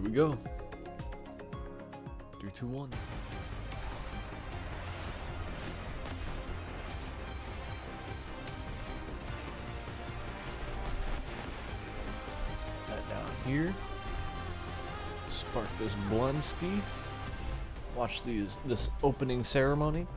we go. 3, 2, 1. Set that down here. Spark this Blunski. Watch this opening ceremony.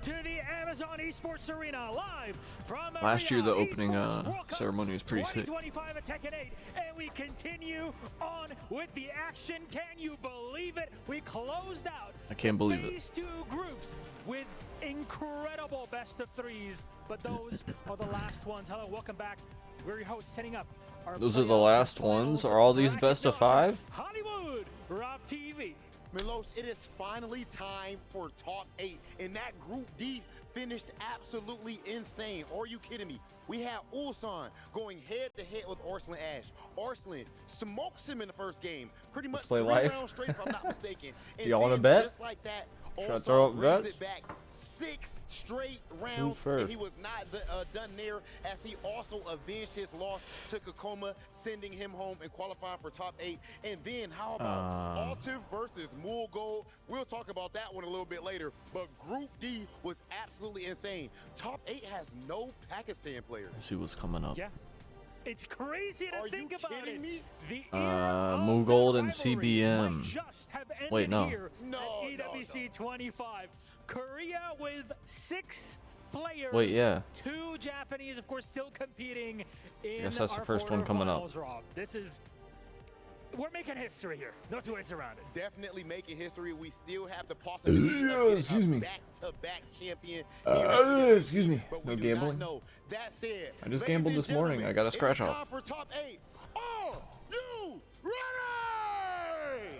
To the Amazon Esports Arena, live from Last year, the Arena opening Esports World Cup ceremony was pretty sick. 2025 at Tekken 8, and we continue on with the action. Can you believe it? We closed out I can't believe it. Phase 2 groups with incredible best of threes, but those are the last ones. Hello, welcome back. We're your hosts setting up our Those are the playoffs last and ones? finals Are all these bracket best of matchup. 5? Hollywood Rob TV. Milos, it is finally time for top 8, and that Group D finished absolutely insane. Are you kidding me? We had Ulsan going head-to-head with Arslan Ash. Arslan smokes him in the first game, pretty much play 3 live. rounds straight, if I'm not mistaken. And Y'all wanna then, bet? just like that, Should I throw up brings bets? it back 6 straight rounds, first? and he was not done there, as he also avenged his loss to Kakoma, sending him home and qualifying for top 8. And then how about Altiv versus Mulgold? We'll talk about that one a little bit later, but Group D was absolutely insane. Top 8 has no Pakistan players. Let's see what's coming up. Yeah. It's crazy to Are think you about kidding it. me? The era of Mugold the and rivalry CBM. might just have ended Wait, no. here No, at EWC 25. Korea with 6 players. Wait, yeah. 2 Japanese, of course, still competing in guess that's the our first one coming up. quarterfinals, Rob. We're making history here. No two ways around it. Definitely making history. We still have the possibility of getting excuse a me. back-to-back champion. Excuse me. But No we do gambling? not know. That said, I just ladies gambled and this morning. gentlemen, I got a scratch it is off. time for top 8. Are you ready?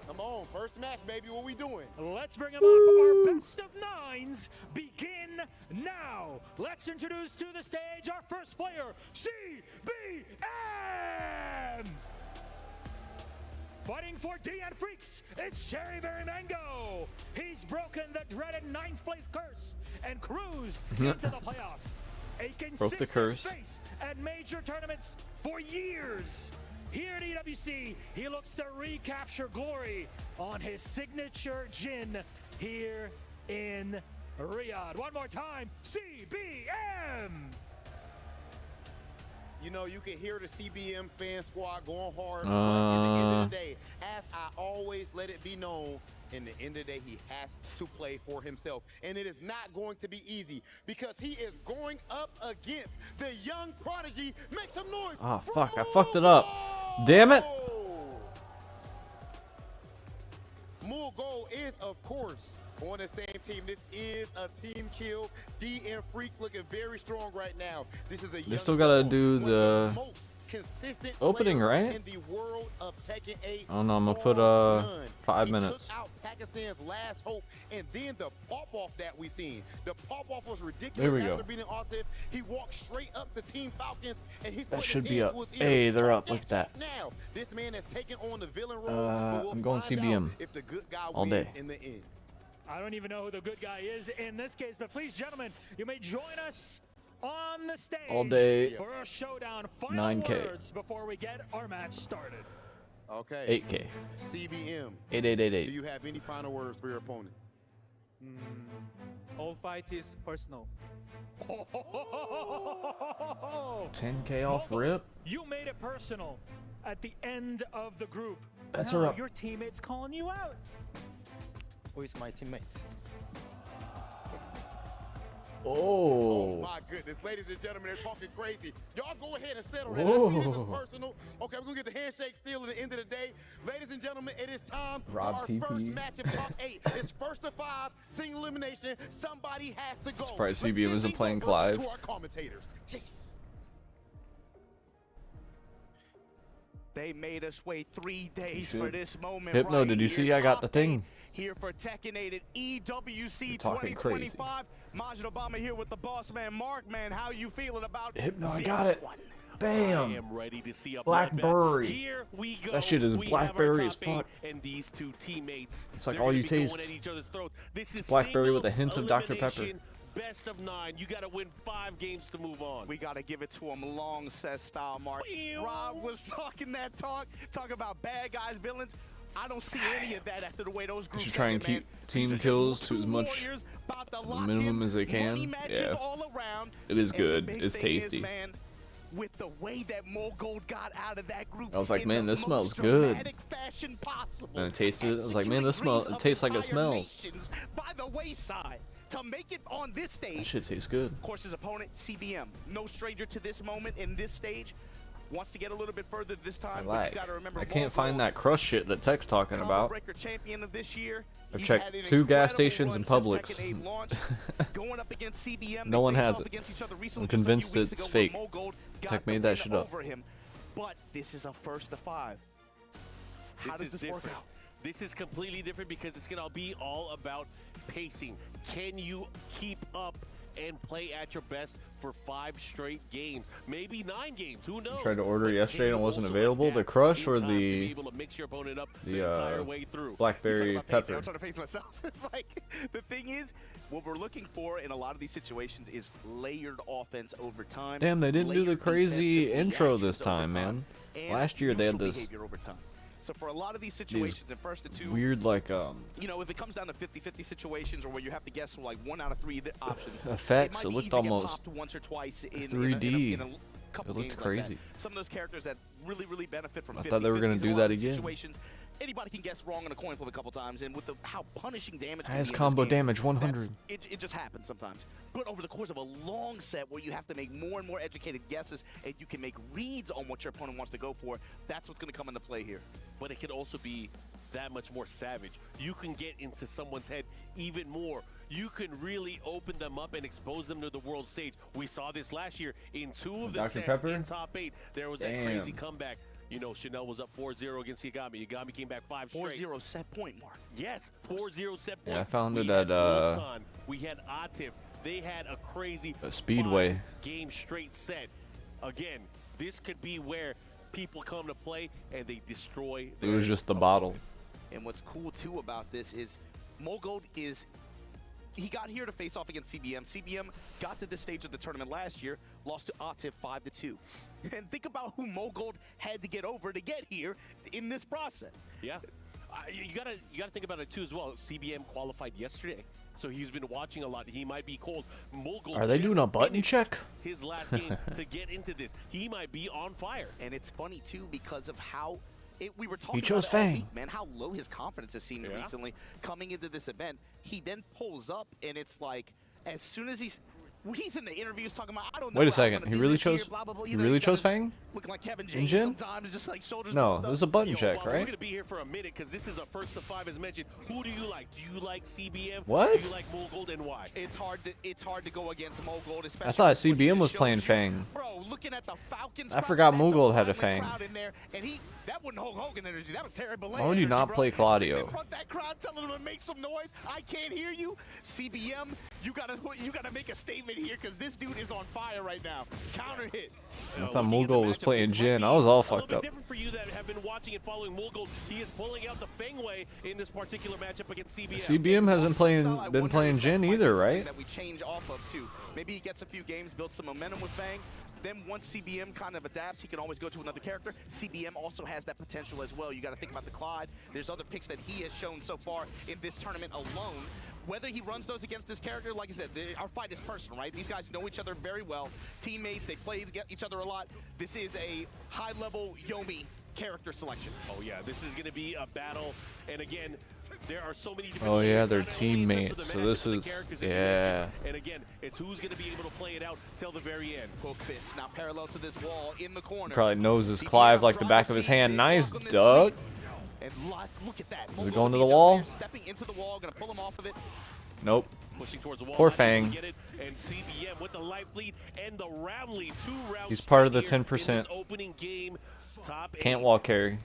Come on, first match, baby. What we doing? Let's bring them up. Our best of 9s begin now. Let's introduce to the stage our first player, CBM. Fighting for DN Freaks, it's Cherry Berry Mango. He's broken the dreaded 9th place curse and cruised into the playoffs. A consistent curse. face at major tournaments for years. Here at EWC, he looks to recapture glory on his signature Jin here in Riyadh. One more time, CBM! You know, you can hear the CBM fan squad going hard, but at the end of the day, as I always let it be known, in the end of the day, he has to play for himself. And it is not going to be easy, because he is going up against the young prodigy. Make some noise. Ah, for fuck. I fucked it up. Mulgold! Damn it. Mulgold is, of course, on the same team. This is a team kill. DN Freaks looking very strong right now. This is a young still gotta dog, do one of the most consistent opening, players right? in the world of Tekken 8. I don't know, I'm gonna put, bar none. 5 He minutes. took out Pakistan's last hope, and then the pop-off that we seen. The pop-off was ridiculous. There we After go. beating Altiv, he walked straight up the Team Falcons, and he's That putting should his be hands up. to his ear. Hey, they're Talk up. Look at that. Now, this man has taken on the villain role. but we'll I'm going find CBM out if the good guy all wins day. in the end. I don't even know who the good guy is in this case, but please, gentlemen, you may join us on the stage All day, for a showdown. Final 9K. words before we get our match started. Okay. 8K. CBM. Do 8888. you have any final words for your opponent? All fight is personal. 10K off rip. You made it personal at the end of the group. That's Now her up. your teammates calling you out. Who is my teammate? Oh Oh. my goodness, ladies and gentlemen, they're talking crazy. Y'all go ahead and settle that. Let's see, this is Whoa. personal. Okay, we're gonna get the handshake still at the end of the day. Ladies and gentlemen, it is time Rob for our TP. first match of top 8. It's first to 5, single elimination. Somebody has to go. Surprised Let's CBM send isn't things playing over Clive. To our commentators. Jeez. They made us wait 3 days should. for this moment. Hypno, right did you here. see I got the Top thing? 8 here for Tekken 8 at EWC You're talking 2025. Majid Obama here with the boss man, Mark. Man, how you feeling about Hypno, I this got it. one? I Bam. am ready to see a Blackberry. bloodbath. Here we go. That shit is We blackberry have as our top fuck. 8 and these two teammates. It's like They're all gonna you be going taste. at each other's throats. This is Blackberry with a single hint of Dr. Pepper. elimination best of 9. You got to win 5 games to move on. We got to give it to him long, says style, Mark. Rob was talking that talk about bad guys, villains. I don't see any of that after the way those groups should try and ended, keep team kills to as much minimum as they can. Yeah, it is good. It's tasty. Man, with the way that Mogold got out of that group, I was like, in man, the this smells most good. dramatic fashion possible, And I tasted it. I was like, man, this smells. It tastes like it smells. By the wayside to make it on this stage. That shit tastes good. Of course, his opponent, CBM, no stranger to this moment in this stage. Wants to get a little bit further this time. I You gotta remember, I can't Mogold, find that crush shit that Tech's talking combo about. breaker champion of this year. I've He's checked had an 2 gas incredible stations run and since Publix. Tekken 8 launch. Going up against CBM, No they one faced has off it. against each other recently I'm just a few convinced weeks it's ago fake. when Mogold got Tech the made that win shit up. over him. But this is a first to 5. How does this work out? This is completely different because it's going to be all about pacing. Can you keep up and play at your best for 5 straight games? Maybe 9 games. Who knows? I tried to order But yesterday can and it you wasn't also available. The adapt crush in or time to be the able to mix your opponent up the entire way through? blackberry I'm trying pepper. to face myself. It's like, the thing is, what we're looking for in a lot of these situations is layered offense over time. Damn, they didn't do the layered crazy defensive intro this reactions over time, man. and Last year they had neutral this behavior over time. So for a lot of these situations, in first to 2, weird like you know, if it comes down to 50-50 situations or where you have to guess like 1 out of 3 options, effects. it It might be looked easy to get almost popped once or twice in 3D. in a couple It looked games crazy. Like that. Some of those characters that really benefit from I thought they were gonna 50-50s do in a lot that of these again. situations. Anybody can guess wrong on a coin flip a couple times, and with how punishing damage can Has be in this combo game, damage 100. it just happens sometimes. But over the course of a long set where you have to make more and more educated guesses and you can make reads on what your opponent wants to go for, that's what's going to come into play here. But it can also be that much more savage. You can get into someone's head even more. You can really open them up and expose them to the world stage. We saw this last year in 2 of the Dr. sets Pepper? in top 8. There was that Damn. crazy comeback. You know, Chanel was up 4-0 against Yagami. Yagami came back 5 straight. 4-0 set point mark. Yes, 4-0 set point. Yeah, I found We it had at Ulsan. We had Atif. They had a crazy Speedway 5-game straight set. Again, this could be where people come to play and they destroy. It was just the bottle. And what's cool too about this is Mogold he got here to face off against CBM. CBM got to this stage of the tournament last year, lost to Atif 5-2. And think about who Mogold had to get over to get here in this process. Yeah, you gotta think about it too as well. CBM qualified yesterday, so he's been watching a lot. He might be cold. Mogul Are they doing a just button finished check? His last game to get into this, he might be on fire. And it's funny too because of how we were talking chose about it all Fang. week, man, how low his confidence has seemed Yeah. recently coming into this event. He then pulls up, and it's like as soon as he's in the interviews talking about, I don't know. Wait a how I'm second, gonna he do really this year, chose- blah, blah, blah. he You know, really got chose his- Fang? Looking like Kevin In James Jin? sometimes, just like shoulders. No, rolled this up. is a button Yo, check, Bob, We're right? gonna be here for a minute because this is a first to 5 as mentioned. Who do you like? Do you like CBM? What? Do you like Mogold and why? It's hard to go against Mogold, especially. I thought with what he CBM just was showed playing you. Fang. Bro, looking at the Falcons. I forgot crowd, that's a Mogold had a violent Fang. crowd in there, and that wasn't Hulk Hogan energy. That was Terry Bollea Why would you energy, not bro. play Claudio? Sitting in front of that crowd, telling them to make some noise. I can't hear you. CBM, you gotta make a statement here because this dude is on fire right now. Counter hit. I thought Looking at the Mogul was matchup, playing this might Jin. be I was all a fucked little up. bit different for you that have been watching and following Mogul. He is pulling out the Feng Wei in this particular matchup against CBM. CBM hasn't been playing Jin either, right? That we change off of too. Maybe he gets a few games, builds some momentum with Fang. Then once CBM kind of adapts, he can always go to another character. CBM also has that potential as well. You got to think about the Clyde. There's other picks that he has shown so far in this tournament alone. Whether he runs those against this character, like I said, our fight is personal, right? These guys know each other very well. Teammates, they play each other a lot. This is a high-level Yomi character selection. Oh yeah, this is going to be a battle. And again, there are so many different Oh, yeah, layers, they're not only in terms of teammates, the so matchup, this but the is- characters that you yeah. mentioned. And again, it's who's going to be able to play it out till the very end. Hook fist now parallel to this wall in the corner. Probably knows his CBM Clive like the drive back of his seat, hand. big Nice, block on this Doug. sweep. And look at that. Is it Mogul going to the with wall? jump here, stepping into the wall, gonna pull him off of it. Nope. Pushing towards the wall. Poor not able to Fang. get it, and CBM with the life lead and the round lead. 2 rounds. He's part of the straight here in 10%. this opening game. Top Can't 8. wall carry.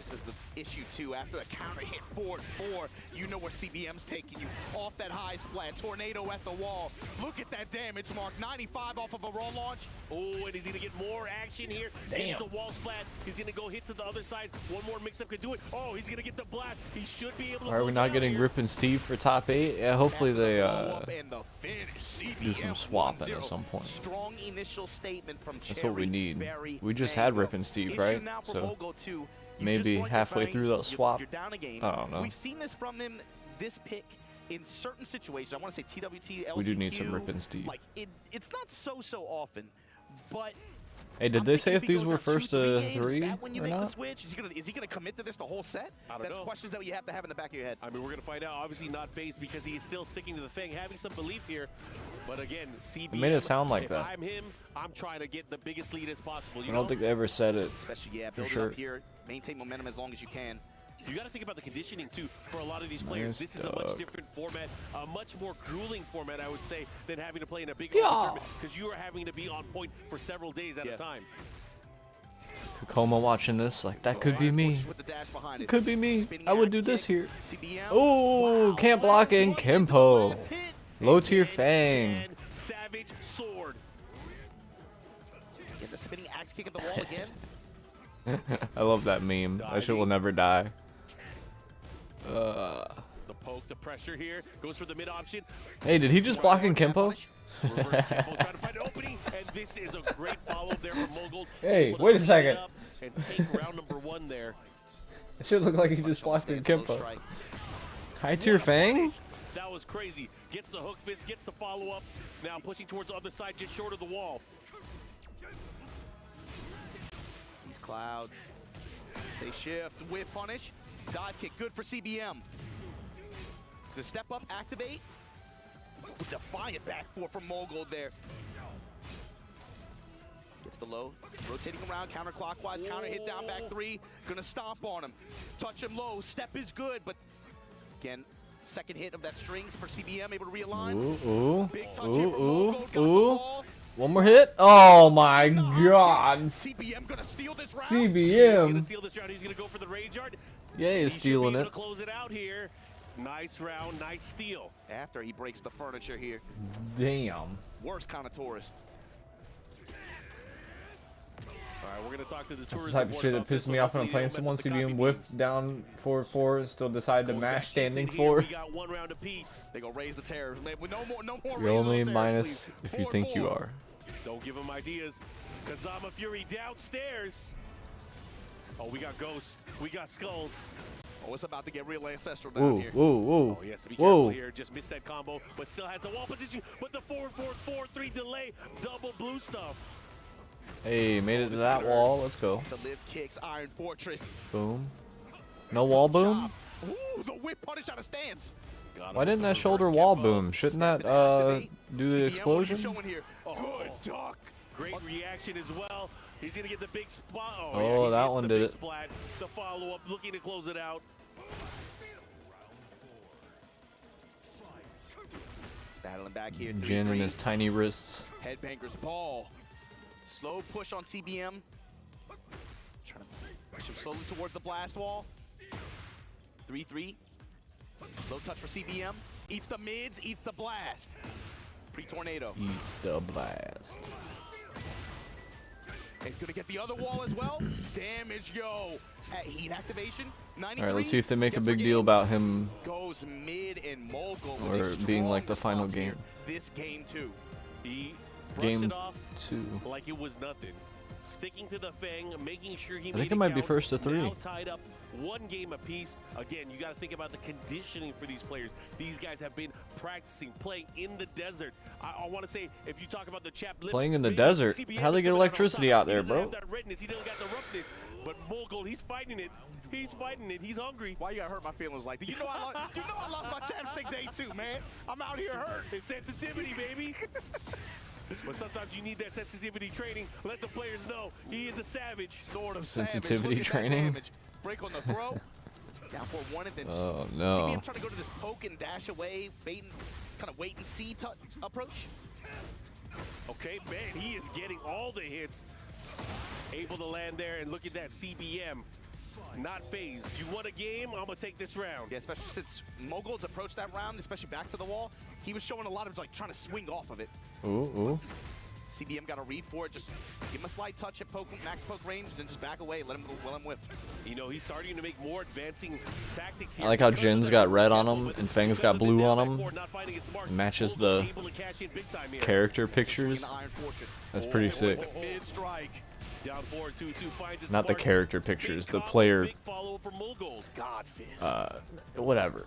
This is the issue too. After a counter hit forward 4, you know where CBM's taking you. Off that high splat, tornado at the wall. Look at that damage mark, 95 off of a raw launch. Oh, and he's gonna get more action here. Gets the wall splat. He's gonna go hit to the other side. One more mix-up could do it. Oh, he's gonna get the blast. He should be able to. Are we not getting Rip and Steve for top 8? Yeah, hopefully they do some swapping at some point. Strong initial statement from That's what we need. Very We just had Rip and Steve, right? So maybe halfway through that swap. Down a game. I don't know. We've seen this from him, this pick, in certain situations. I want to say TWT, LCQ. We do need some Rip and Steve. Like it's not so often, but. Hey, did they say if these were first 3 Is that when you or make the not? switch? Is he gonna commit to this the whole set? I don't That's know. questions that you have to have in the back of your head. I mean, we're going to find out. Obviously not phased because he is still sticking to the thing, having some belief here. But again, CBM, It made it sound like if that. I'm him, I'm trying to get the biggest lead as possible. You I don't know? think they ever said it. Especially, yeah, For build sure. it up here, maintain momentum as long as you can. You got to think about the conditioning too for a lot of these players. This is a much different format, a much more grueling format, I would say, than having to play in a big tournament because you are having to be on point for several days at a time. Kakoma watching this, like, that could be me. With the dash behind It it. could be me. Spinning I would axe do this kick, here. CBM. Oh, Wow. can't block in Once into the Kempo. last hit. Low tier Fang. And Savage Sword. Get the spinning axe kick at the wall again. I love that meme. That shit will never die. The poke, the pressure here. Goes for the mid option. Hey, did he just block in Kempo? Reverse Kempo trying to find an opening. And this is a great follow there from Mogul. Hey, Able to wait a clean it second. up And take round number 1 there. It should look like he just blocked in Stands, low Kempo. strike. High tier Fang? That was crazy. Gets the hook fist, gets the follow-up. Now pushing towards the other side, just short of the wall. These clouds, they shift, whip punish, dive kick, good for CBM. The step up, activate. Defiant back four from Mogul there. Gets the low, rotating around, counterclockwise, counter hit down back 3. Gonna stomp on him. Touch him low, step is good, but again, second hit of that strings for CBM, able to realign. Ooh, Big touch here from ooh, Mogul, got the ooh. ball. One more hit. Oh my god. CBM gonna steal this round. He's gonna CBM. steal this round. He's gonna go for the rage yard. Yeah, he's stealing He should be able it. to close it out here. Nice round, nice steal. After he breaks the furniture here. Damn. Worst kind of Taurus. All right, we're gonna talk to the That's the tourists. type of shit that pisses me off when I'm playing someone. CBM whiffed down 4-4, still decide to mash standing 4. We got 1 round apiece. They go raise the terror. With no more You're raises only on terror, minus please. if you think you 4-4. are. Don't give him ideas. Kazama Fury downstairs. Oh, we got ghosts. We got skulls. Oh, it's about to get real ancestral down Whoa, here. whoa, whoa. Oh, he has to be careful Whoa. here. Just missed that combo, but still has the wall position. But the 4-4-4-3 delay. Double blue stuff. Hey, made it to that wall. Let's go. The live kicks, Iron Fortress. Boom. No wall boom? Chop. Ooh, the whip punish out of stance. Got him Why didn't with that the shoulder reverse wall Kempo. boom? Shouldn't that Step and activate. do the CBM, what are you explosion? showing here? Oh, good duck. Great reaction as well. He's gonna get the big spot. Oh, yeah, he that hits one the did big it. Splat. The follow-up, looking to close it out. Battling back here. Jin 3-3. and his tiny wrists. Headbanger's ball. Slow push on CBM. Trying to push him slowly towards the blast wall. 3-3. Low touch for CBM. Eats the mids, eats the blast. Pre-tornado. Eats the blast. And gonna get the other wall as well. Damage, yo. At heat activation. 93. Alright, let's see if they make a Guess big we're deal game. about him. Goes mid and Mogul Or with a being like strong the final response here. game. This game too. He brushed Game it off 2. like it was nothing. Sticking to the Fang, making sure he I made think it might be count. first to 3. Now tied up 1 game apiece. Again, you got to think about the conditioning for these players. These guys have been practicing, playing in the desert. I want to say, if you talk about the chapped lips, Playing in the maybe desert? CBM How they is get coming electricity on out there, top. He doesn't bro? have that redness. He doesn't got the roughness. But Mogul, he's fighting it. He's fighting it. He's hungry. Why you gotta hurt my feelings like that? You know I lost my chapstick day too, man. I'm out here hurt. It's sensitivity, baby. But sometimes you need that sensitivity training. Let the players know he is a savage. Sort of Sensitivity savage. Look at that training? damage. Break on the throw. Down for 1 and then Oh, just no. CBM trying to go to this poke and dash away, bait and kind of wait and see approach. Okay, man, he is getting all the hits. Able to land there, and look at that CBM. not phased. You want a game? I'm gonna take this round. Yeah, especially since Mogul's approached that round, especially back to the wall, he was showing a lot of like trying to swing off of it. Ooh. CBM got a read for it. Just give him a slight touch at max poke range, then just back away. Let him whip. You know, he's starting to make more advancing tactics here. I like how Jin's got red on him and Fang's got blue on him. It matches the character pictures. That's pretty sick. Not the character pictures, the player. Whatever.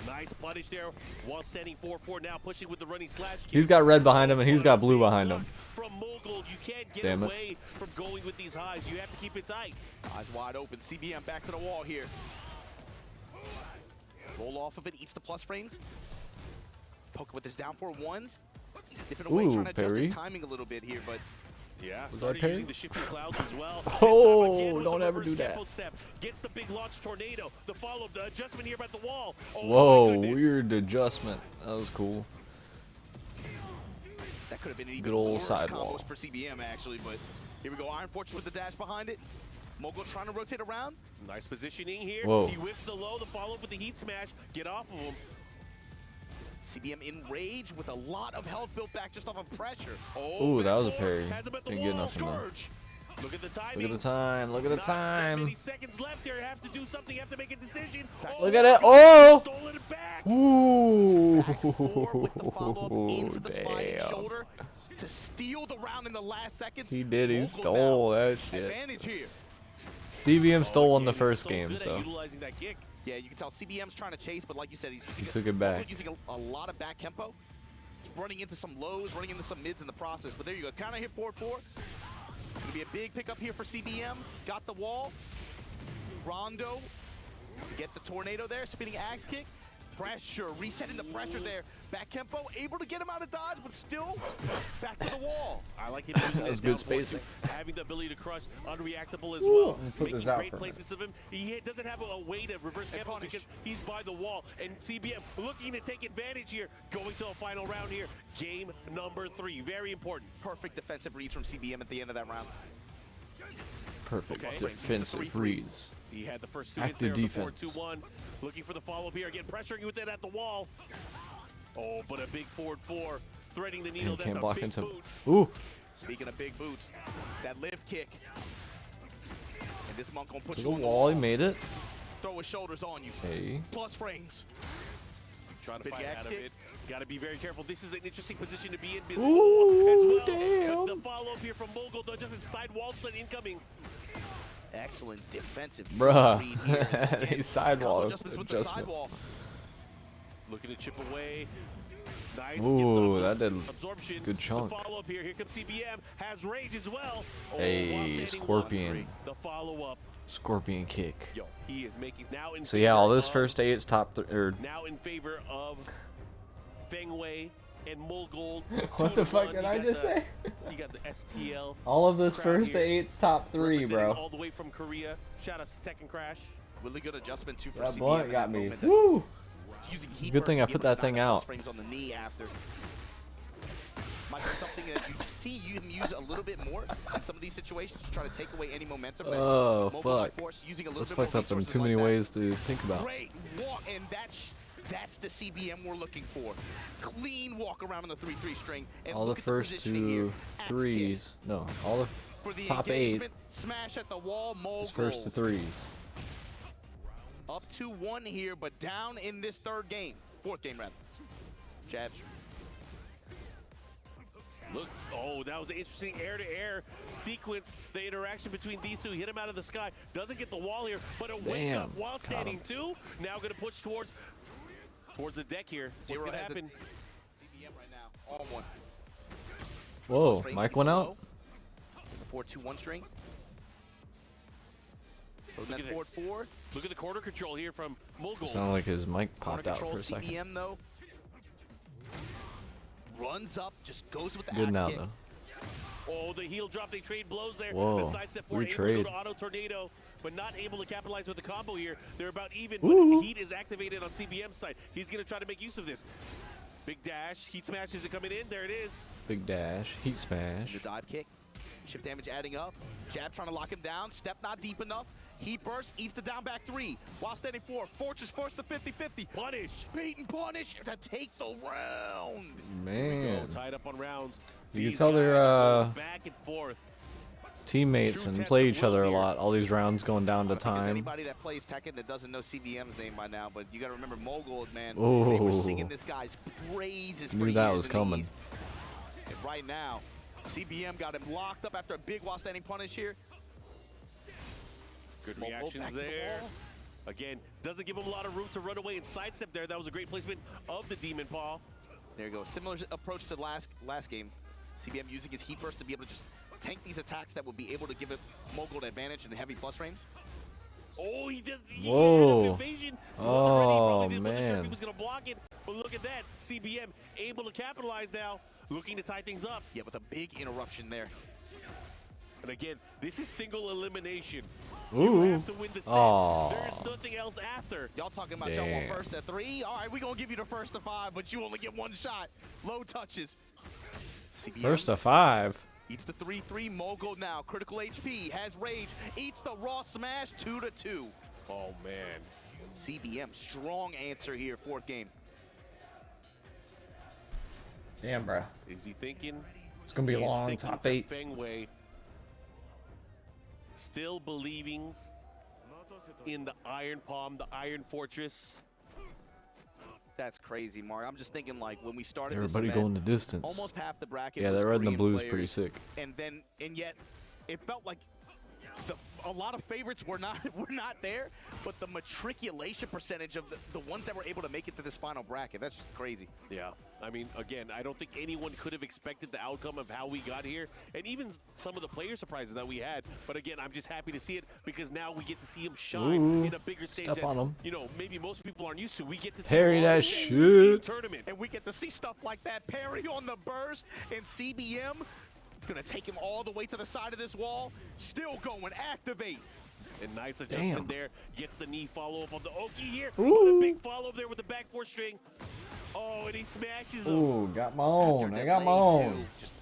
Nice punish there while sending 4-4 now pushing with the running slash. He's got red behind him and he's got blue behind him. From Mogul, you can't get Damn it. away from going with these highs. You have to keep it tight. Eyes wide open. CBM back to the wall here. Roll off of it, eats the plus frames. Poke with his down 4-1s. Different way, trying to adjust his timing a little bit here, but yeah, Was started that using the shifting clouds as well. Oh, don't ever do that. Step. Gets the big launch tornado. The follow-up, the adjustment here at the wall. Oh, Whoa, weird adjustment. That was cool. that could have been an even Good old worse sidewall. combos for CBM actually, but here we go. Iron Fortress with the dash behind it. Mogul trying to rotate around. Nice positioning here. Whoa. He whiffs the low, the follow-up with the heat smash. Get off of him. CBM in rage with a lot of health built back just off of pressure. Ooh, that was a back parry. four. Has him at the Didn't get wall. nothing though. Scourge. Look at the timing. Look at the time. Look at the Not that time. many seconds left here. You have to do something. You have to make a decision. Look at it. Oh! Stolen it back. Ooh. Four with the follow-up into the sliding Damn. shoulder to steal the round in the last seconds. He did. He Mogul stole now. that shit. Advantage here. CBM stole on the He's first so game, good at so utilizing that kick. Yeah, you can tell CBM's trying to chase, but like you said, he's using took it back. Mogul using a lot of back tempo. He's running into some lows, running into some mids in the process. But there you go. Counter hit 4-4. Gonna be a big pickup here for CBM. Got the wall. Rondo. Get the tornado there. Spinning axe kick. Pressure. Resetting the pressure there. Back tempo. Able to get him out of dodge, but still back to the wall. I like him using That was his good down spacing. forward, having the ability to crush unreactable as well. put Making this out great for a minute. placements of him. He doesn't have a way to reverse tempo punish. because he's by the wall. And CBM looking to take advantage here. Going to a final round here. Game number 3. Very important. Perfect defensive reads from CBM at the end of that round. perfect Okay. defensive reads. He had the first 2 Active hits there defense. before 2-1. Looking for the follow-up here. Again, pressuring with it at the wall. Oh, but a big forward 4. Threading the needle. And That's can't a block big into. boot. Ooh, Speaking of big boots, that lift kick. And this monk gonna put to you the on wall. He the wall. made it. Throw his shoulders on you. Hey. Plus frames. Trying to Spin fight axe out of kick. it. Got to be very careful. This is an interesting position to be in. Ooh, as well. damn. The follow-up here from Mogul. Just a side wall set incoming. Excellent defensive Bruh. read here. Again, These sidewall couple adjustments with the adjustments. sidewall. Looking to chip away. Nice. Ooh, Gets the that did absorption. good chunk. The follow-up here. Here comes CBM. Has rage as well. Oh, Hey, while standing Scorpion. one. The follow-up. Scorpion kick. Yo, he is making now in So yeah, all this favor first of- eight's top or now in favor of Feng Wei and Mulgold. What the fuck did I just say? You got the STL. all of this crowd first here eight's top 3, representing bro. All the way from Korea. Shout out to Tekken Crash. Really good adjustment too for That CBM blunt in got that me. moment. Woo! Using heat Good burst thing to I get put rid of that thing plus out. frames on the knee after. Might be something that you see him use a little bit more in some of these situations to try to take away any momentum. that Oh, Mogul fuck. might force, using a little That's bit more fucked up in resources too like many that. ways to think about. Great walk, and that's the CBM we're looking for. Clean walk around on the 3-3 string. And All the look at first positioning 2 here. Axe kick. threes. No, all the For the top 8 engagement, smash at the wall, Mogul. is first 2 threes. Up 2-1 here, but down in this fourth game rather. Jabs. Look, oh, that was an interesting air-to-air sequence. The interaction between these two hit him out of the sky. Doesn't get the wall here, but a wake Damn, up while got standing him. too. Now going to push towards the deck here. What's Zero going to has it. happen? CBM right now, all one. Whoa, Frames Mike he's went below. out. The 4-2-1 string. Look That at this. 4-4. Look at the corner control here from Mogul. Sounded like his mic Corner popped out for control a second. CBM though. Runs up, just goes with the Good axe now kick. though. Oh, the heel drop. They trade blows there. Whoa, The sidestep for we able to trade. go to auto tornado, but not able to capitalize with the combo here. They're about even, Ooh. but heat is activated on CBM's side. He's going to try to make use of this. Big dash. Heat smash isn't coming in. There it is. Big dash, heat smash. The dive kick. Shift damage adding up. Jab trying to lock him down. Step not deep enough. Heat burst, eats the down back 3. While standing 4, Fortress forced the 50-50. Punish. Beat and punish to take the round. Man, Tied up on rounds. you can These tell guys they're are going back and forth. teammates and play each other a lot. All these rounds going down to Because time. anybody that plays Tekken that doesn't know CBM's name by now, but you got to remember Mogul, man. Ooh. They were singing this guy's praises Knew for that years was in the coming. East. And right now, CBM got him locked up after a big while standing punish here. Good Mogul back reactions to the there. wall. Again, doesn't give him a lot of room to run away and sidestep there. That was a great placement of the Demon Paw. There you go. Similar approach to last game. CBM using his heat burst to be able to just tank these attacks that would be able to give it Mogul an advantage in the heavy plus frames. Oh, he does. Whoa. Had an evasion. He Oh, wasn't sure if man. he was going to block it. But look at that. CBM able to capitalize now. Looking to tie things up. Yeah, with a big interruption there. And again, this is single elimination. Ooh. You have to win the set. Aw. There's nothing else after. Y'all talking about y'all want Damn. first to 3? All right, we're going to give you the first to 5, but you only get 1 shot. Low touches. CBM First to 5. eats the 3-3. Mogul now. Critical HP. Has rage. Eats the raw smash. 2-2. Oh, man. CBM, strong answer here. 4th game. Damn, bro. Is he thinking? It's gonna be a He's long sticking top to 8. Feng Wei. Still believing in the Iron Palm, the Iron Fortress. That's crazy, Mark. I'm just thinking, like, when we started Everybody this going event, the distance. almost half the bracket Yeah, was that red and the Korean blue is pretty players, sick. and yet it felt like a lot of favorites were not there, but the matriculation percentage of the ones that were able to make it to this final bracket, that's just crazy. Yeah, I mean, again, I don't think anyone could have expected the outcome of how we got here, and even some of the player surprises that we had. But again, I'm just happy to see it because now we get to see him shine Ooh, in a bigger stage step that, on him. you know, maybe most people aren't used to. We get to see Parry him on that the stage shit. in the tournament. And we get to see stuff like that. Parry on the burst, and CBM gonna take him all the way to the side of this wall. Still going, activate. And nice adjustment Damn. there. Gets the knee follow-up on the Oki here. Ooh. Oh, the big follow-up there with the back 4 string. Oh, and he smashes him. Ooh, got my own. After I got my delay, own. too. Just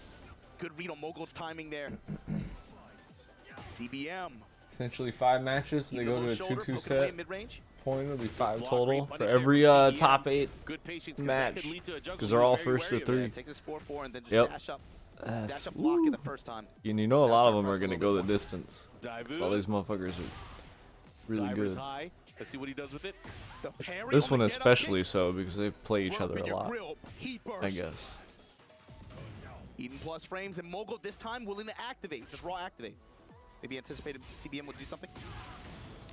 good read on Mogul's timing there. CBM. Essentially 5 matches. They go to a 2-2 set. Mid-range. Point would be 5 Block total rate for punish every there from CBM. top 8 Good patience 'cause match. that could lead to a juggle. Because they're all He's very first wary to of that. 3. Takes his 4-4 and then just Yep. dash up. That's, Dash up block in the first time. and you know a lot After of them are press a going to little go bit the distance. Dive So all these motherfuckers are really Divers good. high. Let's see what he does with it. The parry This on one the get-up especially kick. so because they play each Rub other in a your lot, grill. Heat burst. I guess. Even plus frames, and Mogul this time willing to activate. Just raw activate. Maybe anticipated CBM would do something.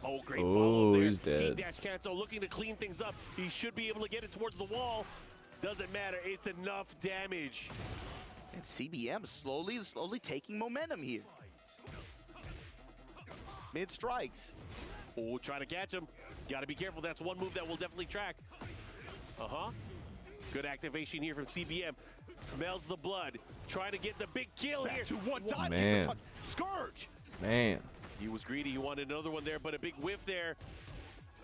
Oh, great Oh, follow there. he's dead. He dash cancel, looking to clean things up. He should be able to get it towards the wall. Doesn't matter. It's enough damage. And CBM slowly taking momentum here. Mid strikes. Oh, trying to catch him. Got to be careful. That's one move that will definitely track. Uh-huh. Good activation here from CBM. Smells the blood. Trying to get the big kill here. Back to one dive kick Man. to touch. Scourge. Man. He was greedy. He wanted another one there, but a big whiff there.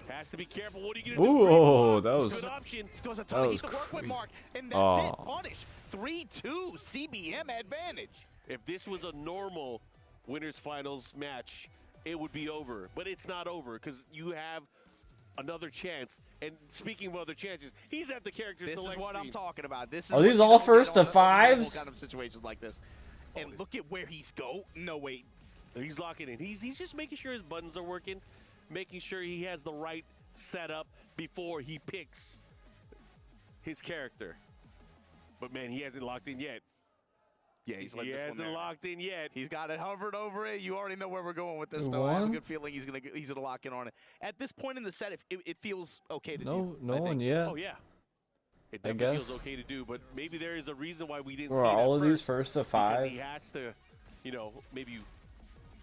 Has to be careful. What are you going to do? Ooh, that was Good option. Still has a That ton of was heat to work with, crazy. Mark. And that's Aw. it. Punish. 3-2. CBM advantage. If this was a normal winners finals match, it would be over. But it's not over because you have another chance. And speaking of other chances, he's at the character This select is what I'm screen. talking about. This is Are what these you all don't get first to on the normal fives? kind of situations like this. And look at where he's go. No, wait. He's locking in. He's just making sure his buttons are working, making sure he has the right setup before he picks his character. But man, he hasn't locked in yet. Yeah, he's let He this one hasn't there. locked in yet. He's got it hovered over it. You already know where we're going with this, Who though. I have a won? good feeling he's gonna lock in on it. At this point in the set, it feels okay to no, do. no I one think. yet. Oh yeah. It I definitely guess. feels okay to do, but maybe there is a reason why we didn't Were see it all at of these first, first to because 5? he has to, you know, maybe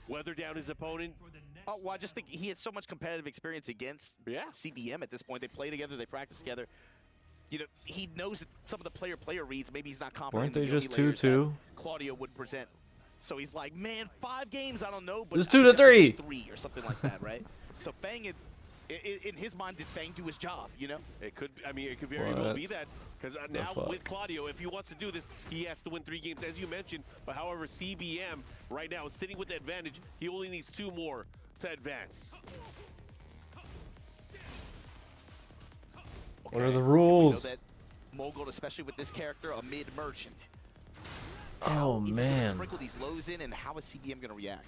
weather down his opponent. Oh, well, I just think he has so much competitive experience against Yeah. CBM at this point. They play together, they practice together. You know, he knows that some of the player reads. Maybe he's not confident. Weren't in they the just layers that 2-2? Claudio would present. So he's like, man, 5 games, I don't know, but It's I think 2-3. that's 3 or something like that, right? So Fang in his mind, did Fang do his job, you know? It could, I mean, it could very well be that. Because now fuck? with Claudio, if he wants to do this, he has to win 3 games, as you mentioned. But however, CBM right now is sitting with the advantage. He only needs 2 more to advance. What are the We know rules? that Mogul, especially with this character, a mid-merchant. Oh, He's gonna man. sprinkle these lows in, and how is CBM going to react?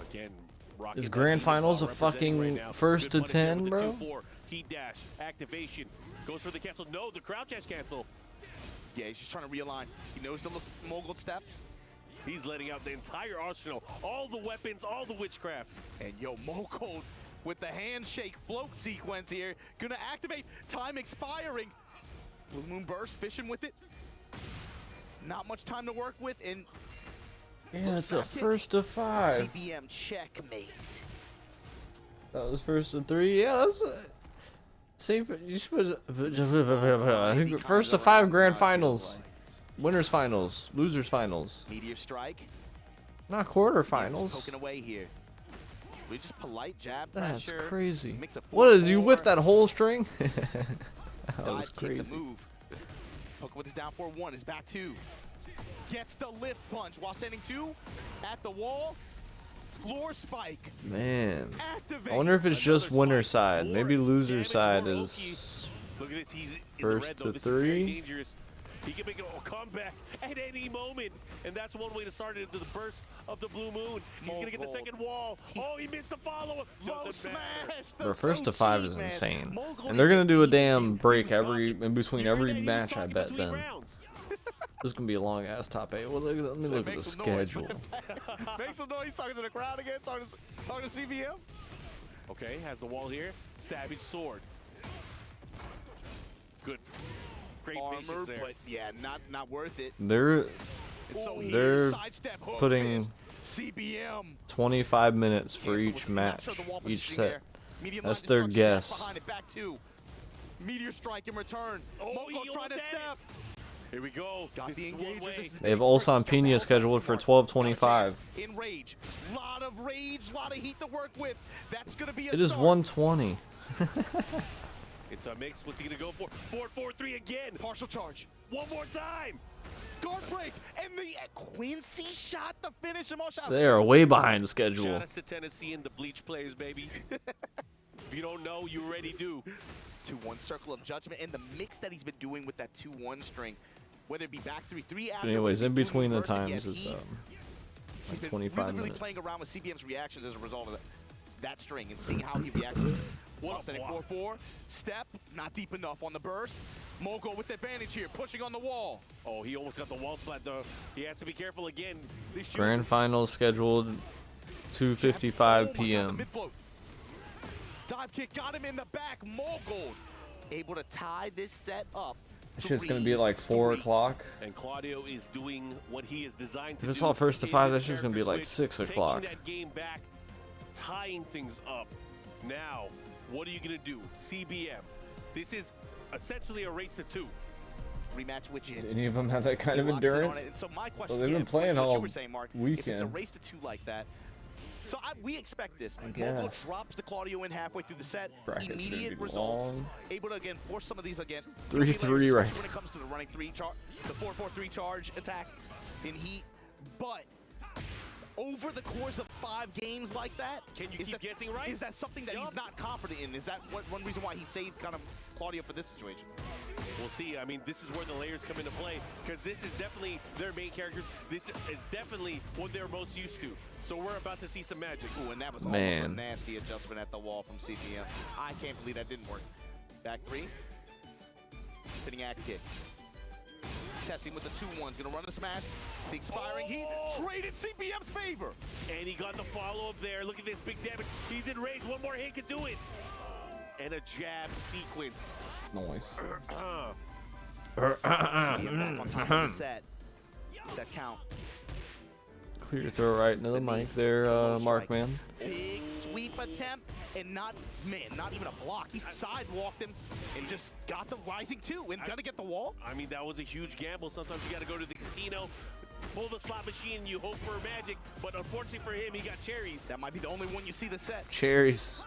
Again, rocking Is that grand heat finals ball a representing fucking now. first Good to punish there 10, with bro? the 2-4. Heat dash, activation, goes for the cancel. No, the crouch dash cancel. Yeah, he's just trying to realign. He knows to look for Mogul steps. He's letting out the entire arsenal, all the weapons, all the witchcraft. And yo, Mogul with the handshake float sequence here. Gonna activate, time expiring. Blue Moon Burst, fishing with it. Not much time to work with, and Yeah, it's a first to 5. CBM checkmate. That was first to 3. Yeah, that's save. You should first to 5 grand finals, winners finals, losers finals, Meteor strike. not CBM just quarterfinals. poking away here. We just polite jab That's pressure. crazy. Mix a What is you 4-4. whiffed that whole string? That was Dive kick the crazy. move. Poke with his down 4-1, his back 2. Gets the lift punch while standing 2 at the wall. Floor spike. Man, Activate. I wonder if it's just Another winner spike. side. More Maybe loser damage side for is. Look at this, he's in the First red, to though. This is very 3. dangerous. He can make a comeback at any moment, and that's one way to start it into the burst of the Blue Moon. He's gonna get the second wall. Oh, he missed the follow-up. Low Doesn't matter. smash. Bro, That's first so to 5 cheap, is man. insane, Mogul and they're is gonna do a deep. damn He break was every talking. in between You heard every that? He was match. I talking bet between then rounds. this is gonna be a long ass top 8. Well, let me look at Make the some noise. schedule. Make some noise. Talking to the crowd again. Talking to CBM. Okay, has the wall here. Savage sword. Good. Great Armor, patience there. but yeah, not worth it. They're And so They're here, sidestep, hook, putting fist, CBM. 25 minutes for Cancel each was match, not sure the wall each positioning set. there. Medium That's line their destruction, guess. dash behind it, back 2. Meteor strike in return. Oh, Mogul he trying almost to had step. Here we go. Got This the is one engager. way. This is They have big. Ulsan Break Pena the scheduled for mark. 12:25. Got a chance. In rage. Lot of rage, lot of heat to work with. That's going to be a It is start. 120. It's a mix. What's he gonna go for? 4-4-3 again. Partial charge. One more time. Guard break. And the Quincy shot to finish him off. They are way behind schedule. Shout out to Tennessee and the Bleach players, baby. If you don't know, you already do. 2-1 circle of judgment, and the mix that he's been doing with that 2-1 string, whether it be back 3-3 after. But anyways, in whether it be between the burst, if he times has is heat, like he's been 25 really minutes. playing around with CBM's reactions as a result of that string and seeing how he reacts. While standing 4-4, step, not deep enough on the burst. Mogul with the advantage here, pushing on the wall. Oh, he almost got the wall splat though. He has to be careful again. They shoot. Grand finals scheduled Oh 2:55 my God, the p.m. mid-float. Dive kick got him in the back. Mogul able to tie this set up. Shit's gonna be like 4 o'clock. And Claudio is doing what he is designed to If it's do all first to in 5, this that's just gonna be character like switch, 6 o'clock. Taking that game back, tying things up. Now, what are you gonna do? CBM. This is essentially a race to 2. Rematch with Jin. Did any of them have that kind He of locks in on endurance? it. And so my question, Well, they've been playing what you all were saying, Mark, If it's a weekend. race to 2 like that, so we expect this. Mogul guess. drops the Claudio in halfway through the set. Bracket's gonna Immediate be results. long. Able to again force some of these again. 3-3 right. When it comes to the running 3 charge, the 4-4-3 charge attack in heat, but over the course of 5 games like that, Can you is keep that- guessing right? Is that something that he's Yup. not confident in? Is that one reason why he saved kind of Claudio for this situation? We'll see. I mean, this is where the layers come into play because this is definitely their main characters. This is definitely what they're most used to. So we're about to see some magic. Ooh, and that was almost a Man. nasty adjustment at the wall from CPM. I can't believe that didn't work. Back 3. Spinning axe kick. Testing with the 2-1s. Gonna run the smash. The expiring heat. Traded CPM's favor. And he got the follow-up there. Look at this big damage. He's in range. One more hit could do it. And a jab sequence. Nice. CPM back on top of the set. Set count. Clear throw right into the mic there, Mark, man. Big sweep attempt and not even a block. He sidewalked him and just got the rising 2 and gonna get the wall. I mean, that was a huge gamble. Sometimes you got to go to the casino, pull the slot machine and you hope for magic, but unfortunately for him, he got cherries. That might be the only one you see the set. Cherries.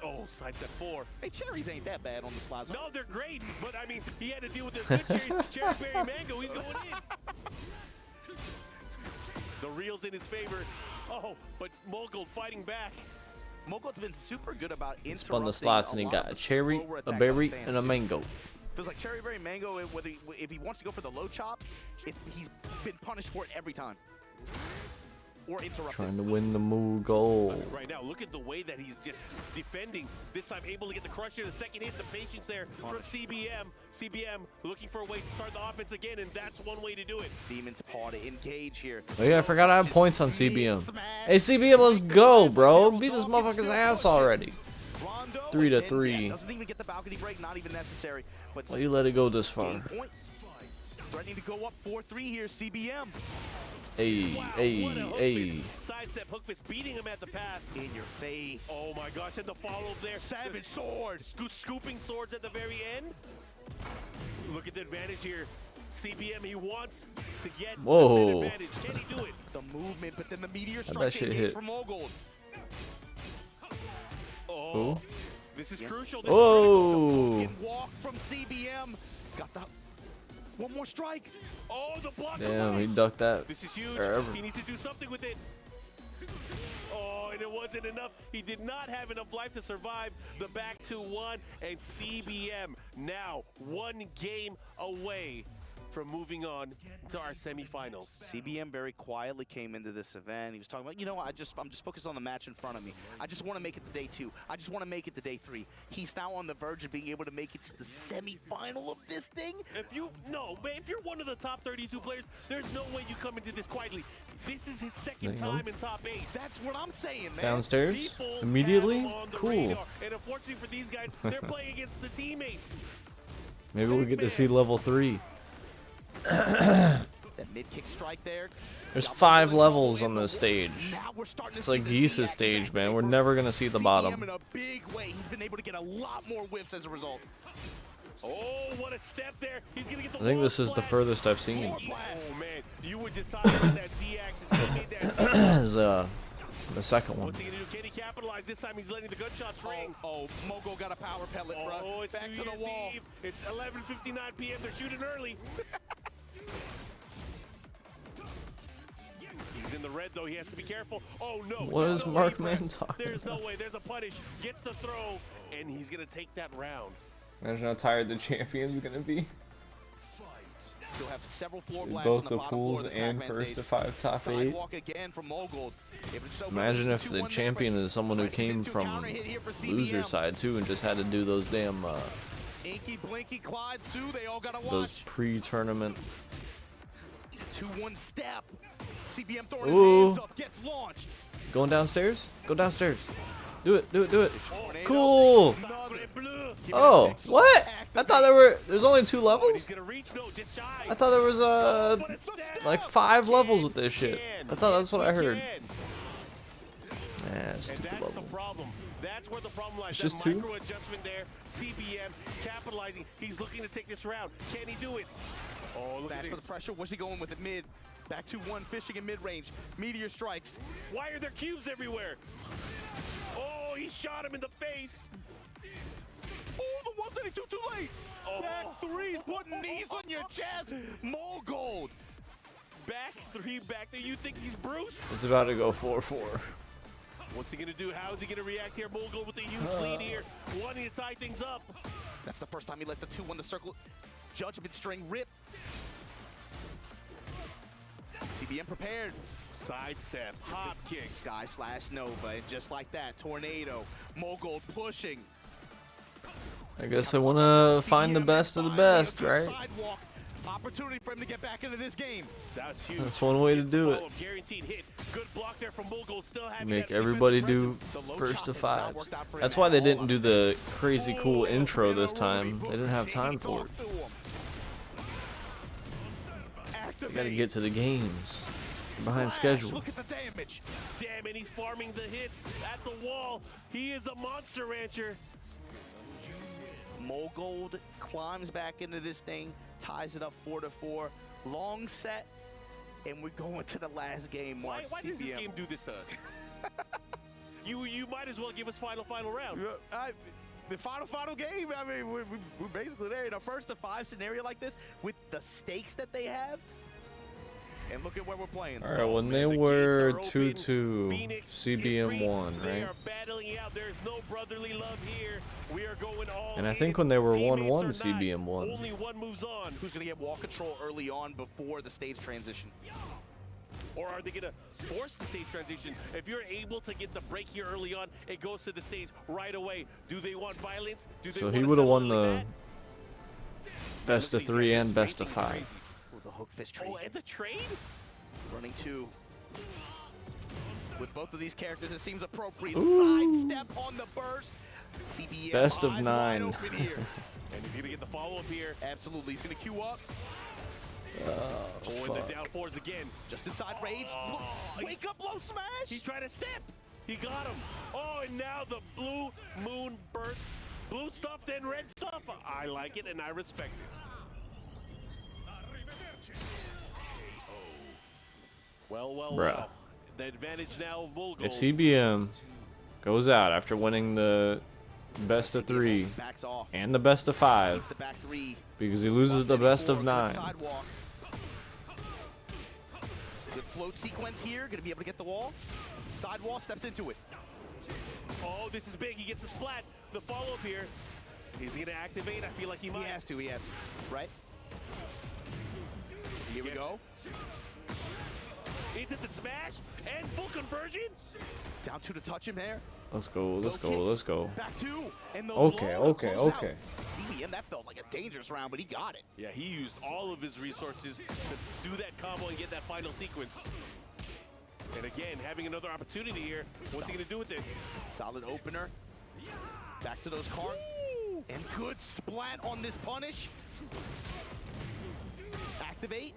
Oh, sidestep 4. Hey, cherries ain't that bad on the slides. No, they're great, but I mean, he had to deal with the good cherry berry mango. He's going in. The reel's in his favor. Oh, but Mogul fighting back. Mogold's been super good about interrupting. Spun the slots and he got a cherry, a berry, and a mango. Feels like cherry berry mango. Whether if he wants to go for the low chop, he's been punished for it every time. Or interrupted. Trying to win the move goal. Right now, look at the way that he's just defending. This time able to get the crusher, the second hit, the patience there from CBM. CBM looking for a way to start the offense again, and that's one way to do it. Demon's Paw to engage here. Oh yeah, I forgot I have points on CBM. Hey CBM, let's go, bro. Beat this motherfucker's ass already. 3-3. Doesn't even get the balcony break, not even necessary. But Why you let it go this far? game point. Threatening to go up 4-3 here, CBM. Hey, Wow, hey, what a hook hey. fist. Sidestep hook fist beating him at the path. In your face. Oh my gosh, and the follow there. Savage swords. Scooping swords at the very end. Look at the advantage here. CBM, he wants to get Whoa. the set advantage. Can he do it? The movement, but then the meteor How'd strike that shit engage hit? from Mogold. Oh, Who? this is crucial. This is critical. Whoa. Can walk from CBM. Got the one more strike. Oh, the block. Damn, he away. ducked that. This is huge. Forever. He needs to do something with it. Oh, and it wasn't enough. He did not have enough life to survive the back 2-1, and CBM now 1 game away from moving on to our semifinals. CBM very quietly came into this event. He was talking about, you know, I'm just focused on the match in front of me. I just want to make it to day 2. I just want to make it to day 3. He's now on the verge of being able to make it to the semifinal of this thing. If you're one of the top 32 players, there's no way you come into this quietly. This is his second There you go. time in top 8. That's what I'm saying, man. Downstairs? People Immediately? have him on the Cool. radar. And unfortunately for these guys, they're playing against the teammates. Maybe we'll get to see level 3. That mid-kick strike there. There's 5 levels on this stage. Now we're starting to It's see like the Geese's Z-axis stage, activate. man. We're never gonna see the CBM bottom. in a big way. He's been able to get a lot more whiffs as a result. Oh, what a step there. He's going to get the I think wall this is the blast. furthest I've seen. Oh, man. You were just talking about that Z-axis. He made that Z-axis. Is the second one. What's he going to do? Can he capitalize? This time he's letting the gunshots ring. Oh, Mogo got a power pellet, Oh, bro. it's Back New to the Year's wall. Eve. It's 11:59 p.m. They're shooting early. He's in the red, though. He has to be careful. Oh, no. What There's is no Mark way he Man pressed. talking There's no about? way. There's a punish. Gets the throw, and he's going to take that round. Imagine how tired the champion's gonna be. Still have several floor In blasts both on the the bottom floor pools of this and Pac-Man first stage. to 5 top 8. Sidewalk again from Mogold. Able to just open up Imagine just if a the 2-1 champion there, is someone who presses came into from counter hit here for loser CBM. side too and just had to do those damn Inky, Blinky, Clyde, Sue, they all gotta those watch. pre-tournament. 2-1 step. CBM throwing Ooh. his hands up, gets launched. Going downstairs? Go downstairs. Do it, do it, do it. Tornado. Cool. Sacre bleu. Oh, what? I thought there's only 2 He's levels? going to reach. No, just shy. I thought there was But it's step. like 5 levels with this shit. Can. I thought that's what I Yes, he heard. can. Nah, And stupid that's level. the problem. That's where the problem lies. It's That just 2? micro adjustment there. CBM capitalizing. He's looking to take this round. Can he do it? Oh, look Smash at for the this. pressure. Where's he going with it? Mid. Back to 1, fishing in mid-range. Meteor strikes. Why are there cubes everywhere? Oh, he shot him in the face. Oh, the 132 too late. Oh. Back 3's putting knees on your chest. Mogold. Back 3, back 3. You think he's Bruce? It's about to go 4-4. What's he going to do? How is he going to react here? Mogul with a huge lead here. Wanting to tie things up. That's the first time he let the 2-1 the circle judgment string rip. CBM prepared. Sidestep, hop kick. Sky slash Nova, and just like that, tornado. Mogold pushing. I guess I want to find the best of the best, right? Sidewalk. Opportunity for him to get back into this game. That's huge. That's one way to do it. Follow, guaranteed hit. Good block there from Mogul. Still having Make that everybody defensive do presence. The low first chop to has not 5. worked out for him That's at why they all didn't on do stage. the crazy cool Oh, intro this Fernando time. They didn't have time for it. They gotta get to the games. They're behind schedule. Look at the damage. Damn it, he's farming the hits at the wall. He is a monster rancher. Mogold climbs back into this thing, ties it up 4-4. Long set, and we're going to the last game. Why does this game do this to us? You might as well give us final round. The final game, I mean, we're basically there in a first to 5 scenario like this with the stakes that they have. And look at where we're playing. All right, when they The were gates are open. 2-2, Phoenix, CBM Ifrit, won, They right? are battling it out. There's no brotherly love here. We are going all And I in. think when they were Teammates 1-1, are not. CBM won. Only one moves on. Who's going to get wall control early on before the stage transition? Or are they going to force the stage transition? If you're able to get the break here early on, it goes to the stage right away. Do they want violence? Do they So want he to would have settle won it the like best of These 3 guys, and this best of racing is 5. crazy. With the hook fist trade. Oh, and the trade? Running 2. With both of these characters, it seems appropriate. Ooh. Sidestep on the burst. CBM Best of eyes 9. wide open here. And he's going to get the follow-up here. Absolutely. He's going to queue up. Oh, and fuck. the down 4s again. Just inside rage. Wake up, low smash. He tried to step. He got him. Oh, and now the blue moon burst. Blue stuff, then red stuff. I like it and I respect it. Well, Bruh. well. The advantage now of Mulgold. If CBM goes out after winning the best of 3 Backs off. and the best of 5, It's the back 3. because he loses the best of 9. Sidewalk. Good float sequence here. Going to be able to get the wall. Sidewall steps into it. Oh, this is big. He gets a splat. The follow-up here. Is he going to activate? I feel like he might. He has to. Right? Here we go. Into the smash and full conversion. Down 2 to touch him there. Let's go, let's go, let's go. Back 2. And the Okay, low to okay, close okay. out. CBM, that felt like a dangerous round, but he got it. Yeah, he used all of his resources to do that combo and get that final sequence. And again, having another opportunity here. What's he going to do with it? Solid opener. Back to those cards. And good splat on this punish. Activate.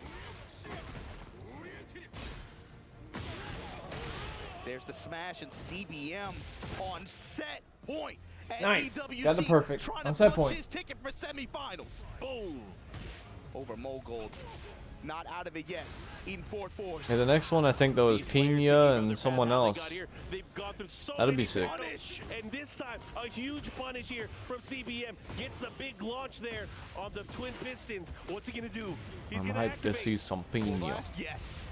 There's the smash and CBM on set point. At Nice. EWC, Got the perfect. trying On to set punch point. his ticket for semifinals. Boom. Over Mulgold. Not out of it yet. Eating forward fours. Hey, the next one I think though is These players thinking Pina about and their someone path, how they else. got here. They've gone through so That'd be many sick. punish, and this time a huge punish here from CBM. Gets the big launch there on the twin pistons. What's he gonna do? He's I'm gonna hyped to activate. see some Full Pina. blast? Yes.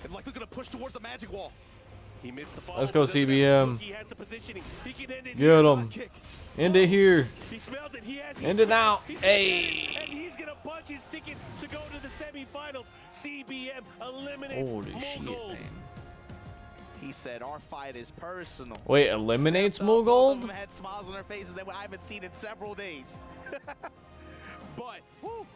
And like they're gonna push towards the magic wall. He missed the Let's follow-up, go, doesn't have the CBM. hook. He has the positioning. He can end it Get here. him. Kick. End it here. He smells it. He has. End it now. He's Hey. And he's gonna punch his ticket to go to the semifinals. CBM eliminates Holy shit, Mulgold. man. He said, our fight is personal. Wait, eliminates Stepped up, both of Mulgold? them had smiles on their faces that I haven't seen in several days. But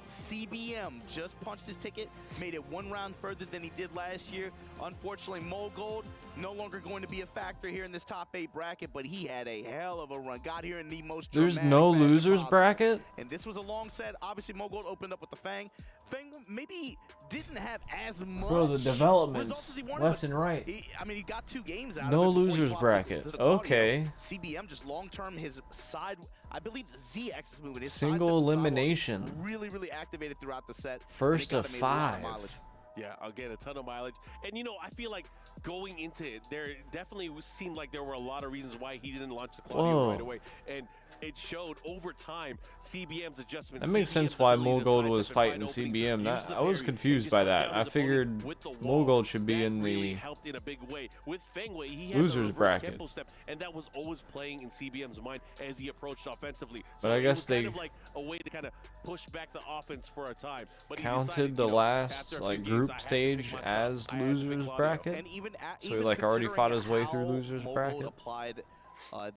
CBM just punched his ticket, made it 1 round further than he did last year. Unfortunately, Mulgold no longer going to be a factor here in this top 8 bracket, but he had a hell of a run. Got here in the most There's dramatic no fashion losers possible. bracket? And this was a long set. Obviously, Mulgold opened up with the Fang. Fang maybe didn't have as much Bro, the results developments as he wanted, left but and right. he got 2 games out No of it before he losers swapped bracket. to the Claudio. Okay. CBM just long-term his side, I believe Z-axis movement. His Single side steps and elimination. sidewalks really activated throughout the set. First And it of got him a lot 5. mileage. Yeah, I'll get a ton of mileage. And, you know, I feel like going into it, there definitely seemed like there were a lot of reasons why he didn't launch the Claudio Whoa. right away. And it showed over time CBM's adjustments. That makes sense CBM's why ability to Mulgold sidestep was and fighting find openings, CBM. use the I was parry, confused and by just that. knock down I his figured opponent with the wall. Mulgold should be That in really the helped in a big way. With Fengwei, he had losers the reverse bracket. tempo step, and that was always playing in CBM's mind as he approached offensively. But I it guess was kind they of like a way to kind of push back the offense for a time. But he counted decided, the you know, last after a few like games, group I had to stage pick my as spot. I had to pick losers Claudio. bracket. And even So he, even like, already considering fought his way through how losers Mulgold bracket? applied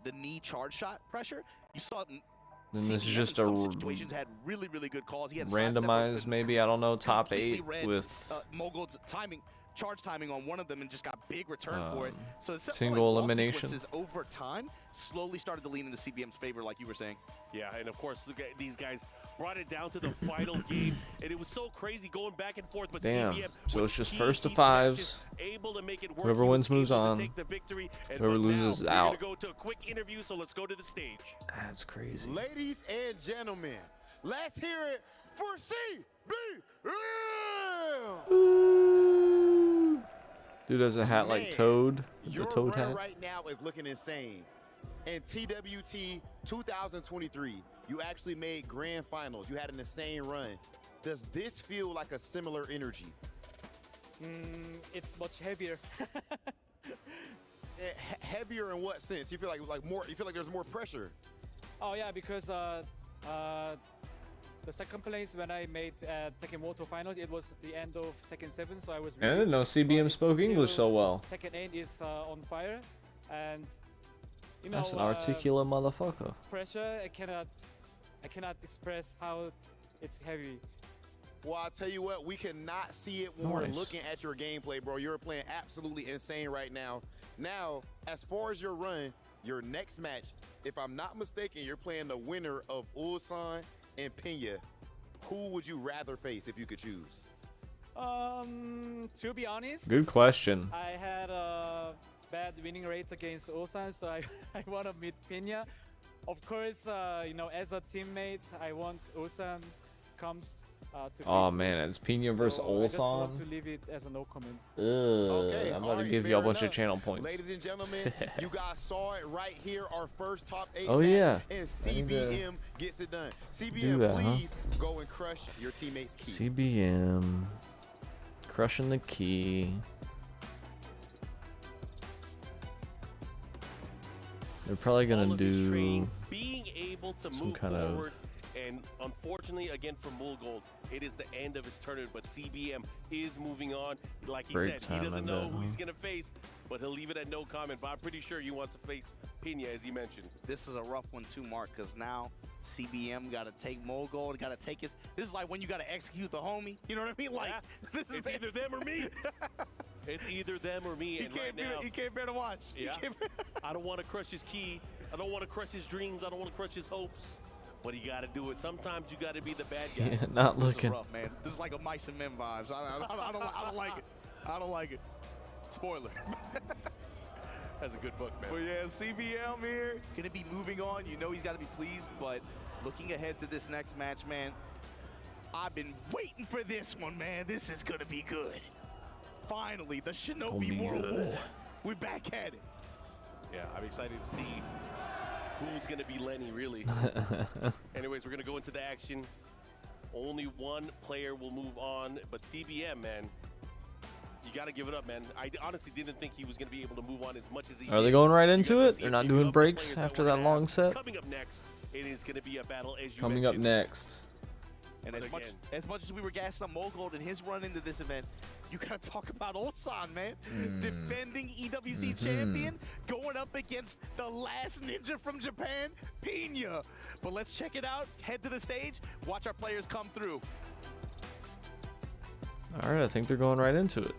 the knee charge shot pressure. You saw Then this is CBM just in a some situations had really good calls. He had sidestep randomized, open, maybe, I don't know, top completely 8 read, with Mulgold's charge timing on one of them and just got big return for it. So it's single like elimination. sequences over time slowly started to lean into CBM's favor, like you were saying. Yeah, and of course, these guys brought it down to the final game, and it was so crazy going back and forth. But Damn. CBM, So with it's just key first to smashes, 5s. able to make it work. Whoever He was wins moves able to on. take the victory, and Whoever but loses is now, out. We're going to go to a quick interview, so let's go to the stage. That's crazy. Ladies and gentlemen, let's hear it for CBM! Dude has a hat like Man, Toad, the Your Toad run hat. right now is looking insane. In TWT 2023, you actually made grand finals. You had an insane run. Does this feel like a similar energy? It's much heavier. Heavier in what sense? You feel like more? You feel like there's more pressure? Oh yeah, because the second place when I made Tekken World Finals, it was the end of Tekken 7, so I was. And I didn't know CBM spoke English so well. Tekken 8 is on fire, and you know. That's an articulate motherfucker. Pressure, I cannot express how it's heavy. Well, I'll tell you what, we cannot see it when we're Nice. looking at your gameplay, bro. You're playing absolutely insane right now. Now, as far as your run, your next match, if I'm not mistaken, you're playing the winner of Ulsan and Pena. Who would you rather face if you could choose? To be honest, Good question. I had a bad winning rate against Ulsan, so I want to meet Pena. Of course, you know, as a teammate, I want Ulsan comes to Oh face me. man, it's Pena versus So I just want to Ulsan. leave it as a no comment. Okay, I'm all about to right, give you a fair bunch of enough. channel points. Ladies and gentlemen, you guys saw it right here, our first top 8 Oh, match, yeah. and I need to CBM gets it done. CBM, that, huh? please go and crush your teammates' key. CBM crushing the key. They're probably All gonna of his do. training, being able to some move kind of- forward, and unfortunately, again for Mulgold, it is the end of his tournament. But CBM is moving on. Like he Break said, time, he I doesn't bet, know who he's huh? gonna face, but he'll leave it at no comment. But I'm pretty sure he wants to face Pena, as he mentioned. This is a rough one too, Mark, because now CBM got to take Mulgold, got to take his. This is like when you got to execute the homie. You know what I mean? Like this is It's either them or me. It's either them or me. He And right can't, now, he can't bear to watch. He yeah, can't bear- I don't want to crush his key. I don't want to crush his dreams. I don't want to crush his hopes. But he got to do it. Sometimes you got to be the bad guy. Yeah, not This is looking. rough, man. This is like a Mice and Men vibes. I don't like it. I don't like it. Spoiler. That's a good book, man. But yeah, CBM here gonna be moving on. You know he's got to be pleased, but looking ahead to this next match, man, I've been waiting for this one, man. This is gonna be good. Finally, the Gonna Shinobi be World good. War. We're back at it. Yeah, I'm excited to see who's going to be Lenny, really. Anyways, we're going to go into the action. Only one player will move on, but CBM, man, you got to give it up, man. I honestly didn't think he was going to be able to move on as much as he did. Are they going right You into guys can it? see They're a not preview doing of the breaks players after we're that gonna long have. set? Coming up next, it is going to be a battle, as you Coming up mentioned. next. And But as much as we were gassing up Mulgold and his run into this event, you gotta talk about Ulsan, man. Defending EWC champion, going up against the last ninja from Japan, Pena. But let's check it out. Head to the stage. Watch our players come through. All right, I think they're going right into it.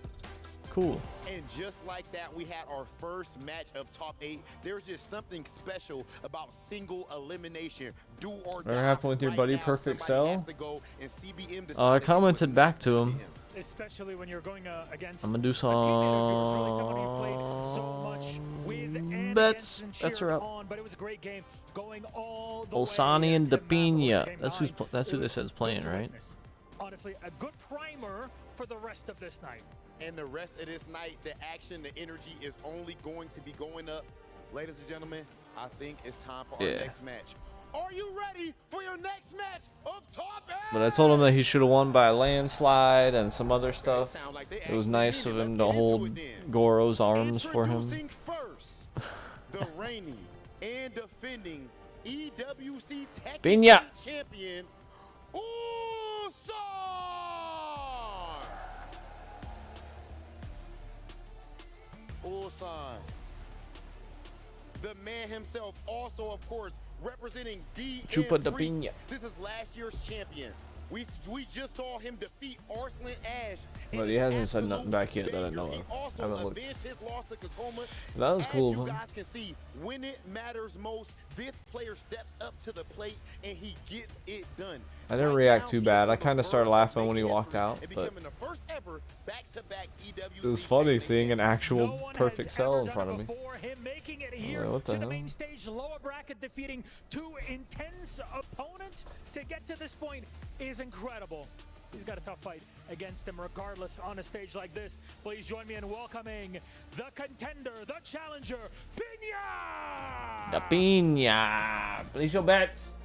Cool. And just like that, we had our first match of top 8. There's just something special about single elimination. Do or Whatever die. happened with your Right buddy now, Perfect somebody Cell? has to go, and CBM I decided he commented was back not to gonna him. be Especially when you're going against I'm gonna do a teammate of yours, really someone who played so much with and bets. against Bets and are cheered up. on, but it was a great game going all the Olsani way and to Mappa, which Depina. came That's nine. that's who It this was is playing, good to right? witness. Honestly, a good primer for the rest of this night. And the rest of this night, the action, the energy is only going to be going up. Ladies and gentlemen, I think it's time for our Yeah. next match. Are you ready for your next match of top 8? But I told him that he should have won by a landslide and some other stuff. Sound like they It was actually nice mean of it. him Let's to get into hold it then. Goro's arms for him. Introducing first, the reigning and defending EWC Tekken Pena. champion, Ulsan! Ulsan. The man himself, also, of course, representing Chupa DM de Freaks. Piña. This is last year's champion. We just saw him defeat Arslan Ash. But in he an hasn't said nothing absolute back yet that I banger. know He of. also I haven't looked. avenged his loss to Kakoma. That was cool As of you him. guys can see, when it matters most, this player steps up to the plate and he gets it done. I didn't Right react now, too he bad. is I on the kinda started verge of laughing when he making walked history out, and but- becoming the first ever back-to-back EWC It was funny Tekken seeing an champion. actual No one perfect has cell ever in done front it of me. before. Him making it here what the to the hell? main stage, lower bracket, defeating two intense opponents to get to this point is incredible. he's got a tough fight against him regardless on a stage like this. Please join me in welcoming the contender, the challenger, Pina! The Pina. Place your bets.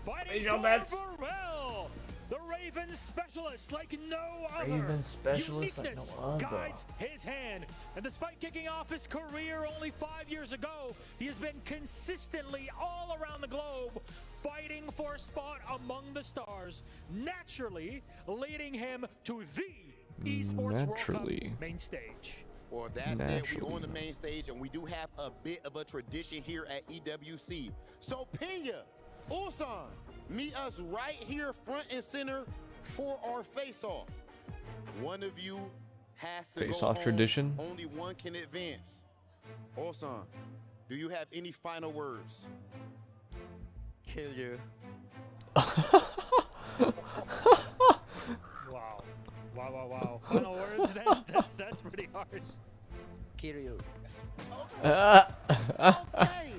Fighting Place your for bets. Varel, the Raven specialist like no other. Raven specialist like Uniqueness no other. guides his hand. And despite kicking off his career only 5 years ago, he has been consistently all around the globe fighting for a spot among the stars, naturally leading him to the Esports World Cup main stage. Well, that's it. We're on the main stage, and we do have a bit of a tradition here at EWC. So, Pina, Ulsan, meet us right here front and center for our face-off. One of you has to Face-off go home. tradition? Only one can advance. Ulsan, do you have any final words? Kill you. Wow. Wow. Final words then? That's pretty harsh. Kill you. Okay.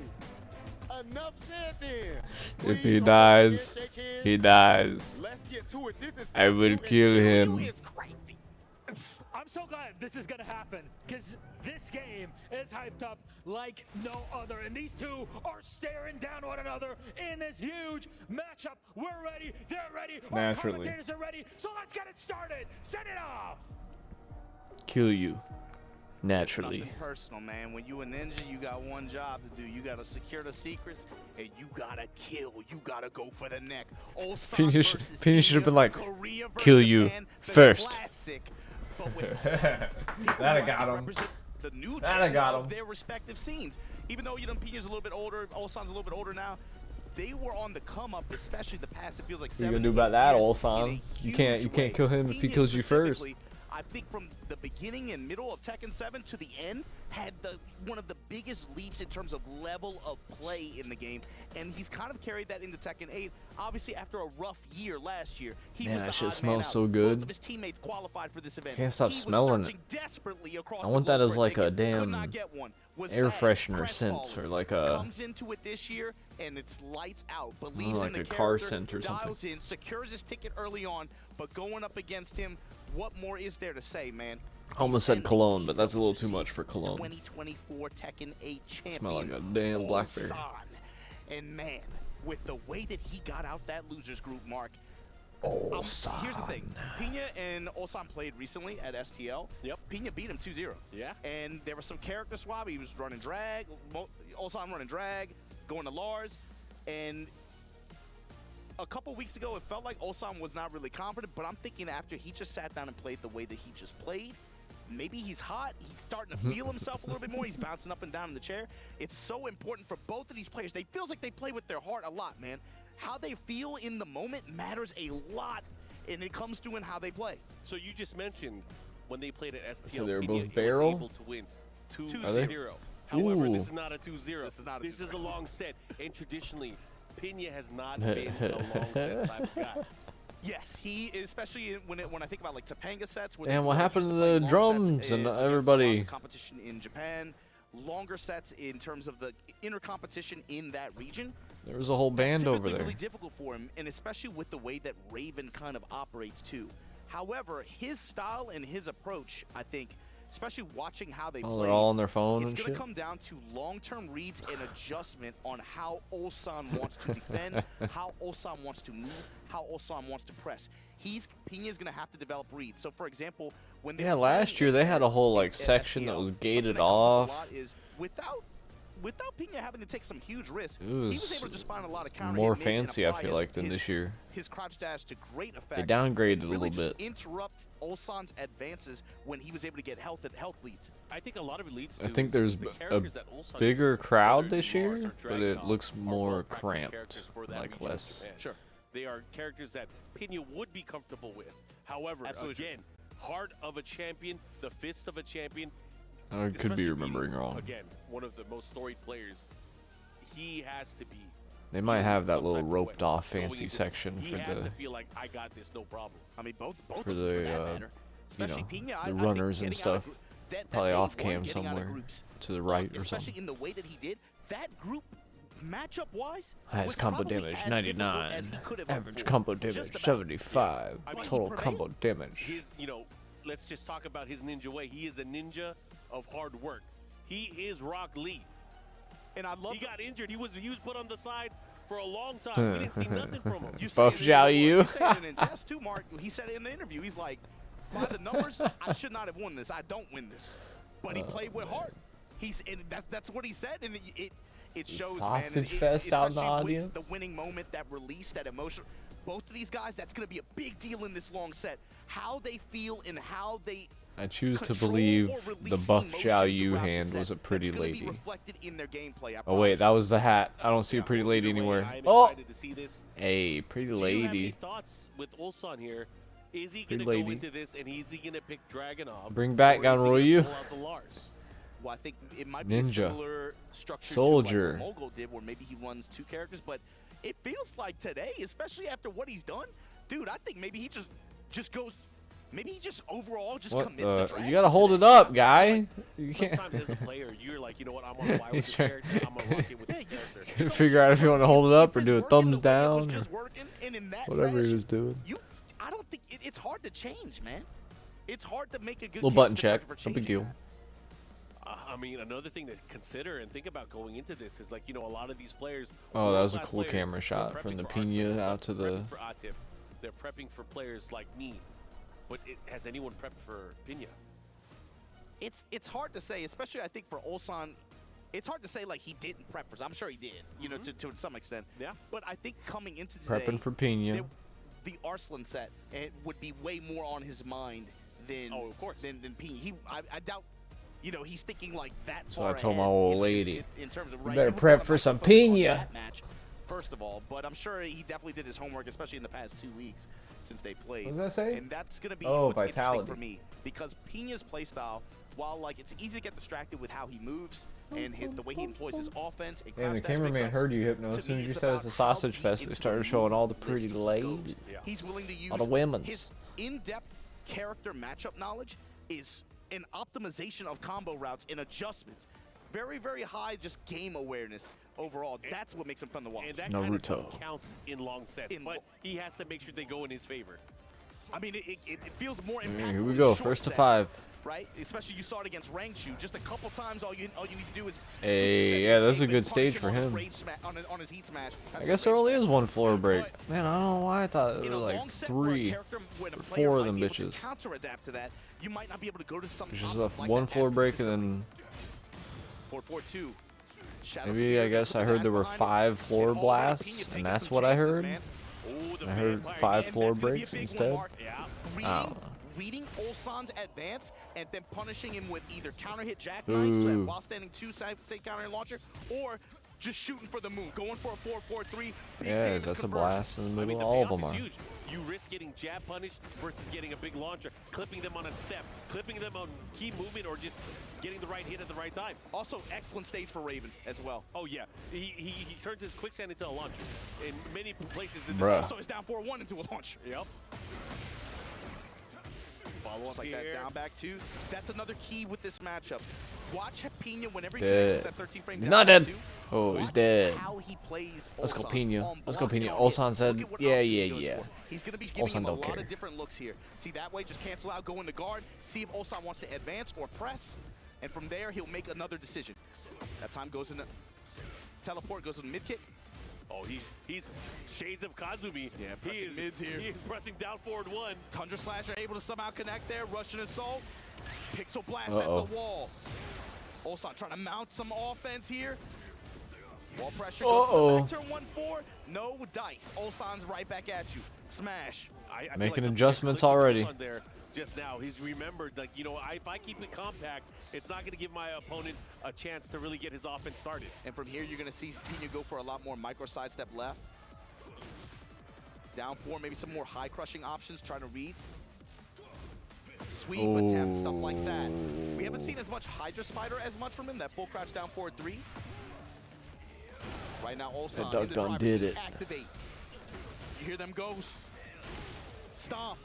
Enough said then. If Please he don't dies, forget, shake hands. he dies. Let's get to it. This is I will kill him. Is crazy. I'm so glad this is gonna happen, because this game is hyped up like no other, and these two are staring down one another in this huge matchup. We're ready, they're ready, our Naturally. commentators are ready, so let's get it started. Send it off. Kill you. It's Naturally. nothing personal, man. When you a ninja, you got one job to do. You gotta secure the secrets, and you gotta kill. You gotta go for the neck. Pina should have been like, kill you first. Classic, but with That'd got him. the new That'd got of him. their respective scenes. Even though Pina's a little bit older, Ulsan's a little bit older now. They were on the come up, especially the past. It feels like What you 7 gonna do about that, years Ulsan? in a You huge way. can't kill him if he Pina kills you first. specifically, I think from the beginning and middle of Tekken 7 to the end, had one of the biggest leaps in terms of level of play in the game, and he's kind of carried that into Tekken 8. Obviously, after a rough year last year, he Man, was the that shit odd man smells out. so good. Both of his teammates qualified for this event. Can't stop He was smelling it. searching desperately across I the want that globe as for like a ticket. Could damn not get one. Was air sad, freshener scent, crestfallen. or like a Comes into it this year and it's lights out. Believes like in the a car character, scent or something. dials in, secures his ticket early on, but going up against him, what more is there to say, man? almost said Defending cologne, but that's a little too much for cologne. 2024 Tekken 8 champion. Smell like a damn blackberry. Ulsan. And man, with the way that he got out that losers group, Mark. Ulsan. Here's the thing. Pina and Ulsan played recently at STL. Yep. Pina beat him 2-0. Yeah. And there was some character swap. He was running drag. Ulsan running drag, going to Lars. And a couple weeks ago, it felt like Ulsan was not really confident, but I'm thinking after he just sat down and played the way that he just played, maybe he's hot. He's starting to feel himself a little bit more. He's bouncing up and down in the chair. It's so important for both of these players. They feels like they play with their heart a lot, man. How they feel in the moment matters a lot, and it comes through in how they play. So you just mentioned when they played at STL, So they were Pina both barrel? was able to win 2-0. Are they? However, Ooh. this is not a 2-0. This is not a This is 2-0. a long set, and traditionally, Pina has not been a long set type of guy. Yes, he is, especially when I think about like Topanga sets. Where And they what used happened to to play the long drums sets, and against a lot of everybody? the competition in Japan, longer sets in terms of the inner competition in that region. There was a whole That's band over typically there. really difficult for him, and especially with the way that Raven kind of operates too. However, his style and his approach, I think, especially watching how they Oh, play, they're all on their phone it's and going to shit. come down to long-term reads and adjustment on how Ulsan wants to defend, how Ulsan wants to move, how Ulsan wants to press. Pina's going to have to develop reads. So, for example, when they Yeah, were last playing year they had a whole at like section that STL, was something gated that comes up a off. lot is without Pina having to take some huge risks, It he was was able to just find a lot of counter more hit mids and fancy, I apply feel like, than this year. his crouch dash to great effect. They downgraded a really little just bit. interrupt Ulsan's advances when he was able to get health leads. I think a lot of it leads to I think there's the a characters that Ulsan bigger uses, crowd whether this it be Lars year, or but Dragon it Ball, looks are more well-practiced cramped, characters for that like region of less. Japan. Sure. They are characters that Pina would be comfortable with. However, Absolutely. again, heart of a champion, the fist of a champion. I could especially be Pina, remembering wrong. Again, one of the most storied players. He has to be. They might have that some little type of roped way off going fancy into this. section He for has the to feel like I got this, no problem. I mean, both For of them, the, for that matter. you Especially know, Pina, the I think runners and getting out of stuff. that Probably day off one, cam getting out of somewhere groups, to the right or especially something. in the way that he did, that group matchup-wise, Highest was combo probably damage as 99. difficult as he could have Average hoped for. combo Just damage about. 75. I mean, Total he combo damage. His, you know, let's just talk about his ninja way. He is a ninja of hard work. He is Rock Lee. And I love He got injured. He was put on the side for a long time. We didn't see nothing from him. You Buff say it in- Zhao Yu. You say it in jest too, Mark. He said it in the interview. He's like, by the numbers, I should not have won this. I don't win this. But he played with heart. And that's what he said, and it shows, Sausage man. fest out in the especially with audience. the winning moment, that release, that emotion. Both of these guys, that's going to be a big deal in this long set. How they feel and how they I choose to control believe or the release Buff emotion Zhao Yu throughout the hand set. was a pretty That's gonna be lady. reflected in their gameplay, I Oh wait, promise. that was the hat. I don't see a pretty lady Either way, anywhere. I'm Oh, excited to see this. hey, pretty Do you have any lady. thoughts with Ulsan here? Is he Pretty going to go lady. into this and is he going to pick Dragunov? Bring back or is he gonna Ganryu. pull out the Lars? Well, I think it might be a Ninja. similar structure Soldier. to like what Mogul did, where maybe he runs two characters. But it feels like today, especially after what he's done, dude, I think maybe he just goes. Maybe he just overall just What commits to the? Dragon You gotta hold it today. up, guy. You can't Sometimes as a player, you're like, you know what, I'm on fire with this He's trying- character. I'm going to rock it with this character. figure out if you want to hold it up or If do a it's working thumbs the way it was down or just working, and in that whatever he fashion, was doing. I don't think it's hard to change, man. It's hard to make a good Little case button to check. for No big changing deal. that. I mean, another thing to consider and think about going into this is like, you know, a lot of these players. Oh, that was a world-class cool players, camera they're shot prepping from the for Arsenal, Pina they're out to the. prepping for Atif. They're prepping for players like me. But has anyone prepped for Pina? It's hard to say, especially I think for Ulsan. It's hard to say like he didn't prep for. I'm sure he did, you know, to some extent. Yeah. But I think coming into today, Prepping for Pina. the Arslan set, it would be way more on his mind than of course. than Pina. I doubt. You know, he's thinking like that So far I told my ahead old in- lady, in terms of "You right. better we're prep talking for about some focus on Pina." that match, first of all, but I'm sure he definitely did his homework, especially in the past 2 weeks since they played. What does that say? And that's going to be Oh, what's interesting vitality. for me, because Pina's playstyle, while like it's easy to get distracted with how he moves and the way he employs his offense, and Damn, the crouch dash makes cameraman sense. heard you, Hypno. To As soon me, as you it's said it's about a sausage how fest, deep they into started the showing all the list pretty he ladies. goes. He's willing to use All the women's. his in-depth character matchup knowledge is an optimization of combo routes and adjustments. Very, very high just game awareness overall. That's what makes him fun to watch. And that kind of Naruto. stuff counts in long sets. In But lo- he has to make sure they go in his favor. I mean, it feels more impactful. Here we in go, short first to sets, 5. Right? Especially you saw it against Rangshu. Just a couple times, all you need to do is. Hey, set yeah, his that's a safe good and punish stage for on his him. rage on his heat smash. I guess there only is one floor break. But- Man, I don't know why I thought In there a were like long set where a 3. character, when a or player 4 might of them be able to bitches. counter-adapt to that, you might not be able to go to some There's just options a like one that floor as break and consistently. then 4-4-2. Shadow maybe Spear I guess with I the heard dash there were behind it. 5 floor And already Pina blasts, taking and that's some what I chances, heard. man. Oh, the I heard vampire 5 game. floor that's gonna be a breaks big one, instead. Mark. Yeah. Reading Ulsan's advance and then punishing him with either counter hit Jack Knight, so that Ooh. while standing 2 side counter hit launcher, or just shooting for the moon, going for a 4-4-3. big Yeah, damage that's a conversion. blast in the I mean, middle. the All of payoff them is are. huge. You risk getting jab punished versus getting a big launcher, clipping them on a step, clipping them on key movement, or just getting the right hit at the right time. Also, excellent stage for Raven as well. Oh yeah, he turns his quicksand into a launcher in many places in Bruh. this. So it's down 4-1 into a launcher. Yep. Follow Just up like here. that down back 2. That's another key with this matchup. Watch Pina whenever he connects with Dead. that 13 frame He's down not back dead. 2, Oh, he's watch dead. How he plays Let's go Ulsan Pina. on Let's go block Pina. and on hit. Ulsan said, Look at what yeah, options he yeah, goes yeah. for. He's going to be giving Ulsan him a don't lot care. of different looks here. See, that way, just cancel out, go into guard, see if Ulsan wants to advance or press, and from there, he'll make another decision. That time goes in the teleport, goes in the mid kick. Oh, he's shades of Kazumi. Yeah, he pressing is mids here. He is pressing down forward 1. Tundra Slasher able to somehow connect there. Russian Assault. Pixel Blast Uh-oh. at the wall. Ulsan trying to mount some offense here. Wall pressure goes Uh-oh. back turn 1-4. No dice. Ulsan's right back at you. Smash. I feel Making something adjustments just clicked with already. Ulsan there just now. He's remembered, like, you know, if I keep it compact, it's not going to give my opponent a chance to really get his offense started. And from here, you're going to see Pina go for a lot more micro sidestep left. Down 4, maybe some more high crushing options, trying to read. Sweep attempt, stuff like that. We haven't seen as much Hydra Spider as much from him, that full crouch down forward 3. Right now, Ulsan That in Duck the Dun driver's did seat. it. Activate. You hear them ghosts. Stomp.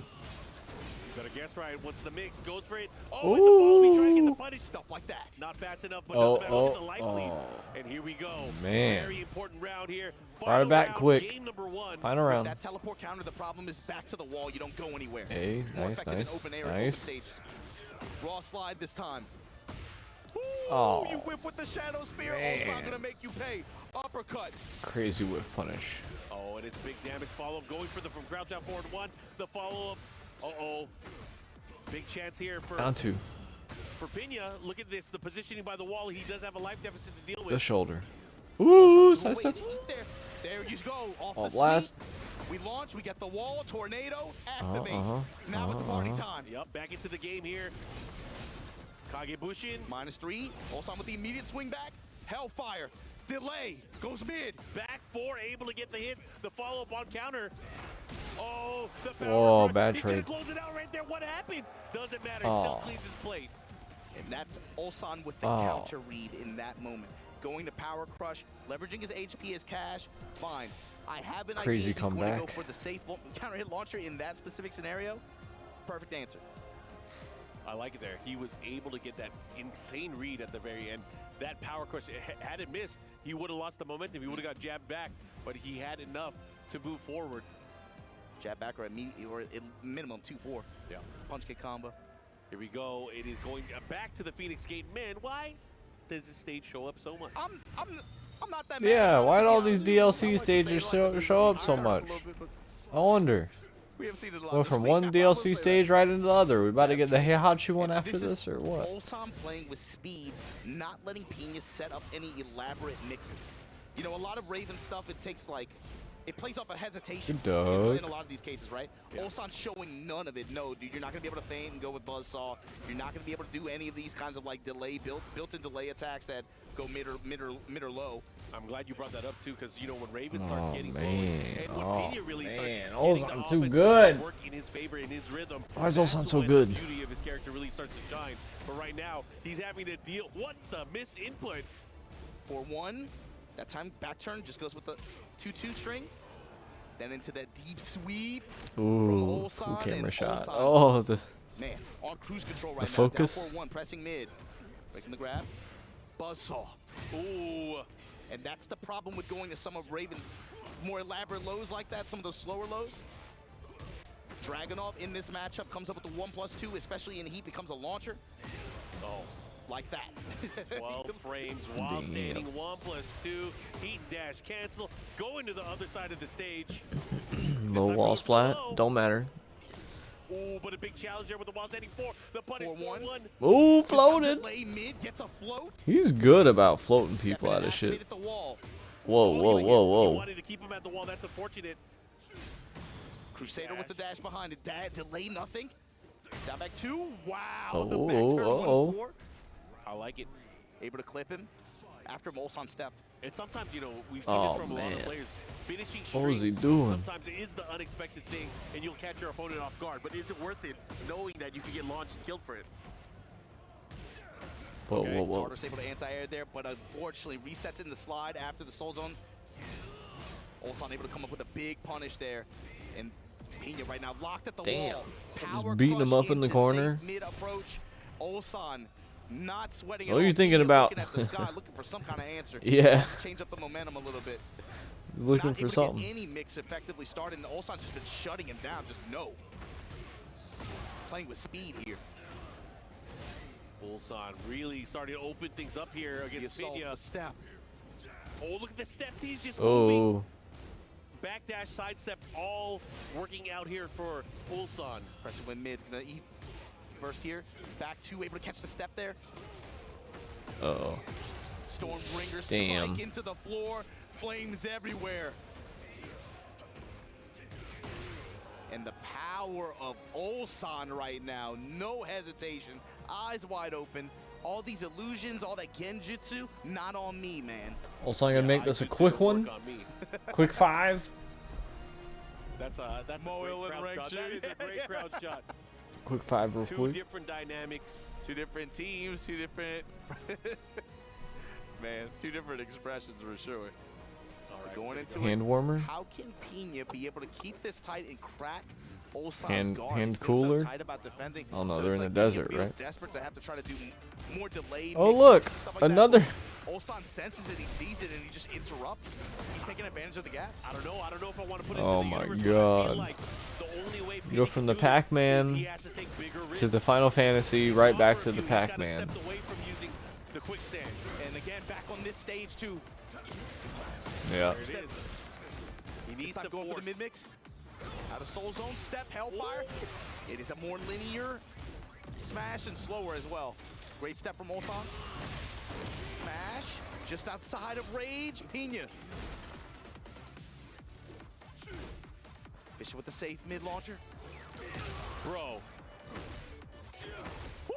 Gotta guess right. Once the mix goes for it. Oh, and the ball, we try to get the punish. Stuff like that. Not fast enough, but doesn't matter. Look at the life lead. oh. And here we go. Man. Very important round here. Brought it back round, quick. Game number 1. Final round. That teleport counter, the problem is back to the wall. You don't go anywhere. Hey, More nice, effective in nice, open air and nice. open stage. Raw slide this time. Ooh, Oh, you whip with the shadow spear. man. Also gonna make you pay. Uppercut. Crazy whiff punish. Oh, and it's big damage follow-up going for the from crouch out forward 1. The follow-up. Uh-oh. Big chance here for Down 2. Pena. Look at this. The positioning by the wall. He does have a life deficit to deal with. The shoulder. Ooh, Wait, side step. there you go. Off Oh, the blast. sweep. We launch. We get the wall. Tornado. Activate. uh-huh, Now it's party time. Yep, back into the game here. Kagebushin. -3. Also with the immediate swing back. Hellfire. Delay. Goes mid. Back 4, able to get the hit. The follow-up on counter. Oh, the power Whoa, crush. bad He could've trade. closed it out right there. What happened? Doesn't matter. Oh. Still cleans his plate. And that's Ulsan with the Oh. counter read in that moment. Going to power crush, leveraging his HP as cash. Fine. I have an Crazy idea he's going to comeback. go for the safe counter hit launcher in that specific scenario. Perfect answer. I like it there. He was able to get that insane read at the very end. That power crush, had it missed, he would have lost the momentum. He would have got jabbed back, but he had enough to move forward. Jab back or at minimum 2-4. Yeah. Punch kick combo. Here we go. It is going back to the Phoenix Gate. Man, why does this stage show up so much? I'm not that mad Yeah, about it, why to do be all honest these with you. I DLC like to stages stay like show a up so little much? bit, but I wonder. we have seen it a lot Well, this from week. one I will DLC say that. stage right into the other. We about to get the Heihachi one And after this, or what? Ulsan playing with speed, not letting Pena set up any elaborate mixes. You know, a lot of Raven stuff, it takes like, it plays off a hesitation Good dog. in a lot of these cases, right? Yeah. Ulsan's showing none of it. No, dude, you're not going to be able to feint and go with Buzzsaw. You're not going to be able to do any of these kinds of like built-in delay attacks that go mid or low. I'm glad you brought that up too, because you know when Raven starts Oh, getting man. going, and when Oh, Pena really starts man. getting the Ulsan's too offense good. to work in his favor, in his rhythm. Why is that's Ulsan so when good? The beauty of his character really starts to shine. But right now, he's having to deal. What the miss input? For one, that time back turn just goes with the 2-2 string. Then into that deep sweep. Ooh, Ulsan cool camera and shot. Ulsan. Oh, the Man, on cruise control right The now. focus. Down 4-1, pressing mid. Breaking the grab. Buzzsaw. Ooh. And that's the problem with going to some of Raven's more elaborate lows like that, some of those slower lows. Dragunov in this matchup comes up with the 1+2, especially in heat, becomes a launcher. Oh. Like that. 12 frames while Damn. standing. 1+2. Heat dash cancel. Going to the other side of the stage. low wall splat. Don't matter. Ooh, but a big challenge there with the wall standing 4. The punish 4-1. 4-1. Ooh, Just floated. delay mid, gets a float. He's good about floating Stepping people in, out of shit. activated the wall. Whoa, whoa, whoa, You whoa. wanted to keep him at the wall. That's unfortunate. Crusader with the Dash. dash behind it. Delay nothing. Down back 2. Wow. Oh, the back turn oh, 1-4. I like it. Able to clip him after Ulsan stepped. And sometimes, you know, we've seen Oh, this from a lot of man. players. Finishing What was he strings, doing? sometimes it is the unexpected thing, and you'll catch your opponent off guard. But is it worth it, knowing that you can get launched and killed for it? Whoa, Okay, whoa, whoa. Tartarus able to anti-air there, but unfortunately resets in the slide after the Soul Zone. Ulsan able to come up with a big punish there. And Pena right now locked at the Damn. wall. Just Power beating him crush up in the into corner. safe mid-approach. Ulsan not sweating at What are all. you thinking Pena about? Looking at the sky, looking for some kind of answer. Yeah. Change up the momentum a little bit. Looking Not for able to something. get any mix effectively started, and Ulsan just been shutting him down. Just no. Playing with speed here. Ulsan really starting to open things up here The against assault, Pena. the step. Oh, look at the steps. He's just moving. Oh, Backdash, sidestep, all working out here for Ulsan. Pressing when mid's gonna eat. First here, back 2, able to catch the step there. uh-oh. Stormbringer Damn. spike into the floor, flames everywhere. And the power of Ulsan right now, no hesitation, eyes wide open. All these illusions, all that genjutsu, not on me, man. Also, I'm gonna make this a quick one. On me. Quick 5. That's a Moil great and crowd rank shot. That is a great crowd shot. Quick 5 real Two quick. different dynamics. Two different teams, two different... man, two different expressions for sure. All right, Going here we into go. Hand warmer. How can Pena be able to keep this tight and crack Ulsan's guard. hand He's been cooler? So tight about defending. Oh no, So they're it's in the like Tekken desert, feels right? desperate to have to try to do more delayed Oh mix-ups look, and stuff like that. another. Ulsan senses it, he sees it, and he just interrupts. He's taking advantage of the gaps. I don't know if I want to put it Oh into the my universe, but I feel God. like the only way Go Pena from can the do this is Pac-Man he has to take bigger to the risks. Final Fantasy, right back to However, the he kinda Pac-Man. stepped away from using the quicksand. And again, back on this stage too. Yeah. There it is. He He's needs not to going for force. the mid-mix. Out of Soul Zone, step, Hellfire. It is a more linear smash and slower as well. Great step from Ulsan. Smash, just outside of Rage, Pena. Bishop with the safe mid-launcher. Bro,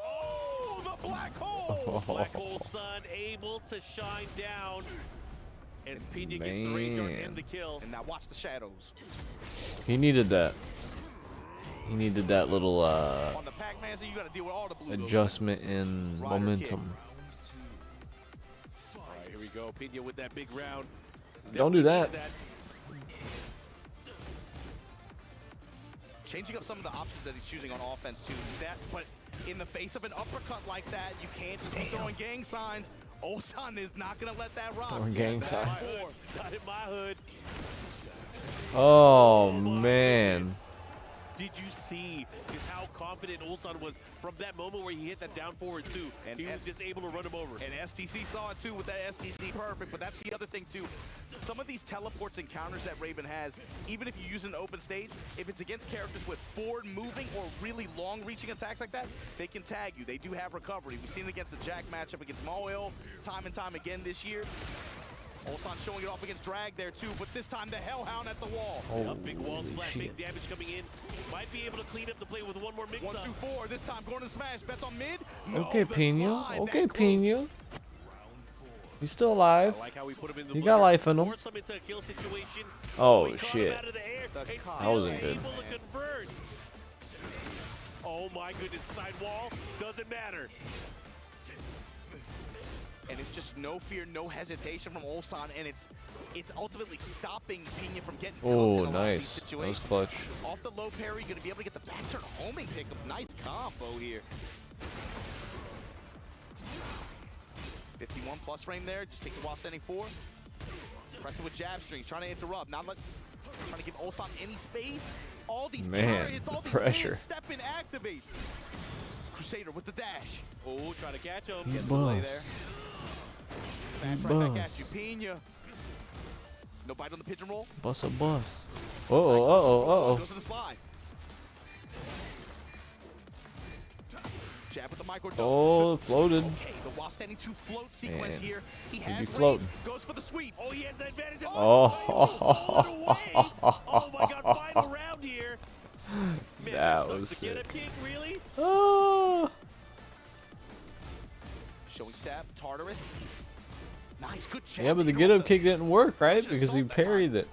Oh, the black hole! Black Hole Sun able to shine down as Pena gets the Rage Art and the kill. And now watch the shadows. He needed that. He needed that little On the Pac-Man, so you gotta deal with all the blue ghosts. adjustment in Rider momentum. All right, here we go. Pena with that big round. Don't do Definitely that. needs Changing up some of the options that he's choosing on offense too. But in the face of an uppercut like that, you can't just be throwing gang signs. Ulsan is not gonna let that rock. Throwing gang Got signs. in my hood. Got in my hood. Oh man. Did you see just how confident Ulsan was from that moment where he hit that down forward two? And He was just able to run him over. And STC saw it too with that STC perfect, but that's the other thing too. Some of these teleports and counters that Raven has, even if you use an open stage, if it's against characters with forward moving or really long reaching attacks like that, they can tag you. They do have recovery. We've seen it against the Jack matchup against Moil time and time again this year. Ulsan showing it off against Drag there too, but this time the Hellhound at the wall. A big wall splash, shit. big damage coming in. Might be able to clean up the play with one more mix 1 up. through 4, this time going to smash, bets on mid. No, Okay, the Pena. slide, Okay, that close. Pena. He's still alive. I like how we put him in the He got blender. life in him. Force him into a kill situation. Oh, We caught him shit. out of the air. The and cock. That wasn't still good. able to convert. Oh my goodness, sidewall doesn't matter. And it's just no fear, no hesitation from Ulsan, and it's ultimately stopping Pena from getting Oh, killed in a lot of these nice. That was situations. clutch. Off the low parry, gonna be able to get the back turn homing pickup. Nice combo here. 51 plus frame there, just takes a while sending forward. Pressing with jab strings, trying to interrupt, trying to give Ulsan any space. All these Man, carries, all the these pressure. minions, step and activate. Crusader with the dash. Oh, try to catch him. He Get the delay busts. there. Smash right back busts. at you, Pena. No bite on the pigeon roll. Bust a bus. Uh-oh. Goes to the slide. Jab with the micro double. Oh, floated. Okay, the while standing 2 float sequence Man, here. He be has range, floating. goes for the sweep. Oh, he has the advantage. Oh. Oh my god, final round here. Man, That sucks was to get sick. a kick, really? Oh. Showing stab, Tartarus. Nice, good jab. Yeah, but the He get rolled up kick didn't work, right? Should've Because he sold that time. parried it.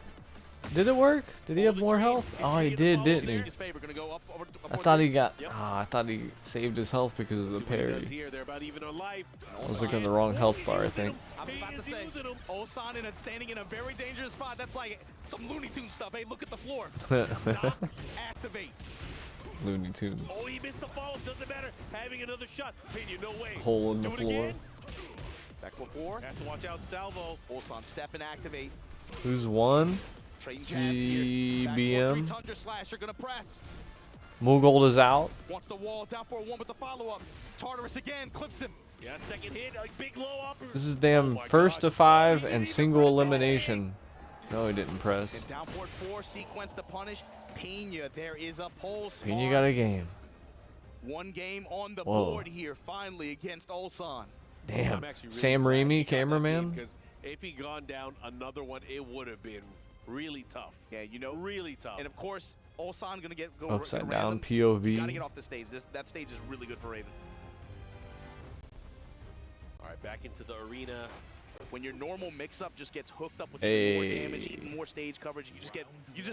Did it work? Did he have more health? Oh, he did, didn't he? in his favor, gonna go up over, I thought he got. Yep. I thought he saved his health because of the See what he does parry. here. They're about even on life. I was looking at the wrong health bar, I think. I was about to say, Ulsan standing in a very dangerous spot. That's like some Looney Tunes stuff. Hey, look at the floor. Activate. Looney Tunes. Oh, he missed the fall. Doesn't matter. Having another shot. Pena, no way. Hole in the Do it floor. again. Back before. Has to watch out salvo. Ulsan step and activate. Who's won? Trading jabs here. Back CBM. 4-3 Thunder Slash. You're gonna press. Mugold is out. Wants the wall. Down for 1 with the follow-up. Tartarus again. Clips him. Yeah, second hit. Like big low up. This is damn my first God. to 5 He didn't and even single press elimination. No, he didn't press. And down forward 4. Sequence to punish. Pena. There is a pulse. And you got a game. 1 game on the Whoa. board here. Finally against Ulsan. Damn. I'm actually really Sam glad he Raimi, got that cameraman. Because if he gone down another one, it would have been really tough. Yeah, you know. Really tough. And of course, Ulsan gonna go Upside gonna down random. POV. You gotta get off the stage. That stage is really good for Raven. All right, back into the arena. When your normal mix-up just gets hooked up with even more Hey. damage, even more stage coverage, you just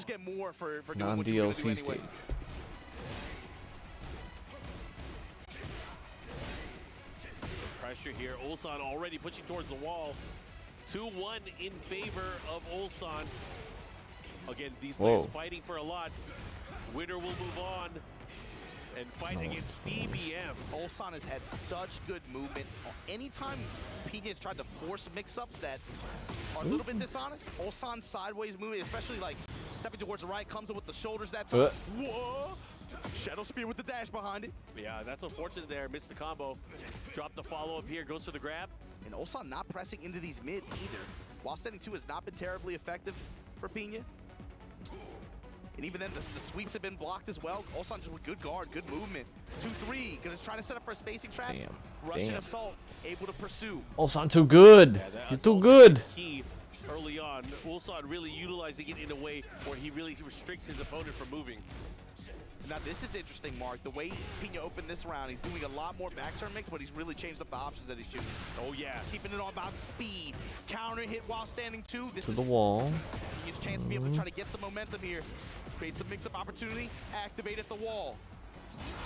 get more for doing what you're gonna do Non-DLC anyway. stage. Pressure here. Ulsan already pushing towards the wall. 2-1 in favor of Ulsan. Again, these players Whoa. fighting for a lot. Winner will move on and fight against CBM. Ulsan has had such good movement. Anytime Pina has tried to force mix-ups that are a little bit dishonest, Ulsan's sideways movement, especially like stepping towards the right, comes in with the shoulders that time. Whoa! Shadow Spear with the dash behind it. Yeah, that's unfortunate there. Missed the combo. Drop the follow-up here. Goes for the grab. And Ulsan not pressing into these mids either. While standing 2 has not been terribly effective for Pina. And even then, the sweeps have been blocked as well. Ulsan just with good guard, good movement. 2-3, gonna try to set up for a spacing trap. Damn. Russian Damn. assault, able to pursue. Ulsan too good. Yeah, You're too good. Key early on. Ulsan really utilizing it in a way where he really restricts his opponent from moving. Now this is interesting, Mark. The way Pina opened this round, he's doing a lot more back turn mix, but he's really changed up the options that he's shooting. Oh yeah. Keeping it all about speed. Counter hit while standing 2. This To is the wall. Pina's chance to be able to try to get some momentum here. Create some mix-up opportunity. Activate at the wall.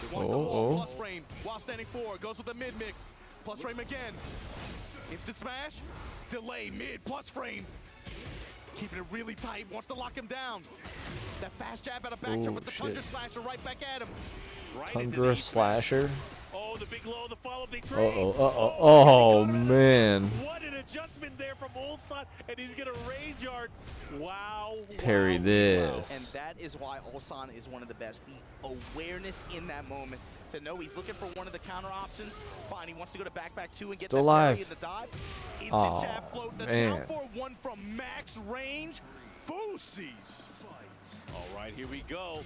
He wants the wall plus frame while standing 4. Goes with the mid mix. Plus frame again. Instant smash. Delay mid plus frame. Keeping it really tight. Wants to lock him down. That fast jab out of back jump with the Tundra Slasher right back at him. Right into Tundra the Slasher. Oh, the big low, the follow-up, they trade. Oh, man. What an adjustment there from Ulsan, and he's gonna range yard. Wow. Parry And this. that is why Ulsan is one of the best. The awareness in that moment to know he's looking for one of the counter options. Fine, he wants to go to back 2 and get Still that alive. parry in the dive. Instant Aw, jab float. The man. down 4-1 from max range. Fusies. All right, here we go.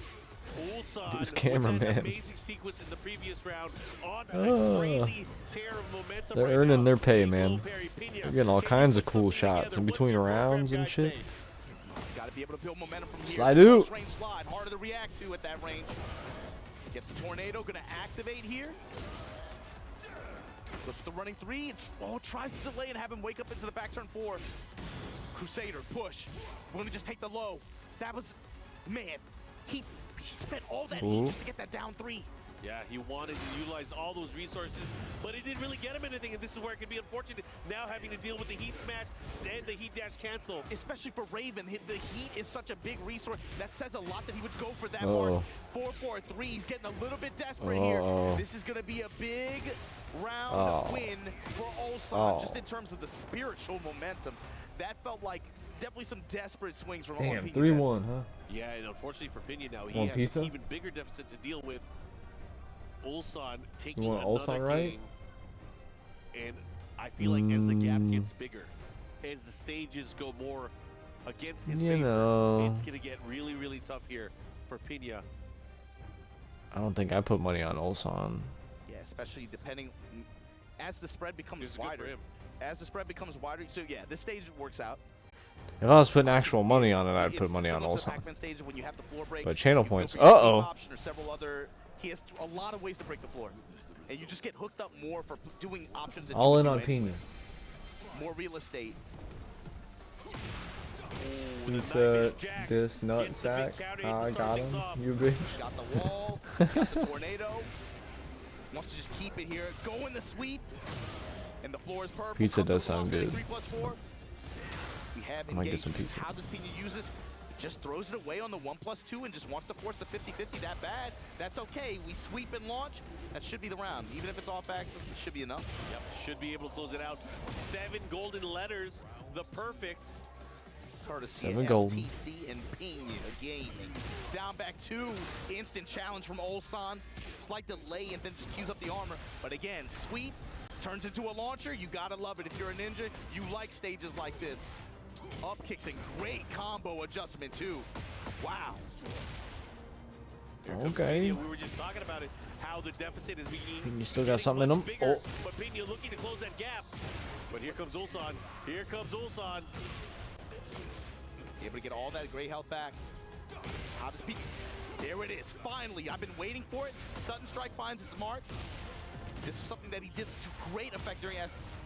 Ulsan This with cameraman. that amazing sequence in the previous round on a crazy tear of momentum. They're right earning now. their pay, Big man. low parry, Pina. They're getting all Can kinds you of put cool something shots together? in What's between your program rounds and guide shit. say? He's got to be able to build momentum from here. Slide out. Close range slide, harder to react to at that range. Gets the tornado, gonna activate here. Goes to the running 3. Oh, tries to delay and have him wake up into the back turn 4. Crusader, push. Willing to just take the low. That was, man, he spent all that heat just to get that down 3. Yeah, he wanted to utilize all those resources, but it didn't really get him anything, and this is where it can be unfortunate. Now having to deal with the heat smash and the heat dash cancel. Especially for Raven, the heat is such a big resource. That says a lot that he would go for that hard. 4-4-3, he's getting a little bit desperate here. This is going to be a big round win for Ulsan, just in terms of the spiritual momentum. That felt like definitely some desperate swings from Damn, Pina's 3-1, end. huh? Yeah, and unfortunately for Pina now, he Want has pizza? an even bigger deficit to deal with. Ulsan taking You want another Ulsan right? game, and I feel like as the gap gets bigger, as the stages go more against his You favor, know. it's gonna get really, really tough here for Pina. I don't think I put money on Ulsan. Yeah, especially depending as the spread becomes This is good wider. for him. As the spread becomes wider, so yeah, this stage works out. If I was putting actual money on it, I'd It's put money on similar to Ulsan. Pac-Man stage when you have the floor breaks. But channel you go points. for your escape Uh-oh. option or several other. He has a lot of ways to break the floor, and you just get hooked up more for doing options. That All you in would on do anyway. Pina. More real estate. He said, this nutsack, I got him, you bitch. Got the wall. Got the tornado. Wants to just keep it here. Go in the sweep. And the floor is purple. Pizza Comes does to the sound wall, good. 3+4. We have I might get engaged. some pizza. How does Pina use this? Just throws it away on the 1+2 and just wants to force the 50-50 that bad. That's okay. We sweep and launch. That should be the round. Even if it's off axis, it should be enough. Yep, should be able to close it out. 7 golden letters, the perfect. Courtesy 7 of gold. STC and Pina Gaming. Down back 2. Instant challenge from Ulsan. Slight delay and then just queues up the armor. But again, sweep turns into a launcher. You gotta love it. If you're a ninja, you like stages like this. Up kicks and great combo adjustment too. Wow. Okay. We were just talking about it, how the deficit is beginning. Pina still got something in him. Bigger, Oh. But Pina looking to close that gap. But here comes Ulsan. Here comes Ulsan. Able to get all that gray health back. How does Pina? There it is. Finally, I've been waiting for it. Sudden Strike finds its mark. This is something that he did to great effect during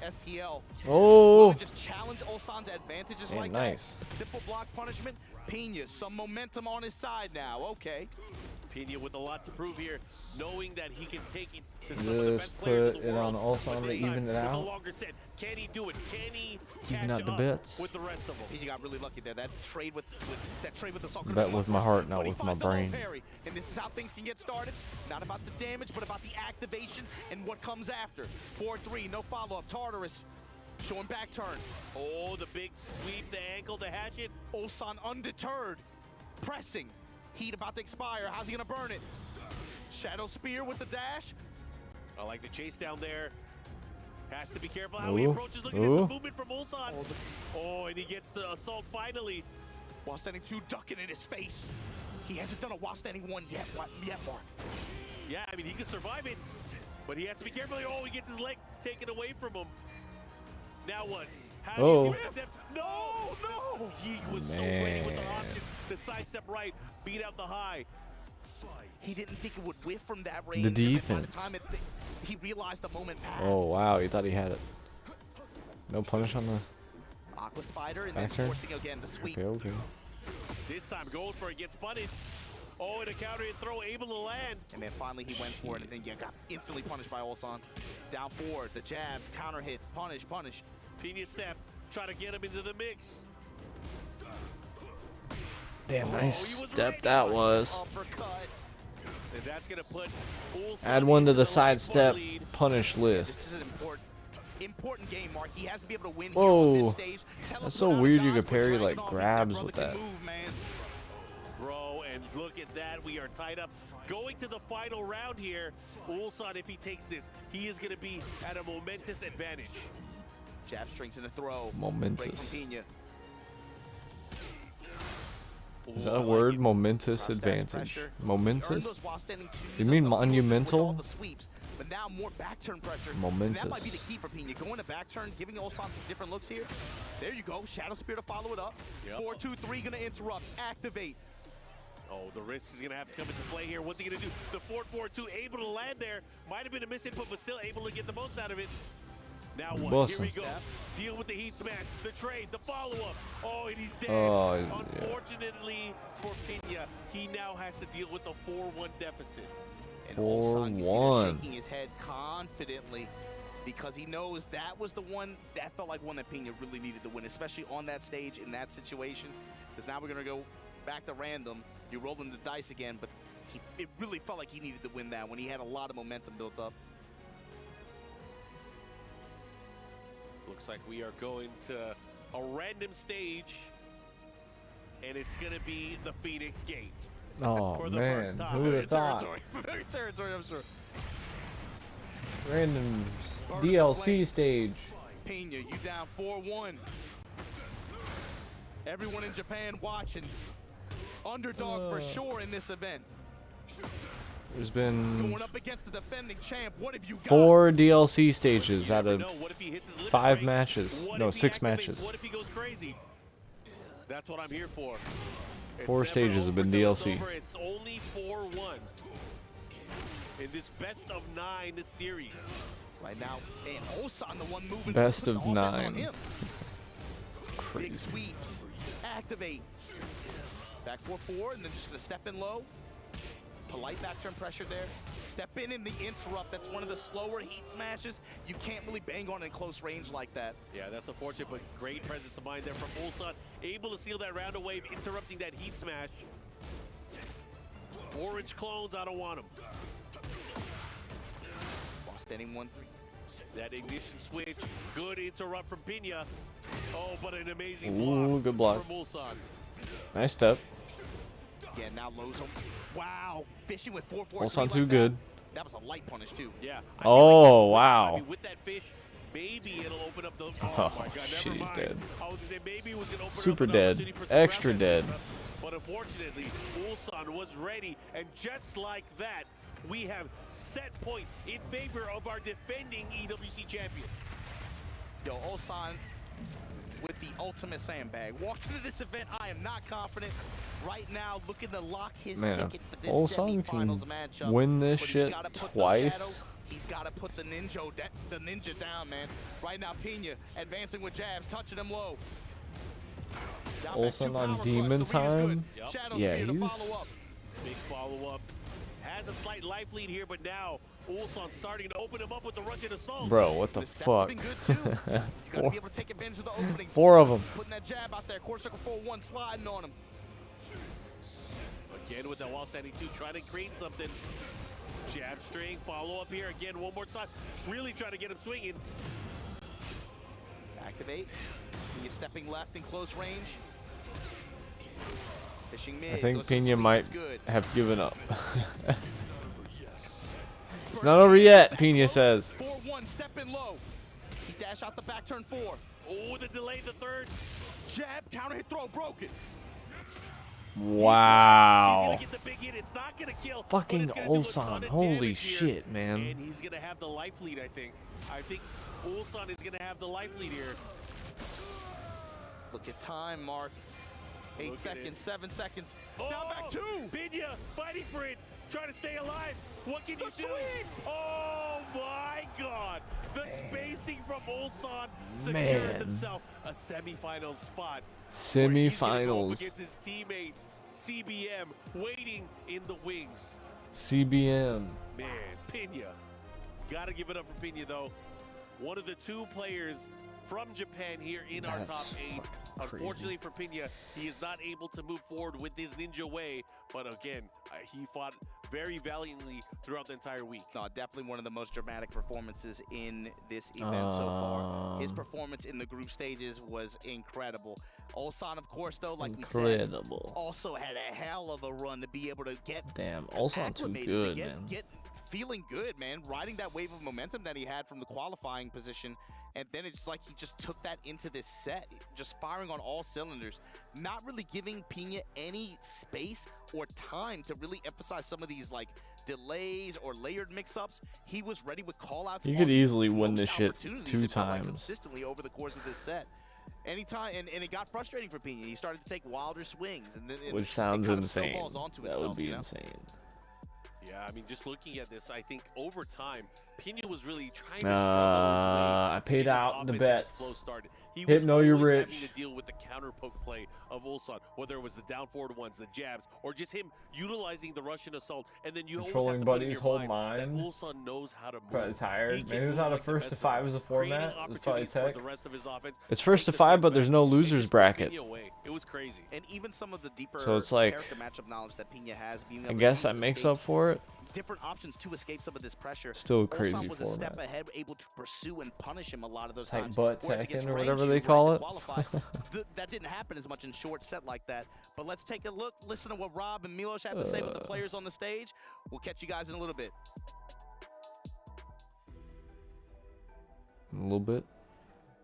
STL. Oh. Just challenge Ulsan's advantages Damn, like nice. that. Simple block punishment. Pina, some momentum on his side now. Okay. Pina with a lot to prove here, knowing that he can take it to some of the Just best players put in the it world. on Ulsan But to this time, even it with the out. longer set, can he do it? Can he Even catch out the up bits. with the rest of them? He got really lucky there. That trade with the salt. Bet with my heart, not But he with my finds the low brain. parry. And this is how things can get started. Not about the damage, but about the activation and what comes after. 4-3, no follow-up. Tartarus showing back turn. Oh, the big sweep, the ankle, the hatchet. Ulsan undeterred, pressing. Heat about to expire. How's he gonna burn it? Shadow Spear with the dash. I like the chase down there. Has to be careful how he Ooh, approaches. Look at ooh. this movement from Ulsan. Oh, and he gets the assault finally. While standing 2 ducking in his face. He hasn't done a while standing 1 yet, Mark. Yeah, I mean, he could survive it, but he has to be careful. Oh, he gets his leg taken away from him. Now what? How do Oh. you do it? No! He was so ready with the Man. option. The sidestep right, beat out the high. He didn't think it would whiff from that range. The and by defense. the time he realized the moment passed. Oh wow, he thought he had it. No punish on the. Aqua Spider and Back then turn? forcing again the sweep. Okay. This time going for it, gets punished. Oh, and a counter hit throw able to land. And then finally he went for it and then got instantly punished by Ulsan. Down forward, the jabs, counter hits, punish. Pena step, try to get him into the mix. Damn, he nice was step ready. that was. Uppercut. And that's gonna put Ulsan Add one to into the light side bar step lead. punish This list. is an important game, Mark. He has to be able to win here Whoa. on this stage. Tell That's us so what weird our you guys could were parry, dragging like, off if grabs brother with can that. Move, man. Bro, and look at that. We are tied up. Going to the final round here. Ulsan, if he takes this, he is going to be at a momentous advantage. Jab strings in the throw. Momentous. Break from Pena. Is that Ooh, I a like word? it. Momentous Cross dash advantage. pressure. Earned Momentous? those while standing twos You of mean the move with monumental? all the sweeps, but now more back turn pressure. And Momentous. that might be the key for Pena. Going to back turn, giving Ulsan some different looks here. There you go. Shadow Spear to follow it up. Yep. 4-2-3 gonna interrupt. Activate. Oh, the risk is going to have to come into play here. What's he going to do? The 4-4-2 able to land there. Might have been a misinput, but still able to get the most out of it. Now what? Bussin'. Here we go. Deal with the heat smash, the trade, the follow-up. Oh, and he's dead. Oh, yeah. Unfortunately for Pena, he now has to deal with the 4-1 deficit. And Ulsan, you see him 4-1. shaking his head confidently because he knows that was the one that felt like one that Pena really needed to win, especially on that stage in that situation. Because now we're gonna go back to random. You're rolling the dice again, but it really felt like he needed to win that when he had a lot of momentum built up. Looks like we are going to a random stage, and it's going to be the Phoenix Gate. Oh For the man, first time. who would have thought? Very territory, I'm sure. Random Start of the DLC flames. stage. Pena, you down 4-1. Everyone in Japan watching. Underdog for sure in this event. There's been Going up against the defending champ. What have you got? 4 DLC stages You out never of know. What if he hits his limit 5 break? matches. What No, if he 6 activates? matches. What if he goes crazy? That's what I'm here for. It's 4 never stages have over been till it's DLC. over. It's only 4-1 in this best of 9 series. Right now, and Ulsan the one moving. Best putting of the offense on 9. him. Big Crazy. sweeps. Activate. Back 4-4, and then just gonna step in low. Polite back turn pressure there. Step in the interrupt. That's one of the slower heat smashes. You can't really bang on in close range like that. Yeah, that's unfortunate, but great presence of mind there from Ulsan. Able to seal that round of wave, interrupting that heat smash. Orange clones, I don't want them. While standing 1-3. That ignition switch, good interrupt from Pena. Oh, but an amazing Ooh, block good block. from Ulsan. Nice step. Again, now Lozo. Wow. Fishing with 4-4. Ulsan too good. That was a light punish, too. Yeah. I Oh, feel like, wow. I mean, with that fish, maybe it'll open up those. Oh, Oh, my God, never she's mind. dead. I was gonna say maybe it was gonna open Super up an dead. opportunity for some Extra ground dead. game. But unfortunately, Ulsan was ready, and just like that, we have set point in favor of our defending EWC champion. Yo, Ulsan with the ultimate sandbag. Walked into this event, I am not confident. Right now, looking to lock his Man, ticket for this Ulsan semifinals can matchup. win this But he's shit gotta put the twice. shadow, he's got to put the ninja down, man. Right now, Pena advancing with jabs, touching him low. Down back, Ulsan two on power Demon clutch, the read is good. time. Shadow Yeah, Spear to he's- follow up. Big follow-up. Has a slight life lead here, but now Ulsan starting to open him up with the Russian assault. Bro, what the step's fuck? been good too. You gotta be able to take advantage of the openings. 4 of them. Putting that jab out there, quarter circle 4-1 sliding on him. Again with that wall standing 2, trying to create something. Jab string, follow up here again one more time. Really trying to get him swinging. Activate. He's stepping left in close range. Fishing mid. I think goes to the Pena sweep, might it's good. have given up. It's not over yet, Pena says. 4-1, stepping low. He dashed out the back turn 4. Oh, the delay, the third. Jab, counter hit throw, broken. He's Wow. gonna get the big hit. It's not gonna kill. but Fucking it's gonna do a ton Ulsan. of Holy damage here. shit, man. And he's gonna have the life lead, I think. I think Ulsan is gonna have the life lead here. Look at time, Mark. 8 Look at seconds, it. 7 seconds. Down back 2. Pena fighting for it, trying to stay alive. What can you do? sweep! Oh my God! The spacing from Ulsan secures Man. himself a semifinal spot. where he's gonna go up Semifinals. against his teammate CBM, waiting in the wings. CBM. Man, Pena. Gotta give it up for Pena, though. One of the 2 players from Japan here in our top That's 8. fucking Unfortunately for Pena, he is not able to move forward with his ninja way. But again, he fought very valiantly throughout the entire week. No, definitely one of the most dramatic performances in this event so far. His performance in the group stages was incredible. Ulsan, of course, though, like we said, Incredible. also had a hell of a run to be able to get Damn, Ulsan too acclimated, good, to man. get feeling good, man. Riding that wave of momentum that he had from the qualifying position, and then it's like he just took that into this set, just firing on all cylinders, not really giving Pena any space or time to really emphasize some of these like delays or layered mix-ups. He was ready with call-outs. You could on easily win most this shit opportunities, 2 it felt like, times. consistently over the course of this set. Anytime, and it got frustrating for Pena. He started to take wilder swings, and then Which it sounds kind of insane. snowballs onto That itself, would be you know? insane. Yeah, I mean, just looking at this, I think over time, Pena was really trying to struggle his way I to paid get his out the offense and his bets. flow started. He Hit was know you're always rich. having to deal with the counter poke play of Ulsan, whether it was the down forward ones, the jabs, or just him utilizing the Russian assault. And then you always have Controlling to put in buddies, your hold mind that mine. Ulsan knows how to move. Probably tired. He Maybe can it was move not a like the first to best 5 of as a them, creating format. It was probably opportunities for tech. the rest of his offense. It's to first take to the 5, fight but back there's no and losers just put bracket. Pena away. It was crazy. And even some of the deeper So it's like, character matchup knowledge that Pena has, being I able to guess use that makes escapes, up for it. different options to escape some of this pressure. Still a Ulsan crazy was a step format. ahead, able to pursue and punish him a lot of those Tight times. butt Whereas against Tekken or range, whatever you they were call right it. to qualify. That didn't happen as much in short set like that. But let's take a look, listen to what Rob and Milos had to say with the players on the stage. We'll catch you guys in a little bit. A little bit.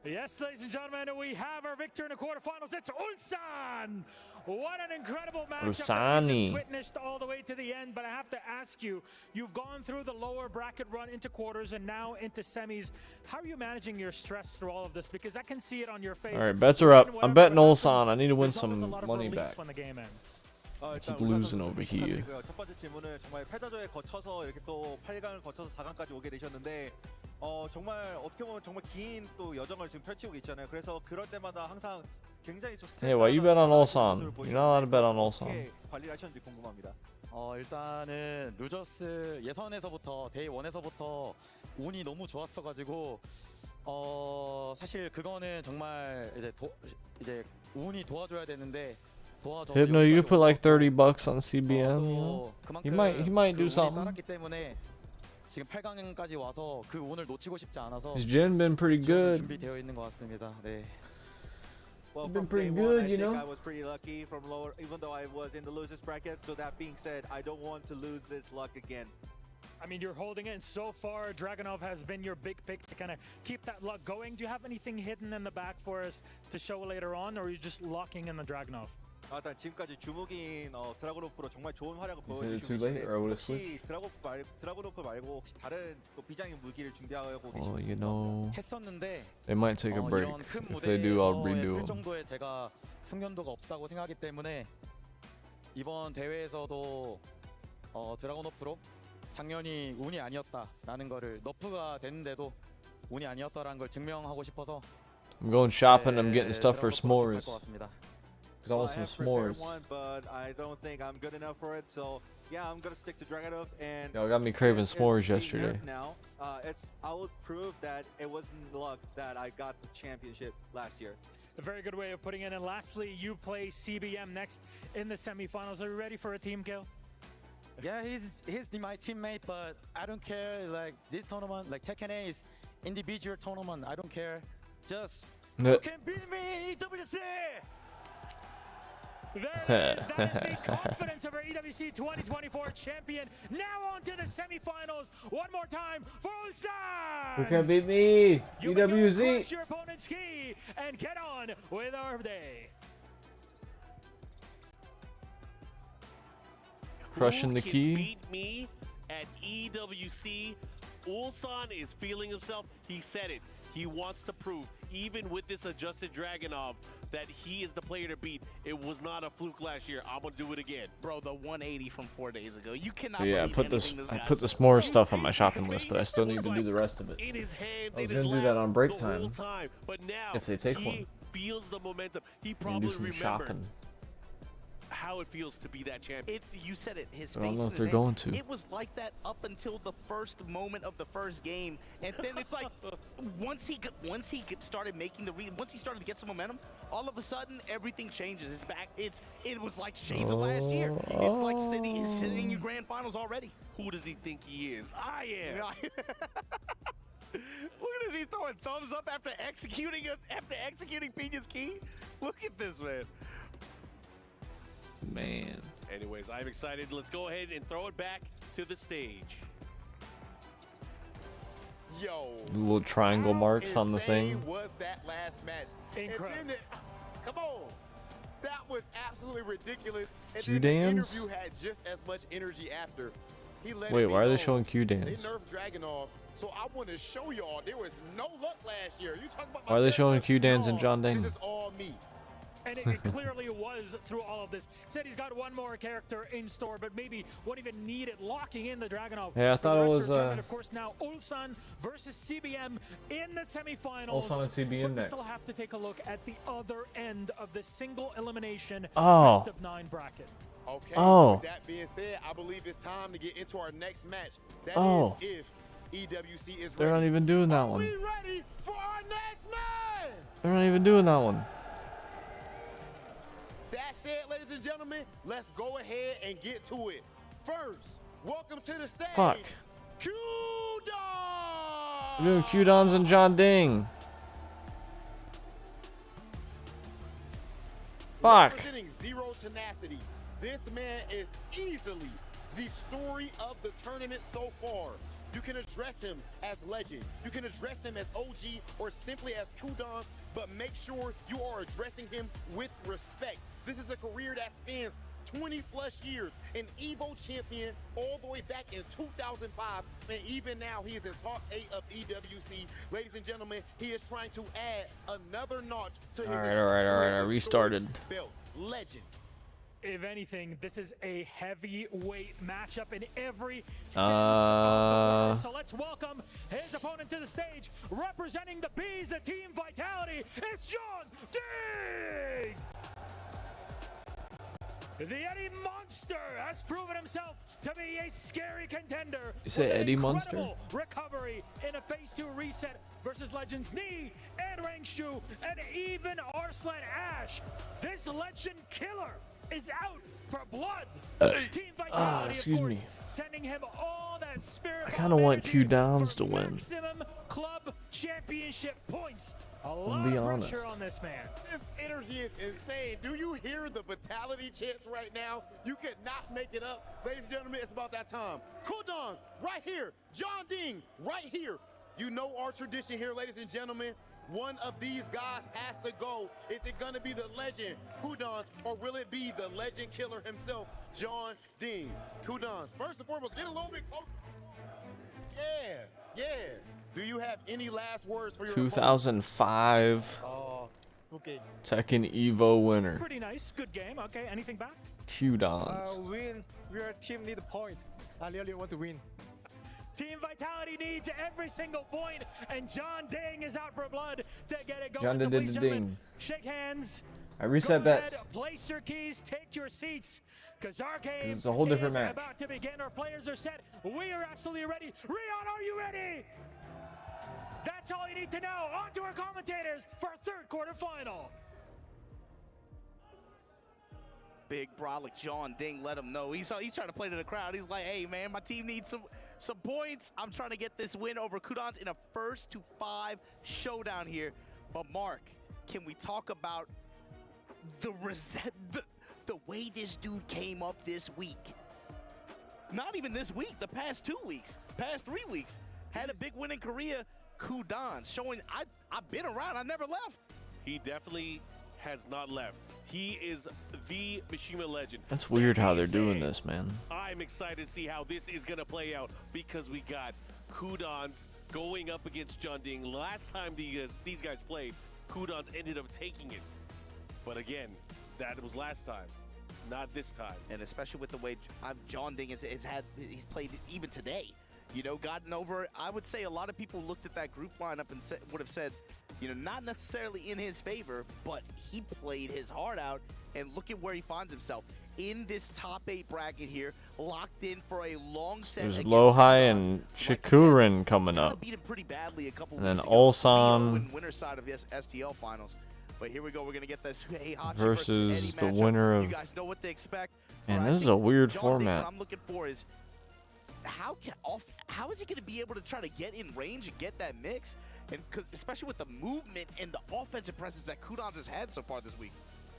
Yes, ladies and gentlemen, we have our victor in the quarterfinals. It's Ulsan. What an incredible matchup that we Ulsani. just witnessed all the way to the end. But I have to ask you, you've gone through the lower bracket run into quarters and now into semis. How are you managing your stress through all of this? Because I can see it on your face. All right, bets are up. Even I'm whatever betting happens, Ulsan. I need to win there's always a some lot of money relief back. when the game ends. keep losing over here. 첫 번째 질문을 정말 패자조에 거쳐서 이렇게 또 8강을 거쳐서 4강까지 오게 되셨는데 정말 어떻게 보면 정말 긴 또 여정을 지금 펼치고 있잖아요. 그래서 그럴 때마다 항상 굉장히 좀 Hey, why you bet on Ulsan? You're not allowed to bet on Ulsan. 어떻게 관리를 하셨는지 궁금합니다. 일단은 루저스 예선에서부터 데이 1에서부터 운이 너무 좋았어가지고 사실 그거는 정말 이제 운이 도와줘야 되는데 도와줘서 Hypno, you could put like 여기까지 $30 on CBM. You know? 또 He 그만큼 might do 그 운이 something. 따랐기 때문에 지금 8강까지 와서 그 운을 놓치고 싶지 않아서 His gen been pretty 충분히 good. 준비되어 있는 것 같습니다. 네. Well, Been from pretty day good, one, I you think know? I was pretty lucky from lower, even though I was in the losers bracket. So that being said, I don't want to lose this luck again. I mean, you're holding it, and so far, Dragunov has been your big pick to kind of keep that luck going. Do you have anything hidden in the back for us to show later on, or are you just locking in the Dragunov? 일단 지금까지 주무기인 드라곤오프로 정말 좋은 활약을 Is it too 보여주시고 late, 계신데 or would it 혹시 드라곤오프 말고 혹시 다른 또 비장의 무기를 준비하고 Well, 계신지 you know, 했었는데 they might take a break. 이런 큰 If they do, I'll 무대에서 redo 쓸 them. 정도의 제가 숙련도가 없다고 생각하기 때문에 이번 대회에서도 드라곤오프로 작년이 운이 아니었다라는 거를 너프가 됐는데도 운이 아니었다라는 걸 증명하고 싶어서 I'm going shopping. I'm getting stuff for 드라곤오프로 s'mores. 출발할 것 같습니다. There's also I have prepared s'mores. one, but I don't think I'm good enough for it. So yeah, I'm gonna stick to Dragunov. And Y'all got me craving since s'mores it's being yesterday. nerfed now, I will prove that it wasn't luck that I got the championship last year. A very good way of putting it. And lastly, you play CBM next in the semifinals. Are you ready for a team kill? Yeah, he's my teammate, but I don't care. Like this tournament, like Tekken A is individual tournament. I don't care. Just you can beat me, EWC. There it is. That is the confidence of our EWC 2024 champion. Now on to the semifinals. One more time for Ulsan. Who can beat me? You may go EWZ. crush your opponent's key and get on with our day. Crushing Who the can key. beat me at EWC? Ulsan is feeling himself. He said it. He wants to prove, even with this adjusted Dragunov, that he is the player to beat. It was not a fluke last year. I'm gonna do it again. Bro, the 180 from 4 days ago. You cannot Yeah, I believe put this. anything I guy put the says. s'mores stuff on my shopping list, but I still need to do the rest of it. In his hands, I was in his gonna do that lap on break the whole time. time. But now If they take he one. feels the momentum. He And probably do some remembered shopping. how it feels to be that champion. You said it. His I face. don't know in if his they're hands, going to. It was like that up until the first moment of the first game, and then it's like once he started making once he started to get some momentum, all of a sudden everything changes. It's back. It was like shades of last year. It's like sitting in your grand finals already. Who does he think he is? I am. Look at this, he's throwing thumbs up after executing Pina's key. Look at this, man. Man. Anyways, I'm excited. Let's go ahead and throw it back to the stage. Yo. Little triangle how marks on the insane thing. was that last match? Incredible. And then come on. That was absolutely ridiculous. And Q then the dance? interview had just as much energy after. He let Wait, it be why are they known showing Q They dance? nerfed Dragunov, so I want to show y'all there was no luck last year. You talking about my Why are they showing character? Q dance and No, John Deng? This is all me. And it clearly was through all of this. Said he's got one more character in store, but maybe won't even need it, locking in the Dragunov. Yeah, I for thought the it rest of was, the tournament. Of course, now Ulsan versus CBM in the semifinals. Ulsan and CBM but we next. still have to take a look at the other end of the single elimination Oh. best of 9 bracket. Okay. Oh. With that being said, I believe it's time to get into our next match. That Oh. is if EWC is They're ready. not even doing that Are one. we ready for our next match? They're not even doing that one. That said, ladies and gentlemen, let's go ahead and get to it. First, welcome to the stage. Fuck. Q-Dog! We're doing Q-Dons and John Ding. Fuck. Representing Zero Tenacity, this man is easily the story of the tournament so far. You can address him as legend, you can address him as OG, or simply as Q-Dons, but make sure you are addressing him with respect. This is a career that spans 20 plus years, an EVO champion all the way back in 2005, and even now he is in top 8 of EWC. Ladies and gentlemen, he is trying to add another notch to his All right, I historic restarted. belt. Legend. If anything, this is a heavyweight matchup in every sense of the word. So let's welcome his opponent to the stage, representing the Bees of Team Vitality. It's John Ding! The Eddie Monster has proven himself to be a scary contender. You say with an Eddie Monster? incredible recovery in a phase 2 reset versus Legends Knee and Rangshu and even Arslan Ash. This legend killer is out for blood. Team Vitality, excuse of course, me. sending him all that spirit. I kinda want energy Q-Downs for to win. Maximum club championship points. A I'll lot be of honest. pressure on this man. This energy is insane. Do you hear the vitality chants right now? You could not make it up. Ladies and gentlemen, it's about that time. Cooldown right here. John Ding right here. You know our tradition here, ladies and gentlemen. One of these guys has to go. Is it gonna be the legend, Kudans, or will it be the legend killer himself, John Ding? Kudans, first and foremost, get a little bit closer. Yeah. Do you have any last words for your opponent? 2005 Okay. Tekken Evo winner. Pretty nice, good game. Okay, anything back? Q-Dons. Win. Your team need a point. I really want to win. Team Vitality needs every single point, and John Ding is out for blood to get it going. John So Ding please, Ding gentlemen, Ding. shake hands I reset Go ahead, bets. place your keys, take your seats, because our game It's a whole different is match. about to begin. Our players are set. We are absolutely ready. Rion, are you ready? That's all you need to know. On to our commentators for our third quarter final. Big brolic John Ding let him know. He's trying to play to the crowd. He's like, hey, man, my team needs some points. I'm trying to get this win over Kudans in a 1-5 showdown here. But, Mark, can we talk about the way this dude came up this week? Not even this week, the past 2 weeks, past 3 weeks. Had a big win in Korea, Kudans, showing I've been around, I never left. He definitely has not left. He is the Mishima legend. That's weird how they're doing this, man. I'm excited to see how this is going to play out because we got Kudans going up against Junding. Last time these guys played, Kudans ended up taking it. But again, that was last time, not this time. And especially with the way John Ding he's played even today. You know, gotten over, I would say a lot of people looked at that group lineup and would have said, you know, not necessarily in his favor, but he played his heart out, and look at where he finds himself. In this top 8 bracket here, locked in for a long set. There's Lohai and Chikurin coming up. Beat him pretty badly a couple And then weeks ago. Ulsan Winner side of this STL finals. But here we go, we're going to get this Heihachi versus Eddie the matchup. winner of... You guys know what to expect. Man, But I this is think a weird John Ding, format. what I'm looking for is how is he going to be able to try to get in range and get that mix? And especially with the movement and the offensive presence that Kudans has had so far this week.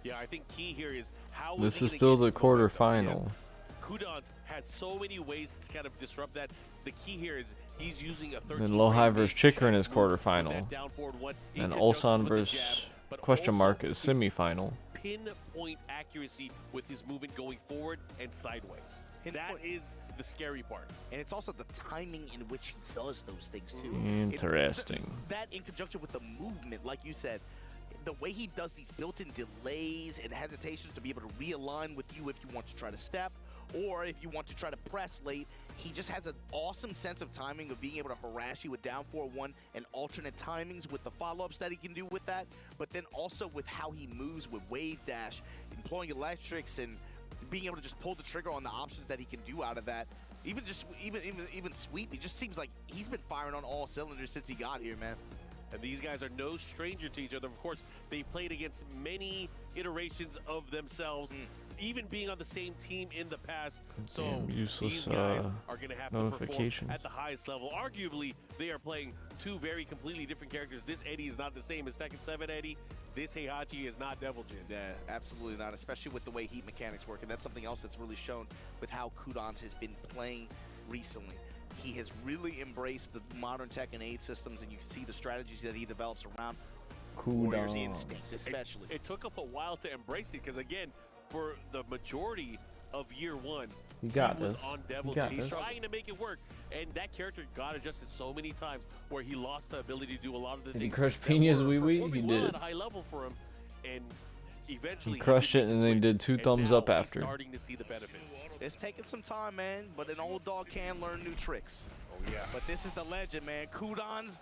Yeah, I think key here is how This he is gonna still get the his momentum. quarterfinal. Yes. Kudans has so many ways to kind of disrupt that. The key here is he's using a 13 And Lohai versus Chikrin is check move with quarterfinal. that down forward one in And conjunction Ulsan with the versus jab, but question also mark is his semifinal. pinpoint accuracy with his movement going forward and sideways. That is the scary part. And it's also the timing in which he does those things too. Interesting. That in conjunction with the movement, like you said, the way he does these built-in delays and hesitations to be able to realign with you if you want to try to step, or if you want to try to press late, he just has an awesome sense of timing of being able to harass you with down 4-1 and alternate timings with the follow-ups that he can do with that, but then also with how he moves with wave dash, employing electrics, and being able to just pull the trigger on the options that he can do out of that. Even sweep, it just seems like he's been firing on all cylinders since he got here, man. And these guys are no stranger to each other. Of course, they played against many iterations of themselves, even being on the same team in the past. So Damn, useless, these guys are going to have to perform notifications. at the highest level. Arguably, they are playing two very completely different characters. This Eddie is not the same as Tekken 7 Eddie. This Heihachi is not Devil Jin. Yeah, absolutely not, especially with the way heat mechanics work. And that's something else that's really shown with how Kudans has been playing recently. He has really embraced the modern Tekken 8 systems, and you see the strategies that he develops around Warriors Kudans. Instinct, especially. It took him a while to embrace it because, again, for the majority of year one, He got was this. on Devil He got Jin. He's this. trying to make it work, and that character got adjusted so many times where he lost the ability to do a lot of the Did he things crush that Peña's were wee-wee? He performing well did. at a high level for him, and eventually He crushed did it make and the then he switch, did 2 and thumbs now up he's after. starting to see the benefits. It's taking some time, man, but an old dog can learn new tricks. Oh yeah. But this is the legend, man. Kudans,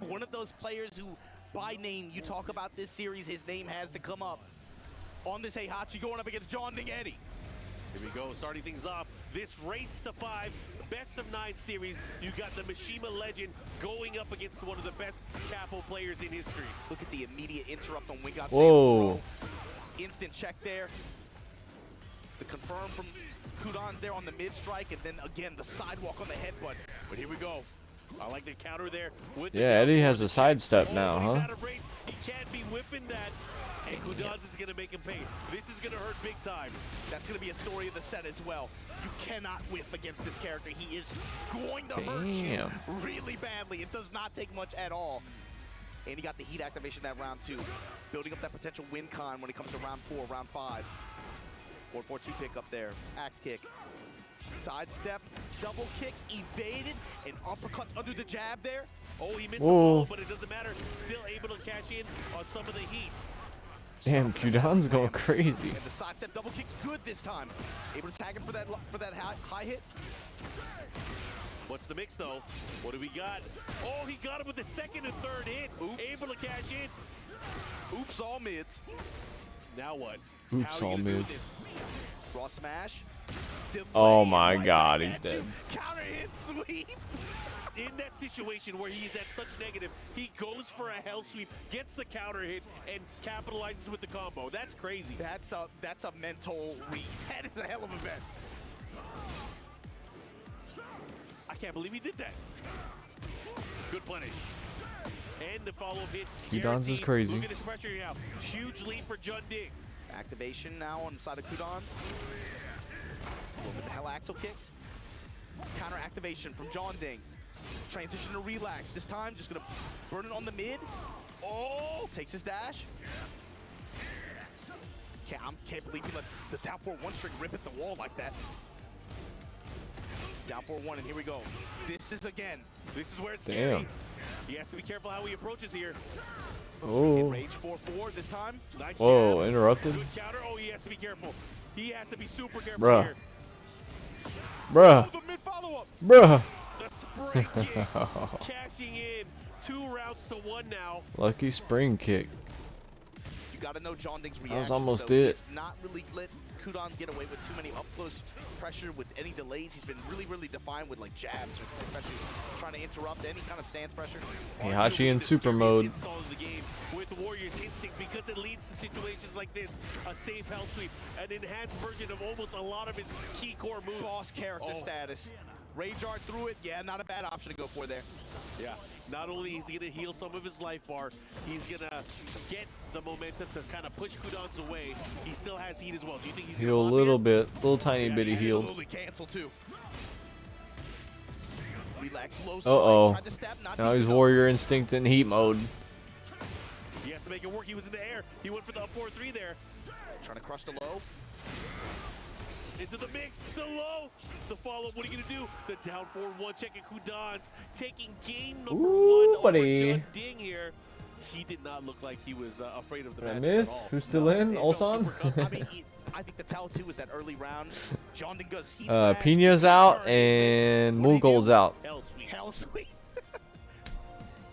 one of those players who, by name, you talk about this series, his name has to come up. On this Heihachi going up against John Ding Eddie. Here we go, starting things off. This race to 5, best of 9 series. You got the Mishima legend going up against one of the best capo players in history. Look at the immediate interrupt on Wingot. Whoa. Instant check there. The confirm from Kudans there on the mid strike, and then again the sidewalk on the headbutt. But here we go. I like the counter there. With Yeah, Eddie has a sidestep now, He's huh? out of range. He can't be whipping that. And Kudans is going to make him pay. This is going to hurt big time. That's going to be a story of the set as well. You cannot whiff against this character. He is going to hurt you Damn. really badly. It does not take much at all. And he got the heat activation that round 2. Building up that potential win con when it comes to round 4, round 5. 4-4-2 pick up there. Axe kick. Sidestep, double kicks, evaded, and uppercuts under the jab there. Oh, he missed the Whoa. ball, but it doesn't matter. Still able to cash in on some of the heat. Damn, Kudan's going crazy. And the sidestep double kick's good this time. Able to tag him for that high hit. What's the mix, though? What do we got? Oh, he got him with the second and third hit. Oops. Able to cash in. Oops, all mids. Now what? Oops, all mids. Raw smash. Oh Delay my right God, back he's at dead. you. Counter hit sweep. In that situation where he's at such negative, he goes for a hell sweep, gets the counter hit, and capitalizes with the combo. That's crazy. That's a mental read. That is a hell of a bet. I can't believe he did that. Good punish. And the follow-up hit. Kudons is guaranteed. crazy. Look at his pressure now. Huge lead for Jun Ding. Activation now on the side of Kudons. With the hell axle kicks. Counter activation from John Ding. Transition to relax. This time, just gonna burn it on the mid. Oh, takes his dash. Can't believe he let the down 4-1 string rip at the wall like that. Down 4-1, and here we go. This is where it's Damn. scary. He has to be careful how he approaches here. Oh. Rage 4-4 this time. Nice Whoa, jab. interrupted. Good counter. Oh, he has to be careful. He has to be super careful Bruh. here. Bruh. Oh, the mid follow-up. Bruh. The spring kick. Cashing in. 2 rounds to 1 now. Lucky spring kick. You gotta know John Ding's reaction. That was almost though. it. He's not really let Kudons get away with too many up-close pressure with any delays. He's been really defined with like jabs, especially trying to interrupt any kind of stance pressure. Heihachi in The super scariest mode. install of the game with Warrior's instinct because it leads to situations like this. A safe hell sweep, an enhanced version of almost a lot of his key core moves. Boss character status. Rage Art through it, yeah, not a bad option to go for there. Yeah, not only is he going to heal some of his life bar, he's going to get the momentum to kind of push Kudons away. He still has heat as well. Do you think he's going to Heal a little bit. Little tiny bit of heal. Absolutely cancel too. Relax, low Uh-oh. Tried to step, not Now deep he's enough. Warrior Instinct in heat mode. He has to make it work. He was in the air. He went for the up 4-3 there. Trying to crush the low. Into the mix, the low, the follow-up. What are you gonna do? The down 4-1, checking Kudons, taking game number 1 buddy. over Jun Ding here. He did not look like he was afraid of the Did I match miss? at all. Who's still in? It felt Olsan? super comfortable. I mean, I think the tell too is that early round. John Ding goes heat Uh, smash, Pina's heat out turn, and what did he do? Mugol's out. Hell sweet. Hell sweet.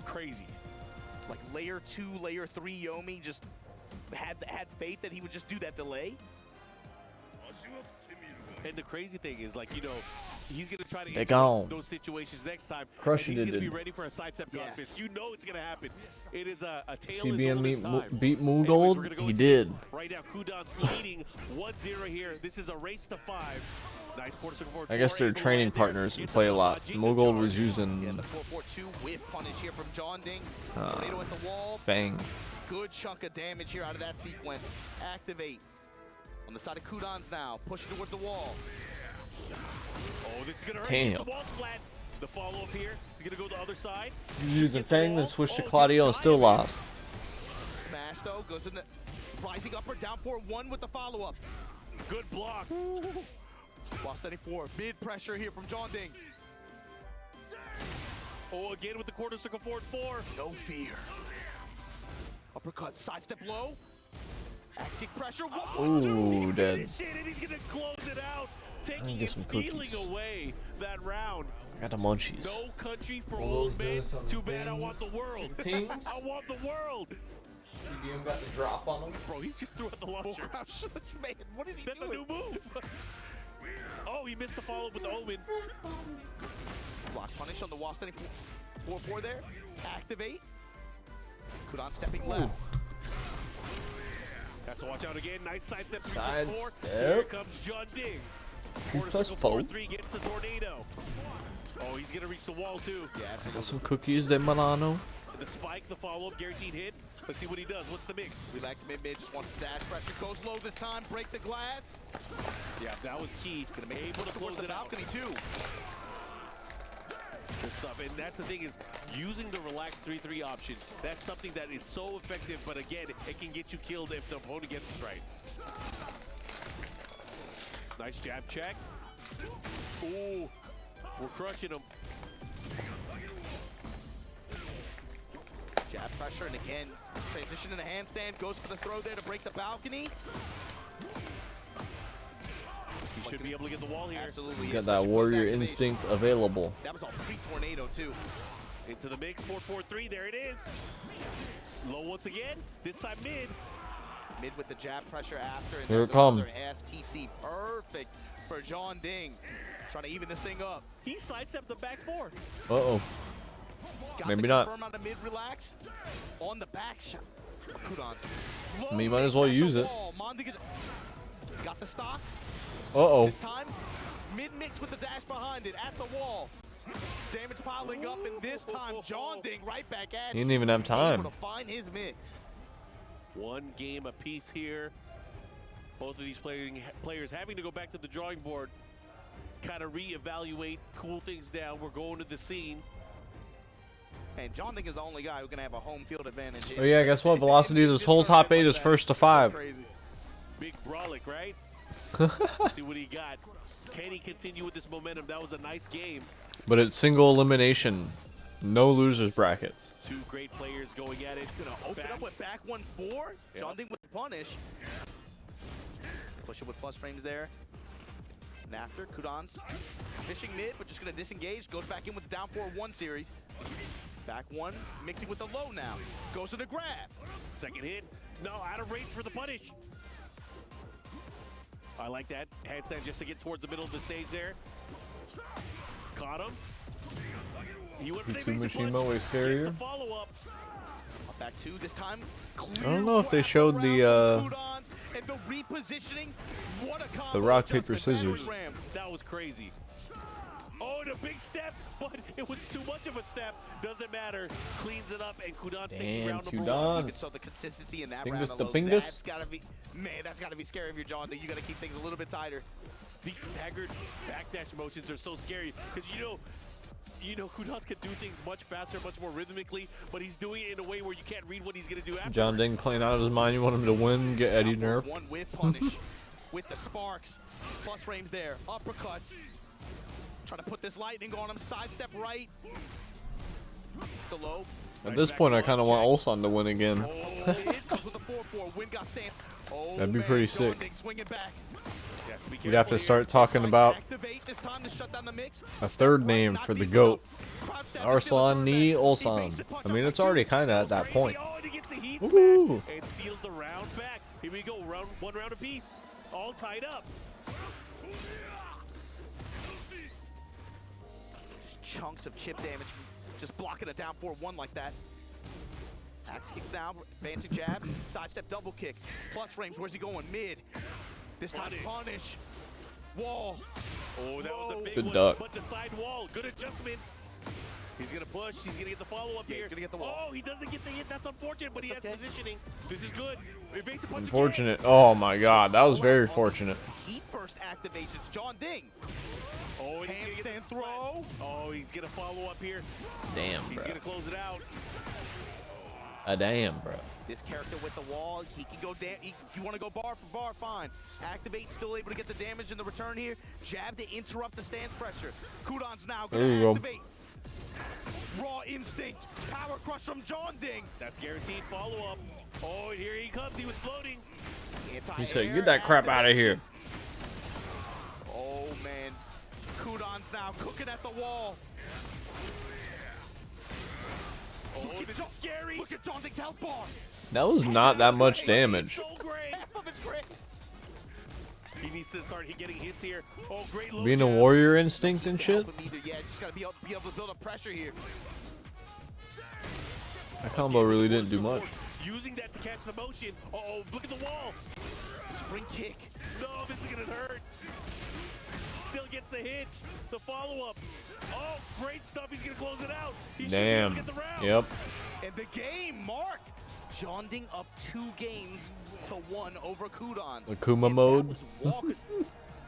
Crazy. Like layer 2, layer 3 Yomi just had faith that he would just do that delay. And the crazy thing is, like, you know, he's going to try to They interrupt gone. those situations next time. Crushing and he's it, going to be dude. ready for a sidestep Yes. crossfist. You know it's going to happen. It is a tale CBM as old as time. beat Anyways, Mugold? we're gonna go He into this did. Right now, Kudons leading 1-0 here. This is a race to 5. Nice quarter circle forward. I guess they're training partners and play a lot. Mugold was using Yeah, the 4-4-2 whip punish here from John Ding. Tornado at the wall. Bang. Good chunk of damage here out of that sequence. Activate. On the side of Kudons now. Pushing towards the wall. Oh, this is going to hurt. Damn. It's a wall splat. The follow-up here is going to go the other side. He's using Get the Fang, then wall. switched to Oh, Claudio and just still shy of it. lost. Smash though. Goes in the rising upper down 4-1 with the follow-up. Good block. Lost 94. Mid pressure here from John Ding. Oh, again with the quarter circle forward 4. No fear. Uppercut. Sidestep low. Axe kick pressure. 1-1-2. Ooh, dead. This shit, and he's going to close it out. Taking get and some stealing cookies. away that round. I got the munchies. No country for All old those men. doing some Too bad I want things. the world. Things? I want the world. CBM got the drop on him. Bro, he just threw out the launcher. Man, what is he That's a doing? new move. Oh, he missed the follow with the Omen. Block punish on the wall standing 4-4 there. Activate. Kudon stepping left. Has to watch out again. Nice side step 3-4. Sidestep. Here comes John Ding. Quarter plus circle four. 4-3 gets the tornado. Oh, he's gonna reach the wall too. Yeah, Got absolutely. some cookies de Milano. The spike, the follow-up, guaranteed hit. Let's see what he does. What's the mix? Relax mid, just wants to dash pressure. Goes low this time. Break the glass. Yeah, that was key. Gonna make Able it to towards close the it out. balcony too. Good stuff. And that's the thing is using the relaxed 3-3 option. That's something that is so effective, but again, it can get you killed if the opponent gets it right. Nice jab check. Ooh, we're crushing him. Jab pressure, and again, transition in the handstand. Goes for the throw there to break the balcony. He should be able to get the wall here. Absolutely. Got that especially Warrior post-activation. Instinct available. That was all pre-tornado too. Into the mix, 4-4-3, there it is. Low once again. This time mid. Mid with the jab pressure after. And Here that's it comes. another STC. Perfect for John Ding. Trying to even this thing up. He sidestepped the back four. Uh-oh. Got Maybe the not. confirm on the mid relax. On the back shot. Kudans. I mean, you might as well use it. Got the stock. Uh-oh. This time, mid mix with the dash behind it at the wall. Damage piling up, and this time John Ding right back at He didn't even have time. Able to find his mix. One game apiece here. Both of these players having to go back to the drawing board, kind of reevaluate, cool things down. We're going to the scene. And John Ding is the only guy who can have a home field advantage. Oh yeah, guess what? Velocity of this whole top 8 is first to 5. Big Brolic, right? See what he got. Can he continue with this momentum? That was a nice game. But it's single elimination. No losers brackets. Two great players going at it. Gonna open up with back 1-4. John Ding with the punish. Push it with plus frames there. And after, Kudans fishing mid, but just gonna disengage. Goes back in with the down 4-1 series. Back one, mixing with the low now. Goes to the grab. Second hit. No, out of range for the punish. I like that. Handstand just to get towards the middle of the stage there. Caught him. He went for the basic punch. Mishima way Gets scarier. the follow-up. Back two this time. I don't know if they showed the and the repositioning. What a combo. the rock paper adjustment. scissors. That was crazy. Oh, and a big step, but it was too much of a step. Doesn't matter. Cleans it up, and Kudan's taking Damn, round number 1. Kudan. So the consistency in that Pingus round to alone, pingus. that's gotta be, man, that's gotta be scary if you're John Ding. You gotta keep things a little bit tighter. These staggered backdash motions are so scary because you know Kudan can do things much faster, much more rhythmically, but he's doing it in a way where you can't read what he's gonna do after. John Ding playing out of his mind. You want him to win, get Eddie nerf. One with punish, with the sparks, plus frames there, uppercuts. Trying to put this lightning on him, sidestep right. Still low. At this point, I kind of want Ulsan to win again. Oh, it comes with a 4-4. Wind got stance. Oh, That'd be man, pretty John sick. Ding swinging back. Yes, be We'd have to careful start talking about Activate this time to shut down the mix. a third Step right, name not for the deep GOAT. enough. Crouch down to steal Arslan the Ni third back. He Ulsan. fakes the punch I mean, up it's by already two. kind of at that Crazy. point. Oh, and he gets the heat Woohoo. smash and steals the round back. Here we go, one round apiece, all tied up. Just chunks of chip damage, just blocking a down 4-1 like that. Axe kick down, advancing jabs, sidestep double kick, plus frames. Where's he going? Mid. This time punish. Wall. Oh, that was a big Good one. duck. But the side wall, good adjustment. He's gonna push. He's gonna get the follow-up Yeah, here. he's gonna get the wall. Oh, he doesn't get the hit. That's unfortunate, but he has positioning. This is good. Evasive punch Unfortunate. Oh my God, that was very fortunate. Heat burst activations. John Ding. Oh, and he's gonna get the Handstand splat. throw. Oh, he's gonna follow up here. Damn, He's bro. gonna close it out. Damn, bro. This character with the wall, he can go down. You want to go bar for bar, fine. Activate, still able to get the damage in the return here. Jab to interrupt the stance pressure. Kudan's now There you going go. to activate. Raw instinct. Power crush from John Ding. That's guaranteed follow-up. Oh, here he comes. He was floating. He said, "Get that crap out of here." Oh, man. Kudan's now cooking at the wall. Oh, this is scary. Look at John Ding's health bar. That was not that much damage. So great. Half of it's great. He needs to start getting hits here. Oh, great low Being a jab. warrior instinct and shit. Help him either. Yeah, just got to be able to build up pressure here. That combo really didn't do much. Using that to catch the motion. Uh-oh, look at the wall. Spring kick. No, this is gonna hurt. Still gets the hits. The follow-up. Oh, great stuff. He's gonna close it out. He should be able Damn. to get the round. Yep. And the game, Mark. John Ding up 2 games to 1 over Kudan. Akuma mode.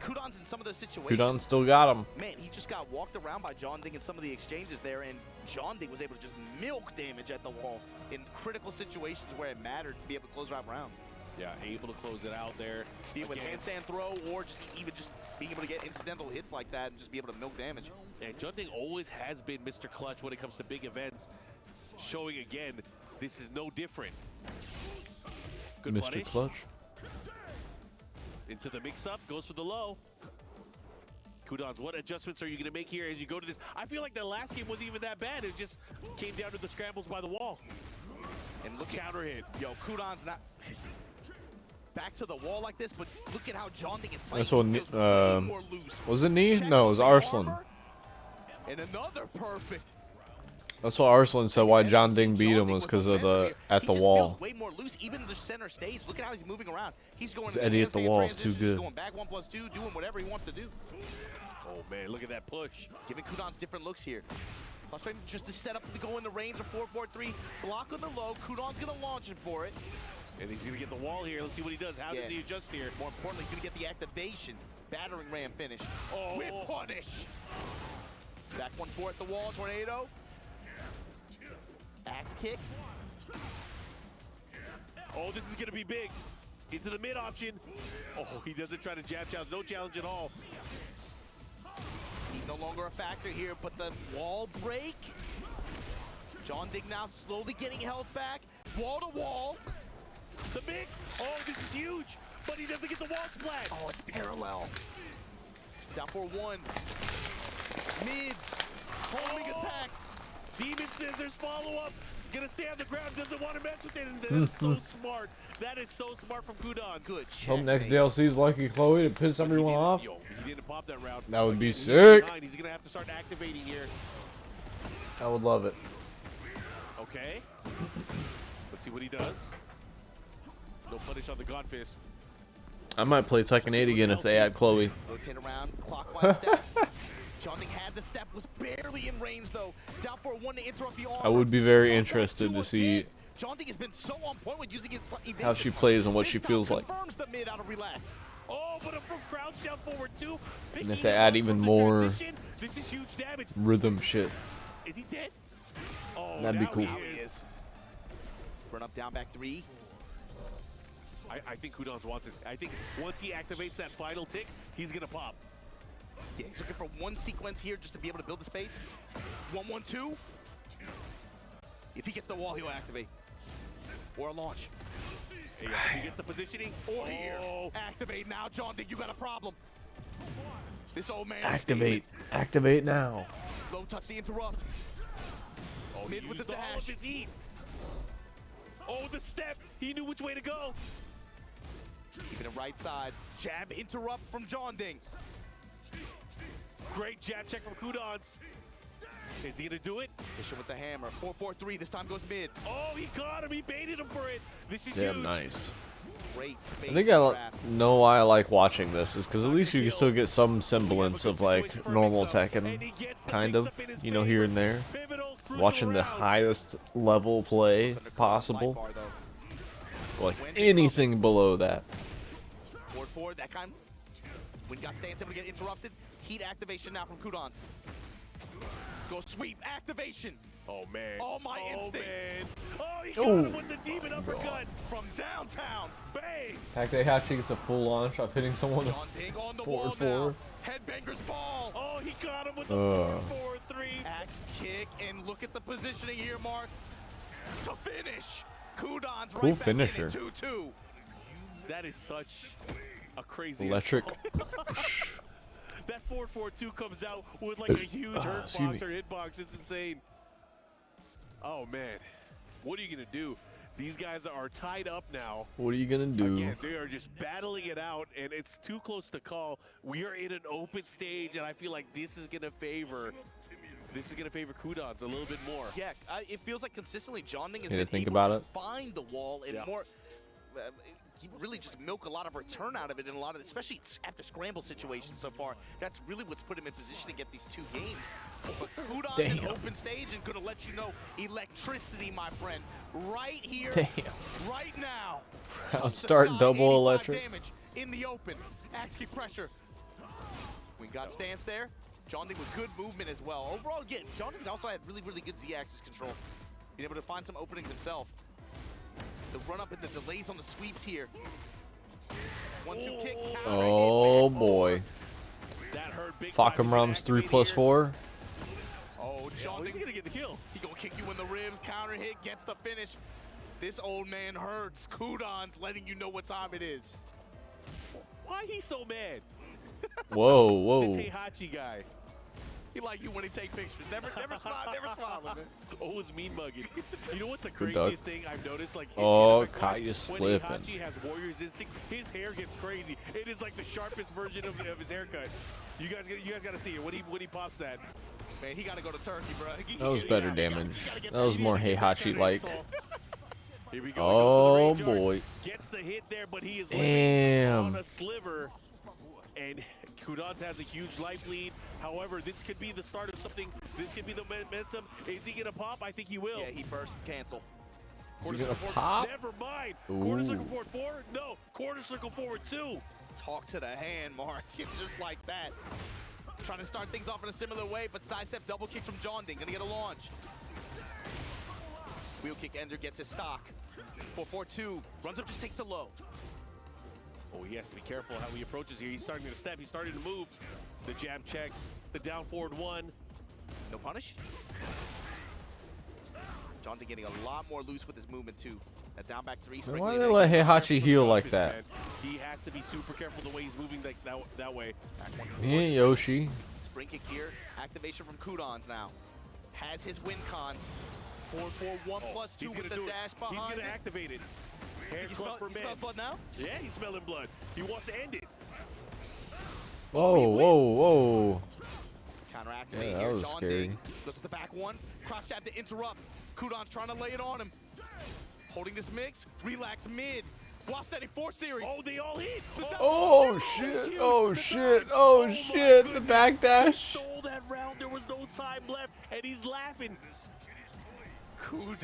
Kudan's in some of those situations. Kudan still got him. Man, he just got walked around by John Ding in some of the exchanges there, and John Ding was able to just milk damage at the wall in critical situations where it mattered to be able to close out rounds. Yeah, able to close it out there. Be it with Again. handstand throw or just even just being able to get incidental hits like that and just be able to milk damage. And John Ding always has been Mr. Clutch when it comes to big events. Showing again, this is no different. Good Mr. punish. Clutch. Into the mix-up, goes for the low. Kudans, what adjustments are you going to make here as you go to this? I feel like the last game wasn't even that bad. It just came down to the scrambles by the wall. And look counter hit. Yo, Kudon's not back to the wall like this, but look at how Jonding is playing. That's what, He feels way more loose. was it knee? Check No, it was the Arslan. armor, and another perfect. That's what Arslan said why John Ding beat him was because of the at the wall. Way more loose, even the center stage. Look at how he's moving around. He's going. Eddie at the wall is too good. He's going back 1+2, doing whatever he wants to do. Oh man, look at that push. Giving Kudon's different looks here. Frustrating just to set up to go in the range of 4-4-3. Block on the low. Kudon's gonna launch it for it. And he's gonna get the wall here. Let's see what he does. How does he adjust here? More importantly, he's gonna get the activation. Battering ram finish. Oh, whip punish. Back 1-4 at the wall. Tornado. Axe kick. Oh, this is gonna be big. Into the mid option. Oh, he doesn't try to jab challenge. No challenge at all. He's no longer a factor here, but the wall break. Jonding now slowly getting health back. Wall to wall. The mix. Oh, this is huge. But he doesn't get the wall splat. Oh, it's parallel. Down for 1. Mids. Homing attacks. Demon Scissors follow-up. Gonna stay on the ground. Doesn't want to mess with it. And that is so smart. That is so smart from Kudon. Good. Hope next DLC's Lucky Chloe to piss everyone off. Yo, he didn't pop that round. That would be He's sick. behind. He's gonna have to start activating here. I would love it. Okay. Let's see what he does. No punish on the God Fist. I might play Tekken 8 again if they add Chloe. Rotate around, clockwise step. Jonding had the step, was barely in range though. Down for 1 to interrupt the armor. I would be very interested to see Jonding has been so on point with using his how she plays and what she feels like. Confirms the mid out of relax. Oh, but from crouch down forward too. And if they add even more this is huge damage. rhythm shit, Is he dead? Oh, that'd be now cool. He is. Run up, down, back 3. I think Kudon wants this. I think once he activates that final tick, he's gonna pop. Yeah, he's looking for 1 sequence here just to be able to build the space. 1-1-2. If he gets the wall, he'll activate. Or a launch. Hey, he gets the positioning. Or here. Activate now, Jonding. You got a problem. This old man. Activate. Activate now. Low touch the interrupt. Oh, Mid with the all dash. of his heat. Oh, the step. He knew which way to go. Keeping it right side. Jab interrupt from Jonding. Great jab check from Kudons. Is he gonna do it? Fisher with the hammer. 4-4-3. This time goes mid. Oh, he caught him. He baited him for it. This is Damn huge. nice. Great space. I think know why I like watching this is because at least you can still get some semblance of like normal Tekken, kind of, you know, here and there. Watching the highest level play possible, like anything below that. Forward, that time. When got stance able to get interrupted. Heat activation now from Kudons. Go sweep, activation. Oh man. Oh my instinct. Man. Oh, he got him with the demon uppercut from downtown. Bang. Takahashi gets a full launch off hitting someone with Jonding on the forward wall now. 4. Headbanger's ball. Oh, he got him with the 4-4-3. Axe kick, and look at the positioning here, Mark. To finish. Kudon's Cool right back finisher. in at 2-2. That is such a crazy Electric. That 4-4-2 comes out with like a huge hurt box or hitbox. It's insane. Oh man, what are you gonna do? These guys are tied up now. What are you gonna do? Again, they are just battling it out, and it's too close to call. We are in an open stage, and I feel like this is gonna favor Kudons a little bit more. Yeah, it feels like consistently Jonding has You been think able about to it? find the wall and more. He really just milk a lot of return out of it, and a lot of, especially after scramble situations so far. That's really what's put him in position to get these 2 games. But Kudon's in open stage and gonna let you know electricity, my friend, right here, right now. Start double electric. Damage in the open. Axe kick pressure. We got stance there. Jonding with good movement as well. Overall, again, Jonding's also had really, really good Z-axis control. Being able to find some openings himself. The run up and the delays on the sweeps here. 1-2 kick. Oh boy. That hurt big Fakam Rum's 3+4. Oh, Jonding, he's gonna get the kill. He gonna kick you in the ribs, counter hit, gets the finish. This old man hurts. Kudon's letting you know what time it is. Why he so mad? Whoa, whoa. This Heihachi guy. He like you when he take pictures. Never smiling, man. Always mean mugging. You know what's the Good duck. craziest thing I've noticed? Like, Oh, in the caught you when slipping. Heihachi has Warriors Instinct, his hair gets crazy. It is like the sharpest version of his haircut. You guys got to see it when he pops that. Man, he got to go to Turkey, bro. That was better damage. That was more Heihachi like. Here we go. Oh He goes to the range boy. yard, gets the hit there, but he is Damn. living on a sliver. And Kudans has a huge life lead. However, this could be the start of something. This could be the momentum. Is he gonna pop? I think he will. Yeah, he burst and cancel. Is he gonna circle pop? Never mind. Ooh. Quarter circle forward 4? No. Quarter circle forward 2. Talk to the hand, Mark. Just like that. Trying to start things off in a similar way, but sidestep double kicks from John Ding. Gonna get a launch. Wheel kick ender gets his stock. 4-4-2. Runs up, just takes the low. Oh, he has to be careful how he approaches here. He's starting to step. He's starting to move. The jab checks. The down forward 1. No punish. John Ding getting a lot more loose with his movement too. That down back 3. So why do they let Heihachi heal like that? Man. He has to be super careful the way he's moving that way. Yeah, Yoshi. Spring kick here. Activation from Kudans now. Has his win con. 4-4-1+2 He's with gonna the do dash it. behind. He's gonna activate it. Hair He club for smells men. blood now? Yeah, he's smelling blood. He wants to end it. Whoa, whoa, whoa. Counter activate Yeah, that here. was John scary. Ding goes with the back 1. Crouch jab to interrupt. Kudans trying to lay it on him. Holding this mix. Relax mid. While steady 4 series. Oh, they all hit. Oh shit! Oh shit! Oh shit! The backdash. Stole that round. There was no time left, and he's laughing. Kudans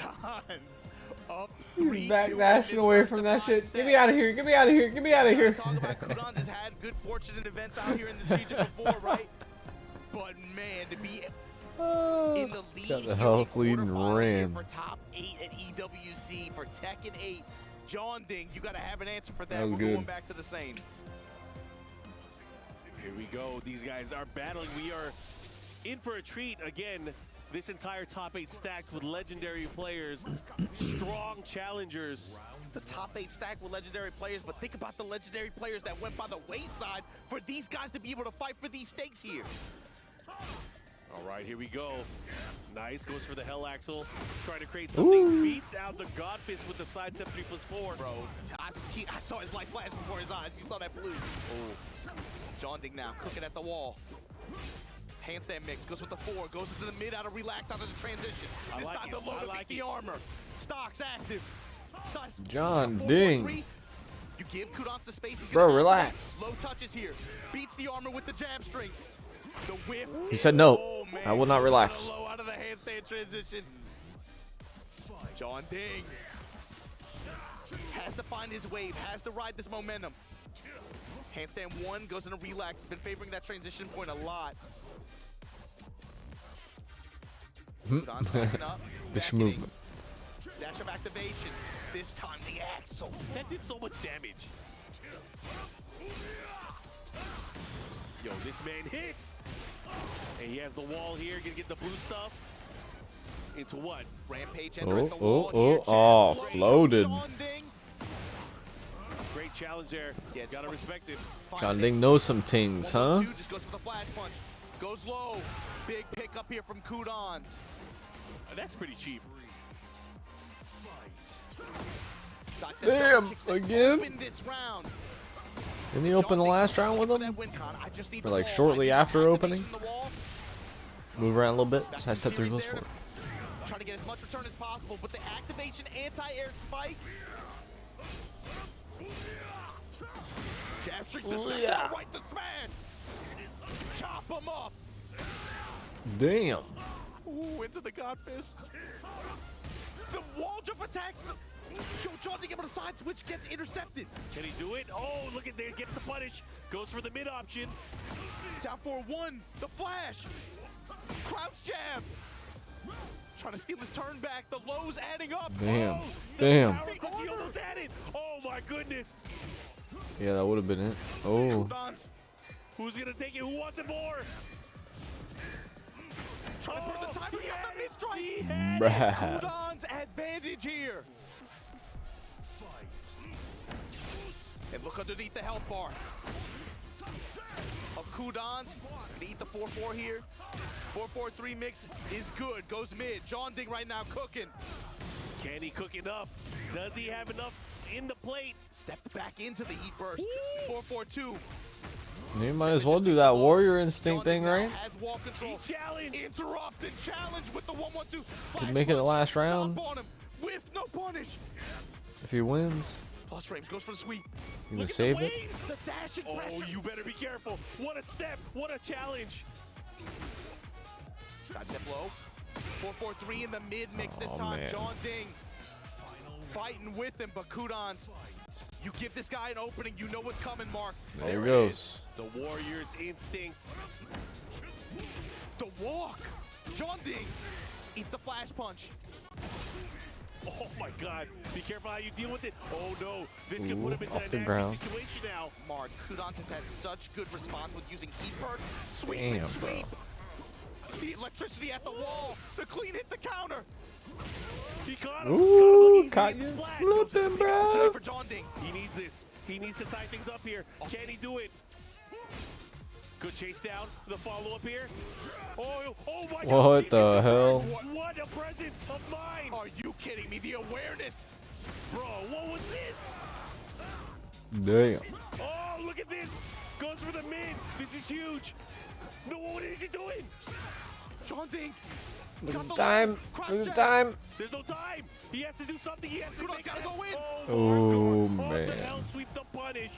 up He's 3-2 backdashing in away this from first that of 5 shit. sets. Get me out of here! Get me out of here! Get me out of here! Talk about Kudans has had good fortune in events out here in this region before, right? But man, to be in the lead Got the here in health lead and quarterfinals here ran. for top 8 at EWC for Tekken 8. John Ding, you got to have an answer for that. That was We're good. going back to the same. Here we go. These guys are battling. We are in for a treat again. This entire top 8 stacked with legendary players, strong challengers. The top 8 stacked with legendary players, but think about the legendary players that went by the wayside for these guys to be able to fight for these stakes here. All right, here we go. Nice, goes for the Hell Axel. Trying to create something. Ooh. Beats out the God Fist with the side step 3+4. Bro, I saw his light flash before his eyes. You saw that blue. Oh. John Ding now, cooking at the wall. Handstand mix, goes with the 4, goes into the mid, out of relax, out of the transition. I This like time it, the low I to like beat the it. armor. Stocks active. Size John 4-4-3. Ding. You give Kudans the space, he's Bro, gonna relax. low touches here. Beats the armor with the jab string. The whip. He said no. Oh, man. I will not relax. Low out of the handstand transition. John Ding has to find his wave, has to ride this momentum. Handstand 1 goes into relax. He's been favoring that transition point a lot. Kudans backing up. This backing in. movement. Dash of activation. This time the axle. That did so much damage. Yo, this man hits. And he has the wall here. Gonna get the blue stuff. Into what? Rampage enter at the Oh, wall oh, here. oh. Oh, Jab floated. John Ding. Great challenge there. Yeah, Gotta respect it. John Ding knows some things, huh? 1-2, just goes for the flash punch. Goes low. Big pickup here from Kudans. That's pretty cheap. Sidestep Damn, double kicks to again? open this round. Didn't he open the John last Ding round with for him? that win con. I just need Or the like wall. shortly I need after the opening? activation on the wall. Move around a little bit. Back Side to step 3+4. series there. Trying to get as much return as possible, but the activation anti-air spike. Jab streaks the snap Yeah. to the right to smash. Chop him up. Damn. Ooh, into the God Fist. The wall jump attacks. Yo, John Ding able to side switch, gets intercepted. Can he do it? Oh, look at there. Gets the punish. Goes for the mid option. Down for 1, the flash. Crouch jab. Trying to steal his turn back. The lows adding up. Damn. Oh, Damn. Power because he almost had it. Oh my goodness. Yeah, that would have been it. Oh. Kudans Who's gonna take it? Who wants it more? trying to burn the timer. He got the mid strike. He had it. Bruh. Kudans advantage here. And look underneath the health bar. of Kudans. Gonna eat the 4-4 here. 4-4-3 mix is good. Goes mid. John Ding right now cooking. Can he cook enough? Does he have enough in the plate? Stepped back into the heat burst. 4-4-2. You might as well do that warrior instinct thing, right? Has wall control. Challenge. Interrupt and challenge with the 1-1-2. Could make it the last Stop round. on him. With no punish. If he wins, Plus frames goes for the sweep. you gonna Look at save the it? waves. The dashing Oh, pressure. you better be careful. What a step. What a challenge. Side step low. 4-4-3 in the mid mix this Oh, time. man. John Ding fighting with him, but Kudans, you give this guy an opening, you know what's coming, Mark. There it he goes. is. The Warriors' instinct. The walk. John Ding eats the flash punch. Oh my God. Be careful how you deal with it. Oh no. This could put him into off the a nasty ground. situation now. Mark, Kudans has had such good response with using heat perk. Sweep Damn, and bro. sweep. The electricity at the wall. The clean hit the counter. He caught him. Ooh, Caught caught him. Look, he's you getting splat. This is a slipping, big opportunity bro. for John Ding. He needs this. He needs to tie things up here. Can he do it? Good chase down. The follow-up here. Oh my God. What He's the hit hell? What a presence of mind. Are you kidding me? The awareness. Bro, what was this? Damn. Oh, look at this. Goes for the mid. This is huge. No, what is he doing? John Ding. Look got at the the time. line. Cross Look at the check. time. There's no time. He has to do something. He has to Kudans make gotta it. go in. Oh, Mark. man. The hell sweep the punish.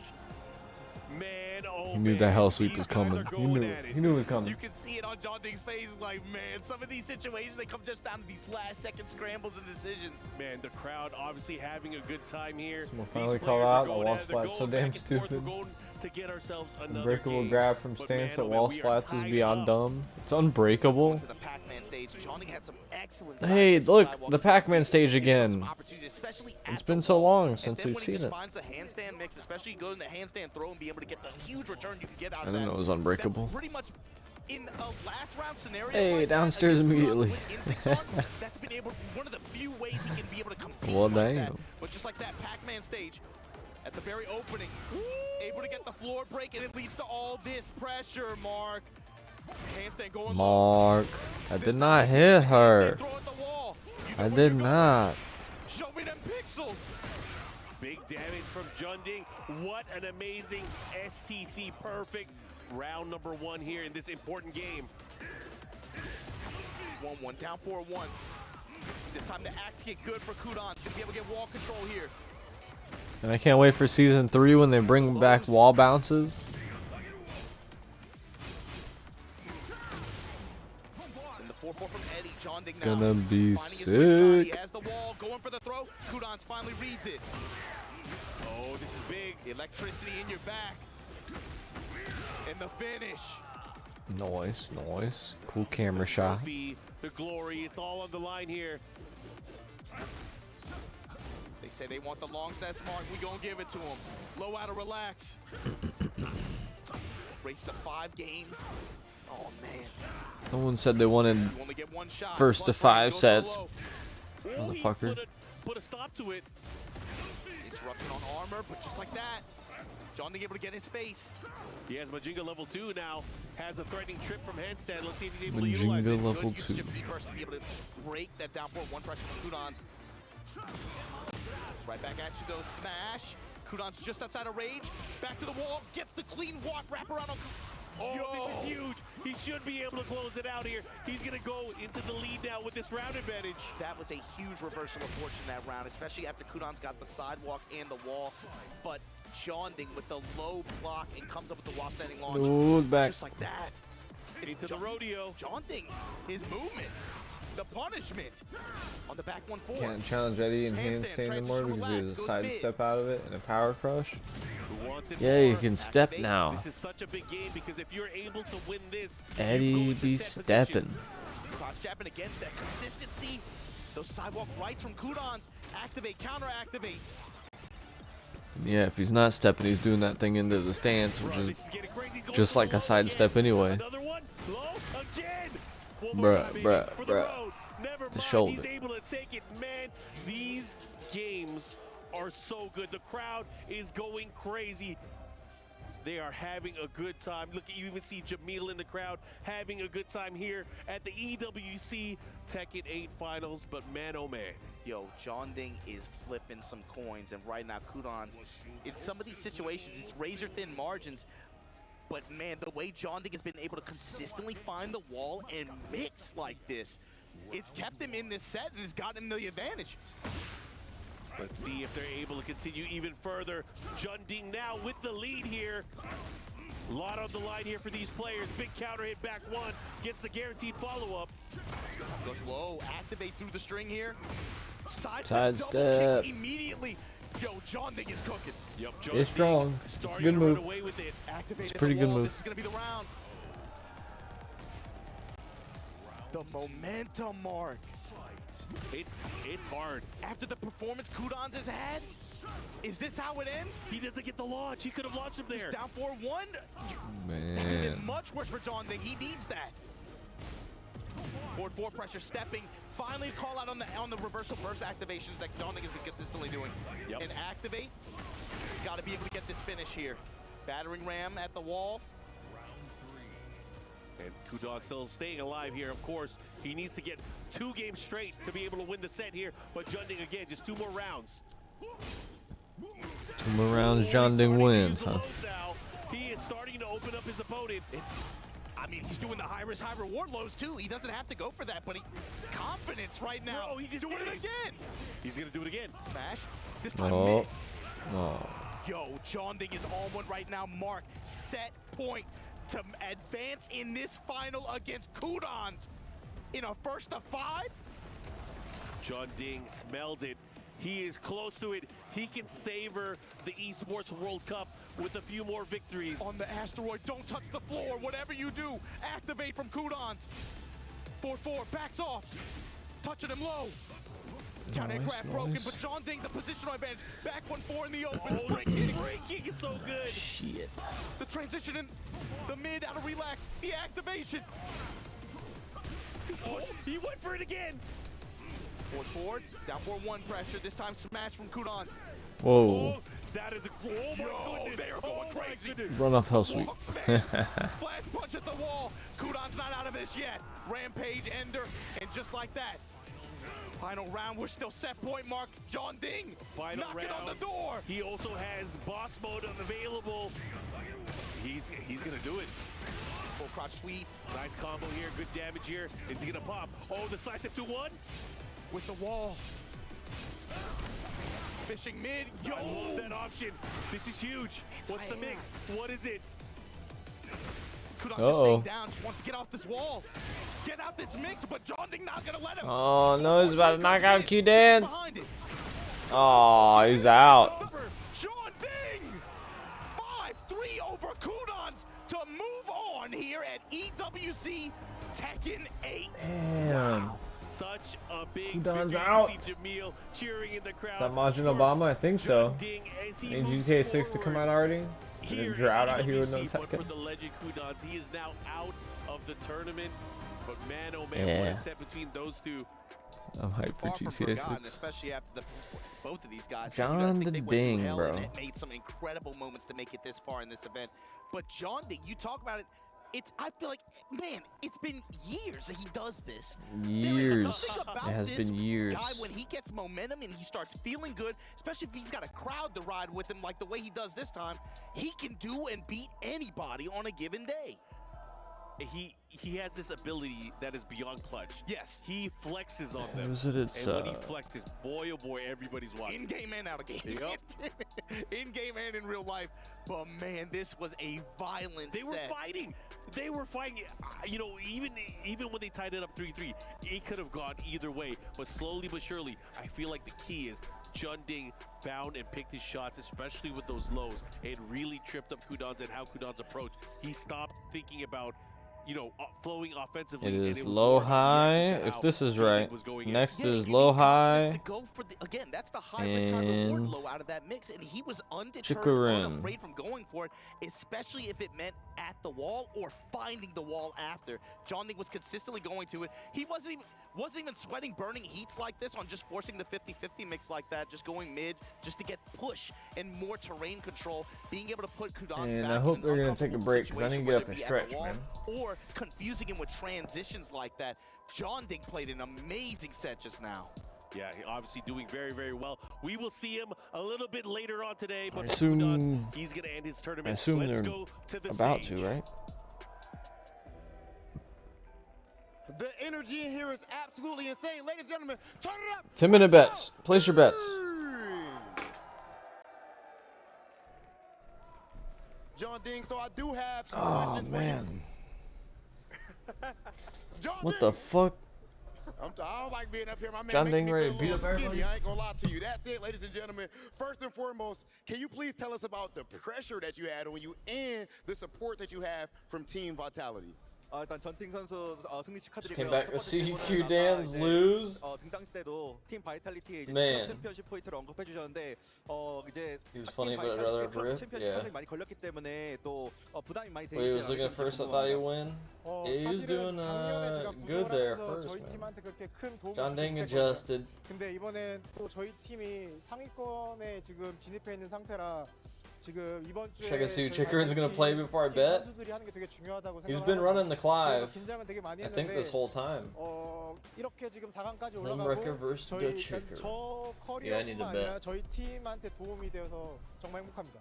Man, oh He knew man. the hell sweep These was guys coming. are He going knew at it. it. He knew it was coming. You can see it on John Ding's face, like, man, some of these situations, they come just down to these last-second scrambles and decisions. Man, the crowd obviously having a good time here. Someone These finally players call are out the going wall at it. They're splat's so going damn back and forth. stupid. We're going to get ourselves another Unbreakable game. grab from But stance man, at oh, wall man, we are splats is tied beyond up. dumb. It's unbreakable. To the Pac-Man stage, John Ding had some excellent Hey, sidesteps, look, sidewalks, the Pac-Man stage and he saw some again. opportunities, especially It's at been the so wall. long And since then we've when seen he just it. finds the handstand mix, especially go in the handstand throw and be able to get the huge return you can get out I of didn't that. know it was unbreakable. That's pretty much in a last round scenario. Hey, like that, downstairs against Kudans immediately. with instinct on, that's been able one of the few ways he can be able to compete Well, like that. damn. But just like that Pac-Man stage, at the very opening, able to get the floor break, and it leads to all this pressure, Mark. Handstand going low. Mark, I This did time, not hit her. handstand throw at the wall. You know I where did you're going. not. Show me them pixels. Big damage from Junding. What an amazing STC perfect round number 1 here in this important game. 1-1, down 4-1. This time the axe get good for Kudans. Gonna be able to get wall control here. And I can't wait for season 3 when they bring back wall bounces. And the 4-4 from Eddie. John Ding now Gonna be finding his weak spot. sick. He has the wall, going for the throw. Kudans finally reads it. Oh, this is big. Electricity in your back. And the finish. Nice, nice. Cool camera shot. Trophy, the glory, it's all on the line here. They say they want the long sets, Mark. We gonna give it to them. Low out of relax. Race to 5 games. Oh, man. No one said they wanted You only get one shot. First to Plus, Brian 5 goes sets. low. Oh, he Motherfucker. put a stop to it. Interruption on armor, but just like that, John Ding able to get his space. He has Majinga level 2 now. Has a threatening trip from handstand. Let's see if he's able to utilize Majinga it. level Good usage 2. of E-burst to be able to break that down forward. One pressure from Kudans. Right back at you goes Smash. Kudans just outside of rage. Back to the wall. Gets the clean walk wrap around on. Oh, this is huge. He should be able to close it out here. He's going to go into the lead now with this round advantage. That was a huge reversal of fortune that round, especially after Kudans got the sidewalk and the wall. But John Ding with the low block and comes up with the wall standing launch. Ooh, back. Just like that. Into the rodeo. John Ding, his movement, the punishment on the back 1-4. Can't challenge Eddie in handstand anymore because he has a sidestep out of it and a power crush. Who wants it Yeah, you more? can step Activate. now. This is such a big game because if you're able to win this, you go Eddie into be set stepping. position. Crouch jabbing again, that consistency. Those sidewalk rights from Kudans. Activate, counter activate. Yeah, if he's not stepping, he's doing that thing into the stance, which Bro, is this is getting crazy. He's going just for the like a low sidestep again. anyway. Another one, low again. One more Bruh, time, baby, bruh, for the bruh. road. Never mind, shoulder. he's able to take it. Man, these games are so good. The crowd is going crazy. They are having a good time. Look, you even see Jamil in the crowd having a good time here at the EWC Tekken 8 Finals. But man, oh man. Yo, John Ding is flipping some coins, and right now, Kudons, in some of these situations, it's razor-thin margins. But man, the way John Ding has been able to consistently find the wall and mix like this, it's kept him in this set and has gotten him the advantage. Let's see if they're able to continue even further. John Ding now with the lead here. A lot on the line here for these players. Big counter hit back one, gets the guaranteed follow-up. Goes low, activate through the string here. Sidestep. Double kicks immediately. Yo, John Ding is cooking. Yep, It's strong. It's a good move. It's a pretty good move. This is gonna be the round. The momentum mark. It's hard. After the performance Kudons has had, is this how it ends? He doesn't get the launch. He could have launched him there. He's down 4-1. Man. That would have been much worse for John Ding. He needs that. Forward 4 pressure, stepping. Finally call out on the reversal burst activations that John Ding has been consistently doing. Yep. And activate. Got to be able to get this finish here. Battering ram at the wall. And Kudon still staying alive here, of course. He needs to get 2 games straight to be able to win the set here. But John Ding, again, just 2 more rounds. 2 more rounds, John Ding wins, huh? He is starting to open up his opponent. I mean, he's doing the high risk, high reward lows too. He doesn't have to go for that, but confidence right now. Bro, he's just doing it again. He's gonna do it again. Smash. This time Oh. mid. Oh. Yo, John Ding is on one right now. Mark, set point to advance in this final against Kudons in a 1st of 5. John Ding smells it. He is close to it. He can savor the Esports World Cup with a few more victories. On the asteroid, don't touch the floor. Whatever you do, activate from Kudons. 4-4, backs off. Touching him low. Counter grab broken, but John Ding, the positional advantage. Back 1-4 in the open. Breaking is so good. Shit. The transition in the mid out of relax. The activation. Oh, he went for it again. Forward, down 4-1 pressure. This time smash from Kudons. Whoa. Oh, that is a oh my goodness. They are going crazy. Run up hell sweep. Walk smash. Flash punch at the wall. Kudon's not out of this yet. Rampage ender, and just like that. Final round, we're still set point mark. John Ding, Final knocking round. on the door. He also has boss mode unavailable. He's gonna do it. Full crotch sweep. Nice combo here, good damage here. Is he gonna pop? Oh, the sidestep 2-1. With the wall. Fishing mid. Yo! I love that option. This is huge. What's the mix? What is it? Kudons just staying down. Just wants to get off this wall. Get out this mix, but John Ding not gonna let him. Oh no, he's about to knock out Q Dance. Behind it. Oh, he's out. Over. John Ding! 5-3 over Kudons to move on here at EWC Tekken 8. Damn. Such a big Kudon's victory. out. You see Jamil cheering in the crowd. Is that Majin Obama? I think so. Ding as he Ain't moves GTA 6 to forward. come out already? Here Drought in out here with no EWC, but Tekken. for the legend Kudons, he is now out of the tournament. But man, oh man, what a set between those two. I'm hyped for Far from GTA forgotten, 6. especially after both of these guys. John You gotta think the they went Ding, through hell bro. And it made some incredible moments to make it this far in this event. But John Ding, you talk about it. I feel like, man, it's been years that he does this. There is Years. something about It has this been years. guy when he gets momentum and he starts feeling good, especially if he's got a crowd to ride with him like the way he does this time, he can do and beat anybody on a given day. He has this ability that is beyond clutch. Yes. He flexes on them. Who's it? It's, and when he flexes, boy oh boy, everybody's watching. In-game and out of game. Yep. In-game and in real life. But man, this was a violent They were set. fighting. They were fighting. You know, even when they tied it up 3-3, it could have gone either way. But slowly but surely, I feel like the key is John Ding found and picked his shots, especially with those lows, and really tripped up Kudons and how Kudons approached. He stopped thinking about, you know, flowing offensively. It and is was low more about high. reacting to If how this is Jonding right, was going in. next Yeah, is you low need confidence high. to go for again, that's the high risk, high reward And low out of that mix, and he was undeterred, Chikarin. unafraid from going for it, especially if it meant at the wall or finding the wall after. Jonding was consistently going to it. He wasn't even sweating burning heats like this on just forcing the 50-50 mix like that, just going mid, just to get push and more terrain control, being able to put Kudans And back I hope in they're an gonna take a uncomfortable break, 'cause I need to situation, get whether up it and be at stretch, the wall man. or confusing him with transitions like that. Jonding played an amazing set just now. Yeah, he obviously doing very, very well. We will see him a little bit later on today, but I for assume- Kudans, he's going to end his tournament. I assume Let's they're go to the about stage. to, right? The energy in here is absolutely insane. Ladies and gentlemen, turn it up. 10-minute bets. Place your bets. Jonding, so I do have some Oh questions for you. man, Jonding, what the fuck? I don't like being up here. My man Jonding making me ready feel to a beat little up skinny. everybody? I ain't gonna lie to you. That's it, ladies and gentlemen. First and foremost, can you please tell us about the pressure that you had on you and the support that you have from Team Vitality? 일단 전팅 선수 승리 축하드리고요. Came back 첫 to 번째 see 질문은 Q 아까 Dance 이제, lose. 등장시 때도 팀 바이탈리티의 이제 Man. 클럽 챔피언십 포인트를 언급해 주셨는데 이제 He was 팀 funny, but I'd 바이탈리티의 rather 클럽 rip. 챔피언십 Yeah. 상당히 많이 걸렸기 때문에 또 부담이 많이 Wait, he 되지 was looking at first. I thought he'd win. Yeah, he was doing good there first, 저희 man. 팀한테 그렇게 큰 도움이 Jonding 됐거든요. adjusted. 근데 이번엔 또 저희 팀이 상위권에 지금 진입해 있는 상태라 지금 이번 주에 Check and see who 저희 Chikarin's gonna play before I 팀 bet. 선수들이 하는 게 되게 중요하다고 He's 생각을 been running the 그래서 Clive, 긴장을 되게 많이 I think, 했는데 this whole time. 이렇게 지금 4강까지 Homewrecker 올라가고 versus 저희 the Chikarin. 저 Yeah, I need to 커리어뿐만 bet. 아니라 저희 팀한테 도움이 되어서 정말 행복합니다.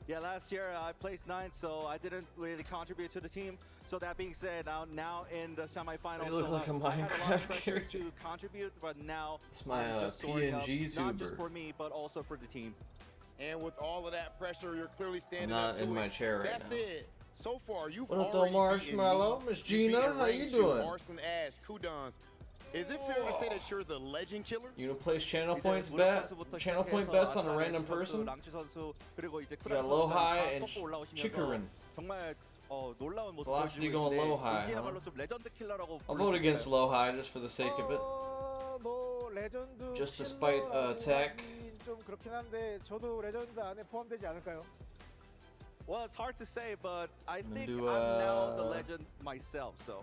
Yeah, last year I placed 9th, so I didn't really contribute to the team. So that being said, now in the semifinals, You look like a I had a lot of Minecraft pressure character. to contribute, but now It's my I'm just soaring up, PNG not just tuber. for me, but also for the team. And with all of that pressure, you're clearly standing not up to in it. my chair right That's now. it. So far, you've What up, though, already Marshmallow? beaten me. Miss You've Gina, beaten how you Raichu, doing? Arslan, Ash, Kudans. Is it fair to say that you're the legend killer? You know, place channel 이제 points 무릎 bet, 선수부터 channel point 시작해서 bets on a 아스란 random 애쉬 person. 선수, 랑치 선수, 그리고 이제 You got 쿠란 low 선수가 high 다 and 꺾고 올라오시면서 Chikarin. 정말 놀라운 모습 Velocity 보여주고 going low high, 계시는데 이제야말로 좀 레전드 킬러라고 I'll 부를 vote 수 against 있어요. low high just for the sake of it. 뭐 레전드 Just to spite, Tech. 좀 그렇긴 한데 저도 레전드 안에 포함되지 않을까요? Well, it's hard to say, but I gonna think do, I'm now the legend myself. So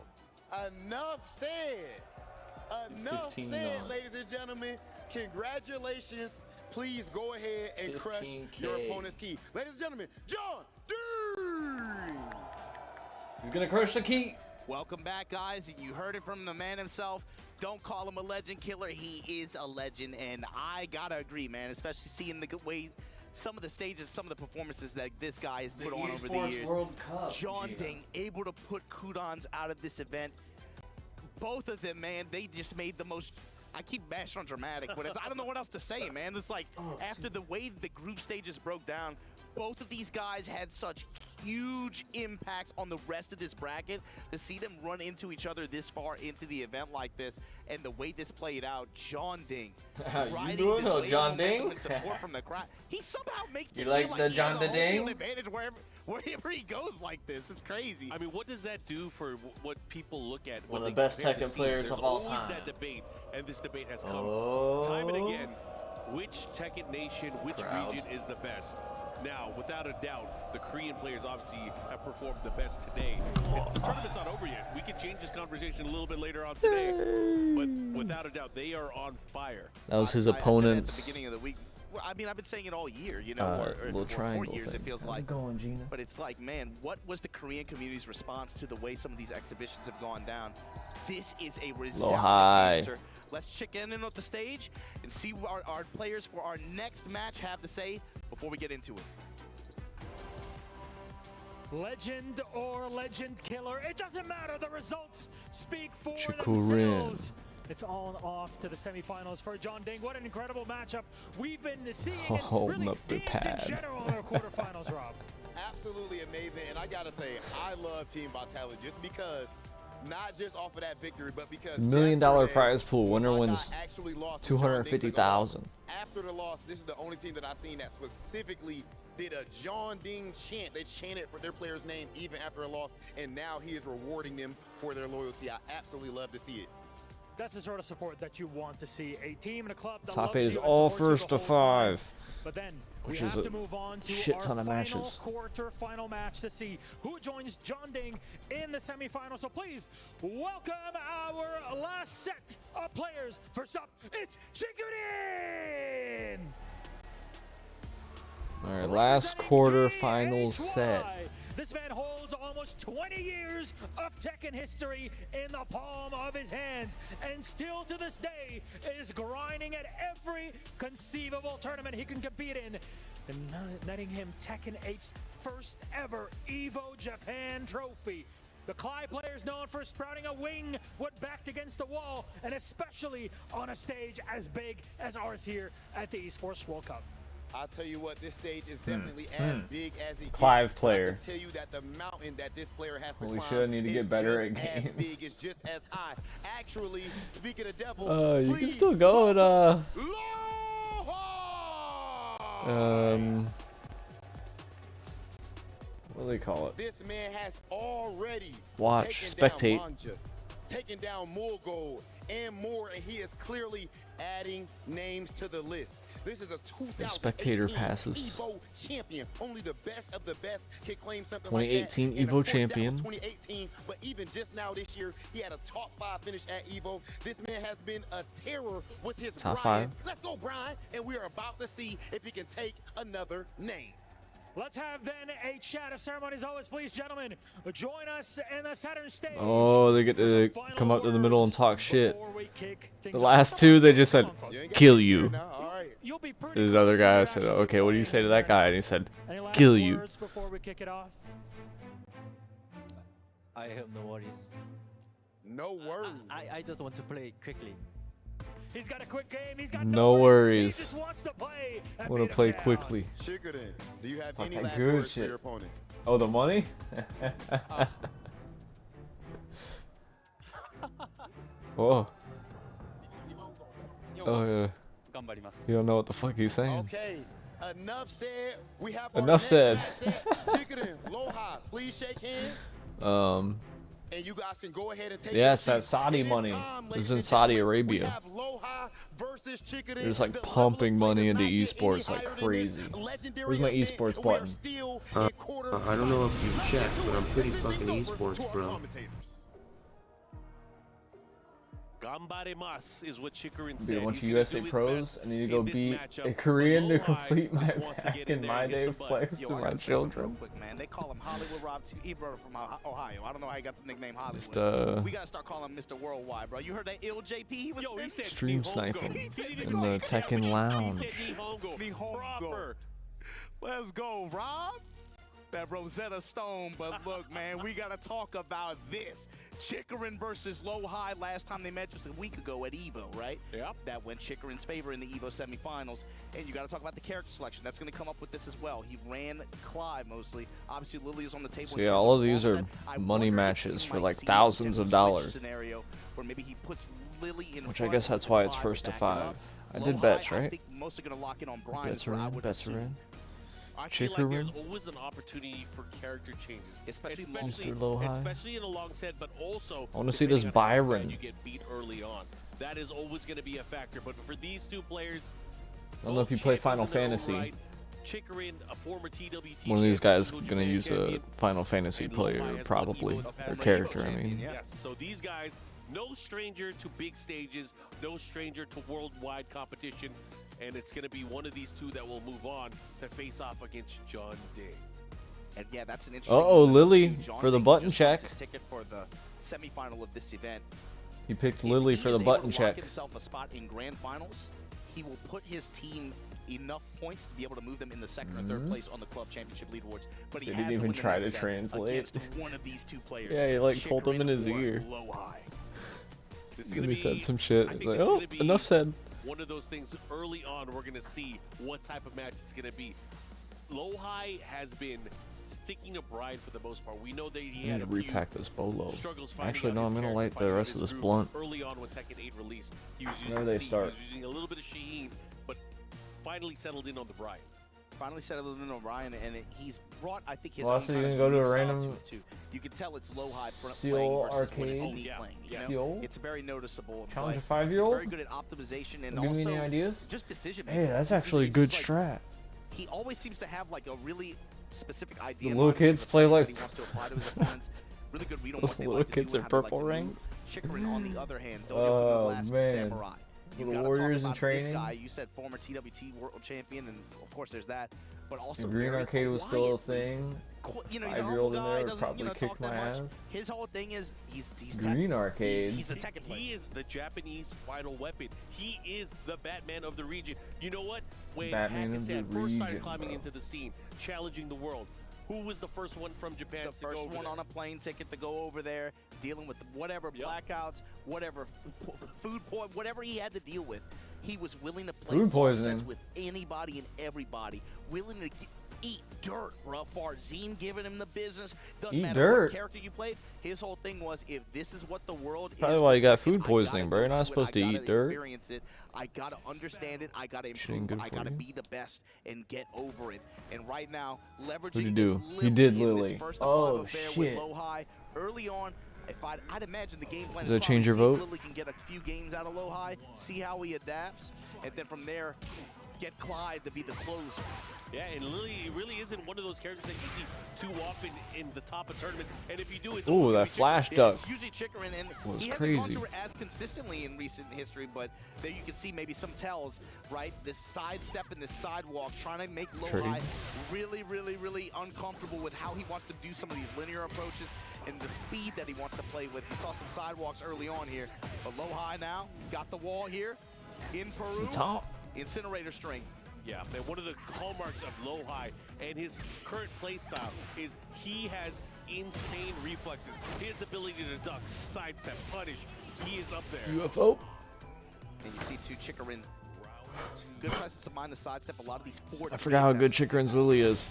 Enough said. Enough 15 said, on. ladies and gentlemen. Congratulations. Please go ahead and crush 15K. your opponent's key. Ladies and gentlemen, John D. He's gonna crush the key. Welcome back, guys. You heard it from the man himself. Don't call him a legend killer. He is a legend, and I gotta agree, man. Especially seeing the good way, some of the stages, some of the performances that this guy has put on over the Esports years. World Cup. Jonding able to put Kudans out of this event. Both of them, man, they just made the most. I keep bashing on dramatic, but I don't know what else to say, man. It's like after the way the group stages broke down, both of these guys had such huge impacts on the rest of this bracket. To see them run into each other this far into the event like this, and the way this played out, Jonding How you riding doing, this oh, wave of John momentum Ding? and support from the crowd. He somehow makes You it like feel the like he John has a home Ding? field advantage wherever he goes like this. It's crazy. I mean, what does that do for what people look at? One when of the they best compare the Tekken scenes? players There's of all always time. that debate, and this debate has come Oh. time and again. Which Tekken nation, which Crowd. region is the best? Now, without a doubt, the Korean players obviously have performed the best today. The tournament's not over yet. We can change this conversation a little bit later on today, but without a doubt, they are on fire. That was his I said at the opponent's beginning of the week. Well, I mean, I've been saying it all year, you know, or little 4 triangle years. thing. It feels How's like. it going, Gina? But it's like, man, what was the Korean community's response to the way some of these exhibitions have gone down? This is a resounding high. answer. Let's check in on the stage and see what our players for our next match have to say before we get into it. Legend or legend killer, it doesn't matter. The results speak for Chikarin. themselves. It's on off to the semifinals for Jonding. What an incredible matchup we've been seeing Holding and really up the games pad. in general in our quarterfinals, Rob. Absolutely amazing. And I got to say, I love Team Vitality just because Not just off of that victory, but because $1 million yesterday, prize pool. Winner Wanda wins actually lost to John Ding to go 250,000. after the loss. This is the only team that I've seen that specifically did a John Ding chant. They chanted for their player's name even after a loss, and now he is rewarding them for their loyalty. I absolutely love to see it. That's the sort of support that you want to see. A team and a club that Top loves 8 is you and all supports you first the to whole time. 5. But then Which we is have a to move on to shit our ton of final matches. quarter-final match to see who joins John Ding in the semifinals. So please welcome our last set of players. First up, it's Chicken. All right, last quarter final set. This man holds almost 20 years of Tekken history in the palm of his hands, and still to this day is grinding at every conceivable tournament he can compete in, and netting him Tekken 8's first ever EVO Japan trophy. The Clyde player is known for sprouting a wing when backed against the wall, and especially on a stage as big as ours here at the Esports World Cup. I'll tell you what, this stage is definitely as big as it Clive gets. player. I can tell you that the mountain that this player has to Holy climb shit, I need to is get better just at as games. big, it's just as high. Actually, speaking of devil, You can please still go at Aloha! what do they call it? This man has already Watch, taken spectate. down Manja, taken down Mulgold, and more, and he is clearly adding names to the list. This is a 2018 spectator passes. EVO champion. Only the best of the best can claim something 2018 like that. And EVO of course, that was champion. 2018, but even just now this year, he had a top 5 finish at EVO. This man has been a terror with his Top Brian. 5. Let's go, Brian, and we are about to see if he can take another name. Let's have then a chat of ceremony. As always, please, gentlemen, join us in the Saturn stage. Oh, they get for to some final come up to the middle and words talk shit. before we kick things The off. last two, they just said, You ain't got kill me scared you. now. All right. You'll be pretty This close other when guy you're said, actually okay, what do you say to that playing. guy? And he said, Any last kill you. words before we kick it off? I have no worries. No worries. I just want to play quickly. He's got a quick game. He's got No He worries. just wants to play. and Want to beat him play down. quickly. Chickerton, do you have Fuck any that last good words shit. for your opponent? Oh, the money? Whoa. Oh, yeah. You don't know what the fuck he's saying. Okay, enough said. We have Enough said. Chickerton, Loha, please shake hands. And you guys can go ahead and take Yes, your that seats. Saudi It is money time, is ladies in and Saudi gentlemen. Arabia. We have Loha versus Chickerton. They're just like The level pumping of play money does into not get any esports like higher than this crazy. legendary Where's my event, esports and we are button? still in quarter I don't know if you've finals. checked, but I'm pretty Let's fucking send things over esports, to our bro. commentators. Gambarimas is what Chikarin Beat said. a bunch He's of gonna USA do his pros. best I need to go in this beat matchup, a but Korean to Lowhigh complete my just wants to back get in in there my and hit day some of butt. flex Yo, to I my gotta say something real children. quick, man. They call him Hollywood Rob Ebro from Ohio. I don't know how he got the nickname Hollywood. Just, we gotta start calling him Mr. Worldwide, bro. You heard that ill JP? He was Yo, he said Stream Nihongo. sniping He said in the Tekken lounge. He said Nihongo. Proper. Let's go, Rob. That Rosetta Stone, but look, man, we gotta talk about this. Chikarin versus Lowhigh. Last time they met just a week ago at EVO, right? Yep. That went Chikarin's favor in the EVO semifinals. And you gotta talk about the character selection. That's gonna come up with this as well. He ran Clive mostly. Obviously, Lily is on the table. So in yeah, terms all of of these are offset. I money wonder if matches we for might like see a thousands of potential dollars. switch scenario where maybe he puts Lily in Which I front guess that's with why it's Clive first to backing up. 5. I did Lowhigh, bets, I right? think most are gonna lock in on Brian. Bets is are what I in, would bets are assume. in. I feel like there's Chikarin. always an opportunity for character changes, Especially Mr. Lowhigh. especially in a long set, but also I wanna see this depending on how bad Byron. you get beat early on. That is always going to be a factor. But for these two players, I don't know if you play both Final champions in their own Fantasy. right. Chikarin, a former TWT One of these champion, guys Evo gonna Japan use a champion, Final Fantasy and Lowhigh player, has won probably. Evo Or as a character, Evo I champion, mean. Yes. So these guys, no stranger to big stages, no stranger to worldwide competition, and it's going to be one of these two that will move on to face off against John Ding. And yeah, that's an interesting. Uh-oh, move. Lily John for the Ding button just got check. his ticket for the semifinal of this event. He picked If Lily he for is the able button to lock check. himself a spot in grand finals, he will put his team enough points to be able to move them in the second or third place on the club championship leaderboards. But he They has didn't to even win the try next to set translate. against one of these two players. Yeah, he like told him in his Chikarin or ear. Lowhigh. This is Then gonna he said be- some shit. I He's think like, this is oh, gonna be enough said. One of those things early on, we're going to see what type of match it's going to be. Lowhigh has been sticking to Brian for the most part. We know that I he need had to a few repack this bolo. struggles finding Actually, out no, his I'm gonna character, light the finding out rest of his this groove. blunt. Early on when Tekken 8 released, he was using Where they Steve, start? he was using a little bit of Shaheen, but finally settled in on the Brian. Finally settled in Orion, and he's brought, I think, his Well, own so kind you of can go to a unique style random to it, too. You can tell it's low high front Seal playing versus when it's arcade? elite playing. You know? Seal? It's very noticeable. in Challenge play. a 5-year-old? He's very good at optimization and Give me also any ideas? just decision making. Hey, that's actually a good strat. He always seems to have like a really specific The idea. in little mind in terms kids of play play like that he wants to apply to his opponents. Really good read on those what they little like to kids do in and how they like purple to rings. move. Chikarin, on the other hand, don't Oh, last man. samurai. You Little gotta warriors in talk about this training. guy. You said former TWT world champion, and of course there's that. But also The Green very Arcade was still a quietly, thing. You know, he's a 5-year-old humble in guy, there would doesn't, probably talk kick that my much. ass. His whole thing is he's Green Tekken. Arcade. He's a Tekken player. He is the Japanese final weapon. He is the Batman of the region. You know what? When Batman of the Hakkasan first started region, climbing bro. into the scene, challenging the world, who was the first one from Japan The to go first over one there? on a plane ticket to go over there, dealing with whatever blackouts, whatever food poison, whatever he had to deal with. He was willing to play Food ball sets poisoning. with anybody and everybody, willing to eat dirt, bro. Farzine giving him the business. Doesn't Eat matter dirt? what character you played. His whole thing was, if this is what the world Probably is, why you got with Tekken, food I poisoning, gotta bro. go You're not to it, supposed to I gotta eat dirt. Experience it. I gotta understand it. I gotta Shit ain't improve. good I for gotta you. be the best and get over it. And right now, leveraging What'd you this do? Lily You did in this Lily. first of Oh, five affair shit. with low high early on. If I'd imagine the game plan Does is that change your probably vote? see if Lily can get a few games out of low high, see how he adapts, and then from there, get Clyde to be the closer. Yeah, and Lily really isn't one of those characters that you see too often in the top of tournaments. And if you do, it's Ooh, always that gonna be flash Chikarin. duck. It's usually Chikarin, and Was he hasn't crazy. gone through it as consistently in recent history, but there you can see maybe some tells, right? This sidestep and this sidewalk, trying to make low Trade. high really, really, really uncomfortable with how he wants to do some of these linear approaches and the speed that he wants to play with. You saw some sidewalks early on here, but low high now, got the wall here in Peru. The top. Incinerator string. Yeah, and one of the hallmarks of Low High and his current play style is he has insane reflexes. His ability to duck, sidestep, punish, he is up there. UFO. And you see too, Chikarin, good presence of mind, the sidestep, a lot of these forward. I forgot how good Chikarin's Lily is.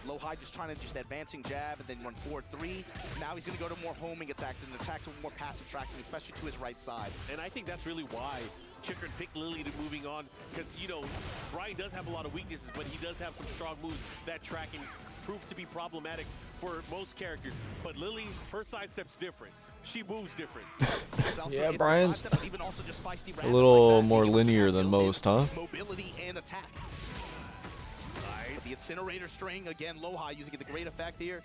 Low high just trying to just advancing jab and then run 4-3. Now he's going to go to more homing attacks and attacks with more passive tracking, especially to his right side. And I think that's really why Chikarin picked Lily to moving on, because, you know, Brian does have a lot of weaknesses, but he does have some strong moves that tracking prove to be problematic for most characters. But Lily, her sidestep's different. She moves different. It's also- Yeah, it's the Brian's sidestep, but even also just feisty a rapid little like that. more He can linear control than built-in most, huh? Mobility and attack. Nice. The incinerator string, again, low high using the great effect here.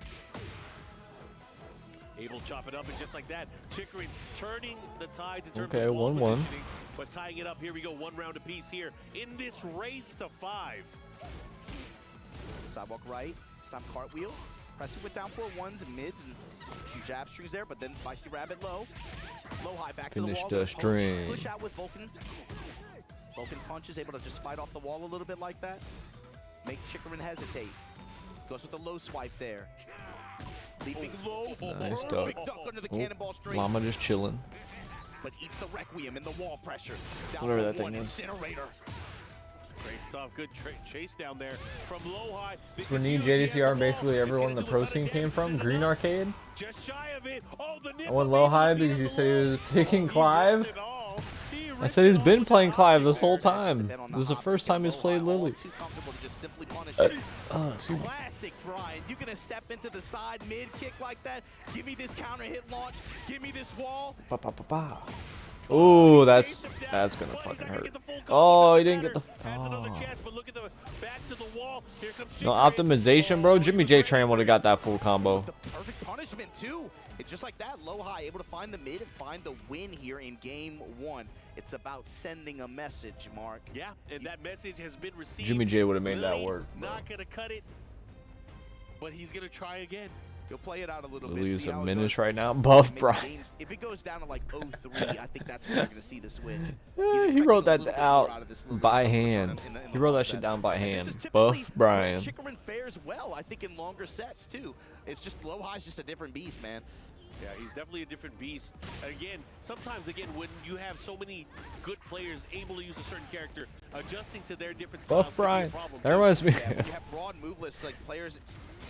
Able to chop it up, and just like that, Chikarin turning the tides in terms Okay, of wall 1-1. positioning, but tying it up. Here we go, one round apiece here in this race to 5. Sidewalk right, stop cartwheel. Pressing with down 4-1s and mids and some jab strings there, but then feisty rabbit low. Low high back to Finish the wall. the Gonna push- string. Push out with Vulcan. Vulcan punches, able to just fight off the wall a little bit like that. Make Chikarin hesitate. Goes with the low swipe there. Leaping low. Nice Perfect duck. duck under the Oh, cannonball string. Llama just chilling. But eats the Requiem in the wall pressure. Down Whatever for that thing one, is. Incinerator. Great stuff, good chase down there from Low High. This For is me, huge. He has the JDCR, ball. basically He's everyone in gonna the do pro a ton of scene came damage. from. This is Green the Arcade. just shy of it. Oh, the I went low high because you said he was picking Clive. I said he's been playing Clive this whole time. This is the first time he's played Lily. Too comfortable to just simply punish. Oh, excuse me. Classic Brian. You're gonna step into the side mid kick like that. Give me this counter hit launch. Give me this wall. Ba, ba, ba, ba. Ooh, that's gonna fucking hurt. Oh, he didn't get the. Oh. No optimization, bro. Jimmy J Tran would have got that full combo. The perfect punishment too. It's just like that. Low high able to find the mid and find the win here in game 1. It's about sending a message, Mark. Yeah, and that message has been received. Jimmy J would have made that Lily work, bro. Not gonna cut it, but he's gonna try again. He'll play it out a little bit. Lily's see a how it menace goes. right now. Buff Maybe Brian. games- If it goes down to like 0-3, I think that's when you're going to see the switch. He's He expecting wrote a that little bit out more out of this Lily by until we return hand. in the He wrote long that shit set. down by And this hand. is Buff typically Brian. when Chikarin fares well, I think, in longer sets too. It's just low high's just a different beast, man. Yeah, he's definitely a different beast. And again, sometimes, when you have so many good players able to use a certain character, adjusting to their different styles Buff can be a Brian. problem, That too. reminds me. Yeah, when you have broad move lists, like players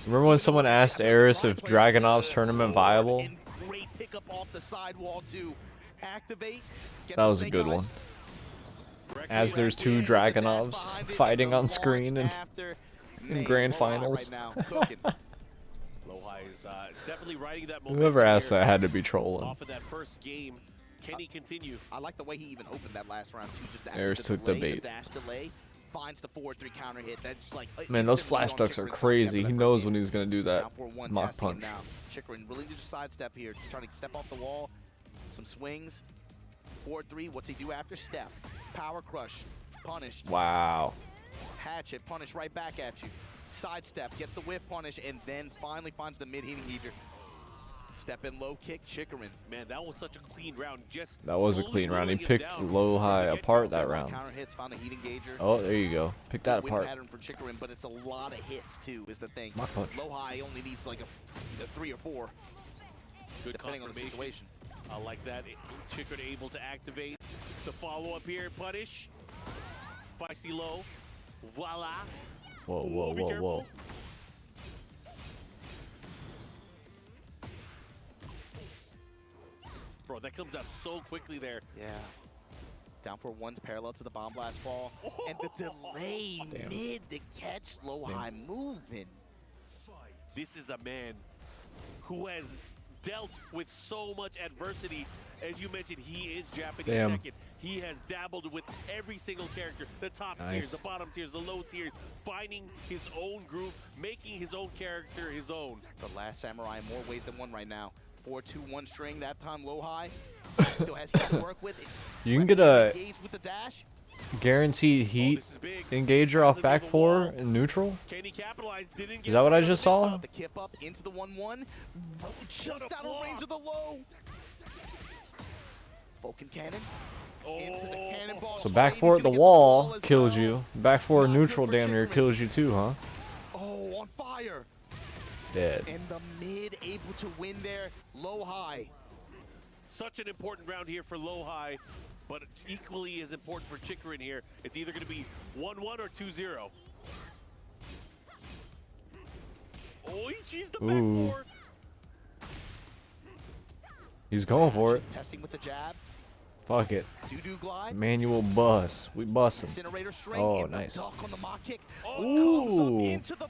Remember when someone asked Eris if Dragunov's tournament viable? And great pickup off the sidewall to activate. That was a good one. As there's two Dragunovs fighting on screen in grand finals. Lohai is definitely riding that Whoever asked that had to be trolling. off of that first game. Can he continue? I like the way he even opened that last round too. Just Eris took the bait. dash delay, finds the 4-3 counter hit. That's like Man, those flash ducks are crazy. He knows when he's gonna do that mock punch. Now. Chikrin really just sidestep here, just trying to step off the wall. Some swings. 4-3. What's he do after? Step. Power crush. Punish. Wow. Hatchet. Punish right back at you. Sidestep. Gets the whip punish, and then finally finds the mid-hitting heater. Step in low kick, Chikrin. Man, that was such a clean round. Just that was a clean round. He picked Lohai apart that round. Counter hits, found a heat engager. Oh, there you go. Pick that apart. Pattern for Chikrin, but it's a lot of hits too. Is the thing. Mock punch. Lohai only needs like a 3 or 4, good depending on the situation. I like that. Chikrin able to activate the follow-up here. Punish. Feisty low. Voila. Whoa, whoa, Be whoa, careful. whoa. Bro, that comes out so quickly there. Yeah. Down for one's parallel to the bomb blast fall. And the delay mid to catch Lohai moving. This is a man who has dealt with so much adversity. As you mentioned, he is Japanese Tekken. He has dabbled with every single character, the top tiers, the bottom tiers, the low tiers, finding his own groove, making his own character his own. The last samurai in more ways than one right now. 4-2-1 string, that time Lohai. Still has heat to work with. You can get a with the dash. guaranteed heat engager off back 4 in neutral. Can he capitalize? Didn't get Is that what I just saw? The kip up into the 1-1. Just out of range of the low. Vulcan cannon. Into the cannonball. So back 4 at the wall kills you. Back 4 neutral damn near kills you too, huh? Oh, on fire. Dead. And the mid able to win there. Lohai. Such an important round here for Lohai, but equally as important for Chikrin here. It's either going to be 1-1 or 2-0. Oh, he's the back 4. He's going for it. Testing with the jab. Fuck it. Do glide. Manual bus. We bussin'. Incinerator string. Oh, and nice. The duck on the mock kick. Ooh. Comes up into the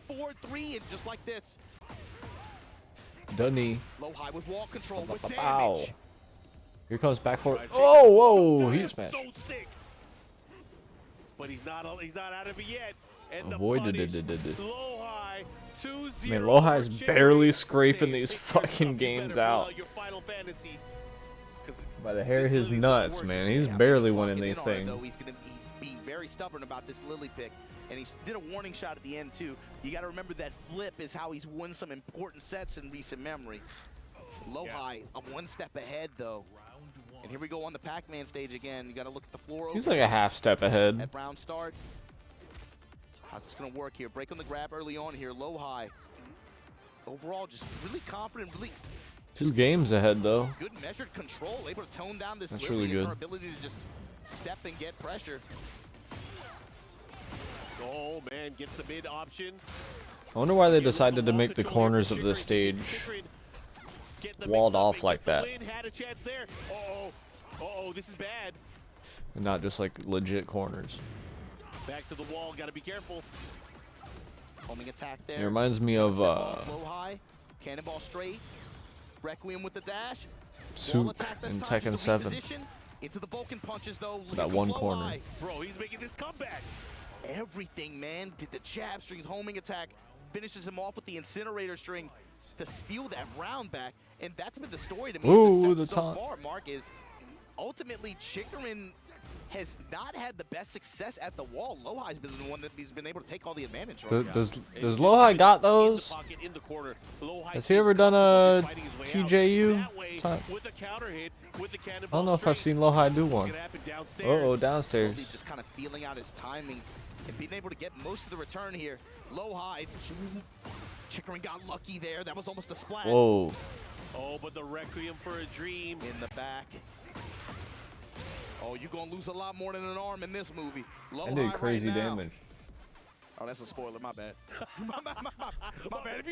4-3 and just like this. Dunny. Lohai with wall control with Pow. damage. Here comes back 4. Oh, whoa. He smashed. So sick. But he's not out of it yet. And Avoided the it. Lohai 2-0. Man, Lohai's for barely Chikrin. scraping these Take fucking yourself games better out. Your Final Fantasy. By the hair of his Lily's not nuts, working. man. He's Yeah, barely he's winning locking these in on it, things. though. He's being very stubborn about this Lily pick. And he did a warning shot at the end, too. You got to remember that flip is how he's won some important sets in recent memory. Lohai, one step ahead, though. And here we go on the Pac-Man stage again. You got to look at the floor. He's like a half step ahead. At round start. How's this going to work here? Break on the grab early on here. Lohai. Overall, just really confident, really 2 games ahead, though. good measured control, able to tone down this That's Lily really and good. her ability to just step and get pressure. Oh, man, gets the mid option. I wonder why they decided to make the corners of this stage walled off like that. Had a chance there. Uh-oh, this is bad. And not just like legit corners. Back to the wall, gotta be careful. Homing attack there. It reminds me of Lohai, cannonball straight. Requiem with the dash. Wall Souk attack this in time, Tekken just to 7. reposition. Into the Vulcan punches though. That one corner. Bro, he's making this comeback. Everything, man. Did the jab strings, homing attack. Finishes him off with the incinerator string to steal that round back. And that's been the story to me. Ooh, the the set so taunt. far, Mark, is ultimately Chikrin has not had the best success at the wall. Lohai's been the one that he's been able to take all the advantage from. Does Lohai got those? Has he ever done a TJU? With a counter hit, with the I don't know if I've seen Lohai do one. Uh-oh, downstairs. Slowly just kind of feeling out his timing and being able to get most of the return here. Lohai, Chikrin got lucky there. That was almost a splat. Whoa. Oh, but the Requiem for a Dream. In the back. Oh, you're going to lose a lot more than an arm in this movie. That did crazy damage. Oh, that's a spoiler. My bad. my bad. If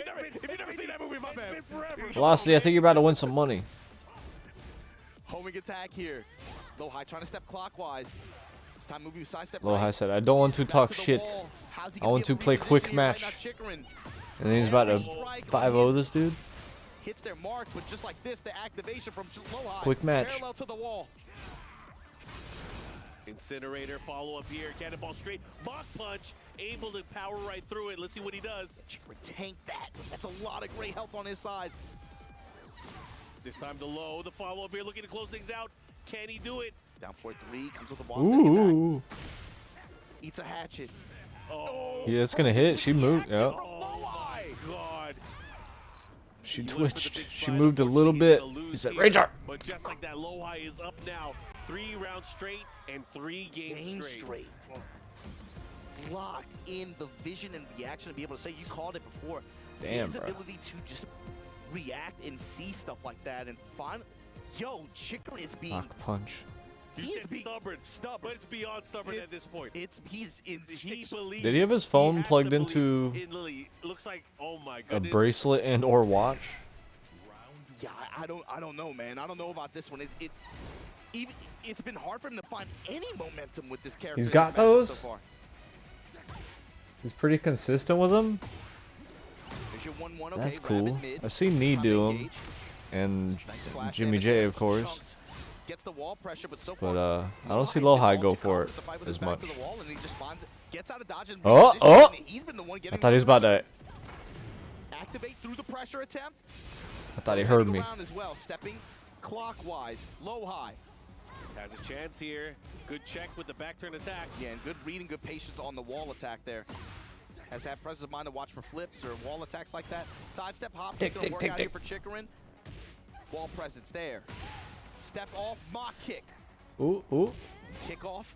you never seen that movie, my bad. Velocity, I think you're about to win some money. Homing attack here. Low high trying to step clockwise. This time moving side step. Low high said, I don't want to talk shit. I want to play quick match. And then he's about to 5-0 this dude. Hits their mark, but just like this, the activation from low high. Quick match. Parallel to the wall. Incinerator follow up here. Cannonball straight. Mach punch. Able to power right through it. Let's see what he does. Chikrin tank that. That's a lot of great health on his side. This time the low. The follow up here looking to close things out. Can he do it? Down 4-3. Comes with a wall step attack. Ooh. Eats a hatchet. Oh. Yeah, it's gonna hit. She moved. Yep. Oh my God. She He went for the twitched. big She final moved a push, little but he's bit. gonna lose He said, here. Rage art. But just like that, low high is up now. 3 rounds straight and 3 games straight. Locked in the vision and reaction to be able to say, you called it before. Damn, his bro. ability to just react and see stuff like that and find. Yo, Chikrin is being. Knock punch. You said stubborn, but it's beyond stubborn at this point. He's in. He believes. Did he have his phone has plugged to into believe in Lily. Looks like, oh my a goodness. bracelet and or watch? Yeah, I don't know, man. I don't know about this one. It's been hard for him to find any momentum with this character. He's in got this matchup those? so far. He's pretty consistent with them. There's your 1-1. Okay, That's Rabbit cool. mid. I've seen Nee Time do to them, engage. and Nice splash Jimmy damage J, there. of course. Chunks gets the wall pressure, but so But far, I don't see Low Low High High's been go all too for it confident to fight with as his back much. to the wall, and he just finds it, gets out of dodge and Oh, repositions, oh! and he's been the one I getting thought he was about to. activate through the pressure attempt. I thought he heard me. Around as well, stepping clockwise, Low High. Has a chance here. Good check with the back turn attack. Yeah, and good reading, good patience on the wall attack there. Has had presence of mind to watch for flips or wall attacks like that. Sidestep hop, Tick, gonna tick, work tick, out tick. here for Chikrin. Wall presence there. Step off, mock kick. Ooh, ooh. Kick off.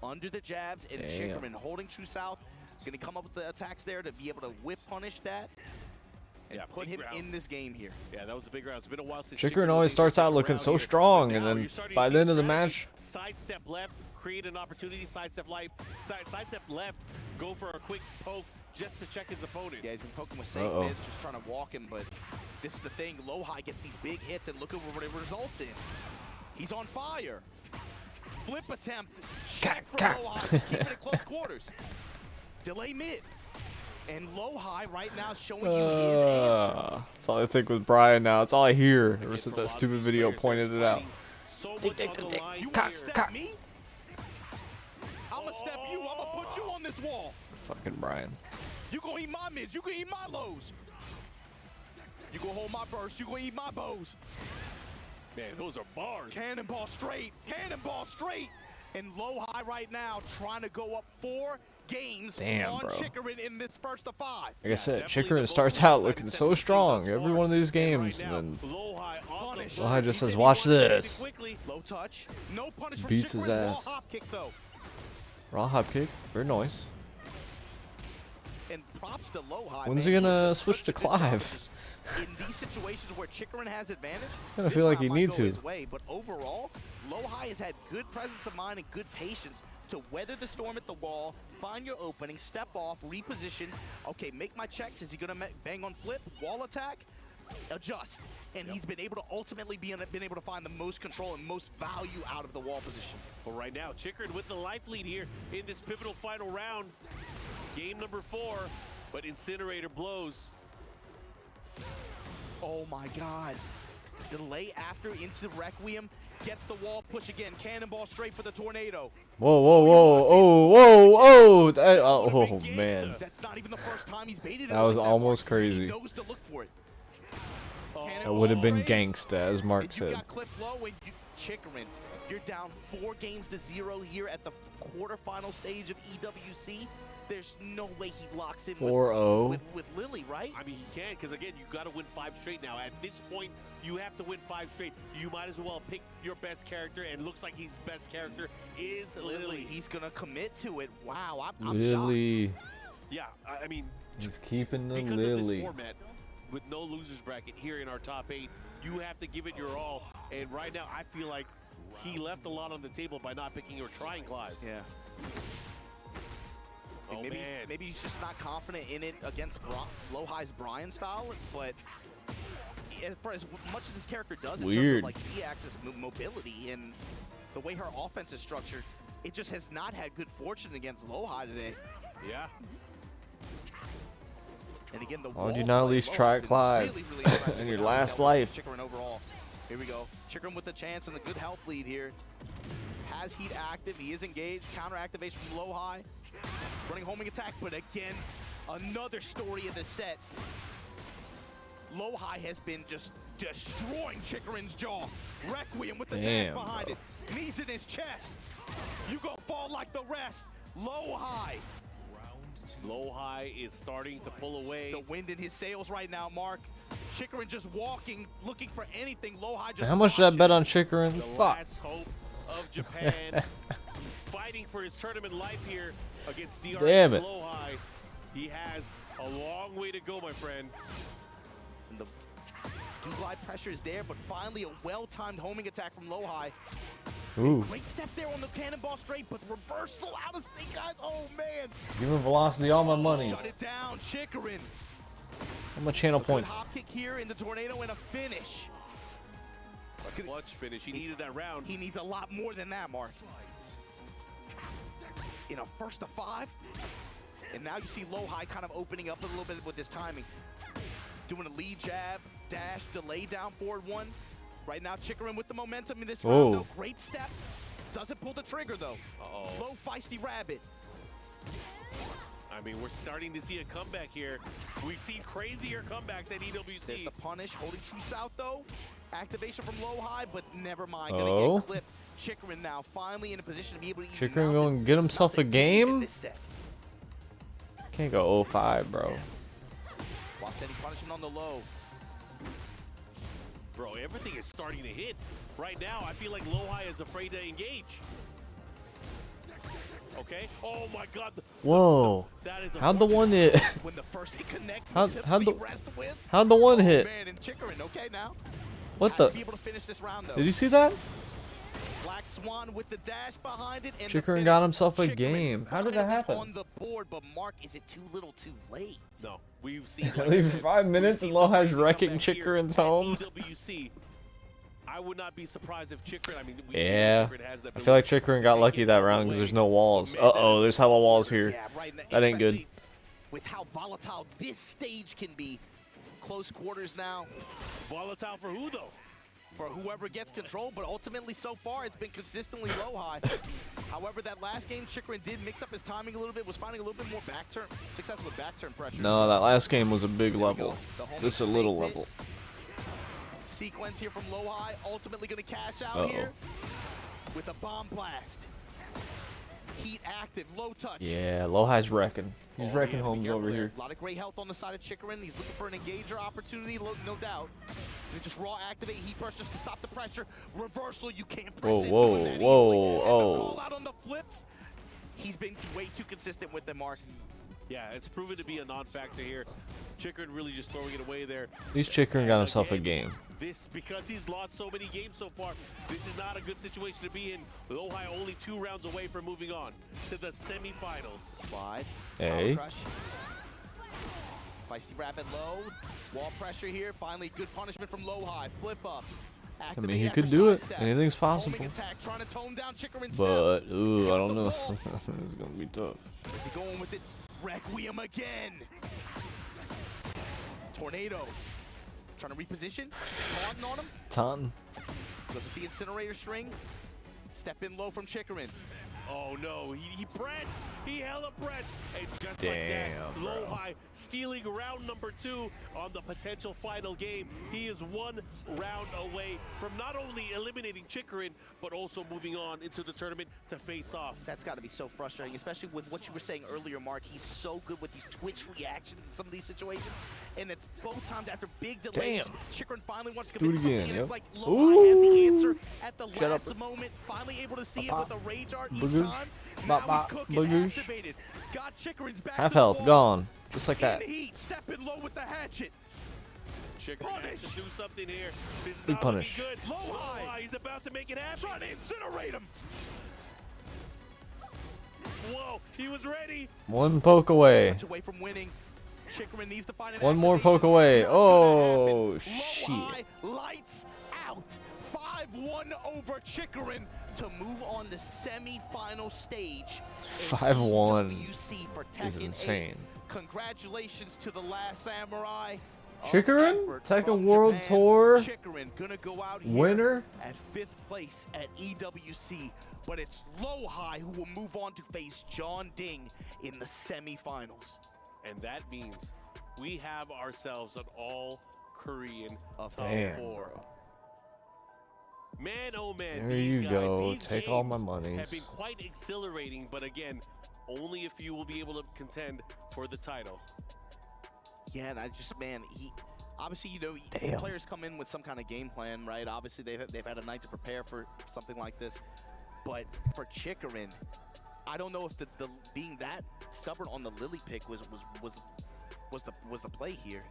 Under the jabs, and Damn. Chikrin holding true south. Gonna come up with the attacks there to be able to whip punish that. And Yeah, put big him round. in this game here. Yeah, that was a big round. It's been a while since Chikrin was always able starts to out take looking round so here. strong, But and now then you're starting to by see the end of the strategy. match, Sidestep left, create an opportunity. Sidestep left, go for a quick poke just to check his opponent. Yeah, he's been poking with safe mids, just trying to walk him, but this is the thing. Low High gets these big hits, and look at what it results in. He's on fire. Flip attempt. Check from Low High, just keeping it close quarters. Delay mid. And Low High right now showing you his answer. that's all I think with Brian now. It's all I hear ever Again, since for a that lot of stupid these video players, pointed there's it out. fighting so much on the line You here. want to step me? I'ma step you. I'ma put you on this wall. Fucking Brian. You gonna eat my mids. You gonna eat my lows. You gonna hold my burst. You gonna eat my bows. Man, those are bars. Cannonball straight. Cannonball straight. And Low High right now trying to go up 4 games Damn, on bro. Chikrin in this first of 5. Like I said, definitely the Chikrin most starts out one-sided looking set so we've seen strong thus every far. one of these And games, right now, and then Low High on the Low High just He says, said he "Watch wanted to end it this." quickly. Low touch. No punish from Beats his Chikrin. Wall ass. hop kick though. raw hop kick, very nice. And props to Low High. When's man. he gonna does switch such to a good job Clive? of just- In these situations where Chikrin has advantage, Kinda this feel like round you might need go to. his way, but overall, Low High has had good presence of mind and good patience to weather the storm at the wall, find your opening, step off, reposition. Okay, make my checks. Is he gonna bang on flip, wall attack? Adjust, and he's been able to ultimately been able to find the most control and most value out of the wall position. But right now, Chikrin with the life lead here in this pivotal final round. Game number 4, but Incinerator blows. Oh my God. Delay after into Requiem, gets the wall push again, cannonball straight for the tornado. Whoa, whoa, whoa, oh, whoa, oh, that, oh man. That's not even the first time he's baited it. That was like almost Mark. He crazy. knows to look for it. That would have been Cannonball gangsta, as Mark straight. You said. got clipped low and you Chikrin. You're down 4 games to 0 here at the quarterfinal stage of EWC. There's no way he locks in 4-0. with Lily, right? I mean, he can, because again, you got to win 5 straight now. At this point, you have to win 5 straight. You might as well pick your best character, and looks like his best character is Lily. He's gonna commit to it. Wow, I'm shocked. Lily. Yeah, I mean, He's keeping the because of Lily. this format, with no losers bracket here in our top 8, you have to give it your all. And right now, I feel like he left a lot on the table by not picking or trying Clive. Yeah. Like, maybe he's just not confident in it against Low-High's Brian style, but for as much as this character does in terms of like Z-axis mobility and the way her offense is structured, it just has not had good fortune against Low-High today. Yeah. And again, the why would you not at least try it, Clyde, in your last life? Chikrin overall. Here we go. Chikrin with the chance and the good health lead here. Has Heat active. He is engaged. Counter activation from Low-High. Running homing attack, but again, another story of the set. Low-High has been just destroying Chikrin's jaw. Requiem with the dash behind it. Knees in his chest. You gonna fall like the rest. Low-High. Low-High is starting to pull away. The wind in his sails right now, Mark. Chikrin just walking, looking for anything. Low-High just How much did I bet on Chikrin? The Fuck. last hope of Japan. Fighting for his tournament life here against DRX Damn it. Low-High. He has a long way to go, my friend. And the do-glide pressure is there, but finally a well-timed homing attack from Low-High. Ooh. Great step there on the cannonball straight, but reversal out of Snake Eyes. Oh, man. Give him Velocity all my money. Shut it down, Chikrin. How much channel points? Hop kick here in the tornado and a finish. A clutch finish. He needed that round. He needs a lot more than that, Mark. In a first to 5. And now you see Low-High kind of opening up a little bit with his timing. Doing a lead jab, dash, delay down forward 1. Right now, Chikrin with the momentum in this round, though. Great step. Doesn't pull the trigger, though. Low feisty rabbit. I mean, we're starting to see a comeback here. We've seen crazier comebacks at EWC. There's the punish, holding true south, though. Activation from Low-High, but never mind. Gonna get clipped. Chikrin now finally in a position to be able to Chikrin going to get himself a game? Can't go 0-5, bro. Lost any punishment on the low. Bro, everything is starting to hit. Right now, I feel like Low-High is afraid to engage. Okay. Oh my God. Whoa. That is How'd the one hit? When the first hit connects, How'd the one one hit? Man, and Chikrin, okay now. What the? Be able to finish this round, though. Did you see that? Black Swan with the dash behind it, and Chikrin got himself a game. How did that happen? On the board, but Mark, is it too little, too late? No, we've seen. At least for 5 minutes, and Low-High's wrecking Chikrin's home. EWC. I would not be surprised if Chikrin. I mean, yeah. I feel like Chikrin got lucky that round because there's no walls. Uh-oh, there's hella walls here. Yeah, right. That ain't good. With how volatile this stage can be. Close quarters now. Volatile for who, though? For whoever gets control, but ultimately so far it's been consistently Low-High. However, that last game, Chikrin did mix up his timing a little bit, was finding a little bit more success with back turn pressure. No, that last game was a big level. This is a little level. Sequence here from Low-High, ultimately going to cash out here with a bomb blast. Heat active, low touch. Yeah, Low-High's wrecking. He's wrecking homes over here. A lot of great health on the side of Chikrin. He's looking for an engager opportunity, no doubt. And just raw activate heat burst just to stop the pressure. Reversal, you can't press into it that easily. All out on the flips. He's been way too consistent with them, Mark. Yeah, it's proven to be a non-factor here. Chikrin really just throwing it away there. At least Chikrin got himself a game. This, because he's lost so many games so far, this is not a good situation to be in. Low-High only 2 rounds away from moving on to the semifinals. Slide. Hey. Feisty rapid low. Wall pressure here. Finally, good punishment from Low-High. Flip up. I mean, he could do it. Anything's possible. Attack, trying to tone down Chikrin's but, ooh, I don't know. This is going to be tough. Is he going with it? Requiem again. Tornado. Trying to reposition. Taunting on him. Taunting. Goes with the incinerator string. Step in low from Chikrin. Oh no, he pressed. He hella pressed. And just like that, Low-High stealing round number 2 on the potential final game. He is 1 round away from not only eliminating Chikrin, but also moving on into the tournament to face off. That's got to be so frustrating, especially with what you were saying earlier, Mark. He's so good with these twitch reactions in some of these situations. And it's both times after big delays. Chikrin finally wants to commit something, and it's like Low-High has the answer at the last moment. Finally able to see it with a rage art each time. Now he's cooking, activated. Got Chikrin's back. Half health, gone. Just like that. Stepping low with the hatchet. Chikrin has to do something here. This is Big not punish. looking good. Low-High, he's about to make it happen. Trying to incinerate him. Whoa, he was ready. One poke away. Touch away from winning. Chikrin needs to find an One more activation. poke away. Not gonna Oh, happen. shit. Low-high, lights out. 5-1 over Chikrin to move on the semi-final stage. in 5-1 EWC for is Tekken 8. insane. Congratulations to the last samurai. Chikrin, Effort Tekken from World Japan. Tour Chikrin gonna go out here winner. at 5th place at EWC, but it's Low-High who will move on to face John Ding in the semifinals. And that means we have ourselves an all-Korean top Damn, 4. bro. Man, oh man, There these you guys, go. these Take all my games monies. have been quite exhilarating, but again, only if you will be able to contend for the title. Yeah, and I just, man, he obviously, you know, the Damn. players come in with some kind of game plan, right? Obviously, they've had a night to prepare for something like this. But for Chikrin, I don't know if the being that stubborn on the Lily pick was the play here.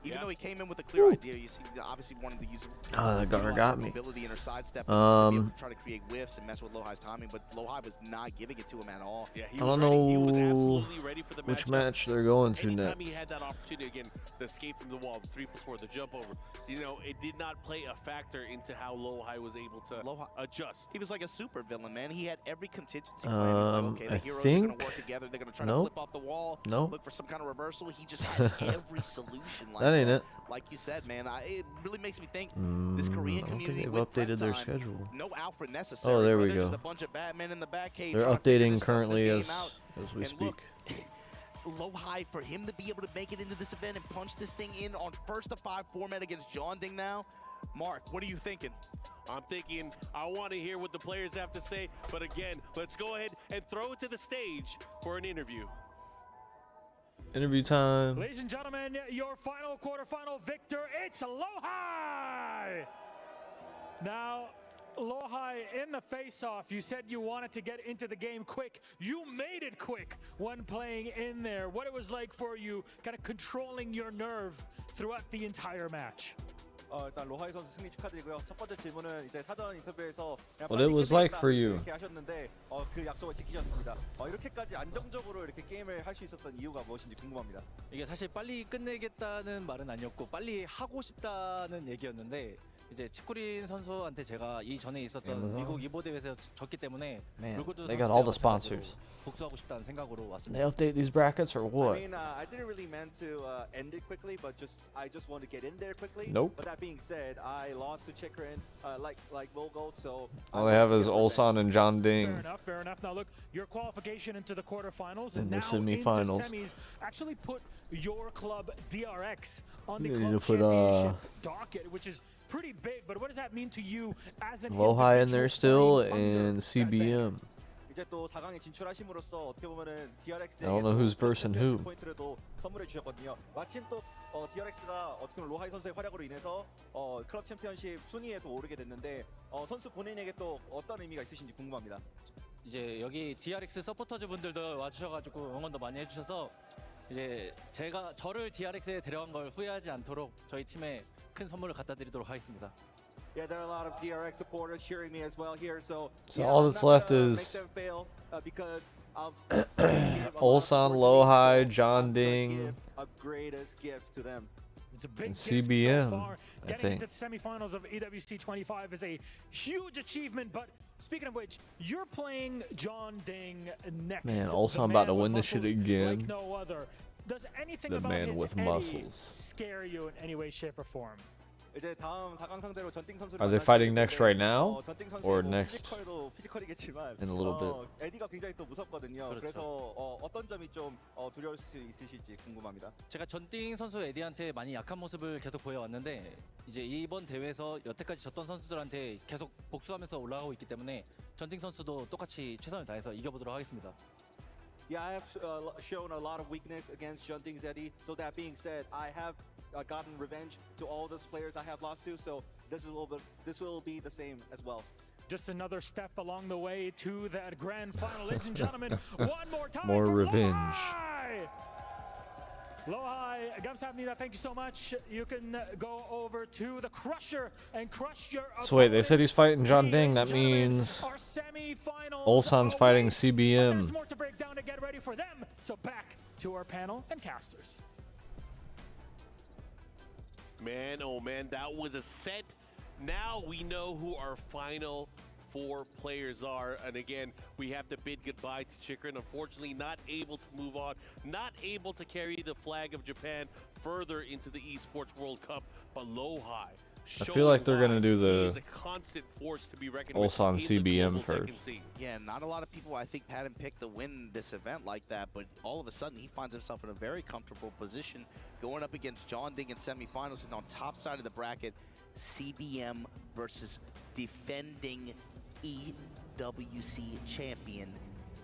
Even though he came in with a clear idea, you see, obviously wanted to use that guard got me. mobility in her sidestep to be able to try to create whiffs and mess with Low-High's timing, but Low-High was not giving it to him at all. Yeah, he I was don't ready. He was know absolutely ready for the which matchup. match they're going to Anytime next. he had that opportunity, again, the escape from the wall, the 3+4, the jump over, you know, it did not play a factor into how Low-High was able to adjust. He was like a super villain, man. He had every contingency plan. He's like, okay, the I heroes are going to think- work together. They're going to try Nope. to flip off the wall, Nope. look for some kind of reversal. He just had every solution like That ain't it. Like you said, man, it really makes me think this Korean I don't think community they've with prep updated their time, schedule. no Alfred necessary. Oh, there we They're just go. a bunch of Batmen in the Batcave. They're trying to figure updating this currently game as out. we And speak. look, Low-High, for him to be able to make it into this event and punch this thing in on first of 5 format against John Ding now. Mark, what are you thinking? I'm thinking, I want to hear what the players have to say, but again, let's go ahead and throw it to the stage for an interview. Interview time. Ladies and gentlemen, your final quarterfinal victor, it's Low-High. Now, Low-High, in the face-off, you said you wanted to get into the game quick. You made it quick when playing in there. What it was like for you, kind of controlling your nerve throughout the entire match. 일단 로하이 선수 승리 축하드리고요. 첫 번째 질문은 이제 사전 인터뷰에서 그냥 What 빨리 it was like 끝내겠다 for you. 이렇게 하셨는데 그 약속을 지키셨습니다. 이렇게까지 안정적으로 이렇게 게임을 할 수 있었던 이유가 무엇인지 궁금합니다. 이게 사실 빨리 끝내겠다는 말은 아니었고 빨리 하고 싶다는 얘기였는데 이제 치쿠린 선수한테 제가 이전에 있었던 Amazon? 미국 이보 대회에서 졌기 때문에 Man, 물고도 they got all 선수 the sponsors. 복수하고 싶다는 생각으로 They 왔습니다. update these brackets or I what? mean, I didn't really meant to end it quickly, but I just want to get in there quickly. Nope. But that being said, I lost to Chikrin, like Volgold, so All they have is Ulsan and John Fair Ding. enough, fair enough. Now look, your qualification into the quarterfinals and In the now into semifinals. semis actually put your club DRX on the You need club to put, championship docket, which is pretty big. But what does that mean to you as an Low-High in there still, individual playing under and that banner? CBM. 이제 또 4강에 진출하심으로써 어떻게 보면은 DRX에게 I don't know who's versing who. 포인트를 또 선물해 주셨거든요. 마침 또 DRX가 어떻게 보면 로하이 선수의 활약으로 인해서 클럽 챔피언십 순위에 또 오르게 됐는데 선수 본인에게 또 어떤 의미가 있으신지 궁금합니다. 이제 여기 DRX 서포터즈 분들도 와주셔가지고 응원도 많이 해주셔서 이제 제가 저를 DRX에 데려간 걸 후회하지 않도록 저희 팀에 큰 선물을 갖다 드리도록 하겠습니다. Yeah, there are a lot of DRX supporters cheering me as well here. So So yeah, all I'm that's not left gonna is make them fail because I'll Ulsan, Low-High, John Ding, give a greatest gift to them. It's a big and gift CBM, so far. I Getting think. into the semifinals of EWC 25 is a huge achievement. But speaking of which, you're playing John Ding next. Man, the Ulsan about to man with win this shit muscles again. Like no other. Does anything The about man his with Eddie muscles. scare you in any way, shape, or form? 이제 다음 4강 상대로 전띵 선수를 Are they 만날 fighting 수 next 있는데, right now? 전띵 선수의 Or 뭐 next 피지컬이겠지만 in a little bit? 에디가 굉장히 또 무섭거든요. 그렇죠. 그래서 어떤 점이 좀 두려울 수 있으실지 궁금합니다. 제가 전띵 선수 에디한테 많이 약한 모습을 계속 보여왔는데 이제 이번 대회에서 여태까지 졌던 선수들한테 계속 복수하면서 올라가고 있기 때문에 전띵 선수도 똑같이 최선을 다해서 이겨보도록 하겠습니다. Yeah, I have shown a lot of weakness against Junting's Eddie. So that being said, I have gotten revenge to all those players I have lost to. So this will be the same as well. Just another step along the way to that grand final. Ladies and gentlemen, one more time More for revenge. Low-High! Lohai, 감사합니다. Thank you so much. You can go over to the Crusher and crush your So wait, they said he's fighting John Ding. That Gentlemen, means our semifinals Ulsan's fighting await. But there's CBM. more to break down to get ready for them. So back to our panel and casters. Man, oh man, that was a set. Now we know who our final 4 players are. And again, we have to bid goodbye to Chikrin. Unfortunately, not able to move on, not able to carry the flag of Japan further into the Esports World Cup. But Lohai, I feel like they're gonna do he the is a constant force to be reckoned with Ulsan in the CBM global Tekken first. scene. Yeah, not a lot of people, I think, had him pick to win this event like that, but all of a sudden he finds himself in a very comfortable position going up against John Ding in semifinals, and on top side of the bracket, CBM versus defending EWC champion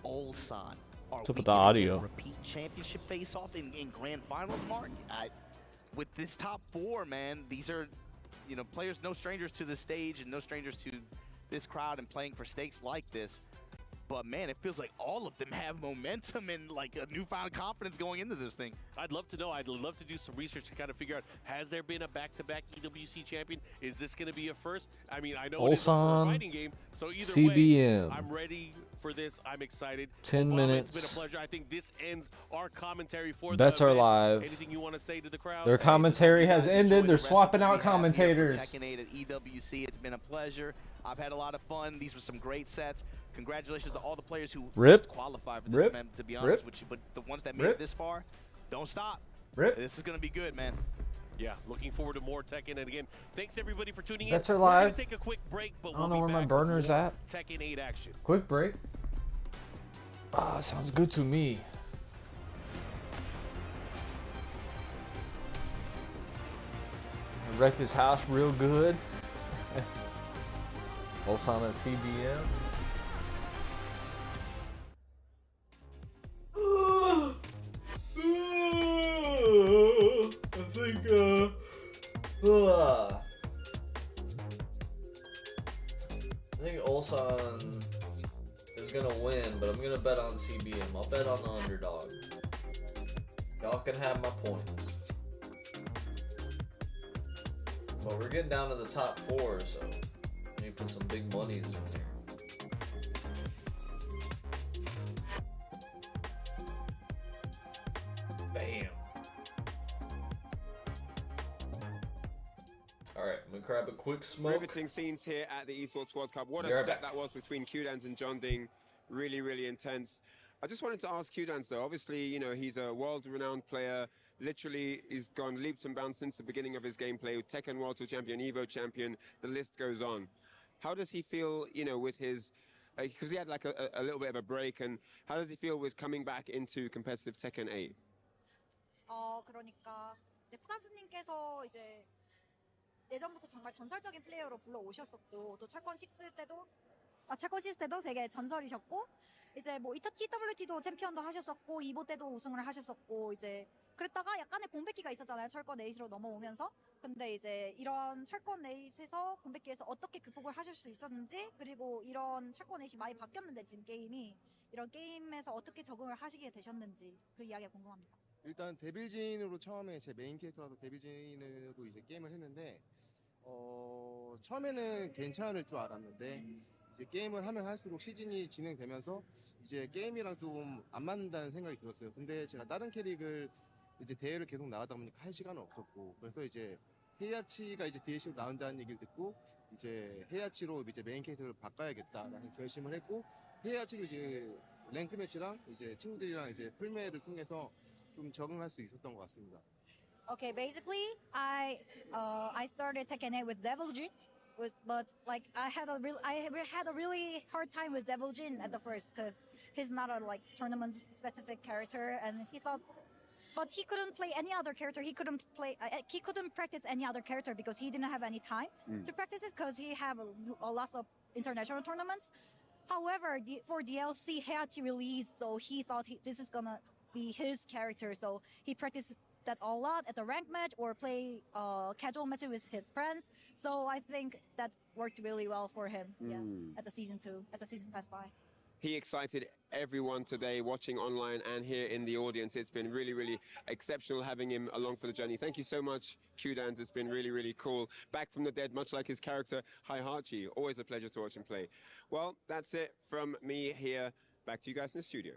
Ulsan. Are What's up we with the gonna get a audio? repeat championship face-off in grand finals, Mark? With this top 4, man, these are, you know, players no strangers to the stage and no strangers to this crowd and playing for stakes like this. But man, it feels like all of them have momentum and like a newfound confidence going into this thing. I'd love to know. I'd love to do some research to kind of figure out, has there been a back-to-back EWC champion? Is this going to be a first? I mean, I know it is a Ulsan, fighting game, so either CBM. way, I'm ready for this. I'm excited. 10 Obama, minutes. It's been a pleasure. I think this ends our commentary for Bets the are event. live. Anything you want to say to the crowd? Their commentary has Guys, ended. enjoy the They're rest of swapping what out we have here for commentators. Tekken 8 at EWC. It's been a pleasure. I've had a lot of fun. These were some great sets. Congratulations to all the players who Rip. just qualified for this Rip. event, to be honest Rip. with you. But the ones that made Rip. it this far, don't stop. Rip. This is going to be good, man. Yeah, looking forward to more Tekken. And again, thanks everybody for tuning in. Bets are We're gonna live. take a quick break, but I don't we'll know be where my back burner's with more at. Tekken 8 action. Quick break. Ah, sounds good to me. I wrecked his house real good. Ulsan at CBM. I think Ulsan is gonna win, but I'm gonna bet on CBM. I'll bet on the underdog. Y'all can have my points. But we're getting down to the top 4, so I need to put some big monies in there. Bam. Alright, I'm gonna grab a quick smoke. Riveting scenes here at the Esports World Cup. What a Be right set back. that was between Q-Dance and John Ding. Really, really intense. I just wanted to ask Q-Dance though. Obviously, you know, he's a world-renowned player. Literally, he's gone leaps and bounds since the beginning of his gameplay. Tekken World Tour Champion, Evo Champion, the list goes on. How does he feel, you know, with his... Because he had like a little bit of a break, and how does he feel with coming back into competitive Tekken 8? 그러니까 이제 쿠단스님께서 이제 예전부터 정말 전설적인 플레이어로 불러오셨었고 또 철권 6 때도 철권 6 때도 되게 전설이셨고 이제 뭐 TWT도 챔피언도 하셨었고 이보 때도 우승을 하셨었고 이제 그랬다가 약간의 공백기가 있었잖아요. 철권 8으로 넘어오면서. 근데 이제 이런 철권 8에서 공백기에서 어떻게 극복을 하실 수 있었는지 그리고 이런 철권 8이 많이 바뀌었는데 지금 게임이 이런 게임에서 어떻게 적응을 하시게 되셨는지 그 이야기가 궁금합니다. 일단 데빌진으로 처음에 제 메인 캐릭터라서 데빌진으로 이제 게임을 했는데 처음에는 괜찮을 줄 알았는데 이제 게임을 하면 할수록 시즌이 진행되면서 이제 게임이랑 좀 안 맞는다는 생각이 들었어요. 근데 제가 다른 캐릭을 이제 대회를 계속 나가다 보니까 할 시간은 없었고 그래서 이제 헤야치가 이제 DLC로 나온다는 얘기를 듣고 이제 헤야치로 이제 메인 캐릭터를 바꿔야겠다라는 결심을 했고 헤야치로 이제 랭크 매치랑 이제 친구들이랑 이제 풀매를 통해서 좀 적응할 수 있었던 것 같습니다. Okay, basically, I started Tekken 8 with Devil Jin, but like I had a really hard time with Devil Jin at the first because he's not a like tournament specific character, and he thought, but he couldn't play any other character. He couldn't practice any other character because he didn't have any time to practice it because he have a lot of international tournaments. However, for DLC, Heihachi released, so he thought this is gonna be his character, so he practiced that a lot at the rank match or play casual matches with his friends. So I think that worked really well for him. Yeah, at the season 2, as the season passed by. he excited everyone today watching online and here in the audience. It's been really, really exceptional having him along for the journey. Thank you so much, Q-Dance. It's been really, really cool. Back from the dead, much like his character, Haihachi. Always a pleasure to watch him play. Well, that's it from me here. Back to you guys in the studio.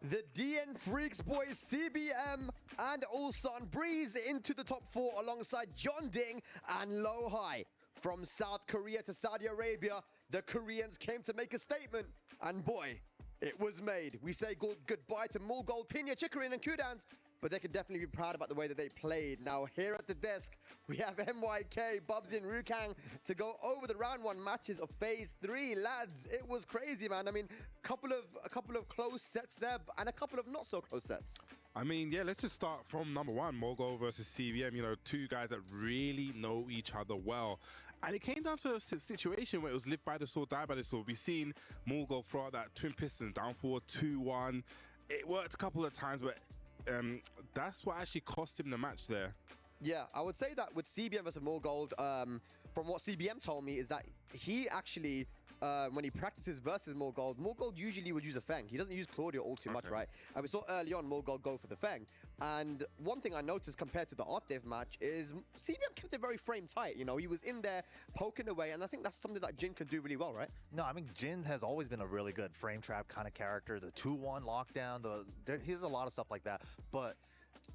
The DN Freaks boys, CBM and Ulsan breeze into the top 4 alongside John Ding and Lohai. From South Korea to Saudi Arabia, the Koreans came to make a statement, and boy, it was made. We say goodbye to Mulgold, Pinya, Chikarin, and Kudans, but they can definitely be proud about the way that they played. Now, here at the desk, we have MYK, Bubsy, and Rukang to go over the round 1 matches of Phase 3. Lads, it was crazy, man. I mean, a couple of close sets there, and a couple of not so close sets. I mean, yeah, let's just start from number 1, Morgul versus CVM. You know, 2 guys that really know each other well. And it came down to a situation where it was live by the sword, die by the sword. We've seen Morgul throw out that Twin Pistons down forward 2-1. It worked a couple of times, but that's what actually cost him the match there. Yeah, I would say that with CBM versus Morgold, from what CBM told me, is that he actually, when he practices versus Morgold usually would use a Feng. He doesn't use Claudio all too much, right? And we saw early on Morgold go for the Feng. And one thing I noticed compared to the Artdev match is CBM kept it very frame tight. You know, he was in there poking away, and I think that's something that Jin can do really well, right? No, I mean, Jin has always been a really good frame trap kind of character. The 2-1 lockdown, he has a lot of stuff like that. But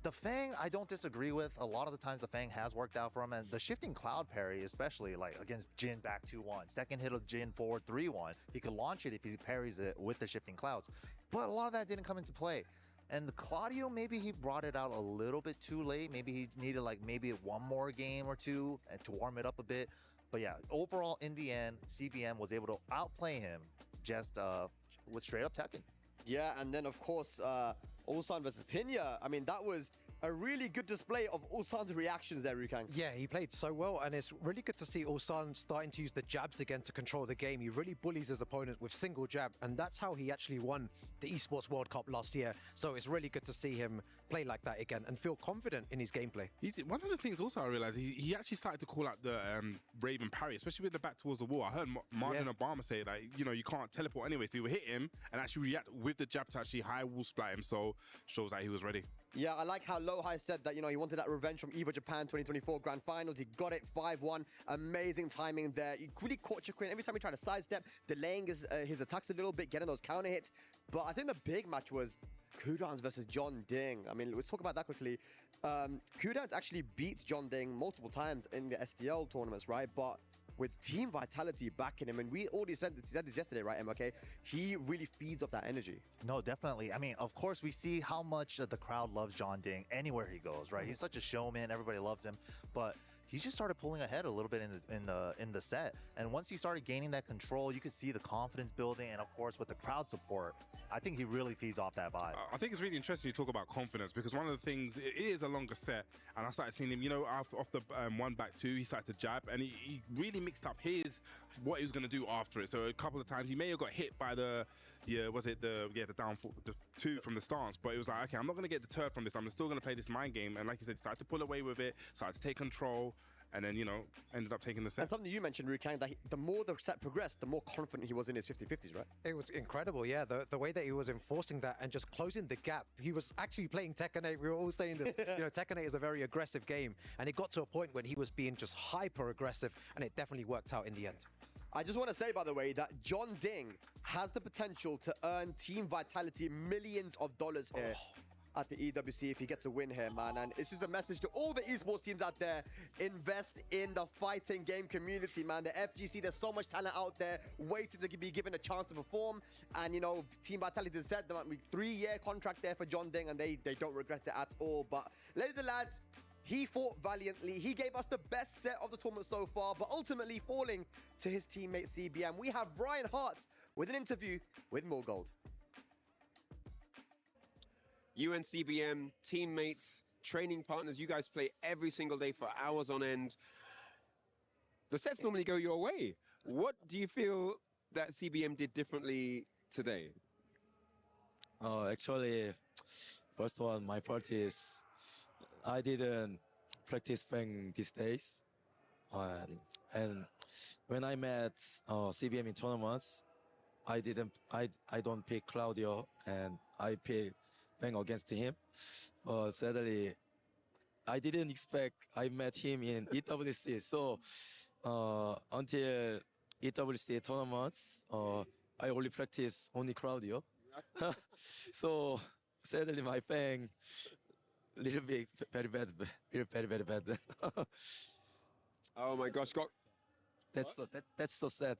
the Fang, I don't disagree with. A lot of the times the Fang has worked out for him, and the shifting cloud parry, especially like against Jin back 2-1, second hit of Jin forward 3-1, he could launch it if he parries it with the shifting clouds. But a lot of that didn't come into play. And Claudio, maybe he brought it out a little bit too late. Maybe he needed like maybe 1 more game or 2 to warm it up a bit. But yeah, overall in the end, CBM was able to outplay him just with straight up Tekken. Yeah, and then of course, Ulsan versus Pinya. I mean, that was a really good display of Ulsan's reactions there, Rukang. Yeah, he played so well, and it's really good to see Ulsan starting to use the jabs again to control the game. He really bullies his opponent with single jab, and that's how he actually won the Esports World Cup last year. So it's really good to see him play like that again and feel confident in his gameplay. One of the things also I realized, he actually started to call out the Raven parry, especially with the back towards the wall. I heard Martin Obama say, like, you know, you can't teleport anyway, so he would hit him and actually react with the jab to actually high wall splat him, so shows that he was ready. Yeah, I like how Lohai said that, you know, he wanted that revenge from EVO Japan 2024 Grand Finals. He got it 5-1. Amazing timing there. He really caught Chikrin every time he tried to sidestep, delaying his attacks a little bit, getting those counter hits. But I think the big match was Kudans versus John Ding. I mean, let's talk about that quickly. Kudans actually beat John Ding multiple times in the SDL tournaments, right? But with Team Vitality backing him, and we already said this yesterday, right, MLK? He really feeds off that energy. No, definitely. I mean, of course, we see how much the crowd loves John Ding anywhere he goes, right? He's such a showman. Everybody loves him. But he just started pulling ahead a little bit in the set. And once he started gaining that control, you could see the confidence building. And of course, with the crowd support, I think he really feeds off that vibe. I think it's really interesting you talk about confidence, because one of the things, it is a longer set, and I started seeing him, you know, off the 1 back 2, he started to jab, and he really mixed up what he was going to do after it. So a couple of times he may have got hit by the down 2 from the stance, but it was like, okay, I'm not going to get deterred from this. I'm still going to play this mind game. And like you said, started to pull away with it, started to take control, and then, you know, ended up taking the set. And something you mentioned, Rukang, that the more the set progressed, the more confident he was in his 50-50s, right? It was incredible, yeah. The way that he was enforcing that and just closing the gap. He was actually playing Tekken 8. We were all saying this. You know, Tekken 8 is a very aggressive game, and it got to a point when he was being just hyper aggressive, and it definitely worked out in the end. I just want to say, by the way, that John Ding has the potential to earn Team Vitality millions of dollars here at the EWC if he gets a win here, man. And it's just a message to all the esports teams out there: invest in the fighting game community, man. The FGC, there's so much talent out there waiting to be given a chance to perform. And, you know, Team Vitality said there might be a 3-year contract there for John Ding, and they don't regret it at all. But, ladies and lads, he fought valiantly. He gave us the best set of the tournament so far, but ultimately falling to his teammate CBM. We have Brian Hart with an interview with Morgold. You and CBM, teammates, training partners, you guys play every single day for hours on end. The sets normally go your way. What do you feel that CBM did differently today? Actually, first one, my part is I didn't practice Fang these days. And when I met CBM in tournaments, I don't pick Claudio, and I pick Fang against him. But sadly, I didn't expect I met him in EWC. So until EWC tournaments, I only practice only Claudio. So sadly, my Fang little bit very bad, very bad. Oh my gosh, That's so sad.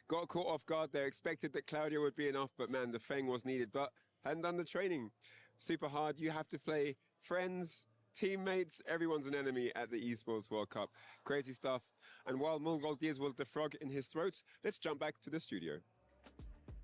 got caught off guard there. Expected that Claudio would be enough, but man, the Feng was needed. But hadn't done the training. Super hard. You have to play friends, teammates. Everyone's an enemy at the Esports World Cup. Crazy stuff. And while Mulgold Diaz will the frog in his throat, let's jump back to the studio.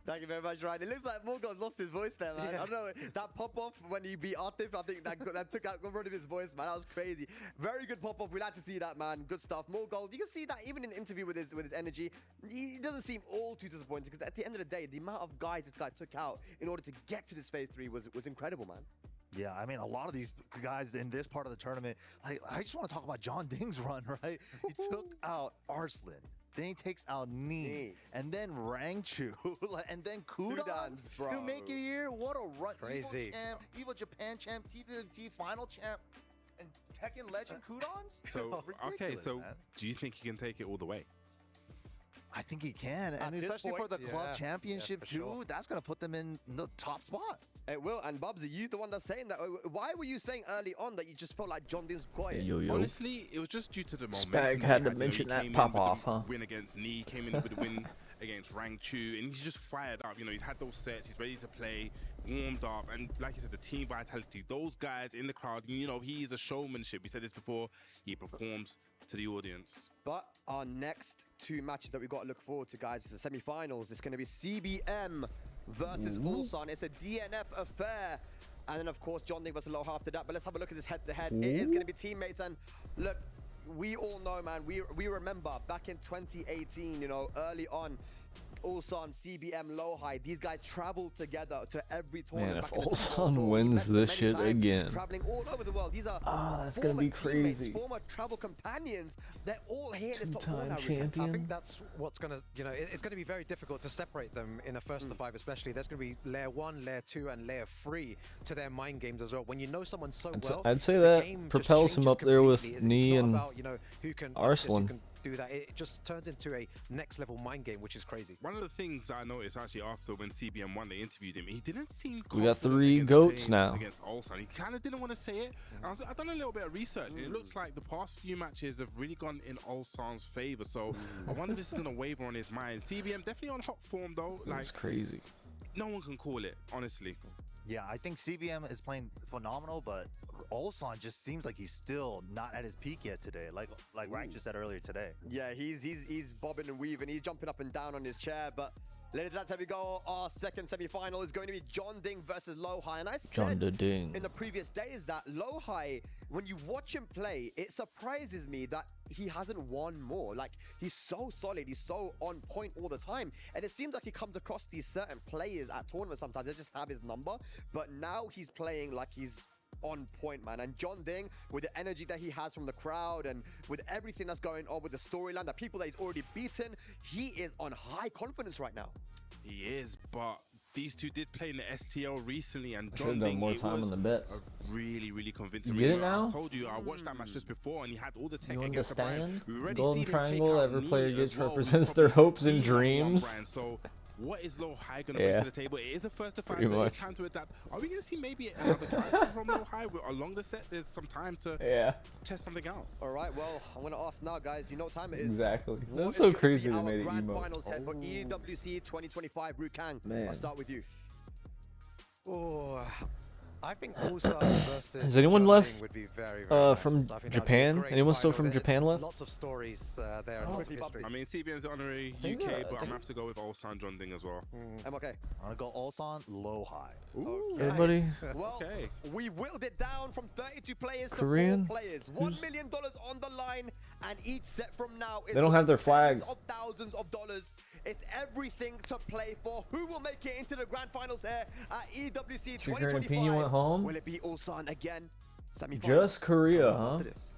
Thank you very much, Ryan. It looks like Morgan's lost his voice there, man. I don't know, that pop-off when he beat Artif, I think that took out rid of his voice, man. That was crazy. Very good pop-off. We like to see that, man. Good stuff. More gold. You can see that even in the interview with his energy, he doesn't seem all too disappointed, because at the end of the day, the amount of guys this guy took out in order to get to this phase 3 was incredible, man. Yeah, I mean, a lot of these guys in this part of the tournament, like, I just want to talk about John Ding's run, right? He took out Arslan. Then he takes out Nee, and then Rangchu, and then Kudans bro. to make it here. What a run! Crazy. Evo champ, Evo Japan champ, T50 final champ, and Tekken legend Kudans. So okay, Ridiculous, so man. do you think he can take it all the way? I think he can, At and this especially point, for the club championship for too. sure. That's gonna put them in the top spot. It will. And Bubsy, you the one that's saying that. Why were you saying early on that you just felt like John Ding's quiet? Yo. Honestly, it was just due to the momentum. Spag he had to you know, mention he that came in pop with the off, huh? Win against Nee, came in with the win against Rangchu, and he's just fired up. You know, he's had those sets, he's ready to play, warmed up, and like you said, the team vitality. Those guys in the crowd, you know, he is a showmanship. We said this before. He performs to the audience. But our next 2 matches that we've got to look forward to, guys, is the semi-finals. It's going to be CBM versus Ulsan. It's a DNF affair. And then, of course, John Ding versus Loha after that. But let's have a look at this head-to-head. It is going to be teammates. And look, we all know, man, we remember back in 2018, you know, early on, Ulsan, CBM, Lohi, these guys traveled together to every tournament. Man, if back in the Ulsan tour. wins We met them this many shit times, again. traveling all over the world. These are that's gonna former be crazy. teammates, former travel companions. They're all here in this top four Two-time now. champion. I think that's what's going to, you know, it's going to be very difficult to separate them in a first to 5, especially. There's going to be layer 1, layer 2, and layer 3 to their mind games as well. When you know someone so well, I'd say the that game just propels him changes up there with completely. Nee it's not and about, you know, who can practice, who Arslan. can do that. It just turns into a next level mind game, which is crazy. One of the things I noticed actually after when CBM won, they interviewed him. He didn't seem. We got confident 3 against goats playing now. Against Ulsan, he kind of didn't want to say it. I've done a little bit of research, and it looks like the past few matches have really gone in Ulsan's favor. So I wonder if this is going to waver on his mind. CBM definitely on hot form though. Like, That's crazy. no one can call it, honestly. Yeah, I think CBM is playing phenomenal, but Ulsan just seems like he's still not at his peak yet today. Like Rank just said earlier today. Yeah, he's bobbing and weaving. He's jumping up and down on his chair. But ladies and gentlemen, we go. Our second semi-final is going to be John Ding versus Lohi. And I John said Ding. in the previous days that Lohi, when you watch him play, it surprises me that he hasn't won more. Like, he's so solid. He's so on point all the time. And it seems like he comes across these certain players at tournaments sometimes. They just have his number. But now he's playing like he's on point, man. And John Ding, with the energy that he has from the crowd and with everything that's going on with the storyline, the people that he's already beaten, he is on high confidence right now. He is, but these two did play in the STL recently, and I John should've done Ding, more it time was on the bets. a really convincing. You get it win. now? I told you, I watched that match just before, and he had all the tech You against the brand. understand? We already Golden seen him take triangle, out every Nee player as gets well, represents who's their probably hopes and the number one dreams. brand. So what is Lohi going to Yeah. bring to the table? It is a first to 5, Pretty so it's much. time to adapt. Are we going to see maybe another character from Lohi along the set? There's some time to test something out. All right, well, I'm going to ask now, guys. You know what time it is? Exactly. What That's is so gonna be crazy they our made it grand emo. finals head for EWC 2025. Rukang, Man. I'll start with you. Oh, I think Ulsan versus Has anyone John left, Ding would be very nice. from I think that'd be a Japan? great Anyone still final. from Japan left? Lots of stories there. Oh, Lots of history. I mean, CBM's honorary I think, UK, I but I'm think- going to have to go with Ulsan John Ding as well. I'm okay. I'm gonna go Ulsan low high. Ooh. Everybody? Well, Okay. we whittled it down from 32 players Korean? to 4 players. $1 million on the line, and each set from now is They don't have their worth flags. tens of thousands of dollars. It's everything to play for. Who will make it into the grand finals here at EWC Trigger 2025? and opinion went home? Will it be Ulsan again? Semi-finals. Just Korea, Coming huh? after this.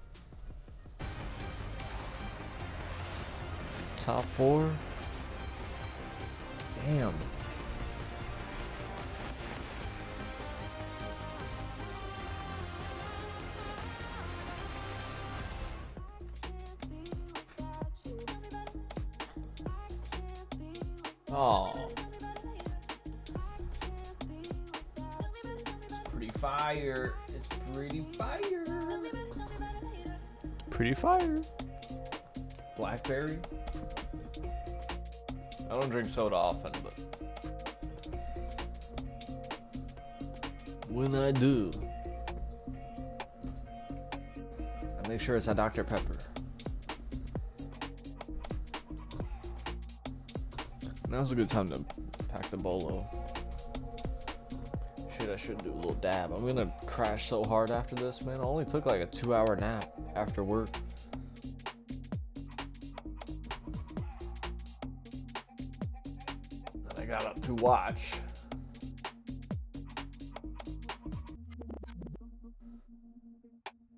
Top 4. Damn. Oh. It's pretty fire. It's pretty fire. Pretty fire. Blackberry. I don't drink soda often, but when I do, I make sure it's a Dr. Pepper. Now's a good time to pack the bolo. Shit, I should do a little dab. I'm gonna crash so hard after this, man. I only took like a 2-hour nap after work. And I got up to watch.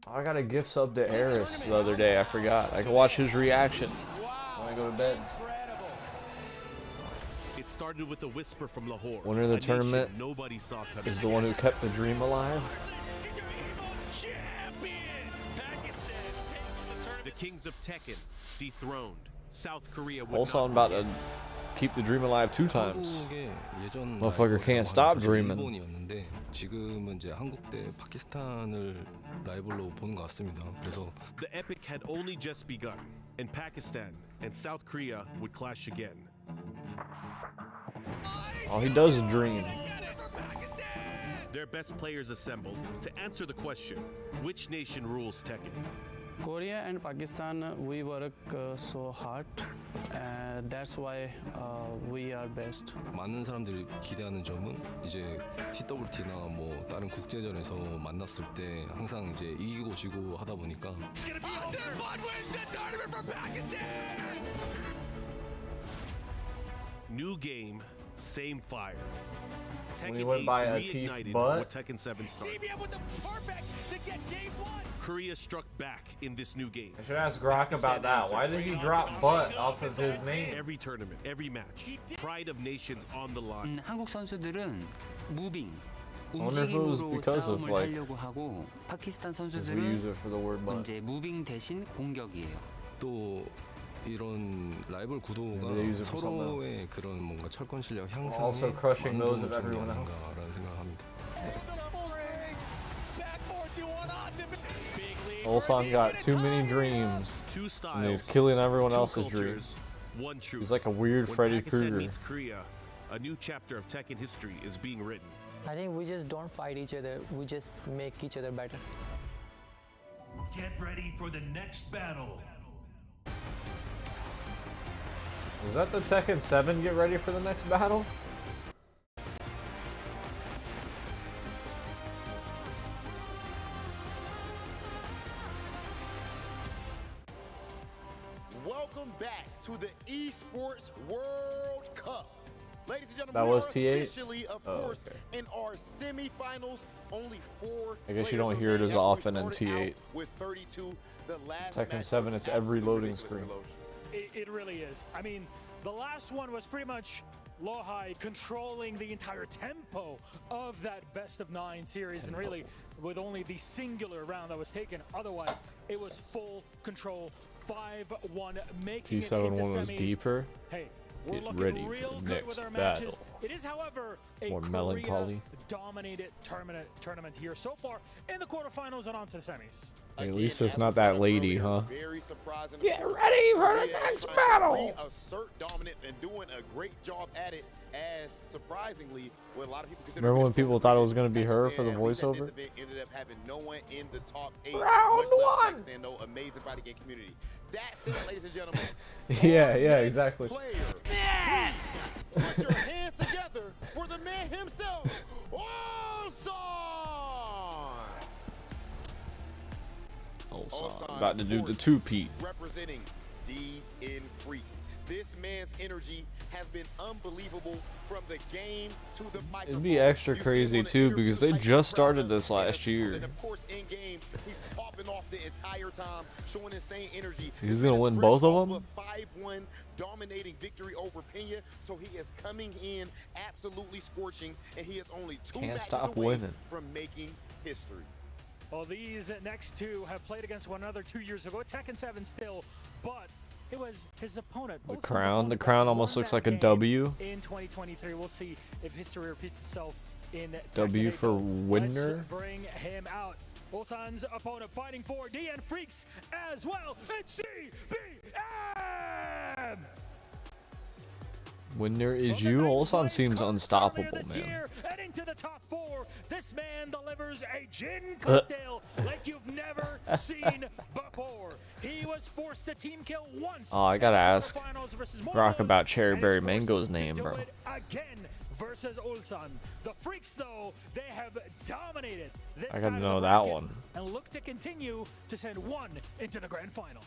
I got a gift sub to Eris the other day. I forgot. I can watch his reaction when I go to bed. It started with a whisper from Lahore. Winner of the tournament nobody saw coming. is the one who kept the dream alive. The kings of Tekken dethroned. South Korea would Also, I'm about to keep the dream alive 2 times. Motherfucker can't stop dreaming. 일본이었는데 지금은 이제 한국 대 파키스탄을 라이벌로 보는 것 같습니다. 그래서 The epic had only just begun, and Pakistan and South Korea would clash again. All he does is dream. Their best players assembled to answer the question, which nation rules Tekken? Korea and Pakistan, we work so hard. That's why we are best. 많은 사람들이 기대하는 점은 이제 TWT나 뭐 다른 국제전에서 만났을 때 항상 이제 이기고 지고 하다 보니까 New game, same fire. When he went by a teeth butt. Tekken 7 started. Korea struck back in this new game. I should ask Grok about that. Why did he drop butt off of his name? Every tournament, every match, pride of nations on the line. 한국 선수들은 무빙, I wonder if it was 움직임으로 because of 싸움을 like 하려고 하고 파키스탄 because we use 선수들은 it for the word butt. 이제 무빙 대신 공격이에요. 또 이런 라이벌 구도가 Maybe they use it for something 서로의 그런 뭔가 철권 실력 향상에 Also crushing those of 원동을 주는 게 everyone else. 아닌가라는 생각을 합니다. Ulsan got too many dreams, and he's killing everyone else's dreams. One truth. He's like a weird When Freddy Pakistan Krueger. meets Korea, a new chapter of Tekken history is being written. I think we just don't fight each other. We just make each other better. Get ready for the next battle. Was that the Tekken 7 get ready for the next battle? Welcome back to the Esports World Cup. Ladies and gentlemen, That we was are T8? officially, of Oh, course, okay. in our semifinals. Only 4 I guess you players don't hear it remain as out. We often in started out T8. with 32. The last Tekken match 7, was it's every absolutely loading ridiculous, screen. It really is. I mean, the last one was pretty much Lohai controlling the entire tempo of that best of 9 series, and really with only the singular round that was taken. Otherwise, it was full control, 5-1, making it into T7-1 was semis. deeper. Hey, we're Get looking ready real for the good next with our battle. matches. It is, however, a More melancholy. Korea-dominated tournament here so far in the quarterfinals and on to the semis. At least it's not that lady, huh? Very surprising. Get ready for the next battle! Reassert dominance and doing a great job at it, as surprisingly, what a lot of people consider. Remember when people thought it was going to be her for the Pakistan, at least at this voiceover? event, ended up having no one in the top 8. Round much less 1! Pakistan, though, amazing fighting game community. That said, ladies and gentlemen. Yeah, exactly. Yes! Put your hands together for the man himself, Ulsan! Ulsan, about to do the two-peat. Representing DN Freaks. This man's energy has been unbelievable from the game to the microphone. It'd be extra crazy too because they just started this last year. And of course, in game, he's popping off off the entire time, showing insane energy. He's gonna win both of them. 5-1 dominating victory over Pena, so he is coming in absolutely scorching, and he is only 2 Can't matches stop away winning. from making history. Well, these next two have played against one another 2 years ago. Tekken 7 still, but it was his opponent. The Olsen's crown. opponent The that crown almost won looks that like a game W. In 2023, we'll see if history repeats itself in W Tekken 8. for winner. Let's bring him out. Ulsan's opponent fighting for DN Freaks as well. It's CBM! Winner is you. Ulsan seems unstoppable, man. And into the top 4, this man delivers a gin cocktail like you've never seen before. He was forced to team kill once. Oh, I gotta in the ask quarterfinals versus Brock Mono, about and Cherry he's Berry forced Mango's to name, do bro. it again versus Ulsan. The Freaks, though, they have dominated this I side gotta of the know that bracket one. and look to continue to send one into the grand final.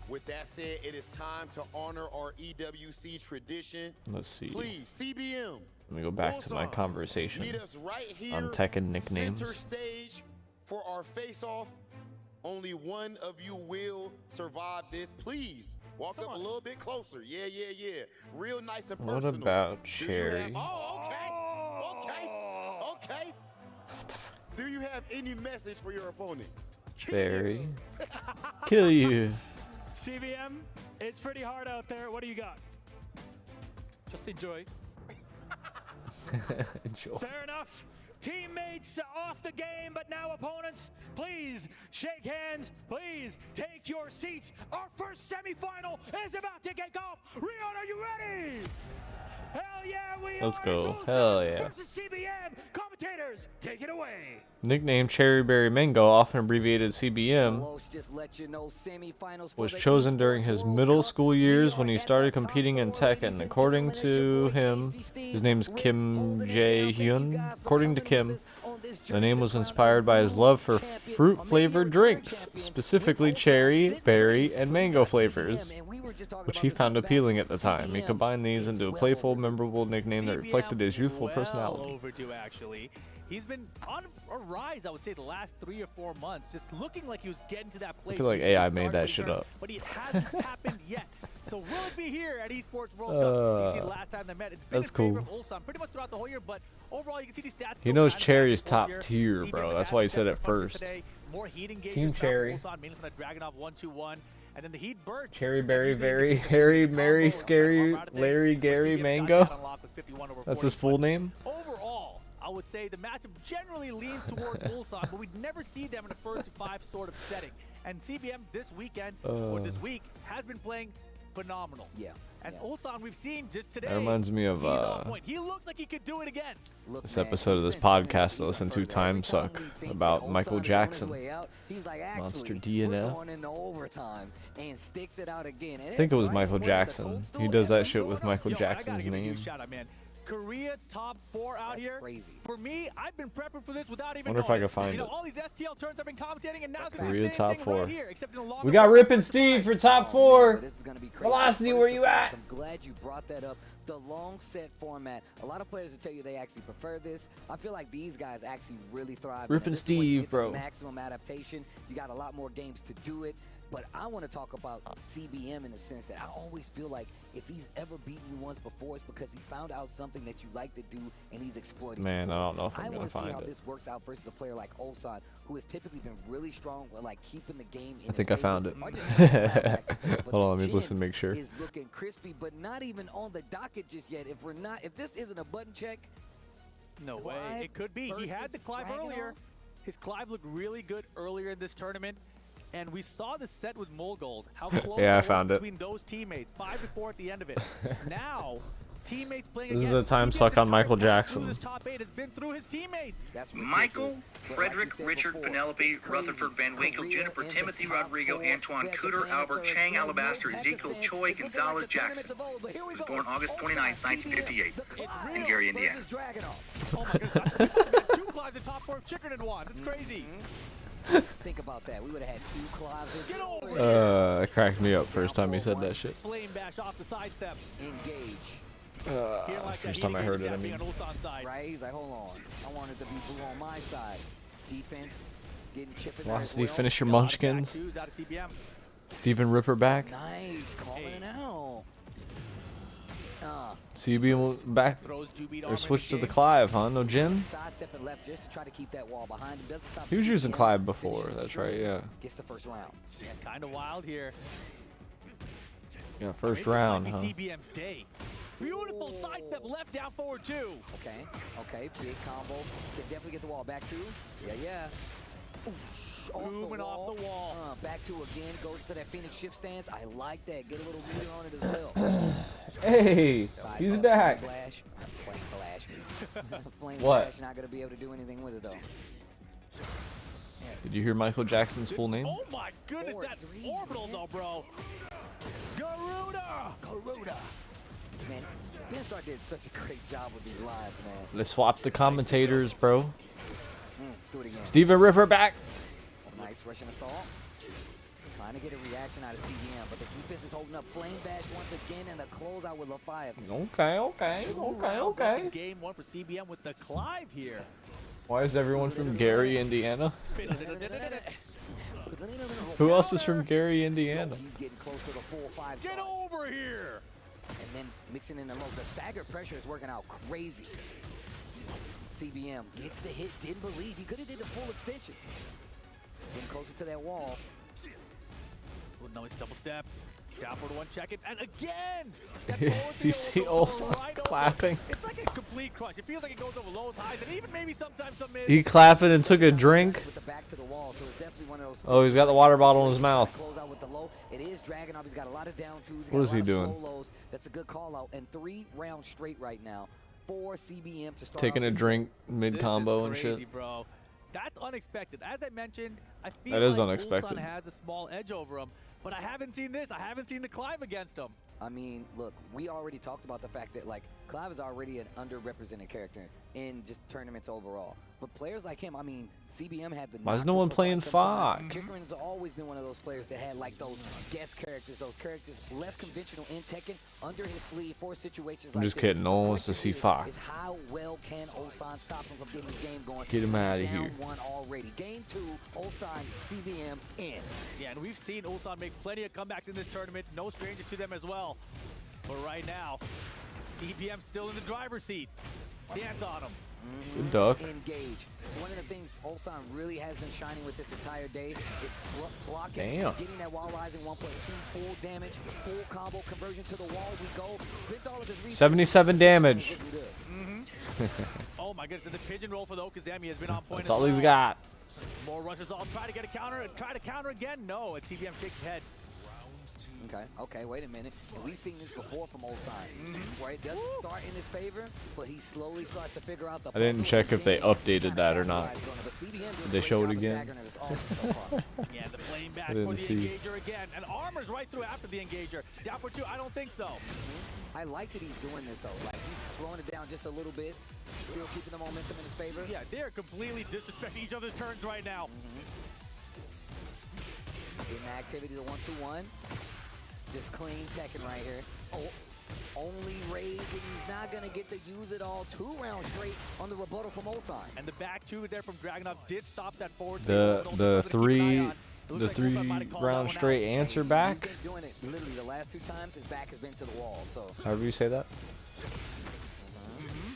With that said, it is time to honor our EWC tradition. Let's see. Please, CBM. Let me go back to my conversation Meet us right here, on Tekken nicknames. center stage for our face-off. Only one of you will survive this. Please walk up a little bit closer. Yeah. Real nice and personal. What about Do you Cherry? have- okay. Do you have any message for your opponent? Berry. Kill you. CBM, it's pretty hard out there. What do you got? Just enjoy. Enjoy. Fair enough. Teammates off the game, but now opponents, please shake hands. Please take your seats. Our first semifinal is about to kick off. Rion, are you ready? Hell yeah, we Let's are. go. It's Ulsan Hell yeah. versus CBM. Commentators, take it away. Nicknamed Cherry Berry Mango, often abbreviated CBM, was chosen during his middle school years when he started competing in Tekken. According to him, his name's Kim Jae-hyun. According to Kim, the name was inspired by his love for fruit-flavored drinks, specifically cherry, berry, and mango flavors, which he found appealing at the time. He combined these into a playful, memorable nickname that reflected his youthful personality. Overdue, actually. He's been on a rise, I would say, the last 3 or 4 months, just looking like he was getting to that place. I feel like AI made that shit up. But it hasn't happened yet. So will it be here at Esports World Cup? You see the last time they met. It's been That's in favor cool. of Ulsan pretty much throughout the whole year, but overall you can see these stats. He knows Cherry's top tier, bro. That's why he said it first. More heat engagements Team Cherry. Ulsan, mainly from the Dragunov 1-2-1. And then the heat burst. Cherry Berry, Very, Harry, Mary, Scary, Larry, Gary, Mango. That's his full name? Overall, I would say the matchup generally leans towards Ulsan, but we'd never see them in a first to 5 sort of setting. And CBM this weekend, or this week, has been playing phenomenal. Yeah. And Ulsan, we've seen just today. That reminds me of he's on point. He looks like he could do it again. this episode of this podcast to listen to, Time Suck, about Michael Jackson. Monster DNL. And sticks it out again. I think it was Michael Jackson. He does that shit with Michael Yo, Jackson's I gotta give you a name. huge shout out, man. Korea top 4 out here. Crazy. For me, I've been prepping for this without even Wonder if knowing. I can find you know, it. all these STL turns I've been commentating, and now it's Korea the same top thing 4. right here, except in a longer We got version. Rip and Steve for top 4. Velocity, where you at? I'm glad you brought that up. The long set format. A lot of players will tell you they actually prefer this. I feel like these guys actually really thrive. Rip and Steve, bro. Maximum adaptation. You got a lot more games to do it. But I want to talk about CBM in the sense that I always feel like if he's ever beaten you once before, it's because he found out something that you like to do and he's exploiting. Man, I don't know if I'm I gonna want to see find how it. this works out versus a player like Ulsan, who has typically been really strong with like keeping the game in I think his I found favor, it. or just having a back and forth. But Hold on, the let me listen, gym make sure. is looking crispy, but not even on the docket just yet. If this isn't a button check, No way. Clive It could be. He had versus the Clive Dragunov? earlier. His Clive looked really good earlier in this tournament. And we saw the set with Molgold, how close Yeah, I it was found it. between those teammates, 5-4 at the end of it. Now, teammates playing This is against the Time CBM's Suck on entire Michael path through Jackson. this top 8 has been through his teammates. Michael, Frederick, Richard, Penelope, Rutherford, Van Winkle, Juniper, Timothy, Rodrigo, Antoine, Cooter, Albert, Chang, Alabaster, Ezekiel, Choi, Gonzalez, Jackson. He was born August 29, 1958, in Gary, Indiana. Oh my goodness, I got 2 Clives in top 4 of Chicken and 1. That's crazy. think about that. We would have had 2 closets. Get over It cracked me up first time he said that shit. Flame bash off the sidestep. Engage. First time I heard it, I mean. Right? He's like, hold on. I want it to be blue on my side. Defense. getting chipping there as Velocity well. finisher munchkins. Twos out of CBM. Steven Ripper back. Nice, calling it out. CB back or switched to the Clive, huh? No Jin? Sidestepping left just to try to keep that wall behind him. Doesn't stop He was using CBM. Clive before. That's right. Yeah. Gets the first round. Yeah, kind of wild here. Yeah. First round, Might huh? be CBM's day. Beautiful sidestep left down forward two. Okay, big combo. Can definitely get the wall back two. Yeah. Oof, Moving off the wall. Back two again. Goes to that Phoenix shift stance. I like that. Get a little meter on it as well. Hey, he's back. Flash. Flame flash. Flame What? flash. Not gonna be able to do anything with it though. Did you hear Michael Jackson's full name? Oh my goodness, that's orbital though, bro. Garuda! Man, Beanstar did such a great job with these lives, man. Let's swap the commentators, bro. Do it again. Steven Ripper back. Nice Russian assault. Trying to get a reaction out of CBM, but the defense is holding up. Flame bash once again, and the closeout with Leviathan. Okay. Game one for CBM with the Clive here. Why is everyone from Gary, Indiana? Who else is from Gary, Indiana? He's getting close to the full 5. Get over here! And then mixing in the low. The stagger pressure is working out crazy. CBM gets the hit. Didn't believe. He could have did the full extension. Getting closer to that wall. Oh, no, it's double step. Down for the one, check it, and again! You see Olsen clapping? It's like a complete crush. It feels like it goes over lows, highs, and even maybe sometimes some mids. He clapping and took a drink. With the back to the wall, so it's definitely one of those. Oh, he's got the water bottle in his mouth. Close out with the low. It is dragging off. He's got a lot of down twos. What is he doing? Slow lows. That's a good call out. And 3 rounds straight right now. 4 CBM to start. Taking a drink mid combo and This is shit. crazy, bro. That's unexpected. As I mentioned, I feel That is like unexpected. Ulsan has a small edge over him, but I haven't seen this. I haven't seen the climb against him. I mean, look, we already talked about the fact that, like, Clive is already an underrepresented character in just tournaments overall. But players like him, I mean, CBM had the. Why is no one playing Fog? Chikrin's always been one of those players that had, like, those guest characters, those characters less conventional in Tekken, under his sleeve for situations I'm like just this. kidding. No one wants to see Fog. Is how well can Ulsan stop him from getting this game going? Get him outta Down here. 1 already. Game 2, Ulsan, CBM in. Yeah, and we've seen Ulsan make plenty of comebacks in this tournament. No stranger to them as well. But right now, CBM still in the driver's seat. Dance on him. Good duck. Engage. One of the things Ulsan really has been shining with this entire day is blocking, Damn. getting that wall rising 1.2, full damage, full combo conversion to the wall. We go. Spent all of his resources. 77 damage. Oh my goodness, and the pigeon roll for the Okazami has been on point. That's as all he's well. got. More rushes. I'll try to get a counter. Try to counter again. No, and CBM shakes his head. Okay, wait a minute. And we've seen this before from Ulsan, where it doesn't start in his favor, but he slowly starts to figure out the. I didn't check if they updated that or not. Did they show it again? Yeah, the flame back I for didn't the see. engager again. And armor's right through after the engager. Down for 2, I don't think so. I like that he's doing this though. Like he's slowing it down just a little bit, still keeping the momentum in his favor. Yeah, they're completely disrespecting each other's turns right now. Getting activity to 1-2-1. Just clean Tekken right here. Oh, only raise, and he's not gonna get to use it all. 2 rounds straight on the rebuttal from Ulsan. And the back 2 there from Dragunov did stop that forward. The 3 round straight answer back. He's been doing it literally the last 2 times. His back has been to the wall. So. However you say that.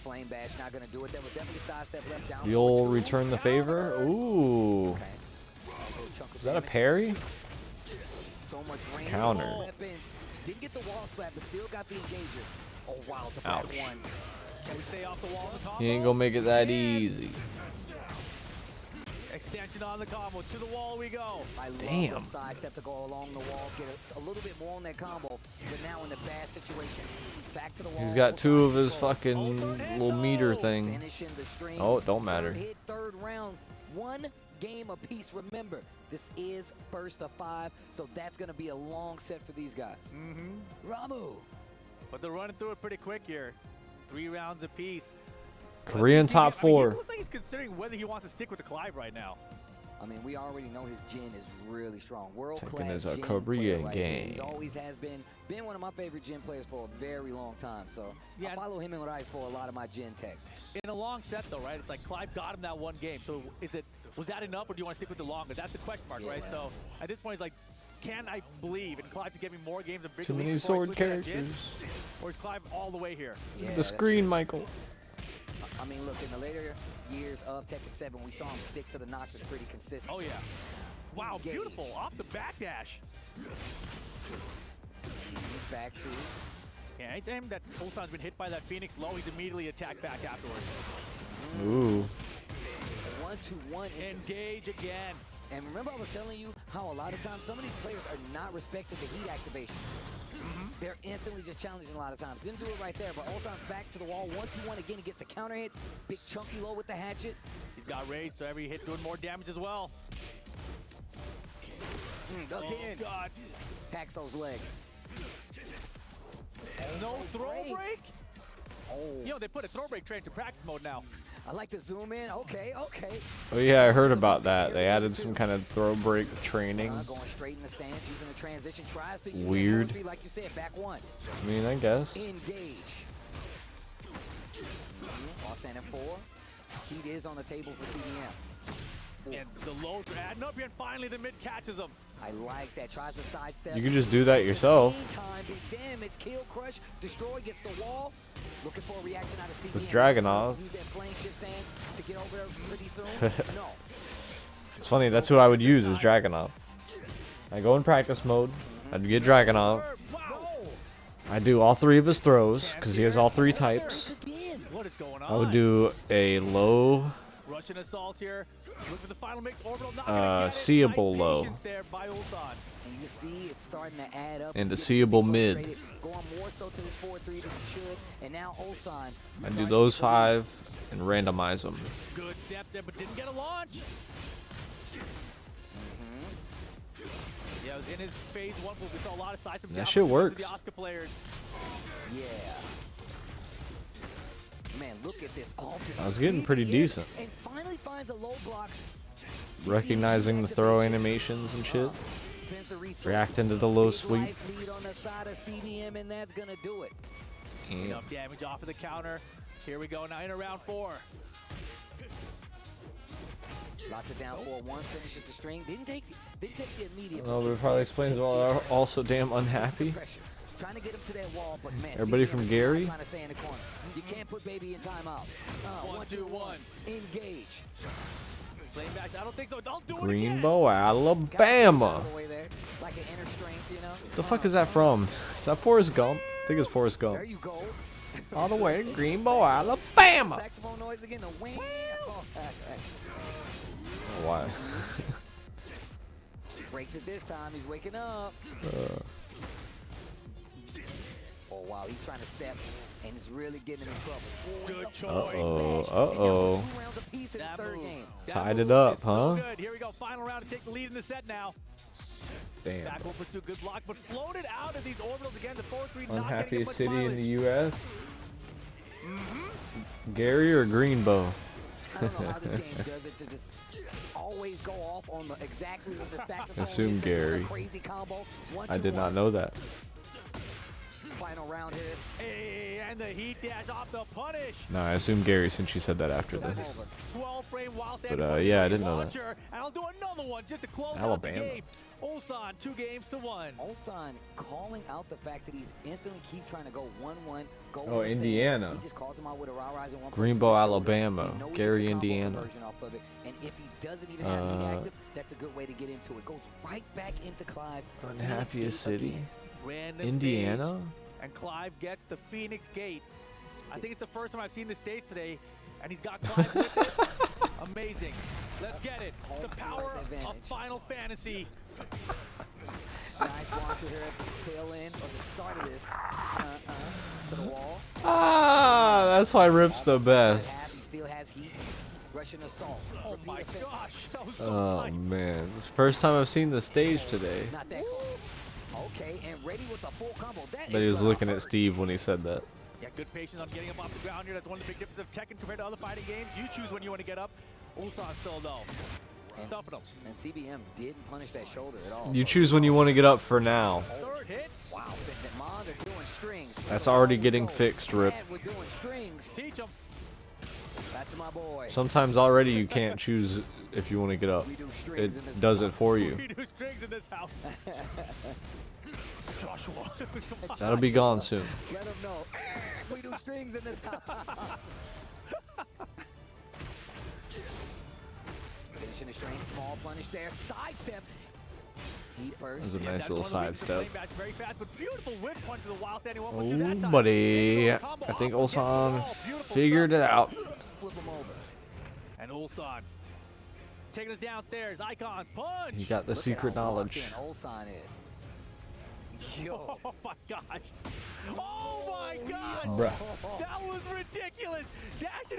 Flame bash not gonna do it. That was definitely sidestep left down. The old return the favor. Ooh. Is that a parry? So much range. Counter. Weapons. Didn't get the wall slap, but still got the engager. Oh wow, the Ouch. back 1. Can we stay off the wall on the combo? He ain't gonna make it that easy. Extension on the combo. To the wall we go. I Damn. love the sidestep to go along the wall, get a little bit more on that combo, but now in the bad situation. Back to the wall. He's got 2 of his fucking little meter thing. Finishing the strings. Oh, it don't matter. Hit 3rd round. 1 game apiece. Remember, this is first of 5, so that's going to be a long set for these guys. Ramu. But they're running through it pretty quick here. 3 rounds apiece. Korean top I mean, 4. he looks like he's considering whether he wants to stick with the Clive right now. I mean, we already know his Jin is really strong. World-class Tekken is a Jin Korean player right here. game. He's always has been one of my favorite Jin players for a very long time. So Yeah. I follow him and Rai for a lot of my Jin tech. In a long set, though, right? It's like Clive got him that one game. So was that enough, or do you want to stick with the longer? That's the question mark, right? So at this point, it's like, can I believe in Clive to get me more games and bigger Too many leads before I sword switch to that Jin? characters. Or is Clive all the way here? Look at the screen, Michael. I mean, look, in the later years of Tekken 7, we saw him stick to the Noctis pretty consistently. Oh, yeah. Wow, beautiful. Off the backdash. Back to. Yeah, anytime that Ulsan's been hit by that Phoenix low, he's immediately attacked back afterwards. Ooh. 1-2-1. Engage again. And remember I was telling you how a lot of times some of these players are not respecting the heat activation. They're instantly just challenging a lot of times. Didn't do it right there, but Ulsan's back to the wall. 1-2-1 again. He gets the counter hit. Big chunky low with the hatchet. He's got rage, so every hit doing more damage as well. Again. Oh, God. Packs those legs. No throw break? Oh. Yo, they put a throw break train to practice mode now. I like to zoom in. Okay, okay. Oh yeah, I heard about that. They added some kind of throw break training. Going straight in the stance, using the transition. Tries to use Weird. poetry, like you said, back one. I mean, I guess. Engage. All standing 4. Heat is on the table for CDM. And the low adding up here, and finally the mid catches him. I like that. Tries to sidestep. You can just do that yourself. Meantime, big damage. Kill, crush, destroy, gets the wall. Looking for a reaction out of CDM. With Dragunov. Use that flame shift stance to get over there pretty soon. No. It's funny, that's who I would use is Dragunov. I go in practice mode, I'd get Dragunov. I do all 3 of his throws, because he has all 3 types. What is going on? I would do a low, Russian assault here. Look for the final mix. Orbital not gonna get it. seeable Nice low, patience there by Ulsan. And you see it's starting to add up. and a seeable mid. Going more so to this 4-3 than he should. And now Ulsan. I do those 5 and randomize them. Good step there, but didn't get a launch. Yeah, it was in his phase 1 move. We saw a lot of sides from That shit works. the Oscar players. Yeah. Man, look at this. I was getting pretty decent. And finally finds a low block. Recognizing the throw animations and shit. Reacting to the low sweep. Lead on the side of CDM, and that's gonna do it. Yeah. Enough damage off of the counter. Here we go now in round 4. Locks it down for 1, finishes the string. Didn't take the immediate. Well, but it probably explains why they're all so damn unhappy. Trying to get him to that wall, but man, Everybody CDM from is Gary? trying to stay in the corner. You can't put baby in timeout. 1-2-1. Engage. Playing back. I don't think so. Don't do it again. Greenbow, Alabama. All the way there, like an inner strength, you know. The fuck is that from? Is that Forrest Gump? I think it's Forrest Gump. There you go. All the way to Greenbow, Alabama. Saxophone noise again. The wing. Why? Breaks it this time. He's waking up. Oh wow, he's trying to step, and he's really getting in trouble. Good choice. Uh-oh. 2 rounds apiece in the third game. Tied it up, huh? So good. Here we go. Final round to take the lead in the set now. Damn. Back over to a good block, but floated out of these orbitals again. The 4-3 not Unhappiest getting much city in mileage. the U.S. Gary or Greenbow? I don't know how this game does it to just always go off on the exactly with the saxophone. Assume hits it with a Gary. Crazy combo. I did not know that. Final round here. Hey, and the heat dash off the punish. No, I assume Gary since you said that after the. 12 frame wild But yeah, I didn't know that. And I'll do another one just to close out Alabama. the game. Ulsan 2-1. Ulsan calling out the fact that he's instantly keep trying to go 1-1. Go Oh, on the Indiana. He just calls him out with a raw rise in one Greenbow, Alabama. Gary, Indiana. Off of it. And if he doesn't even have heat active, that's a good way to get into it. Goes right back into Clive. Unhappiest city? Random Indiana? stage, and Clive gets the Phoenix Gate. I think it's the first time I've seen the stage today, and he's got Clive with it. Amazing. Let's get it. The power of Final Fantasy. Nice launcher here at the tail end or the start of this. To the wall. Ah, that's why Rip's the best. He still has heat. Russian assault. Oh my gosh. That was so Oh tight. man, it's the first time I've seen the stage today. Not that cool. Okay, and ready with the full combo. That But he is was round looking at Steve when he said that. Yeah, good patience on getting up off the ground here. That's one of the big differences of Tekken compared to other fighting games. You choose when you want to get up. Ulsan still though. Stuffing him. And CBM didn't punish that shoulder at all. You choose when you want to get up for now. Third hit. Wow, Mons are doing strings. That's already getting fixed, Rip. We're doing strings. Teach him. That's my boy. Sometimes already you can't choose if you want to get up. It does it for you. We do strings in this house. Joshua. That'll be gone soon. Let him know. We do strings in this house. Finishing the string, small punish there, sidestep. He burst. That's a nice little sidestep. Very fast, but beautiful whip punch to the wild standing one. Oh, buddy. I think Ulsan figured it out. Flip him over. And Ulsan taking us downstairs. Icons punch. He got the secret knowledge. Ulsan is. Yo. Oh my gosh. Oh my gosh. Bruh. That was ridiculous.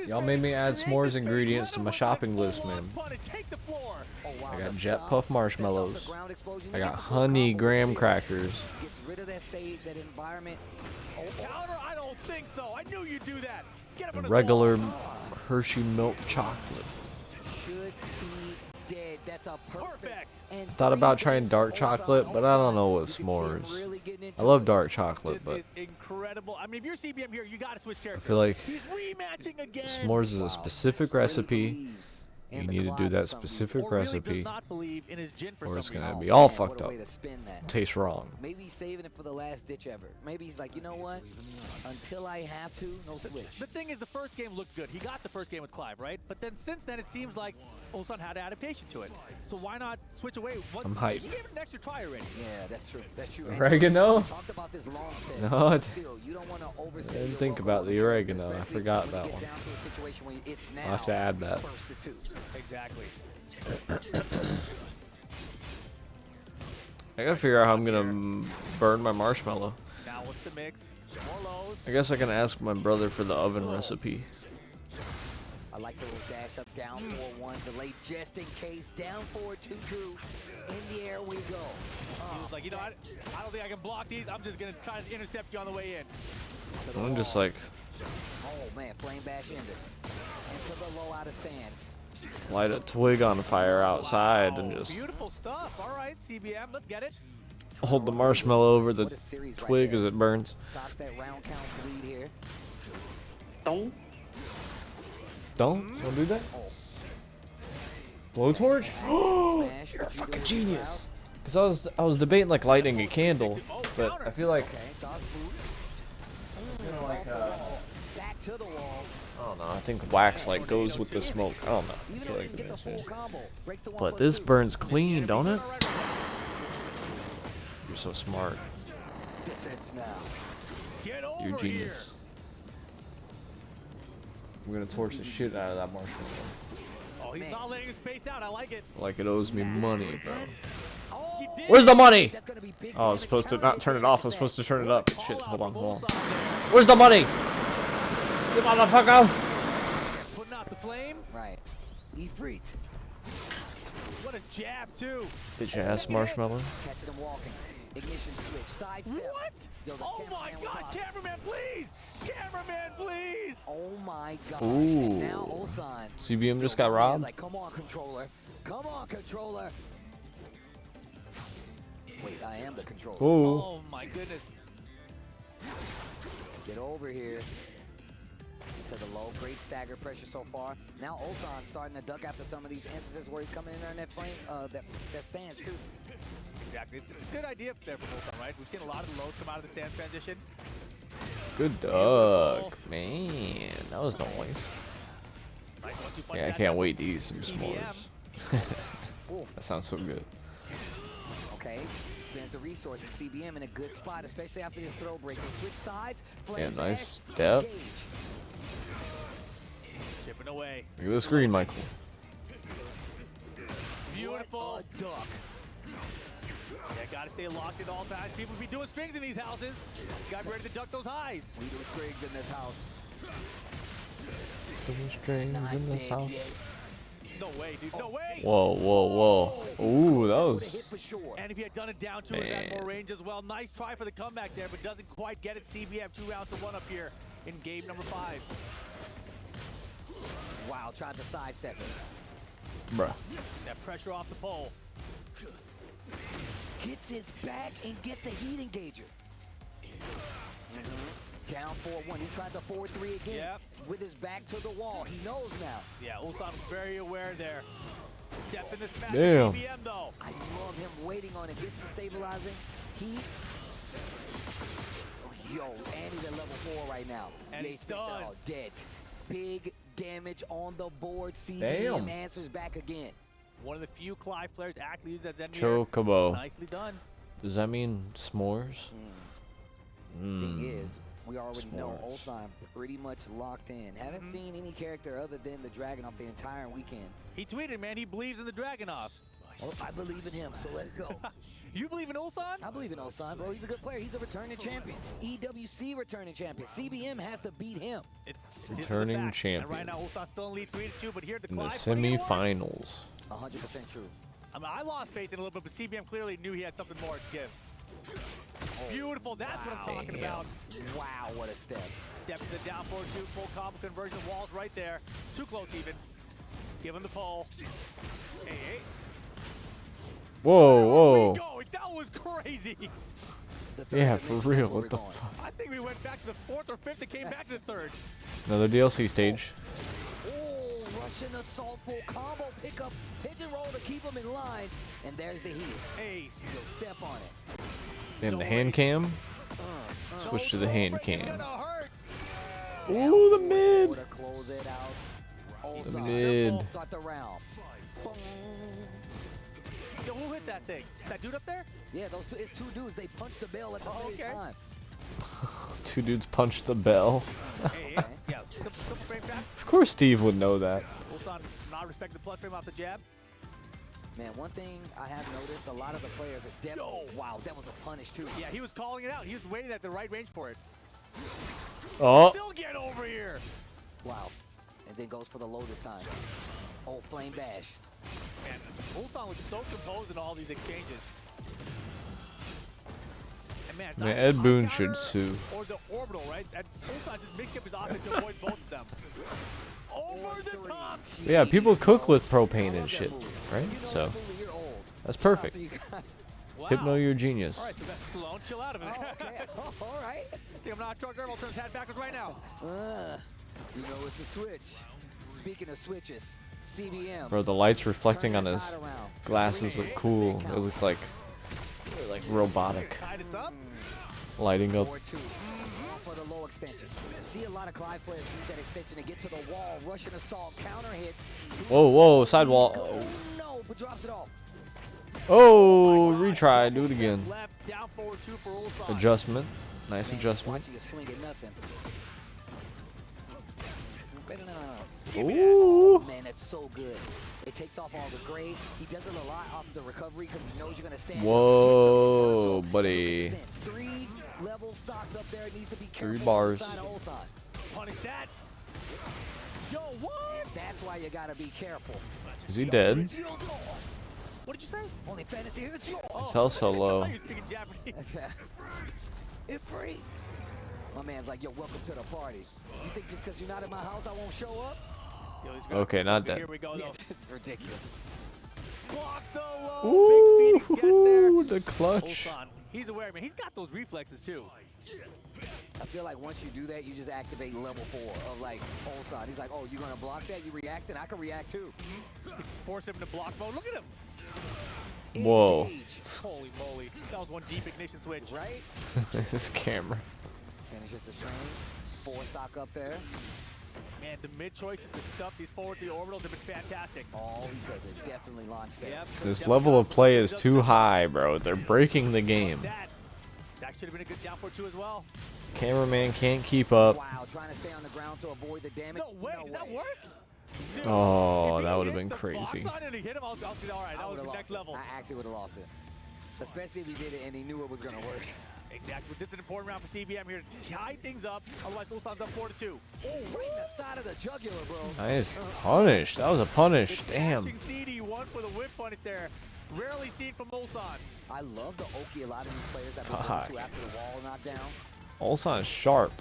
Y'all made me add s'mores ingredients to my shopping list, man. I got Jet Puff marshmallows. I got honey graham crackers. Gets rid of that state, that environment. Counter? I don't think so. I knew you'd do that. Get him on And his regular wall. Hershey milk chocolate. Should be dead. That's a perfect. Thought about trying dark chocolate, but I don't know what s'mores. I love dark chocolate, but This is incredible. I mean, if you're CBM here, you got to switch I characters. feel like He's rematching again. s'mores is a specific recipe. You need to do that specific recipe, or it's gonna be all fucked up. Tastes wrong. Maybe he's saving it for the last ditch ever. Maybe he's like, you know what? Until I have to, no switch. The thing is, the first game looked good. He got the first game with Clive, right? But then since then, it seems like Ulsan had adaptation to it. So why not switch away? I'm hyped. He gave it an extra try already. Yeah, that's true. That's true. Oregano? Talked about this long set. No, I Still, you don't want to I overstay didn't your think welcome about the oregano. I forgot that one. down to a situation where it's now I'll have to add that. first to two. Exactly. I gotta figure out how I'm gonna burn my marshmallow. Now what's the mix? More lows. I guess I can ask my brother for the oven recipe. I like the little dash up, down 4-1, delay just in case, down 4-2-2. In the air we go. He was like, you know, I don't think I can block these. I'm just gonna try to intercept you on the way in. I'm just like, Oh man, flame bash ended. Into the low out of stance. light a twig on fire outside and just Beautiful stuff. All right, CBM, let's get it. hold the marshmallow over the twig as it burns. Stops that round count lead here. Don't do that. Blowtorch? You're a fucking genius. Cause I was debating like lighting a candle, but I feel like Back to the wall. I don't know. I think wax like goes with the smoke. I don't know. I feel like Get the full combo. Breaks the 1+2. but this burns clean, don't it? You're so smart. Distance now. Get over You're a genius. We're gonna torch the shit out of that marshmallow. Oh, he's not letting his space out. I like it. Like it owes me money, bro. He did. Where's the money? Oh, I was supposed to not turn it off. I was supposed to turn it up. Shit, hold on. Where's the money? You motherfucker! Putting out the flame. Right. Ifrit. What a jab, too. Bitch ass marshmallow. Catching him walking. Ignition switch. Side step. What? Yo, the Oh my cameraman God! was Cameraman, please! Cameraman, please! Oh my gosh. Ooh. And now Ulsan. CBM just got He's robbed. like, come on, controller. Come on, controller. Wait, I am the controller. Ooh. Oh my goodness. Get over here. To the low, great stagger pressure so far. Now Ulsan starting to duck after some of these instances where he's coming in there in that flame, that stance too. Exactly. It's a good idea there for Ulsan, right? We've seen a lot of the lows come out of the stance transition. Good dog, man. That was nice. Right, once you punch Yeah, I that can't down, wait to eat some s'mores. Ooh. That sounds so good. Okay, spends the resources. CBM in a good spot, especially after this throw break. They switch sides. Yeah, Flames nice X, step. engage. Chipping away. Look at the screen, Michael. Beautiful. What a duck. Yeah, gotta stay locked at all times. People be doing strings in these houses. Gotta be ready to duck those highs. We do strings in this house. Strings in this house. No way, dude. No way. Whoa, whoa, whoa. Ooh, that was. And if he had done it down to it, had more range as well. Nice try for the comeback there, but doesn't quite get it. CBM 2 rounds to 1 up here in game number 5. Wow, tried to sidestep it. Bruh. That pressure off the pole. Gets his back and gets the heat engager. Down 4-1. He tried the 4-3 again. Yep. With his back to the wall. He knows now. Yeah, Ulsan was very aware there. Step in this match. Damn. CBM though. I love him waiting on it. Gets him stabilizing. He. Yo, and he's at level 4 right now. And he's done. Dead. Big damage on the board. CBM Damn. answers back again. One of the few Clive players actually used that Zen Chocobo. Nicely done. Does that mean s'mores? Thing is, we already know S'mores. Ulsan pretty much locked in. Haven't seen any character other than the Dragunov the entire weekend. He tweeted, man, he believes in the Dragunov. Well, I believe in him, so let's go. You believe in Ulsan? I believe in Ulsan, bro. He's a good player. He's a returning champion. EWC returning champion. CBM has to beat him. It's Returning And right champion. now, Ulsan's still in lead 3-2, but here at the In the Clive, what do you want? semifinals. 100% true. I mean, I lost faith in it a little bit, but CBM clearly knew he had something more to give. Beautiful, that's what I'm talking about. Wow, what a step. Step to the down 4-2, full combo conversion, walls right there. Too close even. Give him the pole. Hey. Whoa, whoa. Go. That was crazy. Yeah, for real. What the fuck? I think we went back to the 4th or 5th and came back to the 3rd. Another DLC stage. Oh, Russian assault full combo pickup. Pigeon roll to keep him in line. And there's the heat. Hey. Yo, step on it. Damn, the hand cam. Switch to the hand cam. Ooh, the mid. Close it out. The mid. Got the round. Yo, who hit that thing? That dude up there? Yeah, those two, it's two dudes. They punched the bell at the same time. Two dudes punched the bell. Yeah, simple frame trap. Of course Steve would know that. Ulsan not respecting the plus frame off the jab. Man, one thing I have noticed, a lot of the players are definitely... Wow, that was a punish too. Yeah, he was calling it out. He was waiting at the right range for it. Oh. Still get over here. Wow. And then goes for the low this time. Oh, flame bash. Man, Ulsan was so composed in all these exchanges. And man, Man, Ed Boon should sue. Or the orbital, right? And Ulsan just mixed up his offense to avoid both of them. Over the top. Yeah, people cook with propane and shit, right? So that's perfect. Wow. Hypno, you're a genius. All right, so that's Sloan. Chill out of it. Okay, all right. I'm not a truck driver. I'll turn his hat backwards right now. You know, it's a switch. Speaking of switches, CBM. Bro, the lights reflecting on his glasses look cool. It looks like robotic. Lighting up. For the low extension. See a lot of Clive players use that extension to get to the wall. Russian assault, counter hit. Whoa, sidewall. No, but drops it off. Oh, retry. Do it again. Left, down forward 2 for Ulsan. Adjustment. Nice adjustment. Watching a swing at nothing. Ooh. Man, that's so good. It takes off all the grade. He does it a lot off the recovery because he knows you're going to stand. Whoa, buddy. 3 level stocks up there. It needs to be careful. 3 bars. Punish that. Yo, what? That's why you got to be careful. Is he dead? What did you say? Only fantasy here, it's yours. His health's so low. You're speaking Japanese. It's free. My man's like, yo, welcome to the party. You think just because you're not in my house, I won't show up? Yo, Okay, not dead. Here we go, though. It's ridiculous. Blocks the low. Big Phoenix gets there. The clutch. Ulsan, he's aware, man. He's got those reflexes, too. I feel like once you do that, you just activate level 4 of like Ulsan. He's like, oh, you're going to block that? You react, and I can react too. Force him to block mode. Look at him. Whoa. Holy moly. That was one deep ignition switch. Right? This camera. Finishes the strain. 4 stock up there. Man, the mid choices to stuff these forward 3 orbitals have been fantastic. Oh, he could have definitely launched that. Yep. This level of play is too high, bro. They're breaking the game. That should have been a good down for 2 as well. Cameraman can't keep up. Wow, trying to stay on the ground to avoid the damage. No way, did that work? Dude, Oh, that would have been crazy. Box on and he hit him, I'll be all right. That was the next level. I actually would have lost it. Especially if he did it and he knew it was going to work. Exactly. This is an important round for CBM here to tie things up. Otherwise, Ulsan's up 4-2. Oh, right in the side of the jugular, bro. Nice punish. That was a punish. Damn. Dashing CD won for the whip punish there. Rarely seen from Ulsan. I love the Oki a lot of these players that God. go to after the wall knockdown. Ulsan's sharp.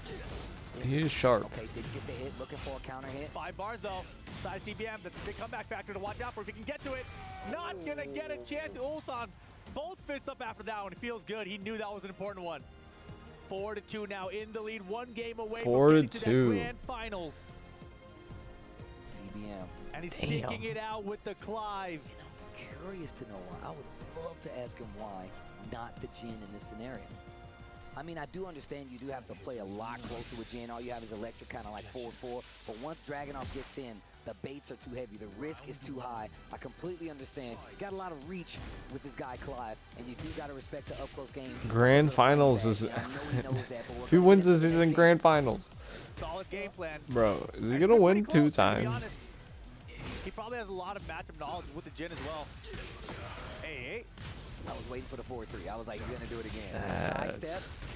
He is sharp. Okay, did get the hit, looking for a counter hit. 5 bars though. Side CBM, that's a big comeback factor to watch out for if he can get to it. Not gonna get a chance. Ulsan, both fists up after that one. It feels good. He knew that was an important one. 4-2 now in the lead, 1 game away from getting to that grand finals. CBM. And he's sticking it out with the Clive. And I'm curious to know why. I would love to ask him why not the Jin in this scenario. I mean, I do understand you do have to play a lot closer with Jin. All you have is Electric, kind of like 4-4. But once Dragunov gets in, the baits are too heavy. The risk is too high. I completely understand. You got a lot of reach with this guy, Clive, and you do got to respect the up-close game. Grand finals is. If he wins this, he's in grand finals. Solid game plan. Bro, is he gonna win 2 times? He probably has a lot of matchup knowledge with the Jin as well. Hey. I was waiting for the 4-3. I was like, he's going to do it again.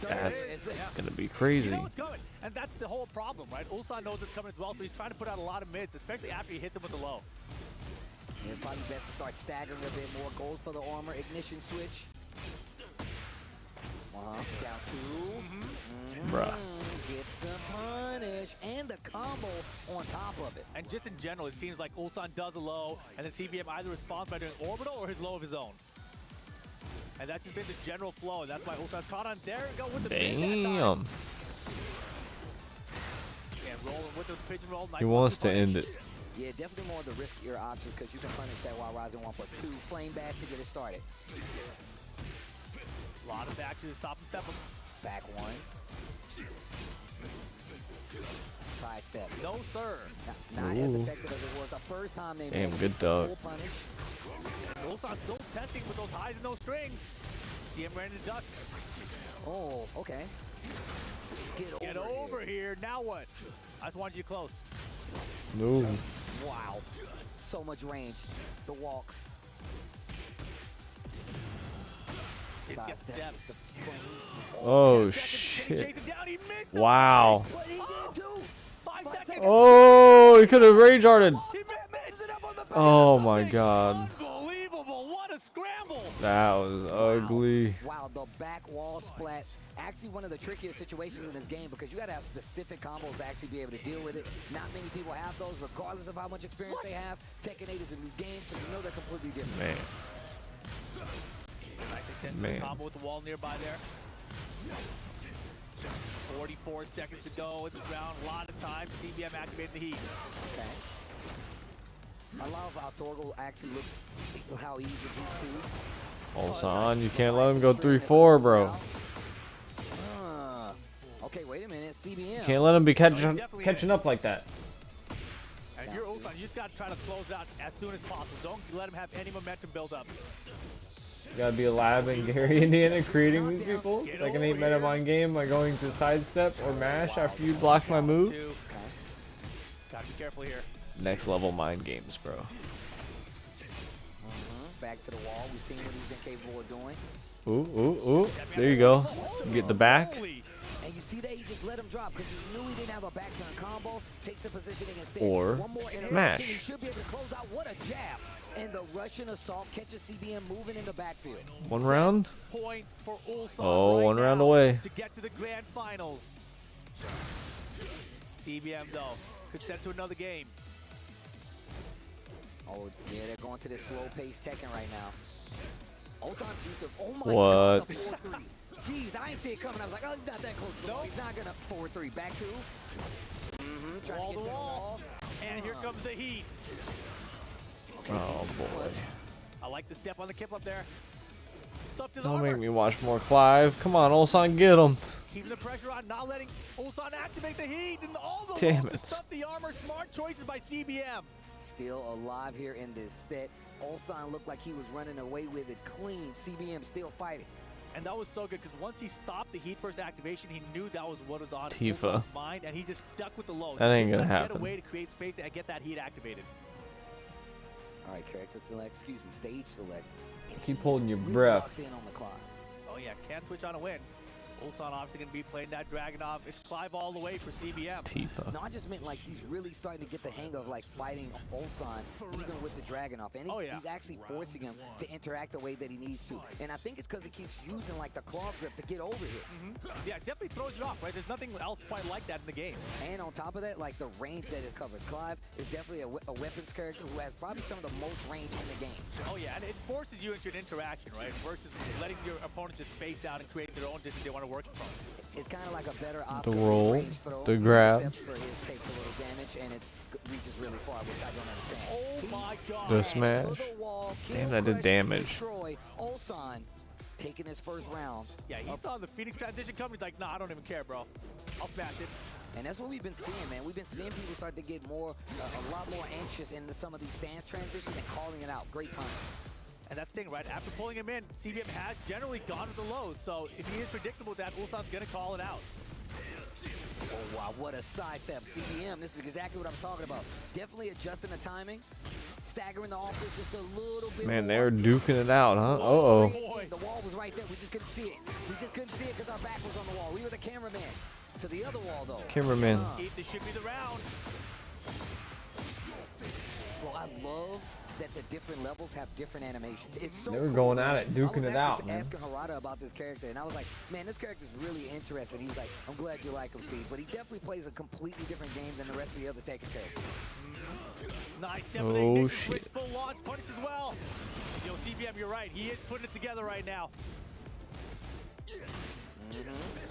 That's gonna be crazy. You know what's coming, and that's the whole problem, right? Ulsan knows it's coming as well, so he's trying to put out a lot of mids, especially after he hits him with the low. It's probably best to start staggering a bit more. Goes for the armor, ignition switch. Down 2. Bruh. Gets the punish and the combo on top of it. And just in general, it seems like Ulsan does a low, and then CBM either responds by doing orbital or his low of his own. And that's just been the general flow, and that's why Ulsan's caught on. There we go with the Damn. And rolling with the pigeon roll. He wants to end it. Yeah, definitely more of the riskier options because you can punish that while rising 1+2. Flame back to get it started. A lot of back to the stop and step him. Back 1. Side step. No, sir. Not as effective as it was the first time they Damn, made good dog. full punish. Ulsan's still testing with those highs and those strings. See him ready to duck. Oh, okay. Get over here. Now what? I just wanted you close. No. Wow. So much range. The walks. Get steps. Oh shit. Wow. Oh, Oh, he could have rage hearted. Oh my god. Unbelievable. What a scramble. That was ugly. Wow, the back wall splat. Actually one of the trickiest situations in this game because you got to have specific combos to actually be able to deal with it. Not many people have those regardless of how much experience they have. Tekken 8 is a new game, so you know they're completely different. Man. Nice extensive Man. combo with the wall nearby there. 44 seconds to go in this round. A lot of time. CBM activating the heat. Okay. I love how Torgal actually looks how easy heat too. Ulsan, you can't let him go 3-4, bro. Okay, wait a minute. CBM. Can't let him be catching up like that. And if you're Ulsan, you just got to try to close out as soon as possible. Don't let him have any momentum build up. You gotta be alive in Gary, Indiana, creating these people. It's like an 8 meta mind game by going to sidestep or mash after you block my move. Gotta be careful here. Next level mind games, bro. Back to the wall. We've seen what he's been capable of doing. Ooh, ooh, ooh. There you go. You get the back. And you see that he just let him drop because he knew he didn't have a back turn combo. Takes the positioning instead. Or one more mash. He should be able to close out. What a jab. And the Russian assault catches CBM moving in the backfield. 1 round. Point for Ulsan Oh, right 1 round now away. to get to the grand finals. CBM though could set to another game. Oh yeah, they're going to this slow-paced Tekken right now. Ulsan's use of What? God, the 4-3. Jeez, I didn't see it coming. I was like, oh, he's not that close. No, he's not gonna 4-3. Back 2. Trying Wall to to get wall. And here comes the heat. Oh boy. I like the step on the kip up there. Stuffed his Don't armor. make me watch more Clive. Come on, Ulsan, get him. Keeping the pressure on, not letting Ulsan activate the heat. And all the Damn love to it. stuff the armor. Smart choices by CBM. Still alive here in this set. Ulsan looked like he was running away with it clean. CBM still fighting. And that was so good because once he stopped the heat burst activation, he knew that was what was on Tifa. Ulsan's mind, and he just stuck with the lows. That ain't He gonna didn't let him happen. Get a way to create space to get that heat activated. All right, character select. Excuse me, stage select. And Keep he's holding your really breath. locked in on the clock. Oh yeah, can't switch on a win. Ulsan obviously going to be playing that Dragunov. It's Clive all the way for CBM. Tifa. No, I just meant like he's really starting to get the hang of like fighting Ulsan even with the Dragunov. And he's actually forcing him to interact the way that he needs to. And I think it's because he keeps using like the claw grip to get over here. Yeah, it definitely throws you off, right? There's nothing else quite like that in the game. And on top of that, like the range that it covers. Clive is definitely a weapons character who has probably some of the most range in the game. Oh yeah, and it forces you into an interaction, right? Versus letting your opponent just face out and create their own distance they want to work from. It's kind of like a better The roll, the grab. Except for his takes a little damage and it reaches really far, which I don't understand. Oh my god. The smash. Damn, that did damage. Destroy Ulsan taking his first round. Yeah, he saw the Phoenix transition coming. He's like, nah, I don't even care, bro. I'll smash it. And that's what we've been seeing, man. We've been seeing people start to get more, a lot more anxious into some of these stance transitions and calling it out. Great punch. And that's the thing, right? After pulling him in, CBM has generally gone to the lows. So if he is predictable, that Ulsan's going to call it out. Oh, wow, what a sidestep. CBM, this is exactly what I'm talking about. Definitely adjusting the timing, staggering the offense just a little bit Man, more. they're duking it out, huh? Uh-oh. The wall was right there. We just couldn't see it. We just couldn't see it because our back was on the wall. We were the cameraman. To the other wall, though. Cameraman. This should be the round. Well, I love that the different levels have different animations. It's so They were cool. going at it, duking it out, man. I was asking Harada about this character, and I was like, man, this character's really interesting. He's like, I'm glad you like him, Steve. But he definitely plays a completely different game than the rest of the other Tekken characters. Nice. Oh, shit. Full launch punch as well. Yo, CBM, you're right. He is putting it together right now.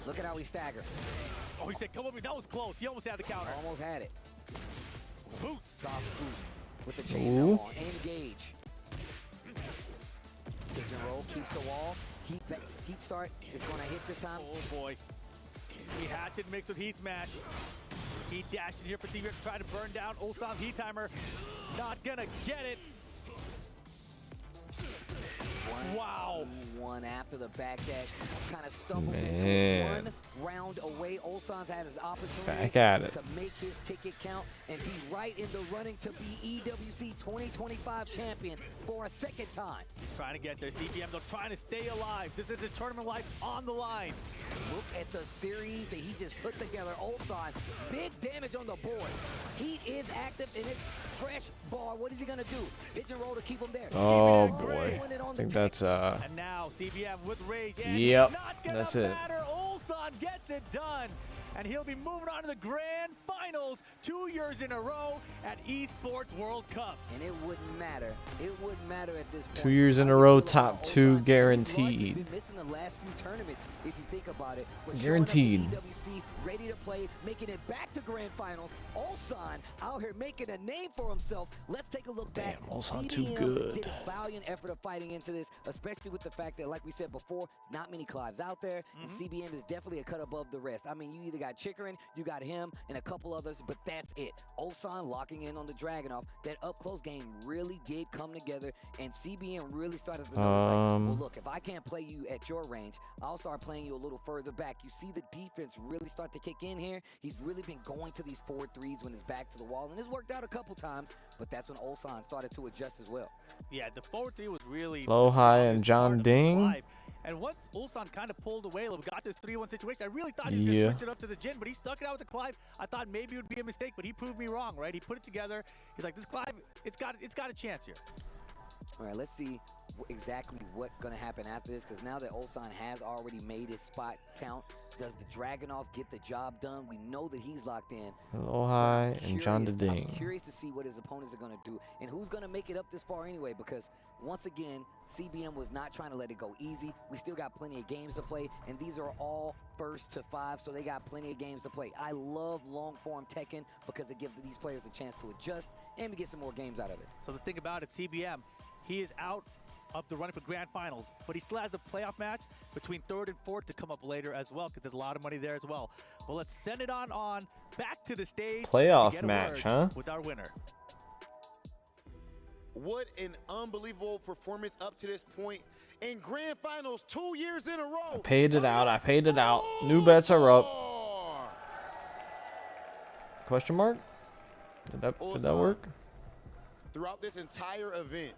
Look at how he staggered. Oh, he said, come with me. That was close. He almost had the counter. Almost had it. Boots. Soft boot with the chainsaw on. Engage. Pigeon roll, keeps the wall. Heat start is going to hit this time. Oh, boy. He hatchet mixed with heat smash. He dashed in here for CBM to try to burn down Ulsan's heat timer. Not going to get it. Wow. One after the back dash. Kind of stumbles into one round away. Ulsan's had his opportunity Back at it. to make his ticket count and be right in the running to be EWC 2025 champion for a second time. He's trying to get there. CBM, though, trying to stay alive. This is his tournament life on the line. Look at the series that he just put together. Ulsan, big damage on the board. Heat is active and it's fresh bar. What is he gonna do? Pigeon roll to keep him there. Oh boy. I think that's And now CBM with rage. And Yep, not gonna that's it. matter. Ulsan gets it done. And he'll be moving on to the grand finals 2 years in a row at Esports World Cup. And it wouldn't matter. It wouldn't matter at this point. 2 years in a row, top 2 guaranteed. He's been missing the last few tournaments, if you think about it. But Guaranteed. showing up to EWC, ready to play, making it back to grand finals. Ulsan out here making a name for himself. Let's take a look back. Ulsan too CBM good. did a valiant effort of fighting into this, especially with the fact that, like we said before, not many Clives out there, and CBM is definitely a cut above the rest. I mean, you either got Chikarin, you got him, and a couple others, but that's it. Ulsan locking in on the Dragunov. That up-close game really did come together, and CBM really started to notice, like, well, look, if I can't play you at your range, I'll start playing you a little further back. You see the defense really start to kick in here. He's really been going to these 4-3s when it's back to the wall, and it's worked out a couple times, but that's when Ulsan started to adjust as well. Yeah, the 4-3 was really Low High and John Ding. And once Ulsan kind of pulled away, we got this 3-1 situation. I really thought he was going to switch it up to the Jin, but he stuck it out with the Clive. I thought maybe it would be a mistake, but he proved me wrong, right? He put it together. He's like, this Clive, it's got a chance here. All right, let's see exactly what's going to happen after this, because now that Ulsan has already made his spot count, does the Dragunov get the job done? We know that he's locked in. Low High and John I'm Ding. curious to see what his opponents are going to do and who's going to make it up this far anyway, because once again, CBM was not trying to let it go easy. We still got plenty of games to play, and these are all first to 5, so they got plenty of games to play. I love long-form Tekken because it gives these players a chance to adjust and we get some more games out of it. So the thing about it, CBM, he is out of the running for grand finals, but he still has a playoff match between 3rd and 4th to come up later as well, because there's a lot of money there as well. Well, let's send it on back to the stage. Playoff to get a match, word huh? With our winner. What an unbelievable performance up to this point. In grand finals 2 years in a row. I paid it out. I paid it out. New bets are up. Question mark? Did that work? Throughout this entire event,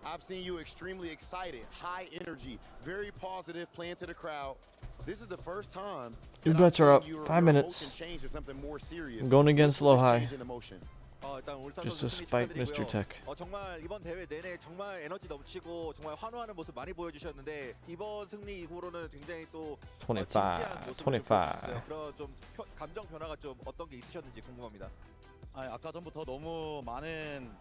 I've seen you extremely excited, high energy, very positive, playing to the crowd. This is the first time Your that I've bets are up. seen your 5 minutes. emotion change to something more serious. I'm going against low high. Change in emotion. 일단 울산 Just 선수 to 승리 spite 축하드리고요. Mr. Tech. 정말 이번 대회 내내 정말 에너지 넘치고 정말 환호하는 모습 많이 보여주셨는데 이번 승리 이후로는 굉장히 또 25, 진지한 모습을 좀 25. 보여주셨어요. 그런 좀 감정 변화가 좀 어떤 게 있으셨는지 궁금합니다. 아까 전부터 너무 많은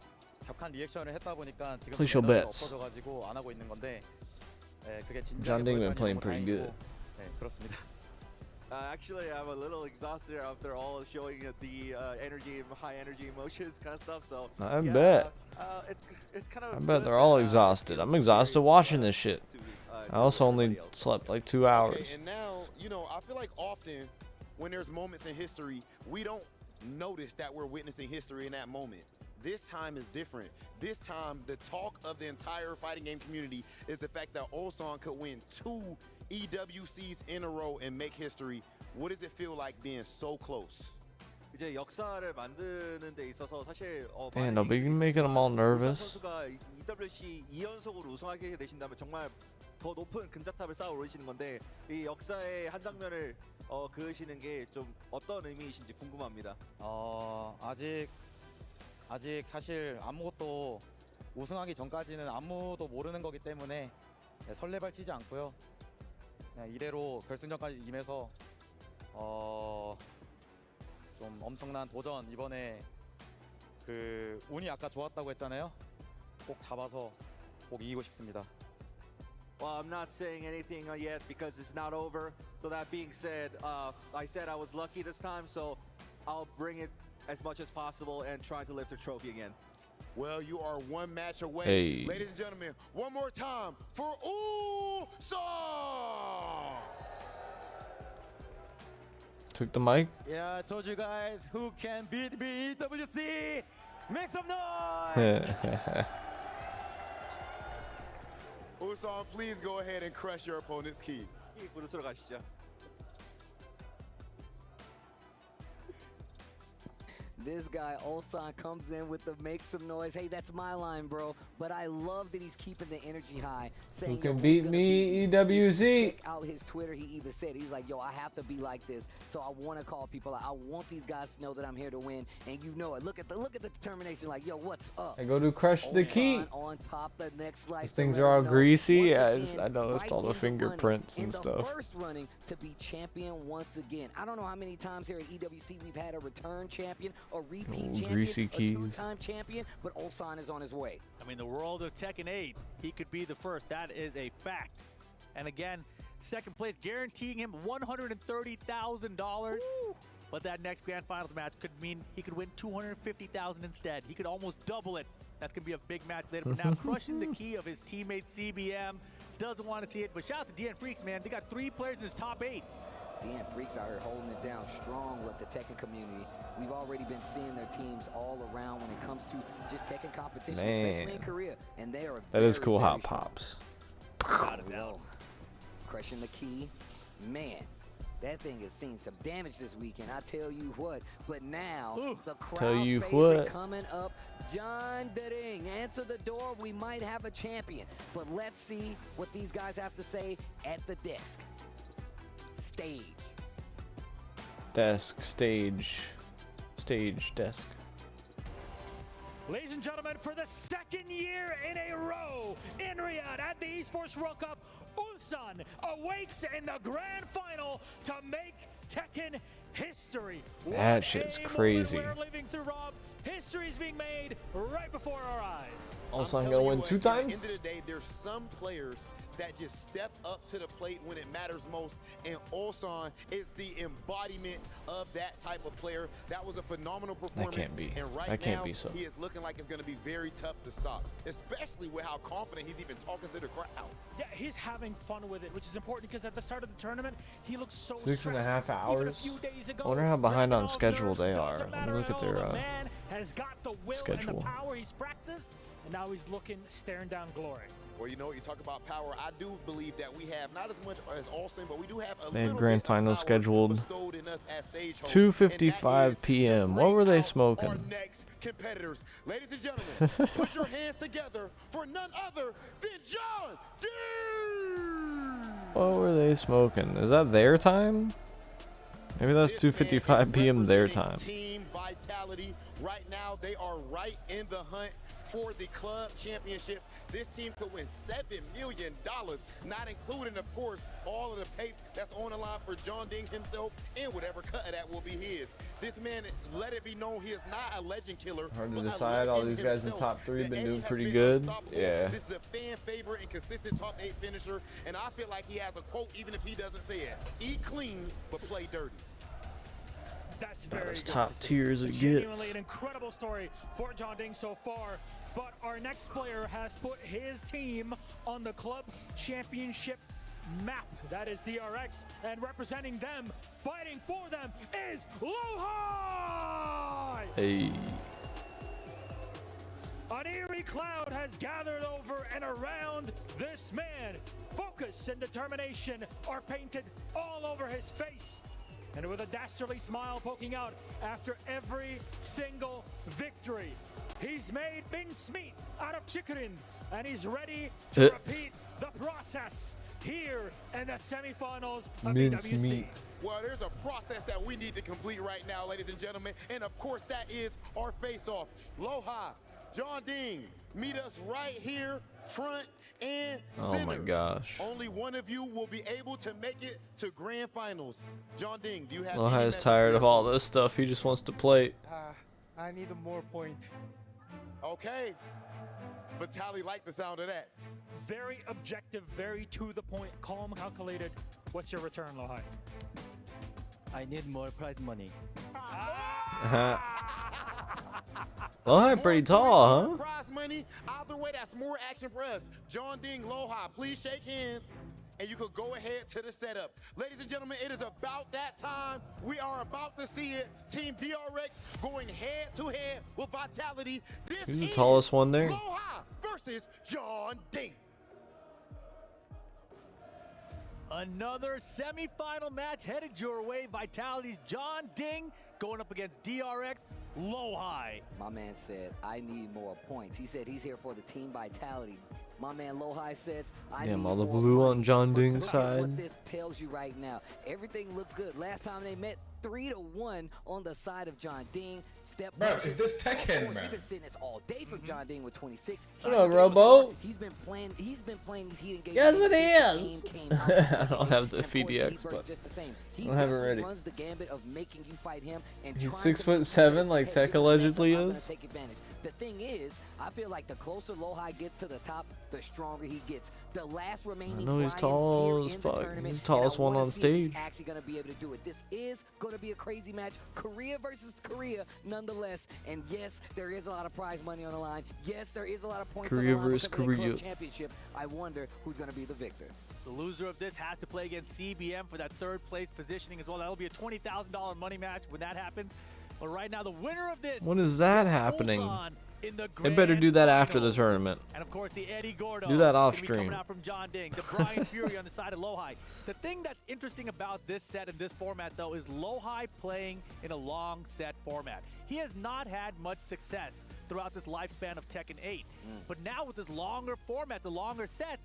격한 리액션을 했다 보니까 지금 Place your 에너지가 bets. 없어져가지고 안 하고 있는 건데 그게 John 진지하게 Dingman 보였다니 playing 너무 pretty 다행이고 good. 그렇습니다. Actually, I'm a little exhausted after all showing the energy, high energy emotions kind of stuff. So I yeah, bet. It's kind of. I bet they're all exhausted. I'm exhausted watching this shit. I also only slept like 2 hours. Okay, and now, you know, I feel like often when there's moments in history, we don't notice that we're witnessing history in that moment. This time is different. This time, the talk of the entire fighting game community is the fact that Ulsan could win 2 EWCs in a row and make history. What does it feel like being so close? 이제 역사를 만드는 데 있어서 사실 Man, they'll be making them all nervous. 선수가 EWC 2연속으로 우승하게 되신다면 정말 더 높은 금자탑을 쌓아 오르시는 건데 이 역사의 한 장면을 그으시는 게 좀 어떤 의미이신지 궁금합니다. 아직 사실 아무것도 우승하기 전까지는 아무도 모르는 거기 때문에 설레발치지 않고요. 그냥 이대로 결승전까지 임해서 좀 엄청난 도전 이번에 그 운이 아까 좋았다고 했잖아요. 꼭 잡아서 꼭 이기고 싶습니다. Well, I'm not saying anything yet because it's not over. So that being said, I said I was lucky this time, so I'll bring it as much as possible and try to lift the trophy again. Well, you are one match away. Hey. Ladies and gentlemen, one more time for Ulsan! Took the mic. Yeah, I told you guys who can beat me EWC. Make some noise! Ulsan, please go ahead and crush your opponent's key. 부르스러 가시죠. This guy, Ulsan, comes in with the make some noise. Hey, that's my line, bro. But I love that he's keeping the energy high. Saying, Who can "Yo, beat who's gonna me, beat me?" EWC? Check out his Twitter. He even said, he's like, yo, I have to be like this. So I want to call people out. I want these guys to know that I'm here to win. And you know it. Look at the determination. Like, yo, what's up? I go to crush the key. On top, the next slice. These things are all greasy. Yeah, I noticed all the fingerprints and stuff. First running to be champion once again. I don't know how many times here at EWC we've had a return champion, a repeat champion, greasy a keys. two-time champion, but Ulsan is on his way. I mean, the world of Tekken 8, he could be the first. That is a fact. And again, second place, guaranteeing him $130,000. But that next grand finals match could mean he could win $250,000 instead. He could almost double it. That's going to be a big match later. But now crushing the key of his teammate CBM. Doesn't want to see it. But shout out to DN Freaks, man. They got 3 players in his top 8. DN Freaks out here holding it down strong with the Tekken community. We've already been seeing their teams all around when it comes to just Tekken competition, especially in Korea. And they are That is very, cool how very it pops. Crushing the key. Man, that thing has seen some damage this weekend. I tell you what. But now, the crowd favorite coming up. John Dering, answer the door. We might have a champion. But let's see what these guys have to say at the desk. Stage. Desk, stage, desk. Ladies and gentlemen, for the second year in a row in Riyadh at the Esports World Cup, Ulsan awaits in the grand final to make Tekken history. That shit's crazy. We're living through, Rob. History is being made right before our eyes. Ulsan gonna win 2 times? At the end of the day, there's some players that just step up to the plate when it matters most, and Ulsan is the embodiment of that type of player. That was a phenomenal performance. That can't be. And right That can't now, be so. he is looking like it's going to be very tough to stop, especially with how confident he's even talking to the crowd. Yeah, he's having fun with it, which is important because at the start of the tournament, he looked so 6.5 stressed. hours. Even a few days ago, I wonder how behind on dropping schedule all they nerves, are. doesn't Let me matter look at at all. their The man has got the will and schedule. the power. He's practiced, and now he's looking, staring down glory. Well, you know, you talk about power. I do believe that we have not as much as Austin, but we do have a They had little grand bit of final power scheduled bestowed in us as stage hosts, 2:55 p.m. What were they our smoking? next competitors. Ladies and gentlemen, put your hands together for none other than John D. What were they smoking? Is that their time? Maybe that's 2:55 p.m. their time. Team Vitality. Right now, they are right in the hunt for the club championship. This team could win $7 million, not including, of course, all of the pay that's on the line for John Ding himself, and whatever cut of that will be his. This man, let it be known, he is not a legend killer. Hard to but a decide. All legend these guys in himself. top 3 The been Eddie doing has pretty been good. unstoppable. Yeah. This is a fan favorite and consistent top 8 finisher, and I feel like he has a quote, even if he doesn't say it: eat clean, but play dirty. That's very as good top to see. tier as it Genuinely gets. an incredible story for John Ding so far. But our next player has put his team on the club championship map. That is DRX, and representing them, fighting for them, is Lohai! Hey. An eerie cloud has gathered over and around this man. Focus and determination are painted all over his face. And with a dastardly smile poking out after every single victory, he's made mincemeat out of chicken, and he's ready to repeat the process here in the semifinals of EWC. Well, there's a process that we need to complete right now, ladies and gentlemen, and of course that is our face-off. Lohai, John Ding, meet us right here, front and center. Oh my gosh. Only one of you will be able to make it to grand finals. John Ding, do you have Lohai any is message tired for of all this stuff. He just wants to play. I need more point. Okay. But Tally liked the sound of that. Very objective, very to the point, calm, calculated. What's your return, Lohai? I need more prize money. Lohai pretty tall, huh? Prize money. Either way, that's more action for us. John Ding, Lohai, please shake hands, and you could go ahead to the setup. Ladies and gentlemen, it is about that time. We are about to see it. Team DRX going head-to-head with Vitality. This Who's the is tallest one there? Lohai versus John Ding. Another semifinal match headed your way. Vitality's John Ding going up against DRX Lohai. My man said, I need more points. He said he's here for the team Vitality. My man Lohai says, I Damn, need all the more blue money. on John But Ding's look at what side. this tells you right now. Everything looks good. Last time they met, 3-1 on the side of John Ding. Step Bro, motion. is this Of Tekken, course, man? We've been seeing this all day from John Ding with 26. Shut up, Robo. He's been playing these heated games. Yes, it since the is. game came out. I don't have the And of course, VDX, he's but just the same. I He don't have it definitely ready. runs the gambit of making you fight him and He's trying to make you 6'7", say, like hey, Tech you're the best, allegedly I'm gonna is. take advantage. The thing is, I feel like the closer Lohai gets to the top, the stronger he gets. The last remaining know he's Brian tall here as in the fuck. tournament, He's the tallest and I one wanna on see if he's stage. actually going to be able to do it. This is going to be a crazy match. Korea versus Korea, nonetheless. And yes, there is a lot of prize money on the line. Yes, there is a lot of points Korea on the line versus because of the Korea. club championship. I wonder who's going to be the victor. The loser of this has to play against CBM for that third place positioning as well. That'll be a $20,000 money match when that happens. But right now, the winner of this, When is that happening? Ulsan in the They better do that after the finals. tournament. And of course, the Eddie Gordo. Do that off gonna be stream. Coming out from John Ding, the Brian Fury on the side of Lohai. The thing that's interesting about this set and this format, though, is Lohai playing in a long set format. He has not had much success throughout this lifespan of Tekken 8. But now with this longer format, the longer sets,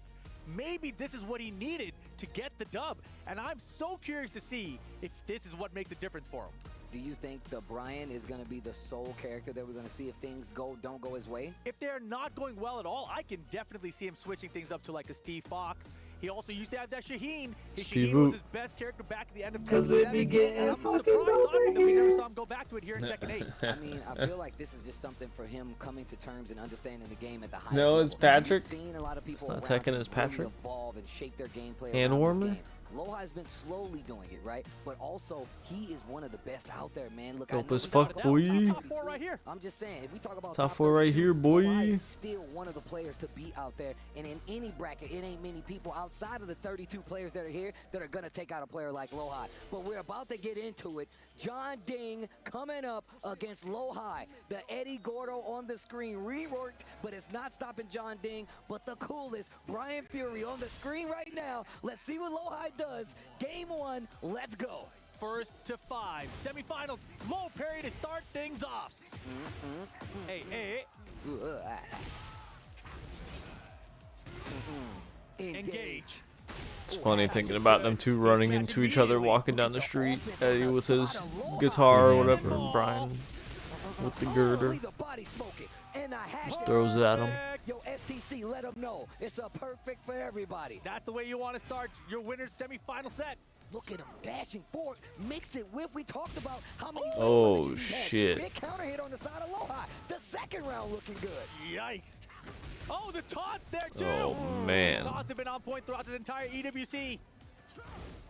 maybe this is what he needed to get the dub. And I'm so curious to see if this is what makes a difference for him. Do you think the Brian is going to be the sole character that we're going to see if things don't go his way? If they're not going well at all, I can definitely see him switching things up to like a Steve Fox. He also used to have that Shaheen. His Steve Shaheen was Oop. his best character back at the end of Cause Tekken it 7. be getting And I'm fucking surprised honestly, that we never saw him go back to it here in Tekken 8. I mean, I feel like this is just something for him coming to terms and understanding the game at the highest No, level. it's Patrick. We've seen a lot of people It's not around Tekken, him it's Patrick. really evolve and shape their gameplay Hand around warmer? this game. Lohai's been slowly doing it, right? But also, he is one of the best out there, man. Look, Dope I know as we fuck, talk boy. about Top 4 right here. I'm just saying, if we talk about Top 4 right 32, here, boy. Lohai is still one of the players to beat out there. And in any bracket, it ain't many people outside of the 32 players that are here that are going to take out a player like Lohai. But we're about to get into it. John Ding coming up against Lohai. The Eddie Gordo on the screen reworked, but it's not stopping John Ding. But the coolest, Brian Fury on the screen right now. Let's see what Lohai does. Game 1, let's go. First to 5, semifinals, low parry to start things off. Hey. Engage. It's funny thinking about them two running into each other, walking down the street. Eddie with his guitar or whatever, and Brian with the girder. Just throws it at him. Yo, STC, let them know. It's a perfect for everybody. That's the way you want to start your winner's semifinal set. Look at him dashing forward. Mix it with, we talked about how many Oh, shit. Big counter hit on the side of Lohai. The second round looking good. Yikes. Oh, the taunts there too. Oh, man. Taunts have been on point throughout this entire EWC.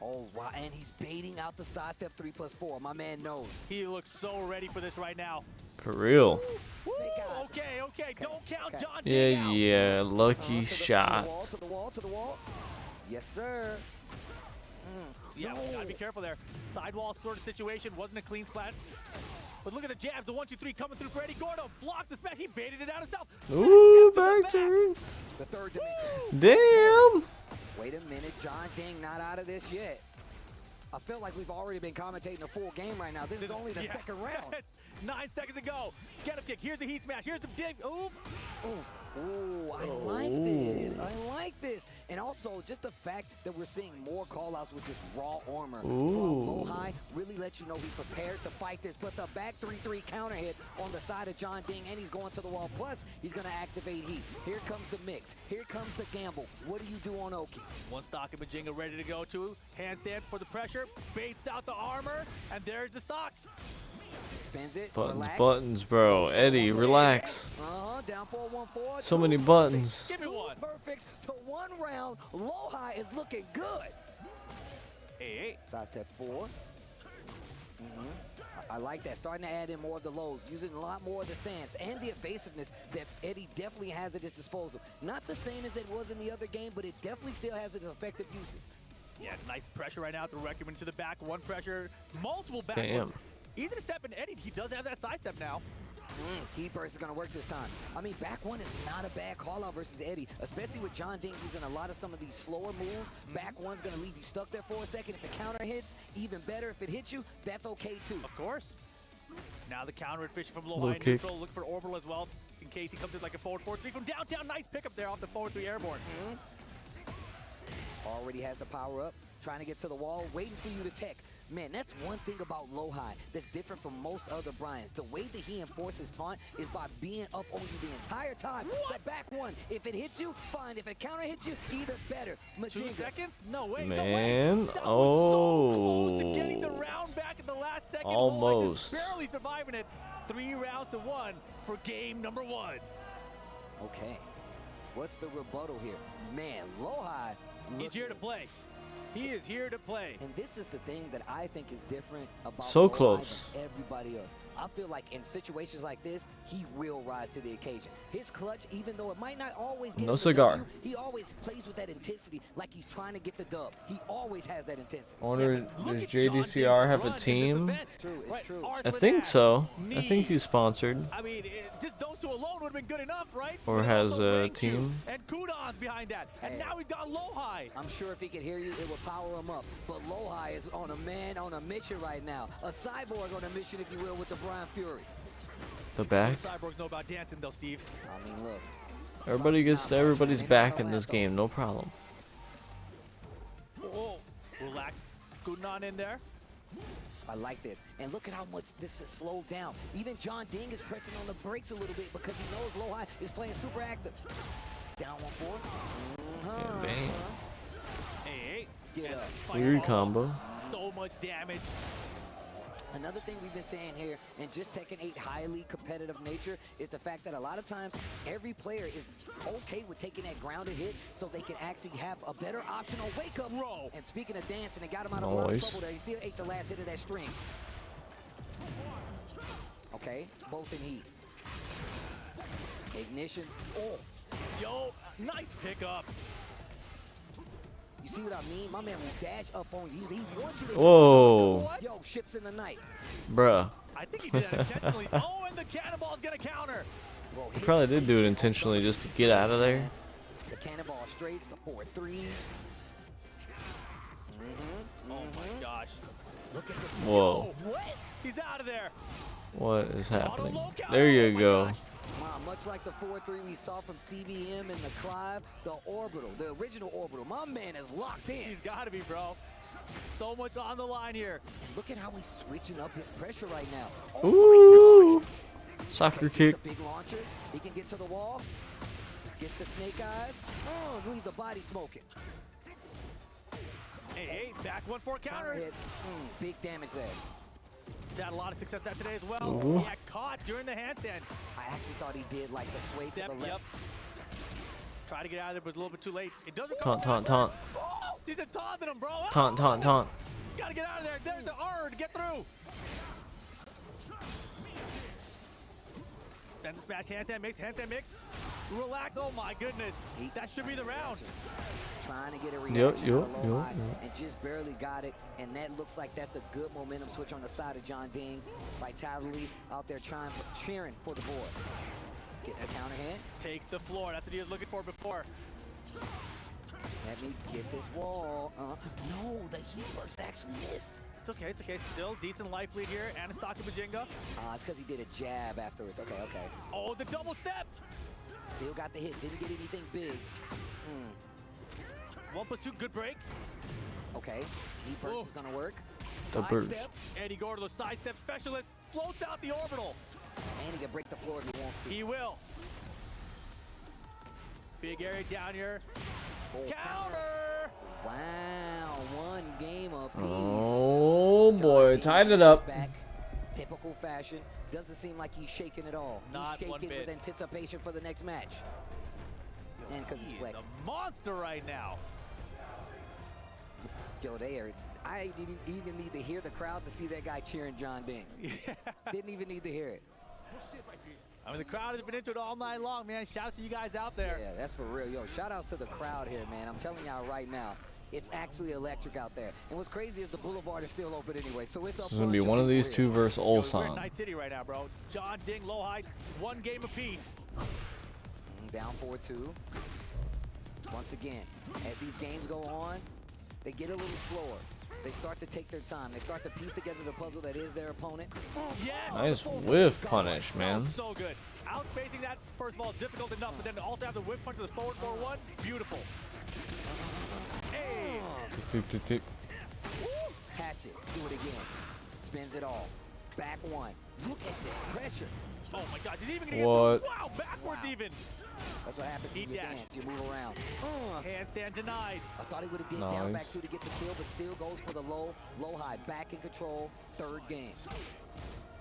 Oh, wow, and he's baiting out the sidestep 3+4. My man knows. He looks so ready for this right now. For real. Okay. Don't count John Ding out. Yeah, lucky shot. To the wall. Yes, sir. Yeah, we gotta be careful there. Sidewall sort of situation, wasn't a clean splat. But look at the jabs, the 1-2-3 coming through for Eddie Gordo. Blocks the smash, he baited it out himself. Ooh, back turn. The third dimension. Damn. Wait a minute, John Ding not out of this yet. I feel like we've already been commentating a full game right now. This is only the second round. 9 seconds to go. Get up kick. Here's the heat smash. Here's the dig. Ooh. Ooh, I like this. I like this. And also, just the fact that we're seeing more call-outs with just raw armor. Lohai really lets you know he's prepared to fight this. But the back 3-3 counter hit on the side of John Ding, and he's going to the wall. Plus, he's going to activate heat. Here comes the mix. Here comes the gamble. What do you do on Oki? One stock and Bajinga ready to go to. Handstand for the pressure. Baits out the armor. And there's the stocks. Spins it. Buttons, bro. Eddie, relax. Down 4-1-4. So many buttons. Give me one. Perfect to 1 round. Lohai is looking good. Hey. Side step 4. I like that. Starting to add in more of the lows, using a lot more of the stance and the evasiveness that Eddie definitely has at his disposal. Not the same as it was in the other game, but it definitely still has its effective uses. Yeah, nice pressure right now. The Reckerman to the back. One pressure. Multiple back. Damn. Easy to step in Eddie. He does have that side step now. Heat burst is going to work this time. I mean, back one is not a bad call-out versus Eddie, especially with John Ding using a lot of some of these slower moves. Back one's going to leave you stuck there for a second. If a counter hits, even better. If it hits you, that's okay too. Of course. Now the counter fishing from Low Lohai kick. neutral. Look for orbital as well in case he comes in like a forward 4-3 from downtown. Nice pickup there off the forward 3 airborne. Already has the power up. Trying to get to the wall, waiting for you to tech. Man, that's one thing about Lohai that's different from most other Bryans. The way that he enforces taunt is by being up on you the entire time. But back one, if it hits you, fine. If it counter hits you, even better. 2 seconds? No way. Man, So close to getting the round back in the last second. Almost. Lohai just barely surviving it. 3 rounds to 1 for game number 1. Okay. What's the rebuttal here? Man, Lohai. He's here to play. He is here to play. And this is the thing that I think is different about So Lohai close. than everybody else. I feel like in situations like this, he will rise to the occasion. His clutch, even though it might not always get No the cigar. W, he always plays with that intensity like he's trying to get the dub. He always has that intensity. I wonder, does JDCR have a team? It's true, it's true. I think so. I think he's sponsored. I mean, just those two alone would have been good enough, right? Or has a team. And Kudon's behind that. And now he's got Lohai. I'm sure if he could hear you, it would power him up. But Lohai is on a mission right now. A cyborg on a mission, if you will, with the Brian Fury. The back. Cyborgs know about dancing, though, Steve. I mean, look. Everybody gets everybody's back in this game, no problem. Oh, relax. Kudon in there. I like this. And look at how much this is slowed down. Even John Ding is pressing on the brakes a little bit because he knows Lohai is playing super active. Down 1-4. And bang. Hey. Get up. Weird combo. So much damage. Another thing we've been saying here, and just Tekken 8 highly competitive nature, is the fact that a lot of times every player is okay with taking that grounded hit so they can actually have a better optional wake-up roll. And speaking of dancing, it got him out of a lot of trouble there. He still ate the last hit of that string. Okay, both in heat. Ignition. Oh. Yo, nice pickup. You see what I mean? My man will dash up on you. He wants you to. Whoa. Yo, ships in the night. Bruh. I think he did that intentionally. Oh, and the cannonball's gonna counter. He probably did do it intentionally just to get out of there. The cannonball straights, the 4-3s. Oh my gosh. Look at this. Whoa. What? He's out of there. What is happening? There you go. Much like the 4-3 we saw from CBM and the Clive, the orbital, the original orbital. My man is locked in. He's got to be, bro. So much on the line here. Look at how he's switching up his pressure right now. Ooh. Soccer kick. Big launcher. He can get to the wall. Gets the snake eyes. Oh, leave the body smoking. Hey, back 1-4 counter. Hit. Big damage there. He's had a lot of success that today as well. Ooh. He got caught during the handstand. I actually thought he did like the sway to the left. Yep. Try to get out of there, but it was a little bit too late. It doesn't Taunt, taunt, taunt. Oh, he's a taunting him, bro. Oh, Taunt, taunt, taunt. Gotta get out of there. There's the R to get through. Then the smash handstand mix, Relax. Oh my goodness. That should be the round. Trying to get a reaction Yep. and just barely got it. And that looks like that's a good momentum switch on the side of John Ding. Vitality out there cheering for the boy. Gets the counter hand. Takes the floor. That's what he was looking for before. Let me get this wall. No, the heat burst actually missed. It's okay, it's okay. Still decent life lead here. Anastaki Bajinga. It's because he did a jab afterwards. Okay, okay. Oh, the double step. Still got the hit. Didn't get anything big. 1+2, good break. Okay, heat burst is going to work. The burst. Sidestep. Eddie Gordo, sidestep specialist, floats out the orbital. And he can break the floor if he wants to. He will. Big area down here. Counter! Wow, one game apiece. Oh boy, tied it up. Back. Typical fashion. Doesn't seem like he's shaking at all. Not he's one shaking bit. with anticipation for the next match. And because he's He is flexing. a monster right now. Yo, I didn't even need to hear the crowd to see that guy cheering John Ding. Didn't even need to hear it. I mean, the crowd has been into it all night long, man. Shout out to you guys out there. Yeah, that's for real. Yo, shout outs to the crowd here, man. I'm telling y'all right now, it's actually electric out there. And what's crazy is the boulevard is still open anyway, so it's up. It's gonna be one of these two versus We're in Ulsan. Night City right now, bro. John Ding, low height, one game apiece. Down 4-2. Once again, as these games go on, they get a little slower. They start to take their time. They start to piece together the puzzle that is their opponent. Yes! Nice whiff punish, man. So good. Outspacing that, first of all, difficult enough, but then to also have the whip punch with the forward 4-1, beautiful. Hey! Tick, tick, tick. Hatch it. Do it again. Spins it all. Back one. Look at this pressure. Oh my God, he's even gonna What? get through. Wow, backwards even. That's what happens when you dance. You move around. Handstand denied. I thought he would have did down back Nice. two to get the kill, but still goes for the low high. Back in control. Third game.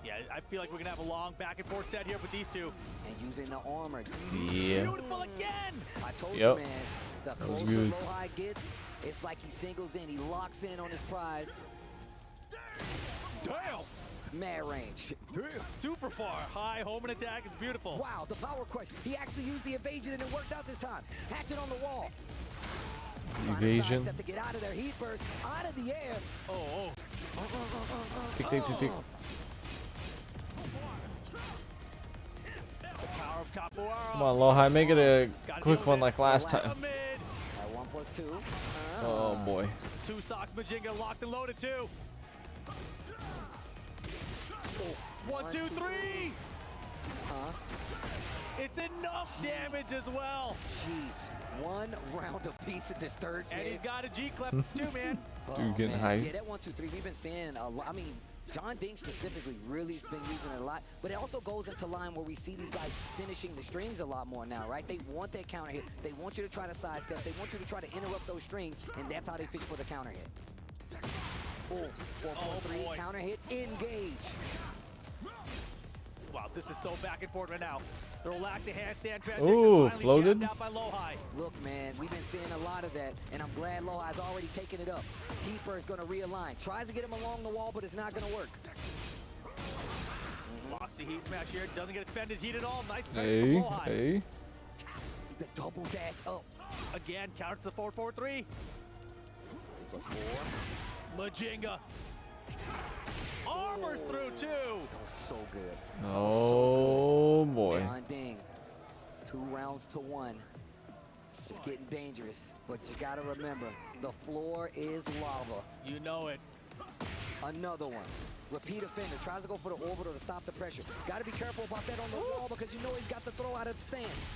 Yeah, I feel like we're gonna have a long back and forth set here with these two. And using the armor. Yeah. Beautiful again. I told Yep. you, man. The That was closer good. low high gets, it's like he singles in. He locks in on his prize. Damn. Mad range. Super far. High homing attack is beautiful. Wow, the power crush. He actually used the evasion and it worked out this time. Hatchet on the wall. Evasion. Sidestep to get out of there. Heat burst out of the air. Oh. Tick, tick, tick, tick. The power of Capoeira. Come on, Lohai, make it a quick one like last time. At 1+2. Oh boy. Two stocks, Majinga locked and loaded too. 1, 2, 3. It's enough damage as well. Jeez, one round apiece in this third game. And he's got a G-clip too, man. Dude getting man. hype. Yeah, that 1, 2, 3. We've been seeing a lot. I mean, John Ding specifically really has been using it a lot, but it also goes into line where we see these guys finishing the strings a lot more now, right? They want that counter hit. They want you to try to sidestep. They want you to try to interrupt those strings, and that's how they fish for the counter hit. 4-4-3, counter hit, engage. Wow, this is so back and forth right now. The relaxed handstand transition Ooh, finally floated. jammed out by Lohai. Look, man, we've been seeing a lot of that, and I'm glad Lohai's already taken it up. Keeper is going to realign. Tries to get him along the wall, but it's not going to work. Blocks the heat smash here. Doesn't get to spend his heat at all. Nice pressure Hey, from Lohai. hey. The double dash up. Again, counter to the 4-4-3. Plus 4. Majinga. Armors through too. That was so good. Oh boy. John Ding. 2 rounds to 1. It's getting dangerous, but you got to remember, the floor is lava. You know it. Another one. Repeat offender. Tries to go for the orbital to stop the pressure. Got to be careful about that on the wall because you know he's got the throw out of the stance.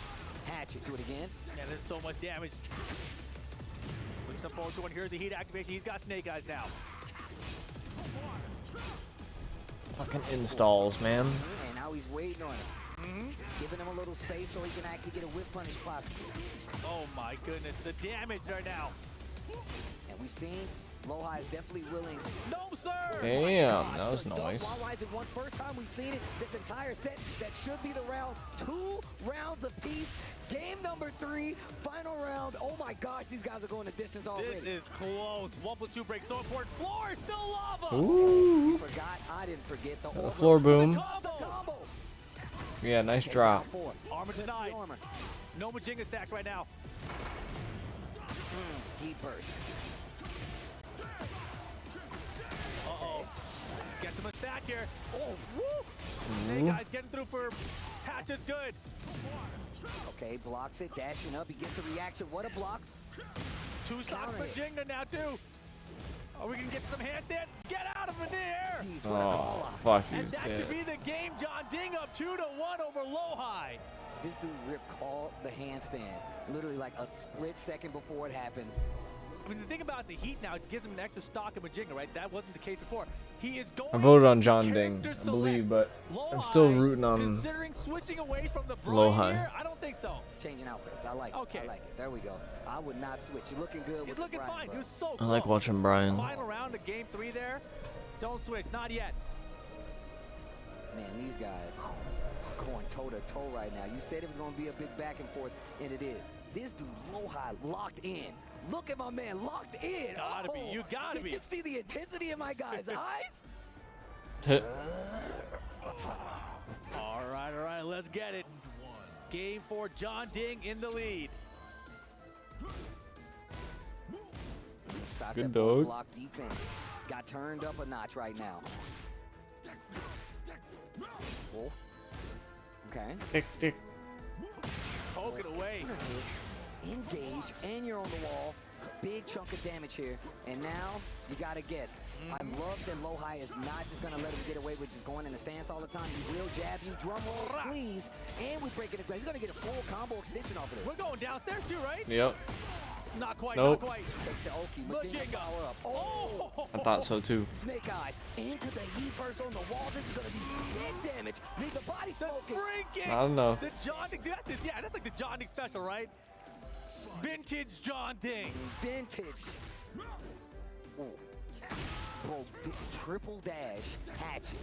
Hatchet. Do it again. Man, there's so much damage. Looking some forward to one. Here's the heat activation. He's got snake eyes now. Fucking installs, man. And now he's waiting on it. Giving him a little space so he can actually get a whip punish possible. Oh my goodness, the damage right now. And we've seen Lohai is definitely willing. No, sir! Damn, that was nice. Wall rides in one. First time we've seen it this entire set. That should be the round. 2 rounds apiece. Game number 3, final round. Oh my gosh, these guys are going the distance already. This is close. 1+2 break, so important. Floor is still lava. Ooh. You forgot. I didn't forget the Floor boom. combo. Yeah, nice drop. Armor denied. No Majinga stacks right now. Heat burst. Uh-oh. Gets him a stack here. Oh, woo! Hey, guys, getting through for Hatchet's good. Okay, blocks it, dashing up. He gets the reaction. What a block. 2 stocks for Jinga now, too. Are we going to get some handstand? Get out of the air! Oh, fuck, And he's that dead. could be the game. John Ding up 2-1 over Lohai. This dude Rip called the handstand literally like a split second before it happened. I mean, the thing about the heat now, it gives him an extra stock of Majinga, right? That wasn't the case before. He is going. I voted on John Ding, I believe, but I'm still rooting on Considering switching away from the Lohai. here, I don't think so. Changing outfits. I like Okay. it. I like it. There we go. I would not switch. You're looking good He's with looking the Brian, fine. bro. He was so I close. like watching Brian. Final round of game 3 there. Don't switch. Not yet. Man, these guys are going toe-to-toe right now. You said it was going to be a big back and forth, and it is. This dude, Lohai, locked in. Look at my man, locked in. Gotta be. You gotta be. Did you see the intensity in my guy's eyes? All right, let's get it. Game 4, John Ding in the lead. Sidestep dog. block defense. Got turned up a notch right now. Oh. Okay. Tick, tick. Poke it away. Engage, and you're on the wall. Big chunk of damage here. And now, you gotta guess. I love that Lohai is not just gonna let him get away with just going in the stance all the time. He will jab you, drum roll, please. And we break it. He's gonna get a full combo extension off of this. We're going downstairs too, right? Yep. Not quite, Nope. not quite. Takes the Oki, Majinga. Majinga power up. Oh! I thought so too. Snake eyes into the heat burst on the wall. This is gonna be big damage. Leave the body smoking. Freaking! I don't know. The John Ding, that's like the John Ding special, right? Vintage John Ding. Vintage. Ooh. Bro, triple dash, hatchet.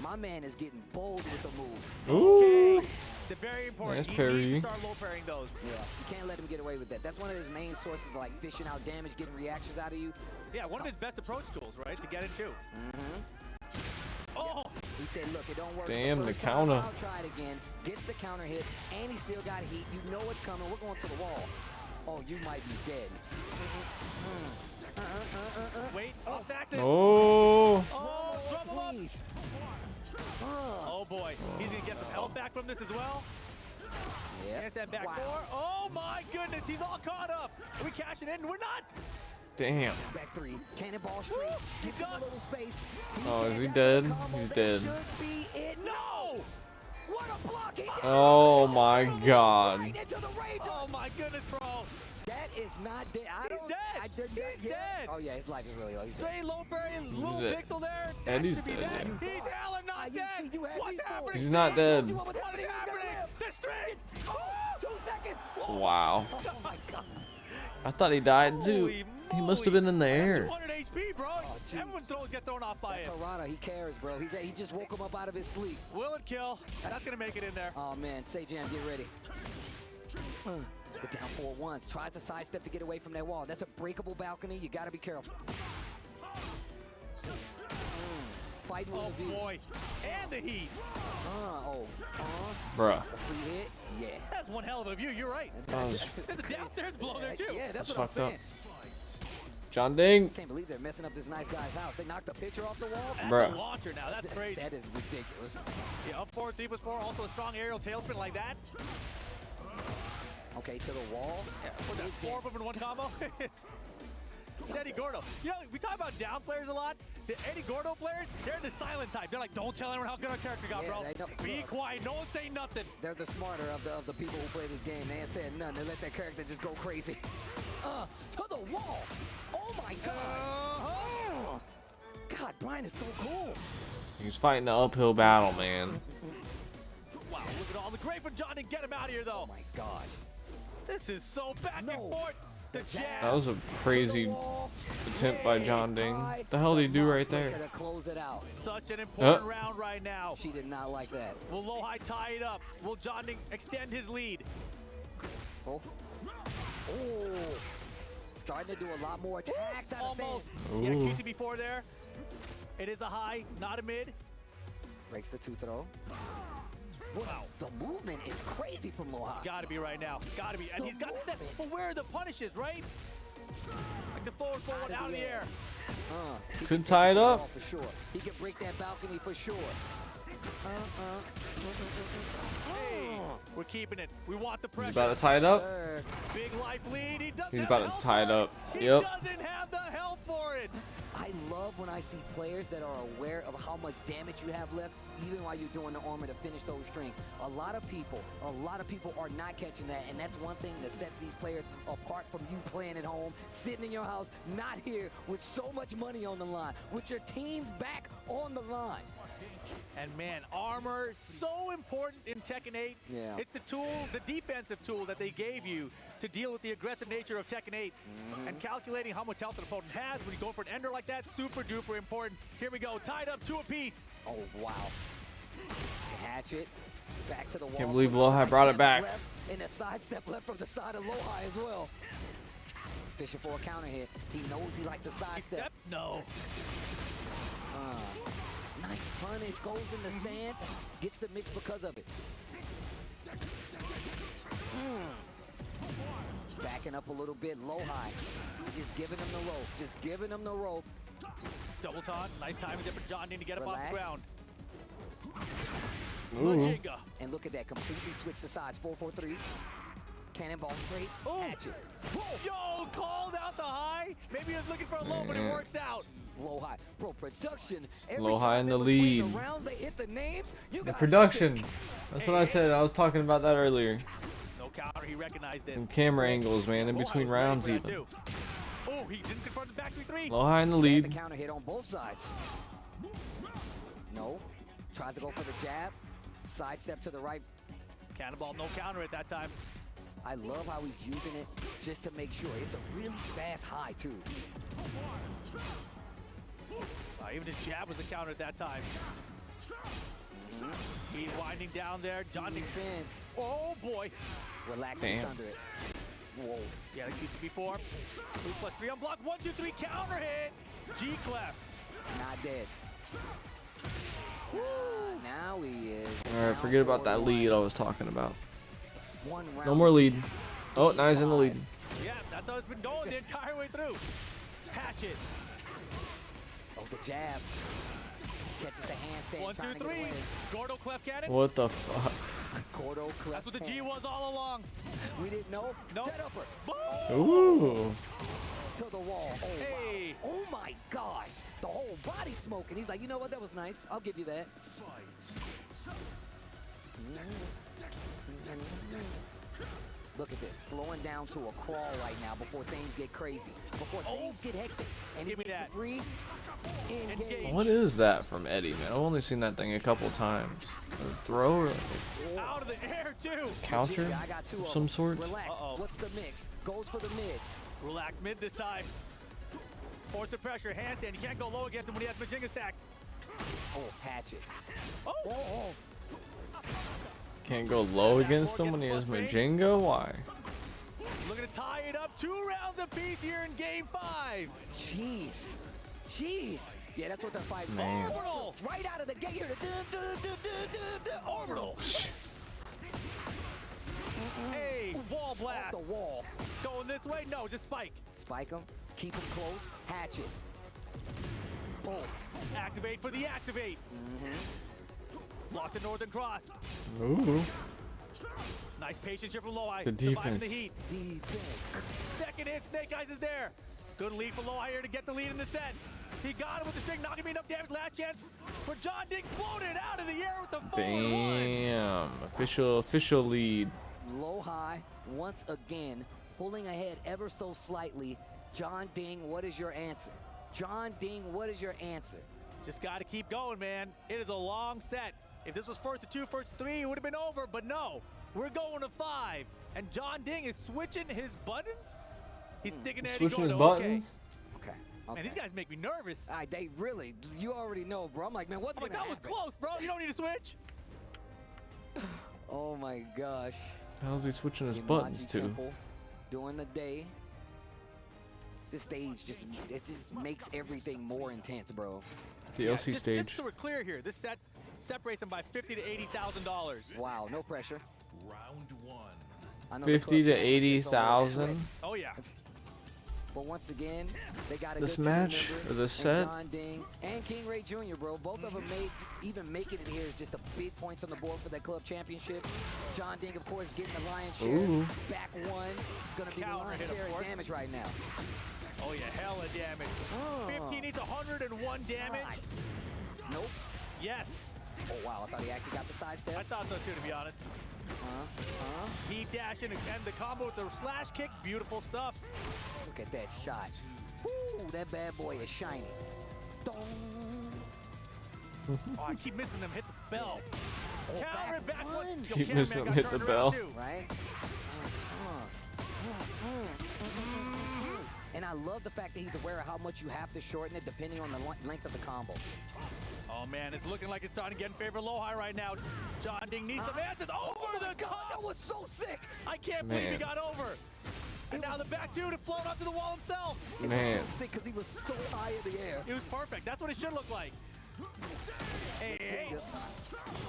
My man is getting bold with the move. Ooh. They're very important. Nice He parry. needs to start low parrying those. Yeah, you can't let him get away with that. That's one of his main sources of like fishing out damage, getting reactions out of you. Yeah, one of his best approach tools, right? To get it too. Oh! He said, look, it don't work. Damn, the first time, counter. I'll try it again. Gets the counter hit, and he still got heat. You know it's coming. We're going to the wall. Oh, you might be dead. Wait, off axis. Oh. Oh, drum him up. Please. Oh boy, he's gonna get some health back from this as well. Yeah. Get that back Wow. 4. Oh my goodness, he's all caught up. Are we cashing in? We're not. Damn. Back 3. Cannonball straight. Give him a little space. Oh, is he gets out dead? the combo. He's That dead. should be it. No! What a block! He Oh my god. right into the rage. Oh my goodness, bro. That is not dead. I He's don't, dead. I did not, He's yeah. dead. Oh yeah, his life is really low. He's dead. Straight low parry, little dead. pixel there. That And he's should be dead, that. yeah. He's hella not You dead. see, you had What's these happening? He's not dead. What was happening? The straight. 2 seconds. Oh, Wow. oh my god. I thought he died too. Holy He must have been in the moly. air. 200 HP, bro. Oh, Everyone get thrown off by it. Harada, he cares, bro. He just woke him up out of his sleep. Will it kill? That's going to make it in there. Oh, man. Sejam, get ready. Get down for it once. Tries to sidestep to get away from that wall. That's a breakable balcony. You got to be careful. Fighting with the boy. And the heat. Bruh. Free hit. Yeah. That's one hell of a view. You're right. There's a downstairs blow there, too. Yeah, that's what fucked I'm up. saying. John Ding. Can't believe they're messing up this nice guy's house. They knocked the picture off the wall. That's Bruh. a launcher now. That's crazy. That is ridiculous. Yeah, up 4, 3+4. Also a strong aerial tailspin like that. Okay, to the wall. Yeah, what's that, 4 of them in one combo? It's Eddie Gordo. You know, we talk about down players a lot. The Eddie Gordo players, they're the silent type. They're like, don't tell anyone how good our character got, bro. Be quiet. No one say nothing. They're the smarter of the people who play this game. They ain't saying nothing. They let their character just go crazy. To the wall. Oh, my God. God, Brian is so cool. He's fighting an uphill battle, man. Wow, look at all the great for John to get him out of here, though. Oh, my gosh. This is so back and forth. The jab. That was a crazy attempt by John Ding. What the hell did he do right there? To close it out. Such an important round right now. She did not like that. Will Lohai tie it up? Will John Ding extend his lead? Oh. Starting to do a lot more attacks out of Almost. stance. Yeah, QC before there. It is a high, not a mid. Breaks the 2-throw. Wow, the movement is crazy from Lohai. Gotta be right now. Gotta be. And he's got that. But where are the punishes, right? Like the forward out of the air. Couldn't tie it up. For sure. He can break that balcony for sure. Hey, we're keeping it. We want the pressure. He's about to tie it up. Big life lead. He doesn't He's have about to tie it up. He Yep. doesn't have the help for it. I love when I see players that are aware of how much damage you have left, even while you're doing the armor to finish those strings. A lot of people are not catching that, and that's one thing that sets these players apart from you playing at home, sitting in your house, not here with so much money on the line, with your team's back on the line. And man, armor, so important in Tekken 8. Yeah. It's the tool, the defensive tool that they gave you to deal with the aggressive nature of Tekken 8. And calculating how much health an opponent has when you go for an ender like that, super duper important. Here we go, tied up 2 apiece. Oh, wow. Hatchet, back to the wall. Can't believe Lohai brought it back. And a sidestep left from the side of Lohai as well. Fishing for a counter hit. He knows he likes to sidestep. No. Nice punish, goes in the stance, gets the mix because of it. Backing up a little bit, Lohai. Just giving him the rope, just giving him the rope. Double taunt, nice timing there for John Ding to get him off the ground. Majinga. And look at that, completely switched the sides, 4-4-3. Cannonball straight, hatchet. Yo, called out the high. Maybe he was looking for a low, but it works out. Lohai, bro, production. Lohai in the lead. The rounds, they hit the names. The production. That's what I said. I was talking about that earlier. No counter, he recognized it. And camera angles, man, in between rounds even. Oh, he didn't confirm the back 3-3. Lohai in the lead. The counter hit on both sides. No. Tries to go for the jab. Sidestep to the right. Cannonball, no counter at that time. I love how he's using it just to make sure. It's a really fast high, too. Even his jab was a counter at that time. He's winding down there. John Ding. Defense. Oh, boy. Relax, Damn. he's under it. Whoa. Yeah, like QC before. 2+3 on block. 1, 2, 3 counter hit. G clef. Not dead. Now he is. Alright, forget about that lead I was talking about. One round. No more lead. Oh, now he's in the lead. Yeah, that's how it's been going the entire way through. Hatchet. Oh, the jab. Catches the handstand. 1, 2, 3. Gordo clef cannon. What the fuck? Gordo clef. That's what the G was all along. We didn't know. No. Dead upper. Ooh. To the wall. Oh, hey. wow. Oh my gosh. The whole body smoking. He's like, you know what? That was nice. I'll give you that. Look at this. Slowing down to a crawl right now before things get crazy. Before things get hectic. And Give me that. Free. Engage. What is that from Eddie, man? I've only seen that thing a couple times. A throw or Out of the air, too. counter I got 2 of of some them. sort? Relax. What's the mix? Goes for the mid. Relax mid this time. Force the pressure, handstand. You can't go low against him when he has Majinga stacks. Oh, hatchet. Oh. Can't go low against him when he has Majinga? Why? Looking to tie it up. 2 rounds apiece here in game 5. Jeez. Yeah, that's what they're fighting for. Man. Orbital! Right out of the gate here. Orbital. Hey, wall blast. Off the wall. Going this way? No, just spike. Spike him. Keep him close. Hatchet. Boom. Activate for the activate. Locked the Northern Cross. Ooh. Nice patience here from Loweye. Good Surviving the defense. heat. Second hit, Snake Eyes is there. Good lead for Loweye here to get the lead in the set. He got him with the string, not gonna be enough damage. Last chance for John Ding, floated out of the air with the 4-1. Damn. Official lead. Low high, once again, pulling ahead ever so slightly. John Ding, what is your answer? John Ding, what is your answer? Just gotta keep going, man. It is a long set. If this was first to 2, first to 3, it would have been over, but no. We're going to 5. And John Ding is switching his buttons? He's sticking there. Switching his going, buttons? Okay. Man, these guys make me nervous. They really, you already know, bro. I'm like, man, what's I'm like, gonna that was happen? close, bro. You don't need to switch. Oh my gosh. How's he switching his Yamaji buttons to? Temple, during the day, this stage just makes everything more intense, bro. The Yeah, LC stage. Just so we're clear here, this set separates them by $50,000 to $80,000. Wow, no pressure. Round 1. I know the 50 club to championships always 80,000. slick, Oh yeah. But once again, they got a This good team match member or this in set? John Ding and King Ray Jr., bro. Both of them made, even making it here is just a big points on the board for that club championship. John Ding, of course, getting the lion's share. Ooh. Back one, gonna be the Counter lion's hit, of share of course. damage right now. Oh yeah, hella damage. 50 needs 101 damage. Nope. Yes. Oh wow, I thought he actually got the side step. I thought so too, to be honest. He dashed in and the combo with the slash kick, beautiful stuff. Look at that shot. Woo, that bad boy is shiny. Dong. Oh, I keep missing them. Hit the bell. Counter it back one. Yo, Keep Cameraman missing got him, hit turned the around bell. too. Right? And I love the fact that he's aware of how much you have to shorten it depending on the length of the combo. Oh man, it's looking like it's starting to get in favor of low high right now. John Ding needs some answers. Over the top. That was so sick. I can't believe he Man. got over. And now the back two to float up to the wall himself. Man. It was so sick because he was so high in the air. It was perfect. That's what it should look like. Hey.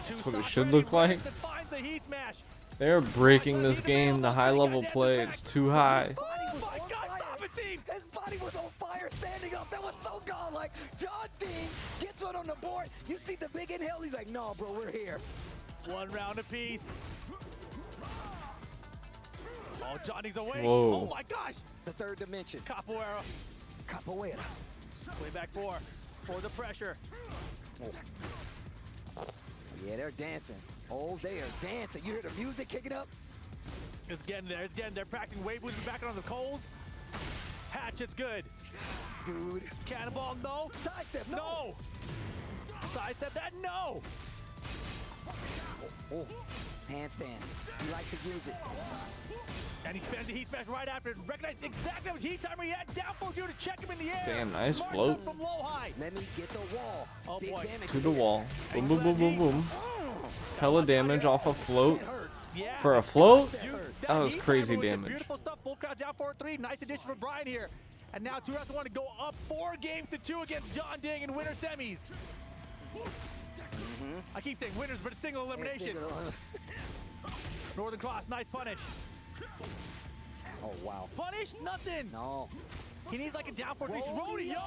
That's what it should look like. Finds the heat smash. They're breaking this game. The high level play, it's too high. Oh my God, stop it, Steve! His body was on fire standing up. That was so godlike. John Ding gets one on the board. You see the big inhale. He's like, no, bro, we're here. 1 round apiece. Oh, Johnny's awake. Whoa. Oh my gosh. The third dimension. Capoeira. Capoeira. Way back 4 for the pressure. Yeah, they're dancing. Oh, they are dancing. You hear the music kicking up? It's getting there. It's getting there. Practicing wave moves back on the coals. Hatchet's good. Dude. Cannonball, no. Sidestep, No. Sidestep that, no. Oh, handstand. You like to use it. And he spends the heat smash right after it. Recognize exactly what heat timer he had. Down for you to check him in the air. Damn, nice Marks float. up from low high. Let me get the wall. Oh Big boy. damage To the wall. Boom, boom, boom, boom, boom. Hella damage off a float. Yeah. For a float? That That was heat crazy timer with the damage. Beautiful stuff. Full crowd down 4-3. Nice addition for Brian here. And now 2 rounds to 1 to go up 4 games to 2 against John Ding in winner semis. I keep saying winners, but it's single elimination. Northern Cross, nice punish. Oh, wow. Punish? Nothing. No. He needs like a down 4-3. Rodeo.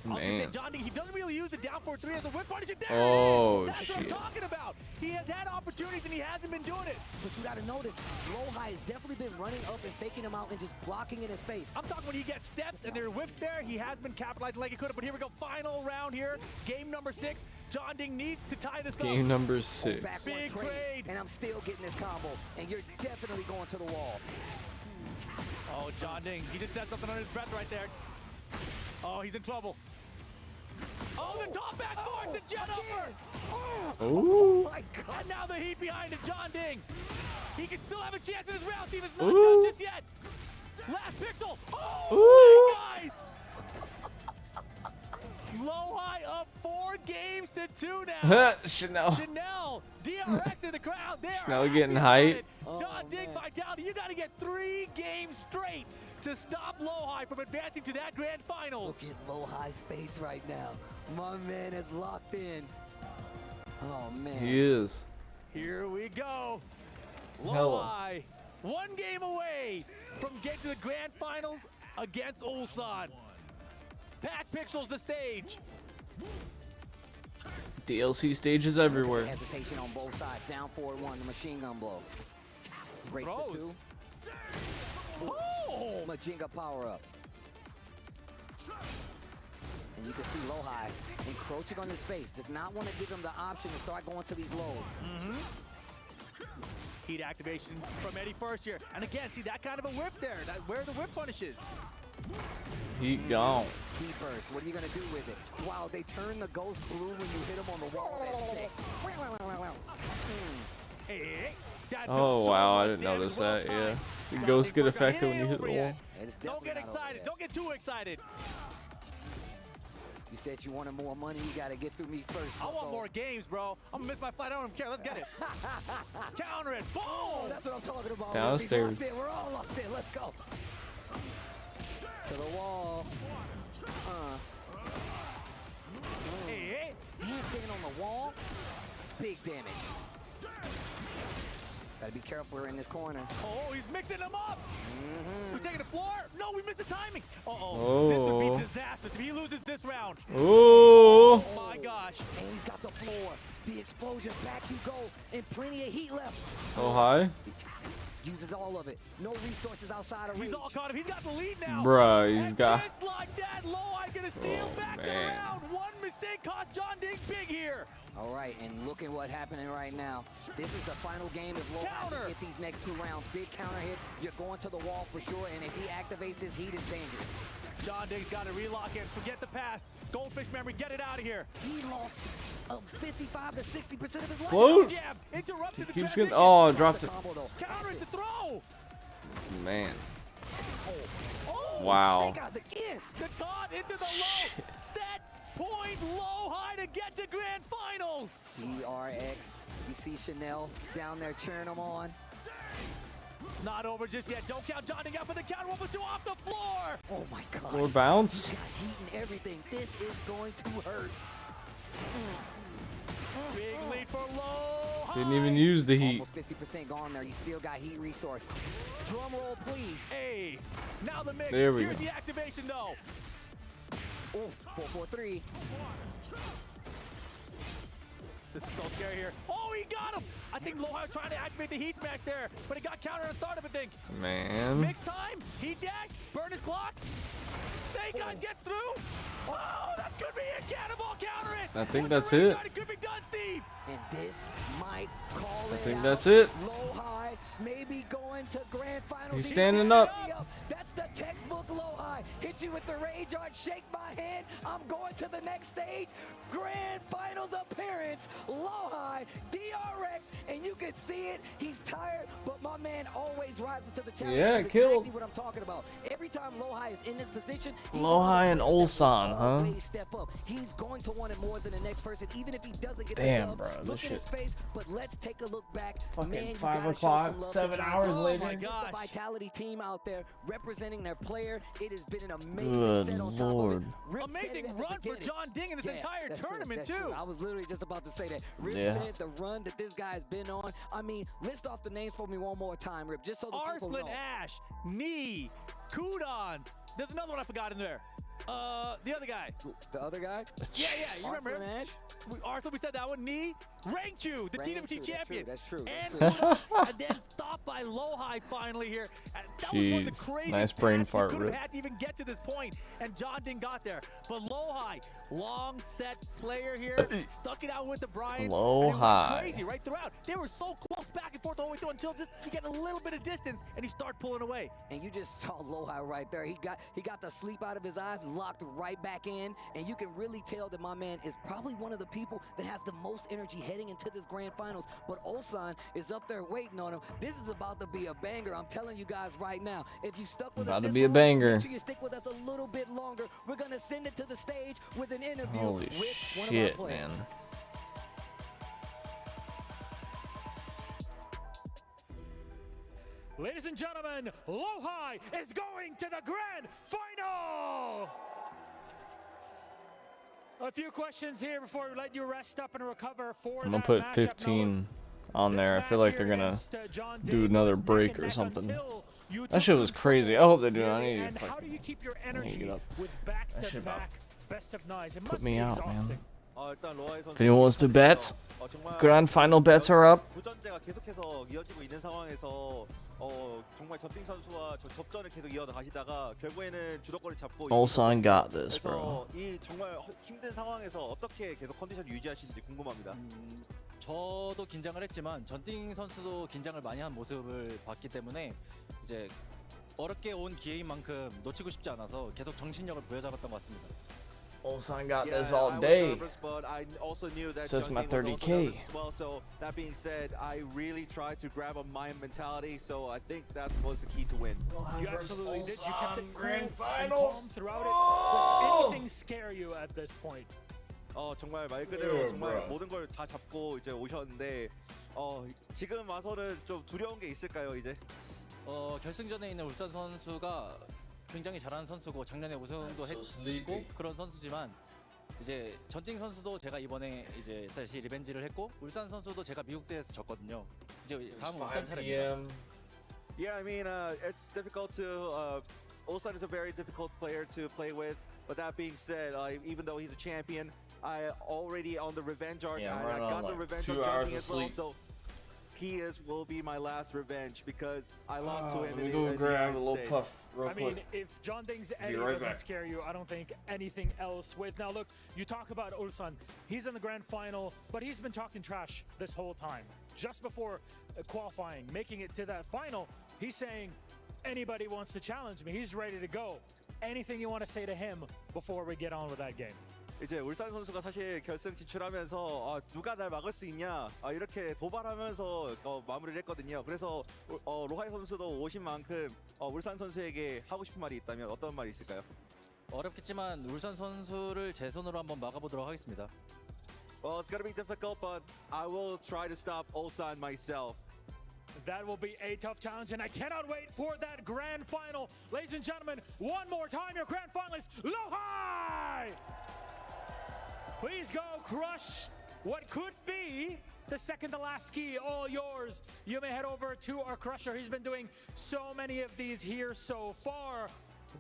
I was gonna say, Man. John Ding, he doesn't really use the down 4-3 as a whip punish. There Oh, it is. That's what I'm shit. talking about. He has had opportunities and he hasn't been doing it. But you got to notice, Low High has definitely been running up and faking him out and just blocking in his face. I'm talking when he gets steps and there are whips there, he has been capitalizing like he could have. But here we go, final round here, game number 6. John Ding needs to tie this up. Game number 6. Back one Big trade, trade. and I'm still getting this combo, and you're definitely going to the wall. Oh, John Ding, he just said something under his breath right there. Oh, he's in trouble. Oh, the top back force, the jet upper. Ooh. My God. And now the heat behind it, John Ding. He can still have a chance in this round. Steven's not Ooh. done just yet. Last pixel. Oh, Ooh. my guys. Lohai up 4 games to 2 now. Chanel. Chanel, DRX in the crowd. They Chanel are getting happy hype. about it. John Ding Vitality, you got to get 3 games straight to stop Lohai from advancing to that grand finals. Look at Lohai's face right now. My man is locked in. Oh, man. He is. Here we go. Hello. Lohai, 1 game away from getting to the grand finals against Ulsan. Pack Pixels the stage. DLC stages everywhere. Hesitation on both sides. Down forward 1, the machine gun blow. Breaks the 2. Oh! Machine gun power up. And you can see Lohai encroaching on his space. Does not want to give him the option to start going to these lows. Heat activation from Eddie first here. And again, see that kind of a whip there. That's where the whip punishes. Heat gone. Heat burst. What are you going to do with it? Wow, they turn the ghost blue when you hit him on the wall. Hey, that Oh does so wow, I much didn't notice damage. that. Well Yeah, timed. the ghosts get affected when you hit the over wall. yet. It's Don't definitely get not over excited. yet. Don't get too excited. You said you wanted more money. You got to get through me first. I want Loco. more games, bro. I'm gonna miss my flight. I don't even care. Let's get it. Counter it. Boom! Oh, that's what I'm talking about. Downstairs. Locked in. We're all locked in. Let's go. To the wall. Hey, Handstand on the wall. Big damage. Gotta be careful. We're in this corner. Oh, he's mixing them up. We're taking the floor. No, we missed the timing. Oh. This would be disastrous if he loses this round. Oh. Oh my gosh. And he's got the floor. The explosion. Back you go. And plenty of heat left. Oh hi. Uses all of it. No resources outside of reach. He's all caught up. He's got the lead now. Bruh, he's And got. just like that, Lohai gonna steal back the man. round. One mistake cost John Ding big here. All right, and look at what's happening right now. This is the final game if Lohai can get these next 2 rounds. Big counter hit. You're going to the wall for sure, and if he activates his heat, it's dangerous. John Ding's got to relock it. Forget the past. Goldfish memory. Get it out of here. He lost 55 to 60% of his life. Float. Jab. Interrupted the Keeps transition. getting. Oh, dropped it. Counter it to throw. Man. Oh, Wow. Snake eyes again. The taunt into the low. Set point Lohai to get to grand finals. DRX. You see Chanel down there cheering him on. Not over just yet. Don't count John Ding out for the counter. 1 for 2 off the floor. Oh my God. Floor bounce. He's got heat and everything. This is going to hurt. Big lead for Lohai. Didn't even use the heat. Almost 50% gone there. You still got heat resource. Drum roll, please. Hey, now the mix. There we Here's go. Oh, the activation though. Oof, 4-4-3. This is so scary here. Oh, he got him! I think Lohai was trying to activate the heat smash there, but he got counter on startup, I think. Man. Mix time, heat dash, burn his clock. Snake Eyes gets through. Oh, that could be it. Cannonball, counter it. I think that's it. It could be done, Steve. And this might call it I think out. that's it. Lohai maybe going to grand finals. He's standing up. That's the textbook Lohai. Hit you with the rage art, shake my hand. I'm going to the next stage. Grand finals appearance. Lohai, DRX, and you can see it. He's tired, but my man always rises to the challenge. Yeah, That's killed. exactly what I'm talking about. Every time Lohai is in this position, Lohai and Ulsan, huh? always step up. He's going to want it more than the next person, even if he doesn't get Damn, the dub. bro, this Look at his shit. face, but let's take a look back. Fucking Man, you 5 gotta show o'clock, some love to 7 John. hours Oh later. my gosh. The Vitality team out there representing their player. It has been an amazing set on Good top lord. of it. Rip said it Amazing at the run for beginning. John Ding in this Yeah, entire that's true, tournament, that's too. true. I was literally just about to say that. Rip Yeah. said the run that this guy's been on. I mean, list off the names for me one more time, Rip, just so the people Arslan know. Ash, Knee, Kudons. There's another one I forgot in there. The other guy. The other guy? Yeah, you remember Arslan him. Ash? Arslan, we said that one. Knee, Rangchu, the Rangchu, TWT champion. That's true. And, That's true. and then stopped by Lohai finally here. And that was one of the Jeez. craziest Nice brain paths fart, you could Rip. have had to even get to this point, and John Ding got there. But Lohai, long set player here, stuck it out with the Brian. and it went Lohai. crazy right throughout. They were so close back and forth all the way through until just you get a little bit of distance and he started pulling away. And you just saw Lohai right there. He got the sleep out of his eyes, locked right back in, and you can really tell that my man is probably one of the people that has the most energy heading into this grand finals. But Ulsan is up there waiting on him. This is about to be a banger. I'm telling you guys right now. If you stuck with us About to this be a long, banger. make sure you stick with us a little bit longer. We're gonna send it to the stage with an interview Holy with one of shit, our players. man. Ladies and gentlemen, Lohai is going to the grand final! A few questions here before we let you rest up and recover for I'm gonna that put matchup. 15 on there. I feel like they're gonna do another break or something. That shit was crazy. I hope they do. I need And to how do you keep your I need to energy get up. with back-to-back best of nines? It Put must me be out, exhausting. man. If anyone wants to bet, grand final bets are up. 부전제가 계속해서 이어지고 있는 상황에서 정말 전팅 선수와 접전을 계속 이어서 가시다가 결국에는 주도권을 잡고 Ulsan got this, bro. 그래서 이 정말 힘든 상황에서 어떻게 계속 컨디션을 유지하시는지 궁금합니다. 저도 긴장을 했지만 전띵 선수도 긴장을 많이 한 모습을 봤기 때문에 이제 어렵게 온 기회인 만큼 놓치고 싶지 않아서 계속 정신력을 부여잡았던 것 같습니다. Ulsan got this all day. Says my John Ding was 30K. also nervous as well, so that being said, I really tried to grab a mind mentality, so I think that was the key to win. You absolutely did. You kept it cool and calm throughout it. Does anything scare you at this point? 정말 말 그대로 Yeah, 정말 bro. 모든 걸 다 잡고 이제 오셨는데 지금 와서는 좀 두려운 게 있을까요, 이제? 결승전에 있는 울산 선수가 굉장히 잘하는 선수고 작년에 우승도 했고 그런 선수지만 이제 전띵 선수도 제가 이번에 이제 다시 리벤지를 했고 울산 선수도 제가 미국 대회에서 졌거든요. 이제 다음은 울산 차례입니다. Yeah, I mean, it's difficult to. Ulsan is a very difficult player to play with. But that being said, even though he's a champion, I already on the revenge arc. Yeah, I'm and I running got on the like revenge 2 on hours Johnny of as well. sleep. So will be my last revenge because I lost to him Let me in go the grab United a little States. puff real I mean, quick. if John Ding's Be Eddie right doesn't back. scare you, I don't think anything else with. Now look, you talk about Ulsan. He's in the grand final, but he's been talking trash this whole time. Just before qualifying, making it to that final, he's saying, anybody wants to challenge me, he's ready to go. Anything you want to say to him before we get on with that game? 이제 울산 선수가 사실 결승 진출하면서 누가 날 막을 수 있냐 이렇게 도발하면서 마무리를 했거든요. 그래서 로하이 선수도 오신 만큼 울산 선수에게 하고 싶은 말이 있다면 어떤 말이 있을까요? 어렵겠지만 울산 선수를 제 손으로 한번 막아보도록 하겠습니다. Well, it's gonna be difficult, but I will try to stop Ulsan myself. That will be a tough challenge, and I cannot wait for that grand final. Ladies and gentlemen, one more time, your grand finalist, Lohai! Please go crush what could be the second to last ski, all yours. You may head over to our crusher. He's been doing so many of these here so far.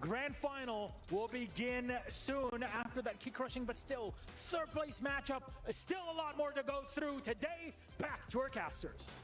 Grand final will begin soon after that key crushing, but still, third place matchup. Still a lot more to go through today. Back to our casters.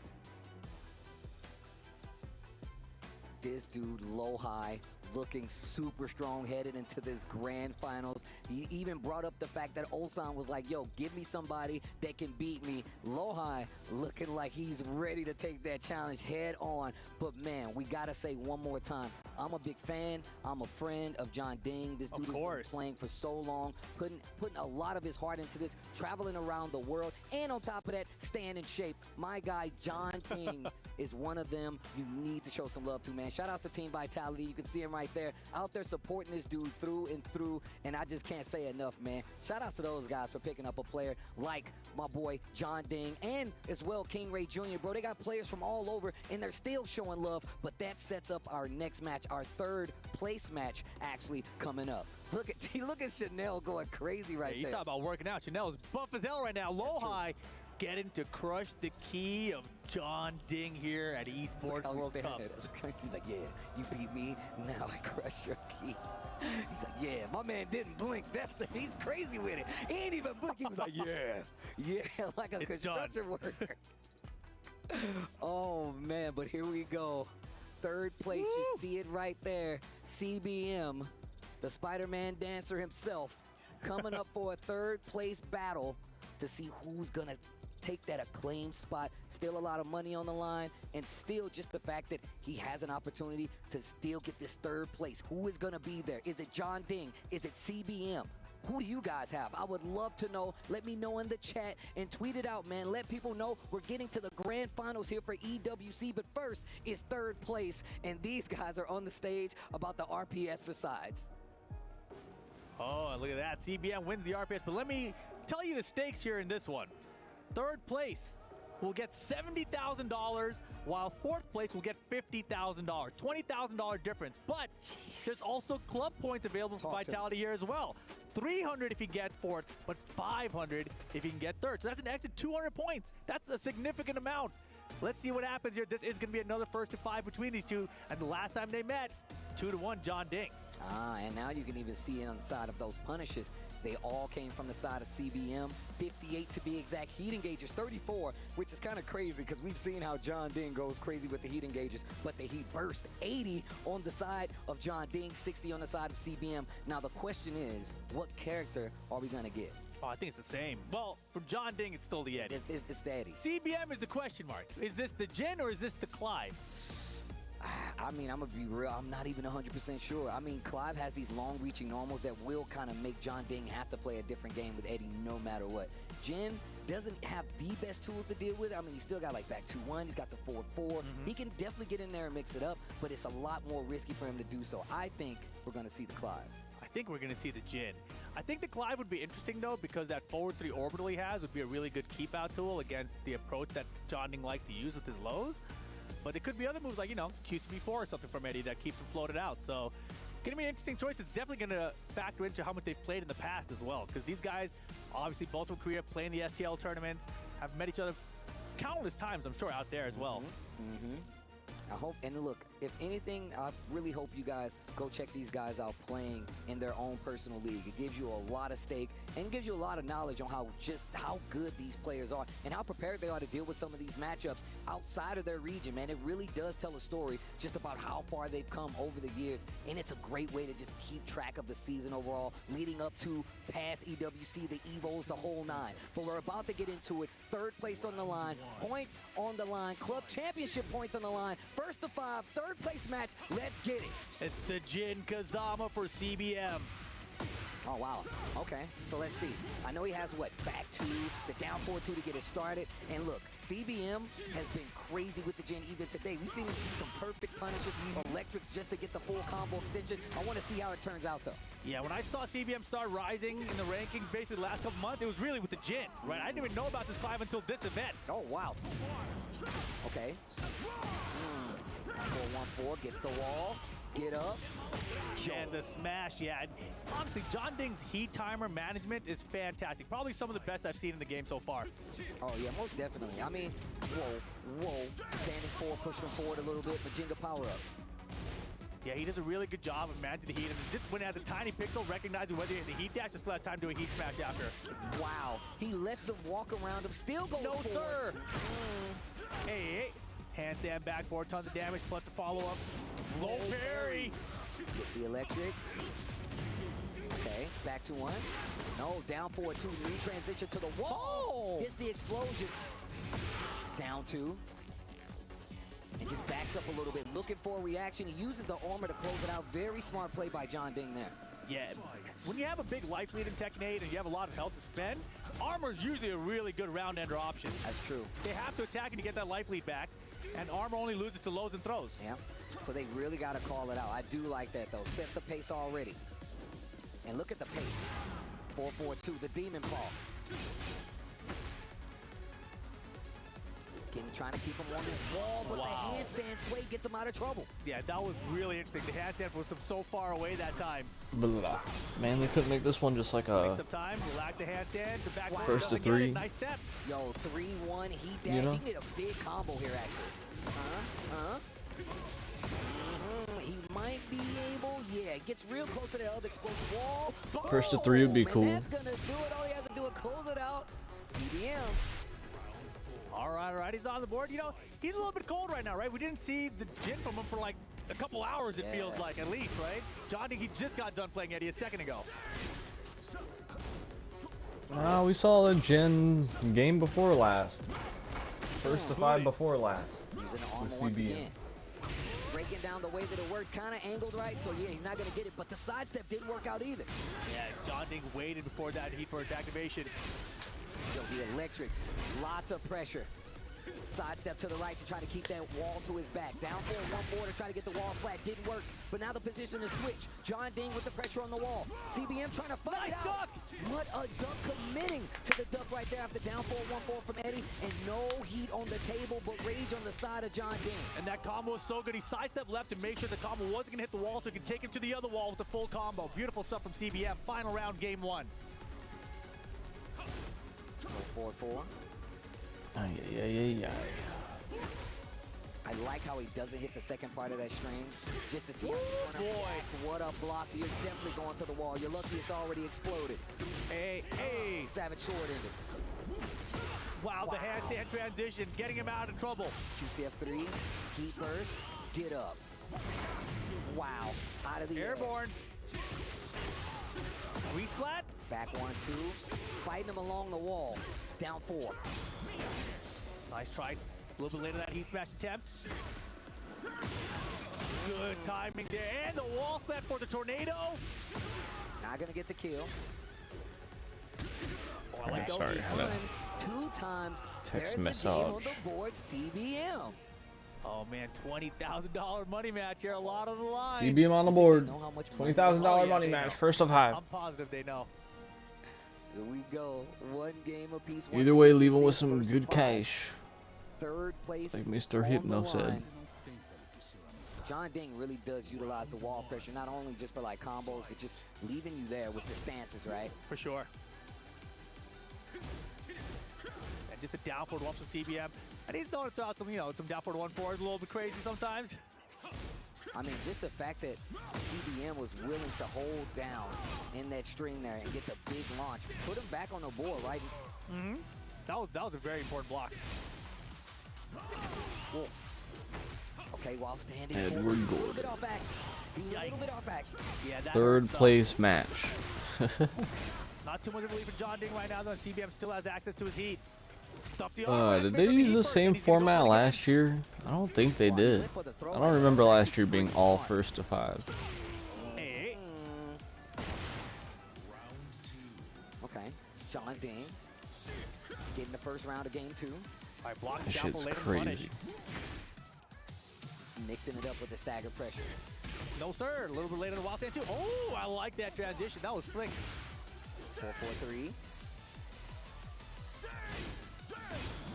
This dude, Lohai, looking super strong headed into this grand finals. He even brought up the fact that Ulsan was like, yo, give me somebody that can beat me. Lohai looking like he's ready to take that challenge head on. But man, we gotta say one more time, I'm a big fan. I'm a friend of John Ding. This dude has been playing for so long, putting a lot of his heart into this, traveling around the world, and on top of that, staying in shape. My guy, John Ding, is one of them you need to show some love to, man. Shout out to Team Vitality. You can see him right there, out there supporting this dude through and through, and I just can't say enough, man. Shout out to those guys for picking up a player like my boy John Ding, and as well King Ray Jr., bro. They got players from all over, and they're still showing love, but that sets up our next match, our third place match, actually coming up. Look at Chanel going crazy right He's there. talking about working out. Chanel's buff as hell right now. Lohai getting to crush the key of John Ding here at Esports World Cup. He's like, yeah, you beat me, now I crush your key. He's like, yeah, my man didn't blink. He's crazy with it. He ain't even blink. He was like, yeah, like a construction worker. Oh man, but here we go. Third place, you see it right there. CBM, the Spider-Man dancer himself, coming up for a third place battle to see who's gonna take that acclaimed spot, still a lot of money on the line, and still just the fact that he has an opportunity to still get this third place. Who is going to be there? Is it John Ding? Is it CBM? Who do you guys have? I would love to know. Let me know in the chat and tweet it out, man. Let people know we're getting to the grand finals here for EWC, but first is third place, and these guys are on the stage about the RPS for sides. Oh, look at that. CBM wins the RPS, but let me tell you the stakes here in this one. Third place will get $70,000, while fourth place will get $50,000. $20,000 difference, but there's also club points available for Vitality here as well. 300 if you get fourth, but 500 if you can get third. So that's an extra 200 points. That's a significant amount. Let's see what happens here. This is going to be another 1st to 5 between these two, and the last time they met, 2-1 John Ding. And now you can even see it on the side of those punishes. They all came from the side of CBM, 58 to be exact. Heat engagers, 34, which is kind of crazy because we've seen how John Ding goes crazy with the heat engagers, but the heat burst, 80 on the side of John Ding, 60 on the side of CBM. Now the question is, what character are we going to get? Oh, I think it's the same. Well, for John Ding, it's still the Eddie. It's the Eddie. CBM is the question mark. Is this the Jin or is this the Clive? I mean, I'm going to be real. I'm not even 100% sure. I mean, Clive has these long-reaching normals that will kind of make John Ding have to play a different game with Eddie no matter what. Jin doesn't have the best tools to deal with. I mean, he's still got like back 2-1. He's got the 4-4. He can definitely get in there and mix it up, but it's a lot more risky for him to do so. I think we're going to see the Clive. I think we're going to see the Jin. I think the Clive would be interesting, though, because that forward 3 orbital he has would be a really good keep-out tool against the approach that John Ding likes to use with his lows. But it could be other moves like, you know, QCB4 or something from Eddie that keeps him floated out. So, going to be an interesting choice. It's definitely going to factor into how much they've played in the past as well. Because these guys, obviously, both from Korea, playing the STL tournaments, have met each other countless times, I'm sure, out there as well. I hope, and look, if anything, I really hope you guys go check these guys out playing in their own personal league. It gives you a lot of stake and gives you a lot of knowledge on how good these players are and how prepared they are to deal with some of these matchups outside of their region, man. It really does tell a story just about how far they've come over the years, and it's a great way to just keep track of the season overall, leading up to past EWC, the EVOs, the whole 9. But we're about to get into it. Third place on the line, points on the line, club championship points on the line. 1st to 5, third place match. Let's get it. It's the Jin Kazama for CBM. Oh, wow. Okay, so let's see. I know he has, what, back 2, the down 4-2 to get it started. And look, CBM has been crazy with the Jin even today. We've seen him do some perfect punishes, electrics just to get the full combo extension. I want to see how it turns out, though. Yeah, when I saw CBM start rising in the rankings basically the last couple months, it was really with the Jin, right? I didn't even know about this 5 until this event. Oh, wow. Okay. 4-1-4, gets the wall, get up. And the smash, yeah. And honestly, John Ding's heat timer management is fantastic. Probably some of the best I've seen in the game so far. Oh, yeah, most definitely. I mean, whoa. Standing forward, pushing forward a little bit, Majinga power up. Yeah, he does a really good job of managing the heat. And just when it has a tiny pixel, recognizing whether he has a heat dash, just let time to do a heat smash after. Wow. He lets him walk around him, still goes forward. No, sir. Hey. Handstand back 4 tons of damage, plus the follow-up. Low parry. Gets the electric. Okay, back to 1. No, down 4-2, new transition to the wall. Gets the explosion. Down 2. And just backs up a little bit, looking for a reaction. He uses the armor to close it out. Very smart play by John Ding there. Yeah, when you have a big life lead in Tekken 8 and you have a lot of health to spend, armor is usually a really good round ender option. That's true. They have to attack and to get that life lead back, and armor only loses to lows and throws. Yeah, so they really got to call it out. I do like that, though. Sets the pace already. And look at the pace. 4-4-2, the demon fall. Trying to keep him on his wall, but the handstand sway gets him out of trouble. Yeah, that was really interesting. The handstand was so far away that time. Blah. Man, they couldn't make this one just like a... Some time, relax the handstand, the back 1st to 3. Nice step. Yo, 3-1, he dash. You know? He can get a big combo here, actually. He might be able, gets real close to the other explosive wall. 1st to 3 would be cool. That's gonna do it. All he has to do is close it out. CBM. All right, he's on the board. You know, he's a little bit cold right now, right? We didn't see the Jin from him for like a couple hours, it feels like, at least, right? John Ding, he just got done playing Eddie a second ago. We saw a Jin game before last. First to 5 before last. Using the armor With once CBM. again. Breaking down the way that it works, kind of angled right, so yeah, he's not going to get it, but the sidestep didn't work out either. Yeah, John Ding waited before that heat burst activation. Yo, the electrics, lots of pressure. Sidestep to the right to try to keep that wall to his back. Down 4-1-4 to try to get the wall flat. Didn't work, but now the position is switched. John Ding with the pressure on the wall. CBM trying to fight out. Duck! What a duck, committing to the duck right there after down 4-1-4 from Eddie. And no heat on the table, but rage on the side of John Ding. And that combo was so good. He sidestepped left to make sure the combo wasn't going to hit the wall so he could take him to the other wall with the full combo. Beautiful stuff from CBM. Final round, game 1. 4-4. Ay. I like how he doesn't hit the second part of that string, just to see how he's gonna react. What a block. You're definitely going to the wall. You're lucky it's already exploded. Hey. Savage short-ended. Wow, the handstand transition, getting him out of trouble. QCF3, heat burst, get up. Wow, out of the Airborne. Grease flat. Back 1-2, fighting him along the wall. Down 4. Nice try. A little bit later that heat smash attempt. Good timing there. And the wall set for the tornado. Not gonna get the kill. Oh, I like sorry, had a 2 times. text There's a game on message. the board, CBM. Oh man, $20,000 money match here. A lot on the line. CBM on the board. $20,000 money match. First of 5. I'm positive they know. Here we go. 1 game apiece. Either way, leave him with some good cash. 3rd place. Like Mr. Hypno said. John Ding really does utilize the wall pressure, not only just for like combos, but just leaving you there with the stances, right? For sure. And just a down forward one from CBM. And he's throwing out some, some down forward 1-4s a little bit crazy sometimes. I mean, just the fact that CBM was willing to hold down in that string there and get the big launch, put him back on the board, right? Mm-hmm. That was a very important block. Whoa. Okay, while standing Edward forward, he's a little Gordon. bit off axis. He's a little bit off axis. Yeah, that 3rd hurts, though. place match. Not too much of a lead for John Ding right now, though. CBM still has access to his heat. Stuff the arm. Did they use the same format last year? I don't think they did. I don't remember last year being all first to 5. Hey. Okay, John Ding getting the first round of game 2. All right, blocking That down shit's for later punish. crazy. Mixing it up with the stagger pressure. No, sir. A little bit later in the wild stand, too. Oh, I like that transition. That was slick. 4-4-3.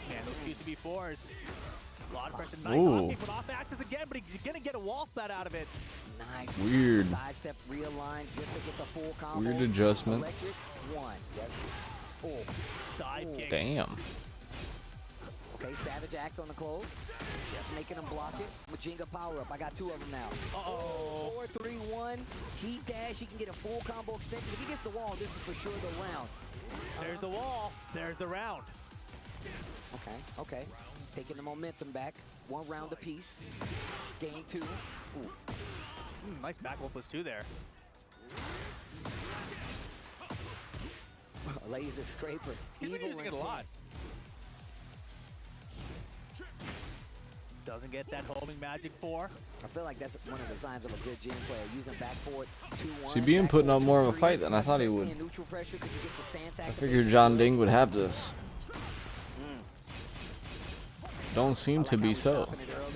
Man, those QCB4s. A lot of pressure. Nice Ooh. blocking from off axis again, but he's going to get a wall spat out of it. Nice. Weird. Sidestep realigned just to get the full combo. Weird adjustment. Electric 1. Yes. Oh. Dive kick. Damn. Okay, Savage Axe on the close. Just making him block it. Majinga power up. I got 2 of them now. Uh-oh. 4-3-1. Heat dash. He can get a full combo extension. If he gets the wall, this is for sure the round. There's the wall. There's the round. Okay. Taking the momentum back. 1 round apiece. Game 2. Oof. Nice back 1+2 there. Laser scraper. He's been Evil using it a and lot. Doesn't get that homing magic 4. I feel like that's one of the signs of a good gym player. Using back forward 2-1. CBM putting up more of a fight than I thought he would. I figured John Ding would have this. Don't seem to be so.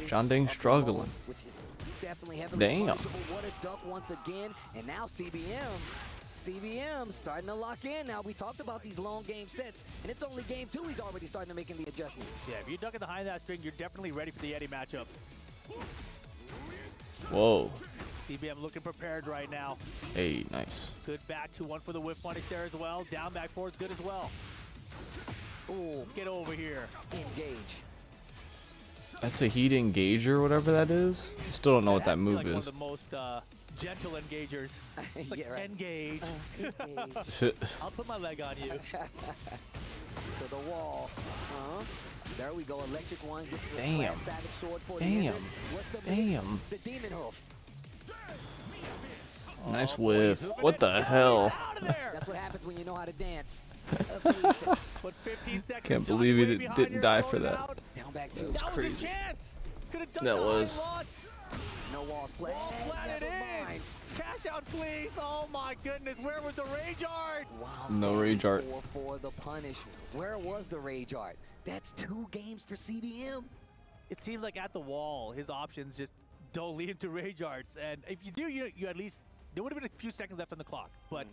John Ding struggling. Which is definitely heavily Damn. punishable. What a duck once again. And now CBM starting to lock in. Now, we talked about these long game sets, and it's only game 2 he's already starting to making the adjustments. Yeah, if you're ducking behind that string, you're definitely ready for the Eddie matchup. Whoa. CBM looking prepared right now. Hey, nice. Good back 2-1 for the whip punish there as well. Down back 4 is good as well. Ooh, get over here. Engage. That's a heat engage or whatever that is. I still don't know what that move like one is. of the most gentle engagers. It's like Yeah, right. engage. I'll put my leg on you. To the wall. There we go. Electric 1 gets the Damn. splat savage sword for the Damn. end. What's the mix? Damn. The demon hoof. Nice whiff. What the hell? That's what happens when you know how to dance. But 15 seconds. Can't believe he didn't die for that. Down back two. That's crazy. That was. No walls play. Let it in. Cash out, please. Oh my goodness. Where was the rage art? Wow. No rage art. For the punish. Where was the rage art? That's 2 games for CBM. It seems like at the wall, his options just don't lead him to rage arts. And if you do, you at least, there would have been a few seconds left on the clock. But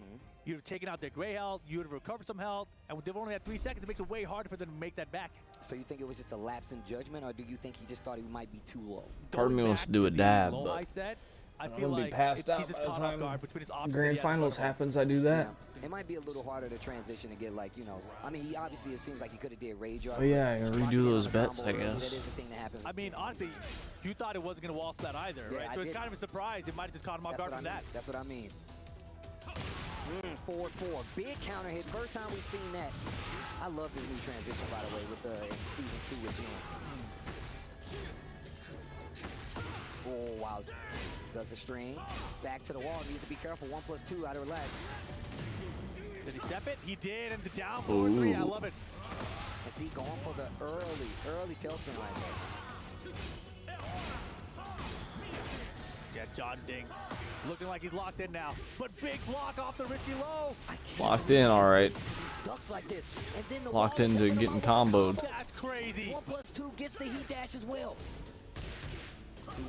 you'd have taken out their gray health, you would have recovered some health, and they've only had 3 seconds. It makes it way harder for them to make that back. So you think it was just a lapse in judgment, or do you think he just thought he might be too low? Part of me wants to do a dab, Low but high set, I I'm feel gonna like be passed out he's just by the caught off time guard between his options. Grand Finals happens. I do that. It might be a little harder to transition to get, like, you know, I mean, he obviously, it seems like he could have did rage art. Oh yeah, I but gotta locking redo in those on the bets, combo I early, guess. That is a thing that happens. I mean, honestly, you thought it wasn't going to wall splat either, Yeah, right? I So it's did. kind of a surprise. It might have just caught him off guard from that. That's what I mean. 4-4. Big counter hit. First time we've seen that. I love this new transition, by the way, with in season 2 with Jin. Oh, wow. Does the string. Back to the wall. Needs to be careful. 1+2. Out of relax. Did he step it? He did, and the down forward 3. I love it. And see, going for the early tailspin right there. Yeah, John Ding looking like he's locked in now. But big block off the risky low. Locked in, all right. Ducks like this. And then the Locked wall into is getting up. comboed. That's crazy. 1+2 gets the heat dash as well.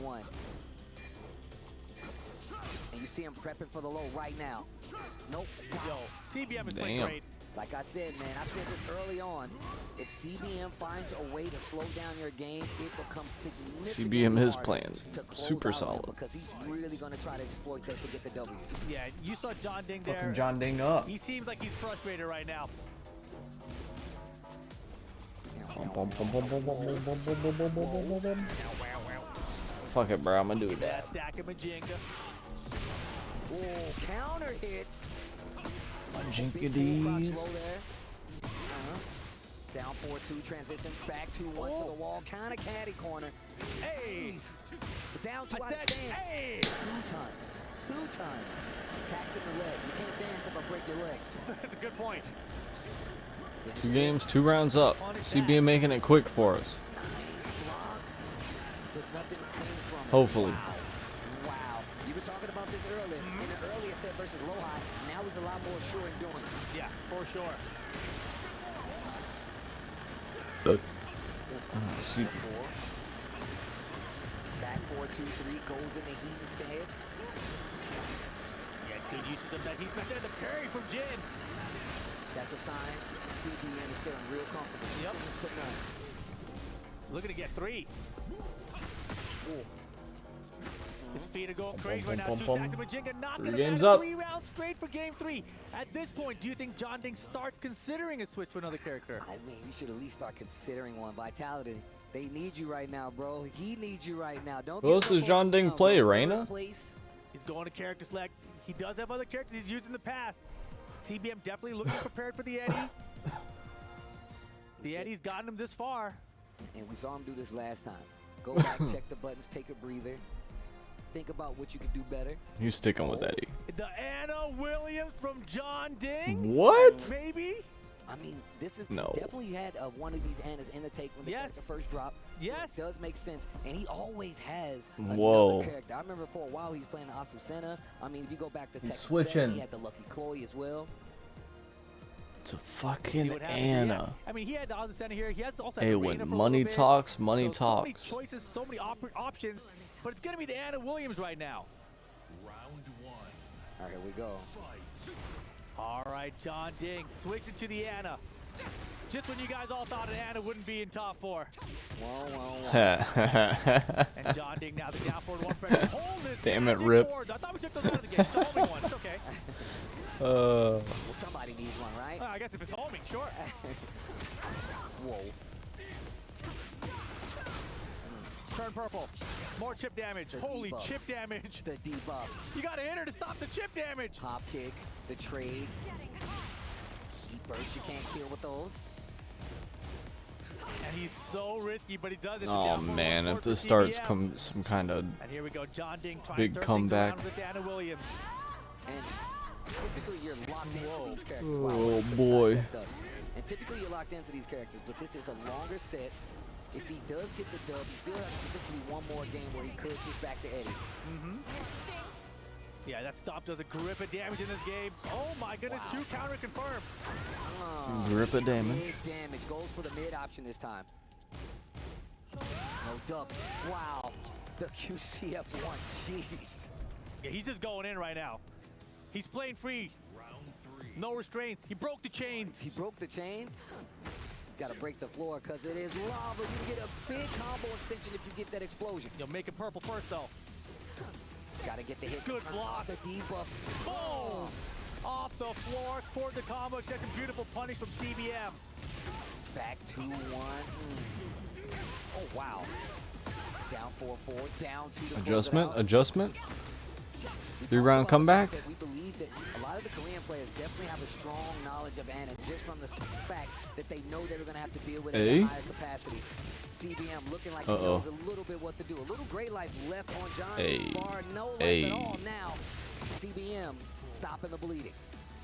2-1. And you see him prepping for the low right now. Nope. Yo, CBM is playing Damn. great. Like I said, man, I said this early on. If CBM finds a way to slow down your game, it becomes significantly CBM is harder playing to close super out solid. because he's really going to try to exploit that to get the W. Yeah, you saw John Ding there. Fucking John Ding up. He seems like he's frustrated right now. Fuck it, bro. I'm gonna do Yeah, that. stack him a Jenga. Oh, counter hit. Jinkadies. Down 4-2, transition back 2-1 to the wall, kind of caddy corner. Hey! Down 2 I out of said, 10. hey! 2 times. Tax in the leg. You can't dance if I break your legs. That's a good point. 2 games, 2 rounds up. CBM making it quick for us. Hopefully. Wow. You were talking about this earlier. In the earlier set versus low high, now he's a lot more sure in doing it. Yeah, for sure. Excuse me. Back 4-2-3 goes in the heat instead. Yeah, good usage of that. He's back there, the parry from Jin. That's a sign. CBM is feeling real comfortable. Yep. Things to none. Looking to get 3. His feet are going crazy right now. 2 stacks of Majinga, not 3 gonna games matter. up. 3 rounds straight for game 3. At this point, do you think John Ding starts considering a switch to another character? I mean, you should at least start considering one. Vitality. They need you right now, bro. He needs you right now. Don't. Who else does John Ding play? Reina? Place. He's going to character select. He does have other characters he's used in the past. CBM definitely looking prepared for the Eddie. The Eddie's gotten him this far. And we saw him do this last time. Go back, check the buttons, take a breather. Think about what you could do better. He's sticking with Eddie. The Anna Williams from John Ding? What? Maybe? I mean, this is No. definitely had one of these Annas in the take when the character first dropped. Yes. So it does make sense. And he always has Whoa. another character. I remember for a while he was playing Asusena. I mean, if you go back to He's Tekken 7, switching. he had the Lucky Chloe as well. It's a See fucking what happens. Anna. Yeah. I mean, he had the Azucena here. He has also had Hey, the when Reina for a money little bit. talks, money So talks. many choices, so many options. But it's going to be the Anna Williams right now. Round 1. All right, here we go. All right, John Ding switching to the Anna. Just when you guys all thought an Anna wouldn't be in top 4. And John Ding now the down forward 1 pressure. Hold this. Damn it, magic Rip. board. I thought we took those out of the game. It's a homing one. It's okay. Well, somebody needs one, right? I guess if it's homing, sure. Whoa. Turn purple. More chip damage. The Holy debuff. chip damage. The debuffs. You got to hit her to stop the chip damage. Hop kick, the trade. Heat burst, you can't kill with those. And he's so risky, but he does it. Oh man, if this starts some kind of And here we go, John Ding trying big to turn comeback. things around with this Anna Williams. And typically you're locked into these characters. Oh boy. And typically you're locked into these characters, but this is a longer set. If he does get the dub, he still has potentially one more game where he could switch back to Eddie. Yeah, that stop does a grip of damage in this game. Oh my goodness, 2 counter confirmed. Grip of damage. Big damage. Goes for the mid option this time. No dub. Wow. The QCF1. Jeez. Yeah, he's just going in right now. He's playing free. No restraints. He broke the chains. He broke the chains? Got to break the floor because it is lava. You get a big combo extension if you get that explosion. You'll make it purple first, though. Got to get the hit. Good block. The debuff. Boom! Off the floor. For the combo extension. Beautiful punish from CBM. Back 2-1. Oh, wow. Down 4-4. Down 2 to Adjustment. Adjustment. 3-round comeback. We believe that a lot of the Korean players definitely have a strong knowledge of Ana just from the fact that they know they were going to have to deal with it at a higher capacity. CBM looking like he knows a little bit what to do. A little gray life left on John. Bar, no life at all now. CBM stopping the bleeding.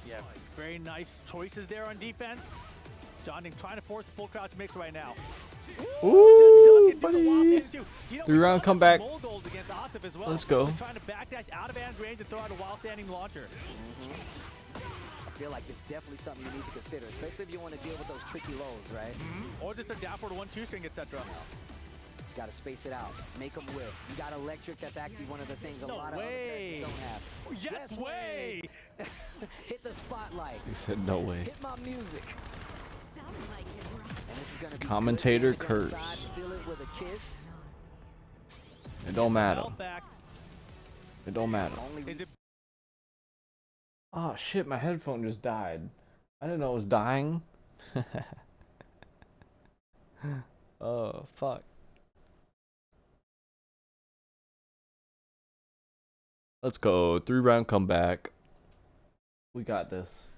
Yeah, very nice choices there on defense. John trying to force the full crouch mix right now. Ooh, buddy. 3-round comeback. Well. Let's go. Trying to backdash out of Ana's range and throw out a wild standing launcher. I feel like it's definitely something you need to consider, especially if you want to deal with those tricky lows, right? Or just a down for the 1-2 string, etc. Just got to space it out. Make them whip. You got electric. That's actually one of the things a lot of other characters don't have. Yes way! Hit the spotlight. He said no way. Hit my music. And this is gonna be Commentator curse. Seal it with a kiss. It don't matter. It don't matter. Oh shit, my headphone just died. I didn't know it was dying. Oh, fuck. Let's go. 3-round comeback. We got this.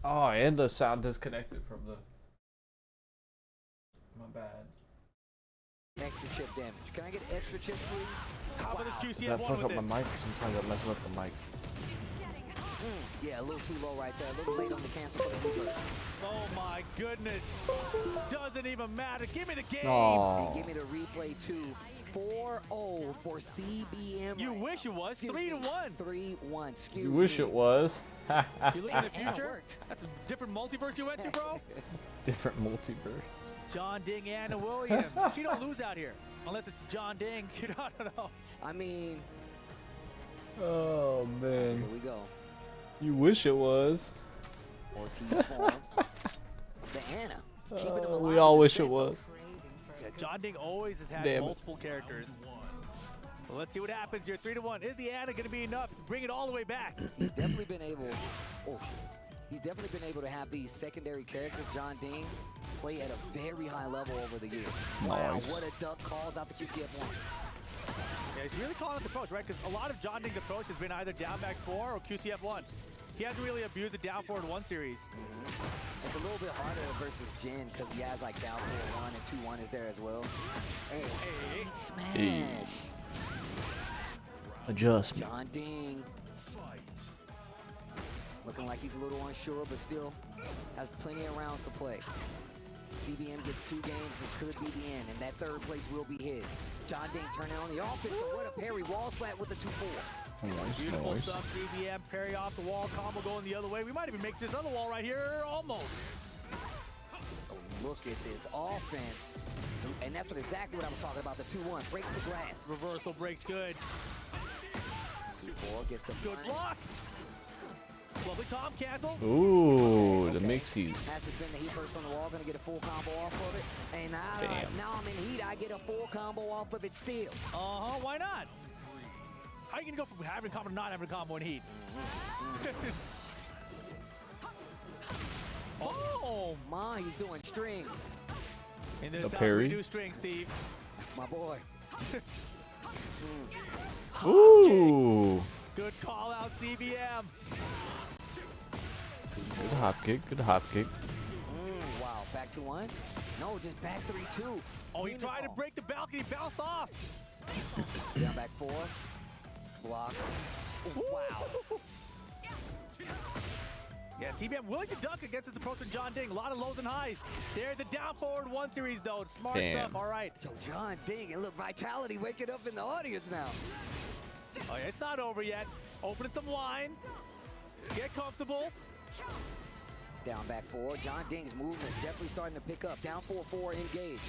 Oh, and the sound disconnected from the... My bad. Extra chip damage. Can I get extra chips, please? How about this QCF1 That fuck with up my mic? Sometimes that messes up the mic. Yeah, a little too low right there. A little late on the cancel for the reverse. Oh my goodness. Doesn't even matter. Give me the game. Aww. And give me the replay too. 4-0 for CBM. You wish it was. 3-1. 3-1. Excuse me. You wish it was. You look in the future? That's a different multiverse you went to, bro? Different multiverse. John Ding, Anna Williams. She don't lose out here. Unless it's John Ding. You know, I don't know. I mean. Oh, man. Here we go. You wish it was. Ortiz form. The Anna. Keeping him alive. We all wish it was. Yeah, John Ding always has had multiple characters. Well, let's see what happens here. 3-1. Is the Anna going to be enough to bring it all the way back? He's definitely been able. He's definitely been able to have these secondary characters, John Ding, play at a very high level over the years. Wow, what a duck calls out the QCF1. Yeah, he's really calling out the approach, right? Because a lot of John Ding's approach has been either down back 4 or QCF1. He hasn't really abused the down forward 1 series. It's a little bit harder versus Jin because he has like down forward 1 and 2-1 is there as well. Hey. Smash. Adjustment. John Ding. Looking like he's a little unsure, but still has plenty of rounds to play. CBM gets 2 games, this could be the end, and that 3rd place will be his. John Ding turning on the offense, but what a parry, wall splat with the 2-4. Beautiful stuff, CBM, parry off the wall, combo going the other way. We might even make this other wall right here, almost. Oh, look at this offense. And that's exactly what I was talking about, the 2-1, breaks the glass. Reversal breaks good. 2-4 gets the good block. Lovely Tom cancel. Ooh, the mixies. Has to spin the heat first on the wall, gonna get a full combo off of it. And now I'm in heat, I get a full combo off of it still. Why not? How are you gonna go from having a combo to not having a combo in heat? Oh my, he's doing strings. And this is how parry. we do strings, Steve. That's my boy. Ooh. Good call out, CBM. Good hop kick. Good hop kick. Wow, back to 1? No, just back 3-2. Oh, he tried to break the balcony, bounced off. Down back 4. Block. Wow. CBM willing to duck against his approach with John Ding. A lot of lows and highs. There's the down forward 1 series though. Smart stuff. All right. Yo, John Ding, and look, Vitality waking up in the audience now. Oh yeah, it's not over yet. Opening some line. Get comfortable. Down back 4. John Ding's movement definitely starting to pick up. Down 4-4, engage.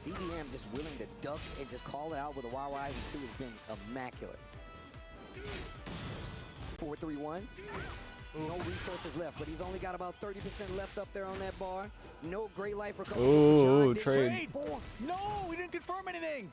CBM just willing to duck and just call it out with a wild rise and 2 has been immaculate. 4-3-1. No resources left, but he's only got about 30% left up there on that bar. No great life recovery. Ooh, trade. No, we didn't confirm anything.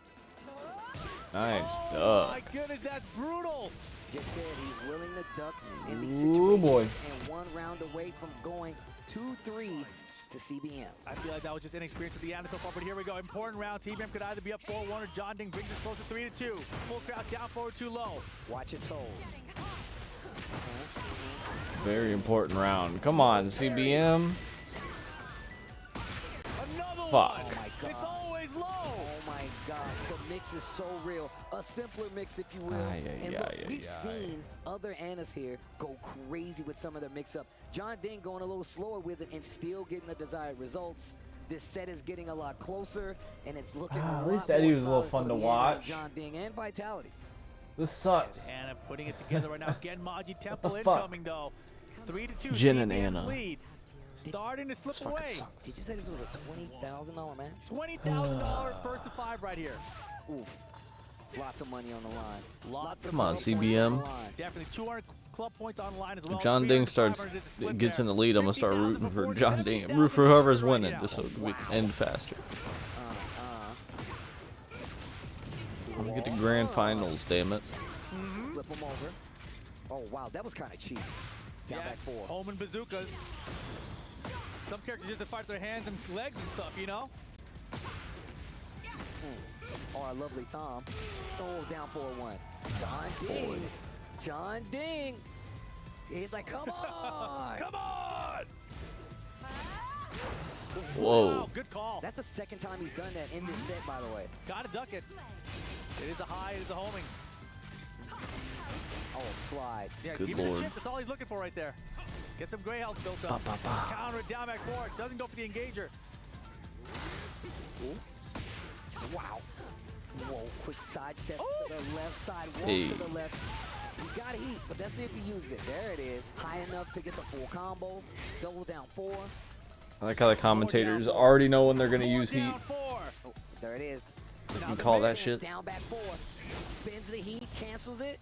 Nice Oh duck. my goodness, that's brutal. Just said he's willing to duck in these Ooh, situations boy. and 1 round away from going 2-3 to CBM. I feel like that was just inexperience with the Ana so far, but here we go. Important round. CBM could either be up 4-1 or John Ding brings us closer 3-2. Full crowd down forward too low. Watch your toes. Very important round. Come on, CBM. Another Fuck. Oh my God. It's always low. Oh my God. The mix is so real. A simpler mix, if you will. Ay, ay, And ay, look, ay, we've ay. seen other Annas here go crazy with some of their mix-up. John Ding going a little slower with it and still getting the desired results. This set is getting a lot closer, and it's looking a At lot least more Eddie was a little solid fun for to the end of watch. John Ding and Vitality. This sucks. Anna putting it together right now. Genmaji Temple the fuck? incoming though. 3-2. Jin and CBM's Anna. lead. Starting to slip away. Did you say this was a $20,000 match? $20,000 first to 5 right here. Oof. Lots of money on the line. Lots Come of on, club points CBM. on the line. Definitely 200 club points on the line as well. If John Ding 300 split gets there. in the lead, I'm gonna start rooting for John Ding. And root for whoever's winning, just so we end faster. I'm gonna get to grand finals, damn it. Flip him over. Oh, wow, that was kind of cheap. Down back 4. Omen bazookas. Some characters just fight their hands and legs and stuff, you know? Oh, our lovely Tom. Oh, down 4-1. John Ding. John Ding. He's like, come on. Come on. Whoa. Wow, good call. That's the second time he's done that in this set, by the way. Gotta duck it. It is a high, it is a homing. Oh, slide. Yeah, Good give him lord. the chip. That's all he's looking for right there. Get some gray health built up. Counter it down back 4. Doesn't go for the engager. Ooh. Wow. Whoa, quick sidestep to the left side, walk Hey. to the left. He's got heat, but let's see if he uses it. There it is. High enough to get the full combo. Double down 4. I like how the commentators already know when they're gonna use heat. Oh, there it is. You can call that shit. Down back 4. Spins the heat, cancels it.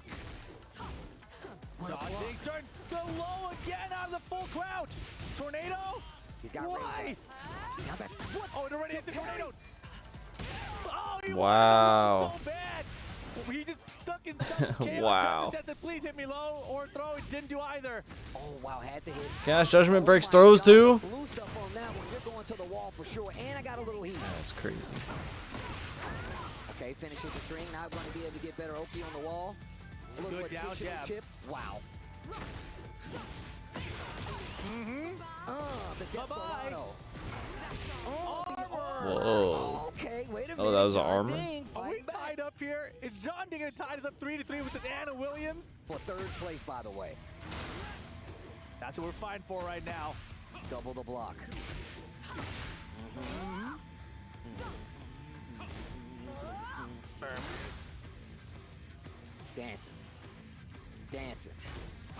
John Ding turn go low again out of the full crouch. Tornado? He's got why? Down back. What? Oh, it already hit the tornado. Oh, he Wow. so bad. He just stuck in some Wow. Said, please hit me low or throw. It didn't do either. Oh, wow, had to hit. Cash Judgment breaks throws too? Blue stuff on that one. You're going to the wall for sure. And I got a little heat. That's crazy. Okay, finishes the string. Not going to be able to get better OP on the wall. A little Good down quick jab. chip. Wow. The Desperado. Whoa. Okay, wait a minute. Oh, that was John armor? Ding, Are we fight back. tied up here? Is John Ding gonna tie us up 3-3 with this Anna Williams? For 3rd place, by the way. That's what we're fighting for right now. Double the block. Dancing. Dancing.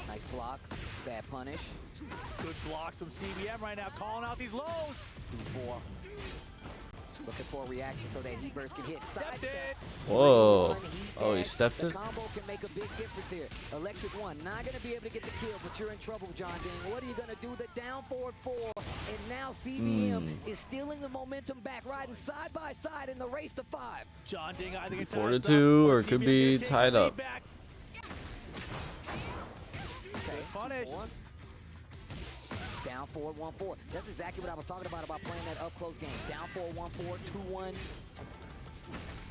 Nice block. Bad punish. Good block from CBM right now, calling out these lows. 2-4. Looking for a reaction so that heat burst can hit. Side step. Whoa. 3-1, heat Oh, he dash. stepped the it? combo can make a big difference here. Electric 1, not going to be able to get the kill, but you're in trouble, John Ding. What are you going to do? The down forward 4, and now CBM is stealing the momentum back, riding side by side in the race to 5. John Ding either gets 4-2, or it could be tied up. Okay, punish. 2-4. Down 4-1-4. That's exactly what I was talking about playing that up-close game. Down 4-1-4, 2-1.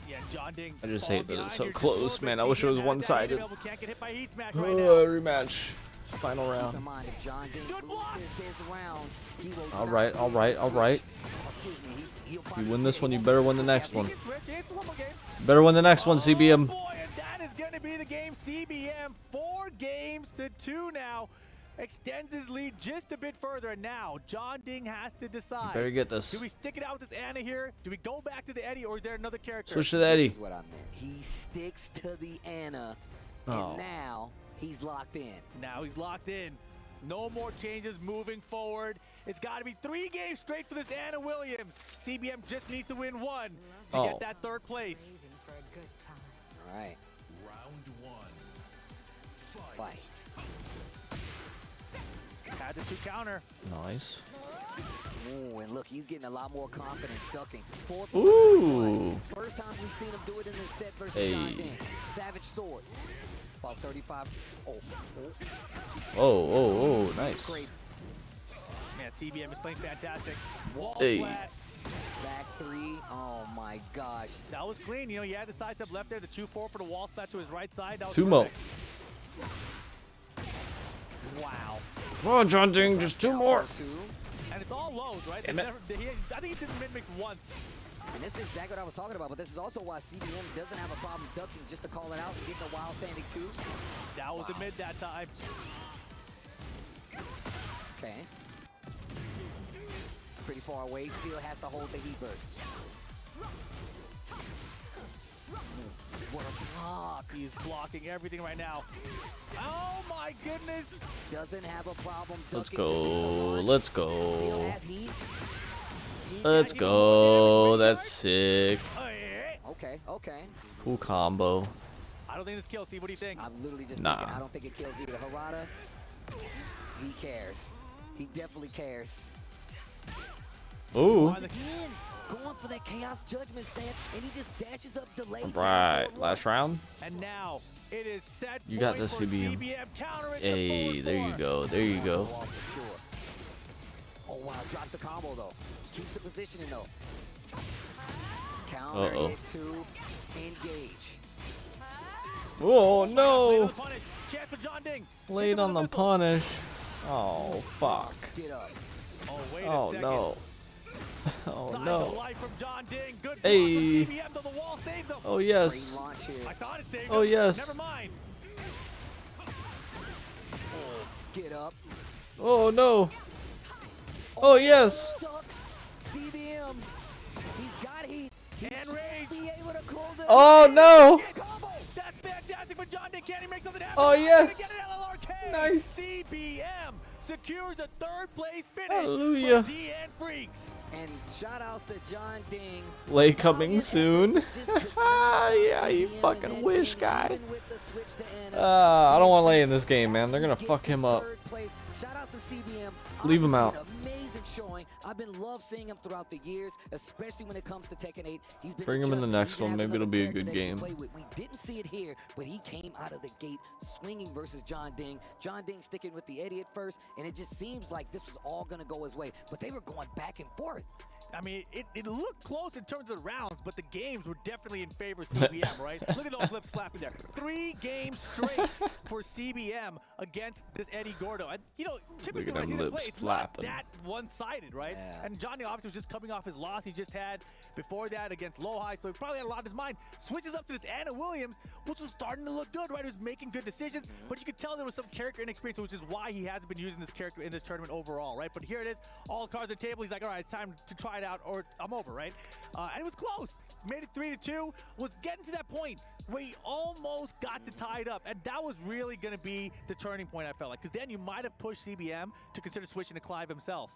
Yeah, John Ding. I just falling hate that it's behind so here. close, man. I wish it was one-sided. Can't get hit by heat smash right Oh, now. rematch. Final round. Keep in mind, if John Ding loses this round, he will All not right, be all able right, to all right. switch. Excuse me, he'll If find you win a this way. one, you better win the next one. Switch, it's one more game. Better win the next one, CBM. Boy, and that is gonna going to be the game. CBM 4-2 now. Extends his lead just a bit further, and now John Ding has to decide. Better get this. Do we stick it out with this Ana here? Do we go back to the Eddie, or is there another character? Switch to the Eddie. This is what I meant. He sticks to the Ana, Oh. and now he's locked in. Now he's locked in. No more changes moving forward. It's got to be 3 games straight for this Ana Williams. CBM just needs to win 1 to get that 3rd place. All right. Round 1. Fight. Had the 2 counter. Nice. Ooh, and look, he's getting a lot more confidence ducking. Ooh. First time we've seen him do it in this set versus Hey. John Ding. Savage sword. About 35. Oh, nice. Great. Man, CBM is playing fantastic. Wall Hey. flat. Back 3. Oh my gosh. That was clean. You know, he had the side step left there, the 2-4 for the wall flat to his right side. That was 2 more. perfect. Wow. Come on, John Ding, just 2 more. And it's all lows, right? Damn it. I think he did mid-mix once. And this is exactly what I was talking about, but this is also why CBM doesn't have a problem ducking just to call it out and getting a wild standing 2. That was the mid that time. Okay. Pretty far away, still has to hold the heat burst. What a block. He's blocking everything right now. Oh my goodness. Doesn't have a problem Let's ducking. go. Let's Still go. has heat. Let's go. That's sick. Okay, okay. Cool combo. I don't think this kills, Steve. What do you think? I'm literally just Nah. thinking, I don't think it kills either. Harada, he cares. He definitely cares. Ooh. Once again, going for that chaos judgment stance, and he just dashes up delayed. Right. Last round. And now it is set. You got point the for CBM. Counter it Hey, to there you 4-4. go. There you go. Oh wow, drops the combo though. Keeps the positioning though. Counter Uh-oh. it to engage. Oh no. Chance for John Ding. Late on the punish. Oh fuck. Get up. Oh, wait Oh a second. no. Oh Signs of no. life from John Ding. Good block Hey. from CBM to the wall. Saved him. Oh yes. Great launch here. I thought it saved Oh him. yes. Never mind. Get up. Oh no. Oh yes. Stuck. CBM. He's got heat. And rage. Be able to close it. Oh no. Combo. That's fantastic for John Ding. Can he make something happen? Oh yes. Get an LLRK. Nice. CBM secures a 3rd place finish. Hallelujah. For DN Freaks. And shout outs to John Ding. Late coming soon. Just could not Yeah, you CBM in fucking that wish, game, guy. even with the switch to Ana. I don't want to lay in this game, man. They're gonna fuck him up. Third place. Shout outs to CBM. Leave him Obviously out. an amazing showing. I've been love seeing him throughout the years, especially when it comes to Tekken 8. He's been Bring him in the adjusting. next He even one. has Maybe it'll another be a character good that he can game. play with. We didn't see it here, but he came out of the gate swinging versus John Ding. John Ding sticking with the Eddie at first, and it just seems like this was all going to go his way. But they were going back and forth. I mean, it looked close in terms of the rounds, but the games were definitely in favor of CBM, right? Look at those lips flapping there. 3 games straight for CBM against this Eddie Gordo. And, you know, typically when I them see this lips play, it's flapping. not that one-sided, right? Yeah. And Johnny obviously was just coming off his loss he just had before that against Lowhigh, so he probably had a lot on his mind. Switches up to this Ana Williams, which was starting to look good, right? He was making good decisions, but you could tell there was some character inexperience, which is why he hasn't been using this character in this tournament overall, right? But here it is, all the cards on the table. He's like, all right, it's time to try it out, or I'm over, right? And it was close. Made it 3-2. Was getting to that point where he almost got to tie it up, and that was really going to be the turning point, I felt like, because then you might have pushed CBM to consider switching to Clive himself.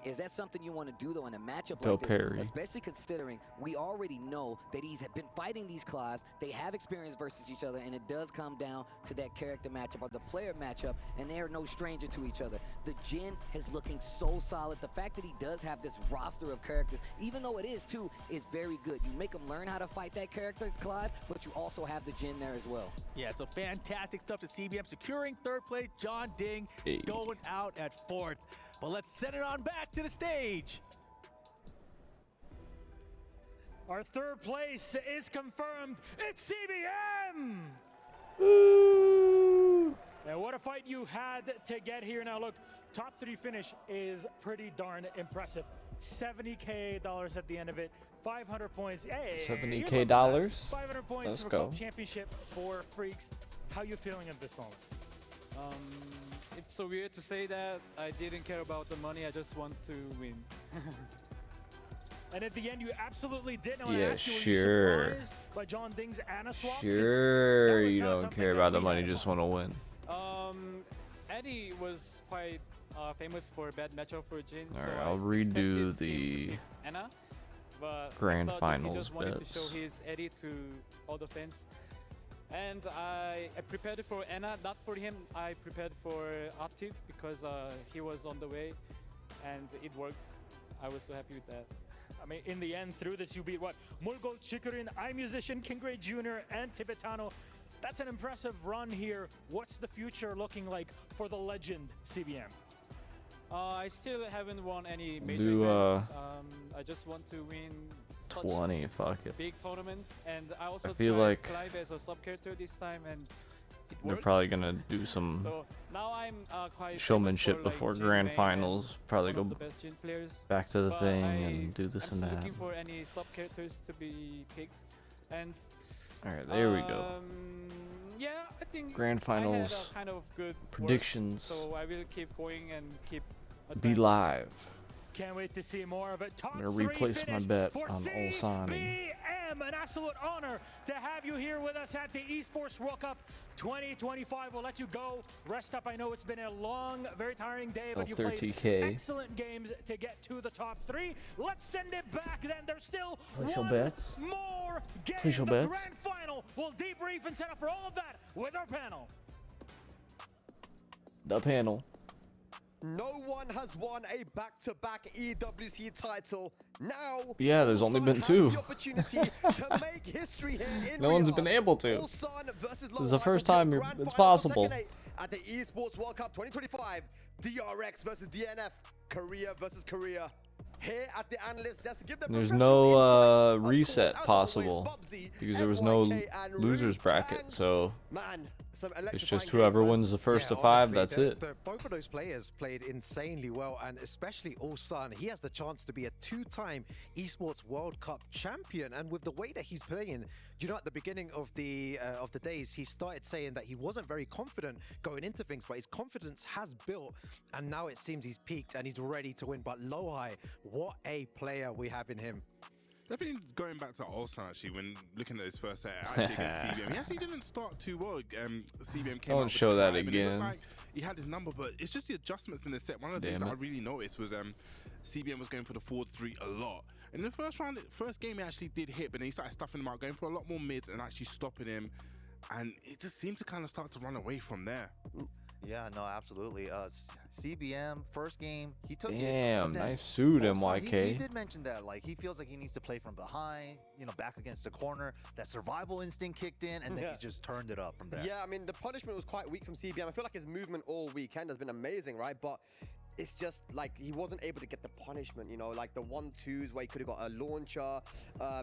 Is that something you want to do, though, in a matchup Go like this? Perry. Especially considering we already know that he's been fighting these Clives. They have experience versus each other, and it does come down to that character matchup or the player matchup, and they are no stranger to each other. The Jin is looking so solid. The fact that he does have this roster of characters, even though it is, too, is very good. You make him learn how to fight that character, Clive, but you also have the Jin there as well. Yeah, so fantastic stuff to CBM securing 3rd place. John Ding Hey. going out at 4th. But let's send it on back to the stage. Our 3rd place is confirmed. It's CBM! And what a fight you had to get here. Now look, top 3 finish is pretty darn impressive. $70K at the end of it. 500 points. Hey, $70K dollars. 500 points Let's for go. club championship for Freaks. How you feeling at this moment? It's so weird to say that. I didn't care about the money. I just want to win. And at the end, you absolutely did. Now, Yeah, I asked you, were sure. you surprised by John Ding's Anna swap? 'Cause Sure, that was you not don't something care that about the we money, had just want to win. Eddie was quite famous for a bad matchup for Jin. Alright, so I'll I redo expected the him to pick Anna, but grand I thought finals he just wanted bets. to show his Eddie to all the fans. And I prepared for Anna, not for him. I prepared for Atif because he was on the way, and it worked. I was so happy with that. I mean, in the end, through this, you beat what? Mulgol, Chikurin, iMusician, Kingray Jr., and Tibetano. That's an impressive run here. What's the future looking like for the legend CBM? I still haven't won any major Do, events. I just want to win such 20, fuck it. big tournaments. And I also feel tried like Clive as a sub character this time, and it They're worked. probably gonna do some So now I'm quite showmanship famous for, before Jin grand main finals. and Probably one of go the best Jin players. back to the But thing I and do this am and still that. looking for any sub characters to be picked. And Alright, there we go. yeah, I think Grand I had finals a kind of good predictions. Work, so I will keep going and keep Be live. Can't wait to see more of it. Top I'm gonna three replace my finish bet for on Ulsan. CBM. An absolute honor to have you here with us at the Esports World Cup 2025. We'll let you go. Rest up. I know it's been a long, very tiring day, but you played 30K. excellent games to get to the top three. Let's send it back then. There's still Place your one bets. more game. Place your the bets. grand final. We'll debrief and set up for all of that with our panel. The panel. No one has won a back-to-back EWC title. Now, Yeah, there's only been has two. the opportunity to make history here in No one's Riyadh. been able to. Ulsan versus This is the Lowlight first will be time the grand it's finals of possible. Tekken 8 at the Esports World Cup 2025. DRX versus DNF. Korea versus Korea. Here at the analyst desk, give them There's professional no insights. Of reset course, as possible always, Bubsy, because there was no NYK, and losers Root, bracket, and so man, some it's electrifying just whoever games, man. wins the first Yeah, to five. honestly, That's it. Both of those players played insanely well, and especially Ulsan. He has the chance to be a two-time Esports World Cup champion, and with the way that he's playing, you know, at the beginning of the days, he started saying that he wasn't very confident going into things, but his confidence has built, and now it seems he's peaked and he's ready to win. But Lohai, what a player we have in him. Definitely going back to Ulsan, actually, when looking at his first set actually against CBM, he actually didn't start too well. CBM came Don't out with show the that drive, and it looked again. like he had his number, but it's just the adjustments in the set. One of the things Damn that it. I really noticed was CBM was going for the forward three a lot. In the first game, he actually did hit, but then he started stuffing him out, going for a lot more mids and actually stopping him. And it just seemed to kind of start to run away from there. Yeah, no, absolutely. CBM, first game, he took it. Damn, but then nice suit, Ulsan, MYK. He did mention that, like, he feels like he needs to play from behind, you know, back against the corner. That survival instinct kicked in, and then he just turned it up from there. Yeah, I mean, the punishment was quite weak from CBM. I feel like his movement all weekend has been amazing, right? But it's just like he wasn't able to get the punishment, you know, like the 1-2s where he could have got a launcher,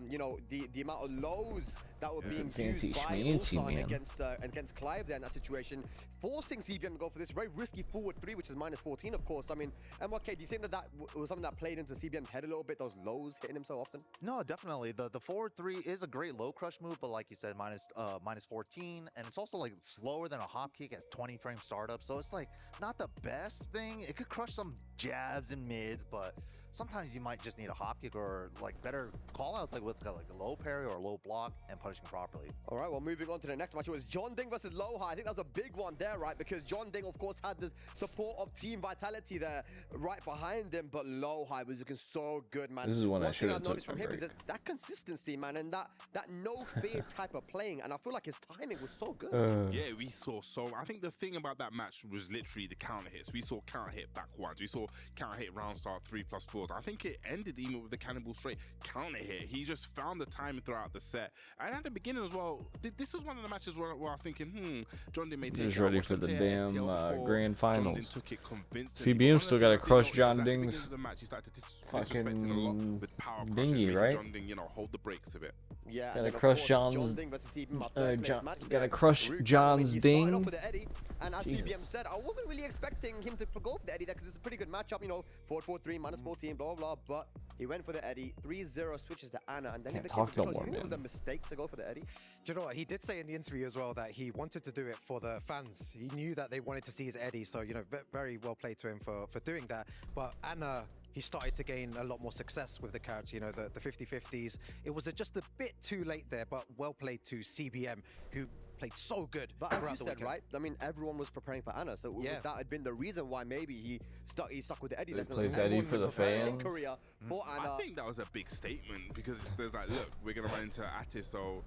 you know, the amount of lows that were being Fancy used by schmancy, Ulsan man. against Clive there in that situation, forcing CBM to go for this very risky forward 3, which is -14, of course. I mean, MYK, do you think that was something that played into CBM's head a little bit, those lows hitting him so often? No, definitely. The forward 3 is a great low crush move, but like you said, -14, and it's also like slower than a hop kick at 20 frame startup. So it's like not the best thing. It could crush some jabs and mids, but sometimes you might just need a hop kick or like better call outs, like with like a low parry or a low block and punishing properly. All right, well, moving on to the next match, it was John Ding versus Lohai. I think that was a big one there, right? Because John Ding, of course, had the support of Team Vitality there right behind him, but Lohai was looking so good, man. This is one I should thing have I've took noticed from from him is break. that consistency, man, and that no fear type of playing, and I feel like his timing was so good. Yeah, we saw so. I think the thing about that match was literally the counter hits. We saw counter hit back ones. We saw counter hit round start 3+4s. I think it ended even with the cannonball straight counter hit. He just found the timing throughout the set. And at the beginning as well, this was one of the matches where I was thinking, John Ding may take He's it out, ready watch for them the pair damn STL before. grand John Ding finals. took it convincingly. But CBM one of still the got to things I did crush notice is John at the beginning Ding's of the match, he started disrespecting a lot with power crushing, dinghy, making right? John Ding, you know, hold the brakes a bit. Yeah, Gotta crush John's. John Ding versus CBM, our third place match Gotta there. crush Root, John's he started off ding. with the Eddie, And as Jesus. CBM said, I wasn't really expecting him to go for the Eddie there because it's a pretty good matchup, you know, 4-4-3, -14, blah, blah, blah. But he went for the Eddie, 3-0 switches to Anna, and then Can't he talk became no close. more, You think it was a man. mistake to go for the Eddie? Do you know what? He did say in the interview as well that he wanted to do it for the fans. He knew that they wanted to see his Eddie, so, you know, very well played to him for doing that. But Anna, he started to gain a lot more success with the character, you know, the 50-50s. It was just a bit too late there, but well played to CBM, who played so good But as throughout you the said, weekend. right? I mean, everyone was preparing for Anna, so Yeah. that had been the reason why maybe he stuck with the Eddie. He That's plays like, Eddie everyone for the prepared in fans. Korea for Anna. I think that was a big statement because there's like, look, we're gonna run into Atis, so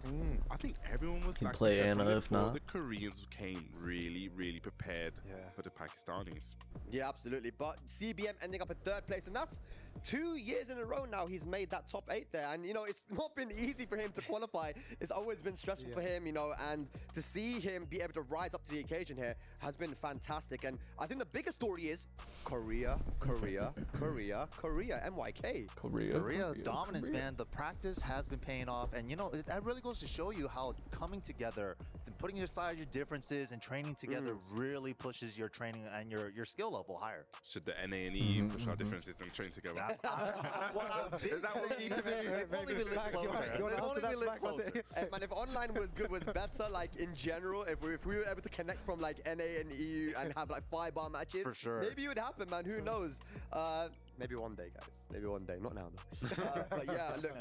I think everyone was He'd like, play you said, Anna from the if before, not. The Koreans came really prepared for the Pakistanis. Yeah, absolutely. But CBM ending up in 3rd place, and that's 2 years in a row now he's made that top 8 there. And, you know, it's not been easy for him to qualify. It's always been stressful for him, you know, and to see him be able to rise up to the occasion here has been fantastic. And I think the biggest story is Korea, MYK. Korea dominance, man. The practice has been paying off, and you know that really goes to show you how coming together and putting aside your differences and training together really pushes your training and your skill level higher. Should the NA and EU push our differences and train together? That's what is that what we need to do? If only we lived closer. You want to If answer only we that lived smack, was closer. it? Man, if online was better, like in general, if we were able to connect from like NA and EU and have like 5-bar matches, For sure. maybe it would happen, man. Who knows? Maybe one day, guys. Maybe one day. Not now, though. But yeah, look,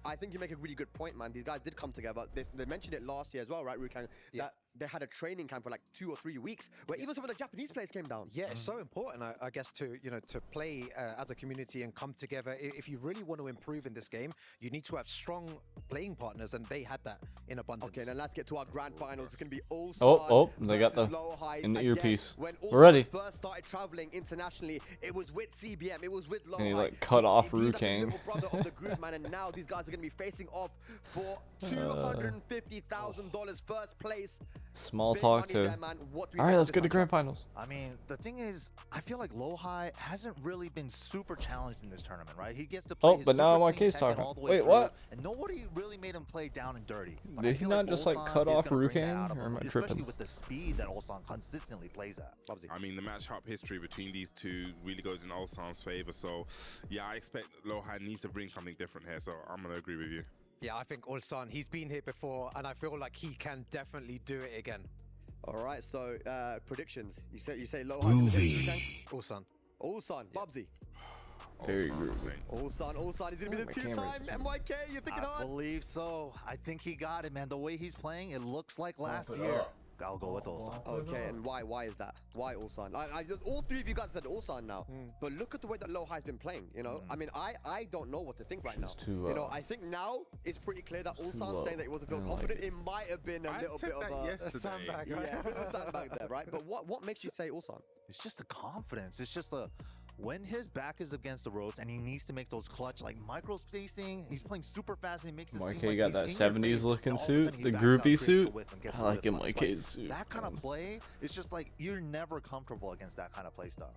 I think you make a really good point, man. These guys did come together. They mentioned it last year as well, right, Rukang? Yeah. That they had a training camp for like 2 or 3 weeks where even some of the Japanese players came down. Yeah, it's so important, I guess, to to play as a community and come together. If you really want to improve in this game, you need to have strong playing partners, and they had that in abundance. Okay, now let's get to our grand finals. It's going to be Ulsan Oh, they got versus the Lowhide. in the Again, earpiece. When We're ready. Ulsan first started traveling internationally, it was with CBM, it was with Lowhide. And he like cut off He's like the Rukang. little brother of the group, man, and now these guys are going to be facing off for $250,000 first place. Small Big talk money to. there, man. What do we All right, think let's of go this to grand matchup? finals. I mean, the thing is, I feel like Lowhigh hasn't really been super challenged in this tournament, right? He gets to play Oh, his but now super MYK clean is Tekken talking. all the way Wait, through, what? And nobody really made him play down and dirty. But Did I he feel not just, like, Ulsan cut is off gonna bring that Rukang, out of or am him, I especially tripping? with the speed that Ulsan consistently plays at. I mean, the matchup history between these two really goes in Ulsan's favor. So, yeah, I expect Lowhigh needs to bring something different here. So, I'm going to agree with you. Yeah, I think Ulsan, he's been here before, and I feel like he can definitely do it again. All right, so predictions. You say Lowhide predictions, Rukang? Ulsan. Ulsan, Bubsy. Very groovy. Ulsan is going to be the my two-time MYK. You're thinking I hard? believe so. I think he got it, man. The way he's playing, it looks like last year. I'll go with Ulsan. Okay, and why? Why is that? Why Ulsan? All three of you guys said Ulsan now, but look at the way that Lowhigh's been playing. You know, I mean, I don't know what to think right now. too, you know, I think now it's pretty clear that Ulsan low. saying that he wasn't feeling I don't like confident. It might have been a little said bit of that a yesterday. sandbag, right? Yeah, a bit of a sandbag there, right? But what makes you say Ulsan? It's just the confidence. It's just when his back is against the ropes and he needs to make those clutch, like micro spacing, he's playing super fast and he makes it seem MYK like got he's that in your 70s face, looking and all of a suit, sudden he the backs out, groovy creates a suit. whiff, and gets I the like whiff punch. MYK's suit. That kind of play, it's just like you're never comfortable against that kind of play style.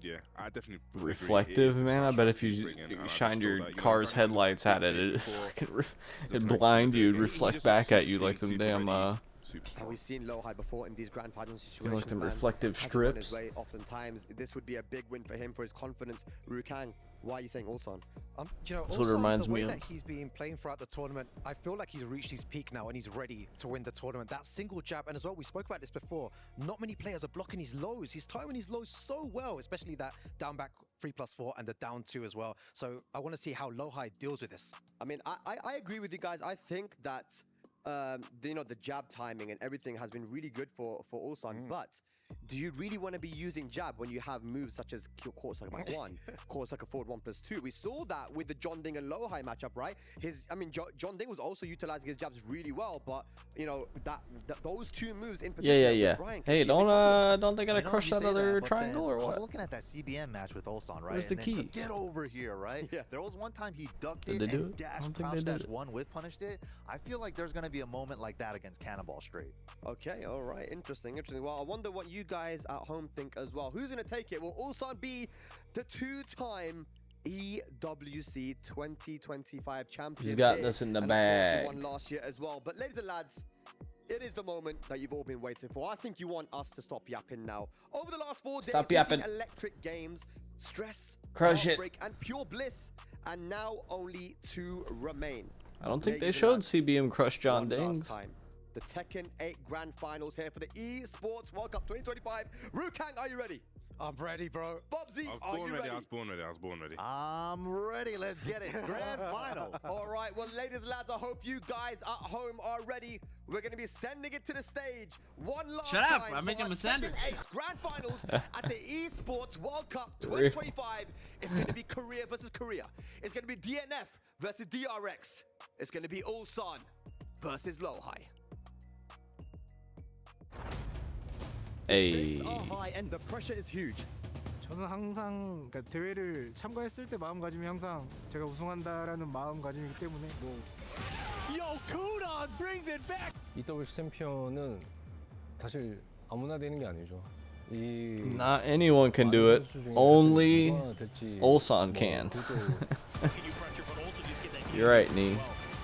Yeah, I definitely agree. Reflective, It is man. I bet if you frustrating, and I just shined feel your that, you know, car's I've done headlights at it, stage it before. fucking The it'd correct blind thing you, to it'd do. He reflect just back looks at you super like them super damn ready, super And strong. we've seen Lowhigh before in these grand final situations. them man. reflective Hasn't gone his strips. way oftentimes. This would be a big win for him, for his confidence. Rukang, why are you saying Ulsan? You know, That's what it Ulsan, reminds the way me of. that he's been playing throughout the tournament, I feel like he's reached his peak now and he's ready to win the tournament. That single jab, and as well, we spoke about this before, not many players are blocking his lows. He's timing his lows so well, especially that down back 3+4 and the down 2 as well. So I want to see how Lowhigh deals with this. I mean, I agree with you guys. I think that the jab timing and everything has been really good for Ulsan, but do you really want to be using jab when you have moves such as Court Sucker back 1, Court Sucker forward 1+2? We saw that with the John Ding and Lowhigh matchup, right? John Ding was also utilizing his jabs really well, but you know that those two moves in particular. Yeah. Brian, Hey, don't they gotta You know, crush you that say other but triangle then or I was what? looking at that CBM match with Ulsan, right? Where's the And then key? Get over here, right? Yeah. There was one time he ducked Did it they do and it? I dashed, don't think crouch they did dash it. one with punished it. I feel like there's gonna be a moment like that against Cannonball Straight. Okay, all right, interesting. Well, I wonder what you guys at home think as well. Who's going to take it? Will Ulsan be the two-time EWC 2025 champion? He's got here? this in the And of course, he bag. won last year as well. But ladies and lads, It is the moment that you've all been waiting for. I think you want us to stop yapping now. Over the last 4 days, Stop we've seen yapping. electric games, stress, Crush it. heartbreak, and pure bliss. And now only 2 remain. I don't think they Ladies and showed lads, CBM crush John one Dings. last time. The Tekken 8 Grand Finals here for the Esports World Cup 2025. Rukang, are you ready? I'm ready, bro. Bobsy, I was are born you ready. ready? I was born ready. I was born ready. I'm ready. Let's get it. Grand final. All right, well, ladies and lads, I hope you guys at home are ready. We're going to be sending it to the stage one last Shut up, time I'm making for him send it. Tekken 8 Grand Finals at the Esports World Cup 2025. It's going to be Korea versus Korea. It's going to be DNF versus DRX. It's going to be Ulsan versus Lowhigh. Hey. Stakes are high and the pressure is huge. 저는 항상 그러니까 대회를 참가했을 때 마음가짐이 항상 제가 우승한다라는 마음가짐이기 때문에 뭐 Yo, Kuda brings it back. EWC 챔피언은 사실 아무나 되는 게 아니죠. 이 Not anyone can do it. Only Ulsan can. You're right, Nee.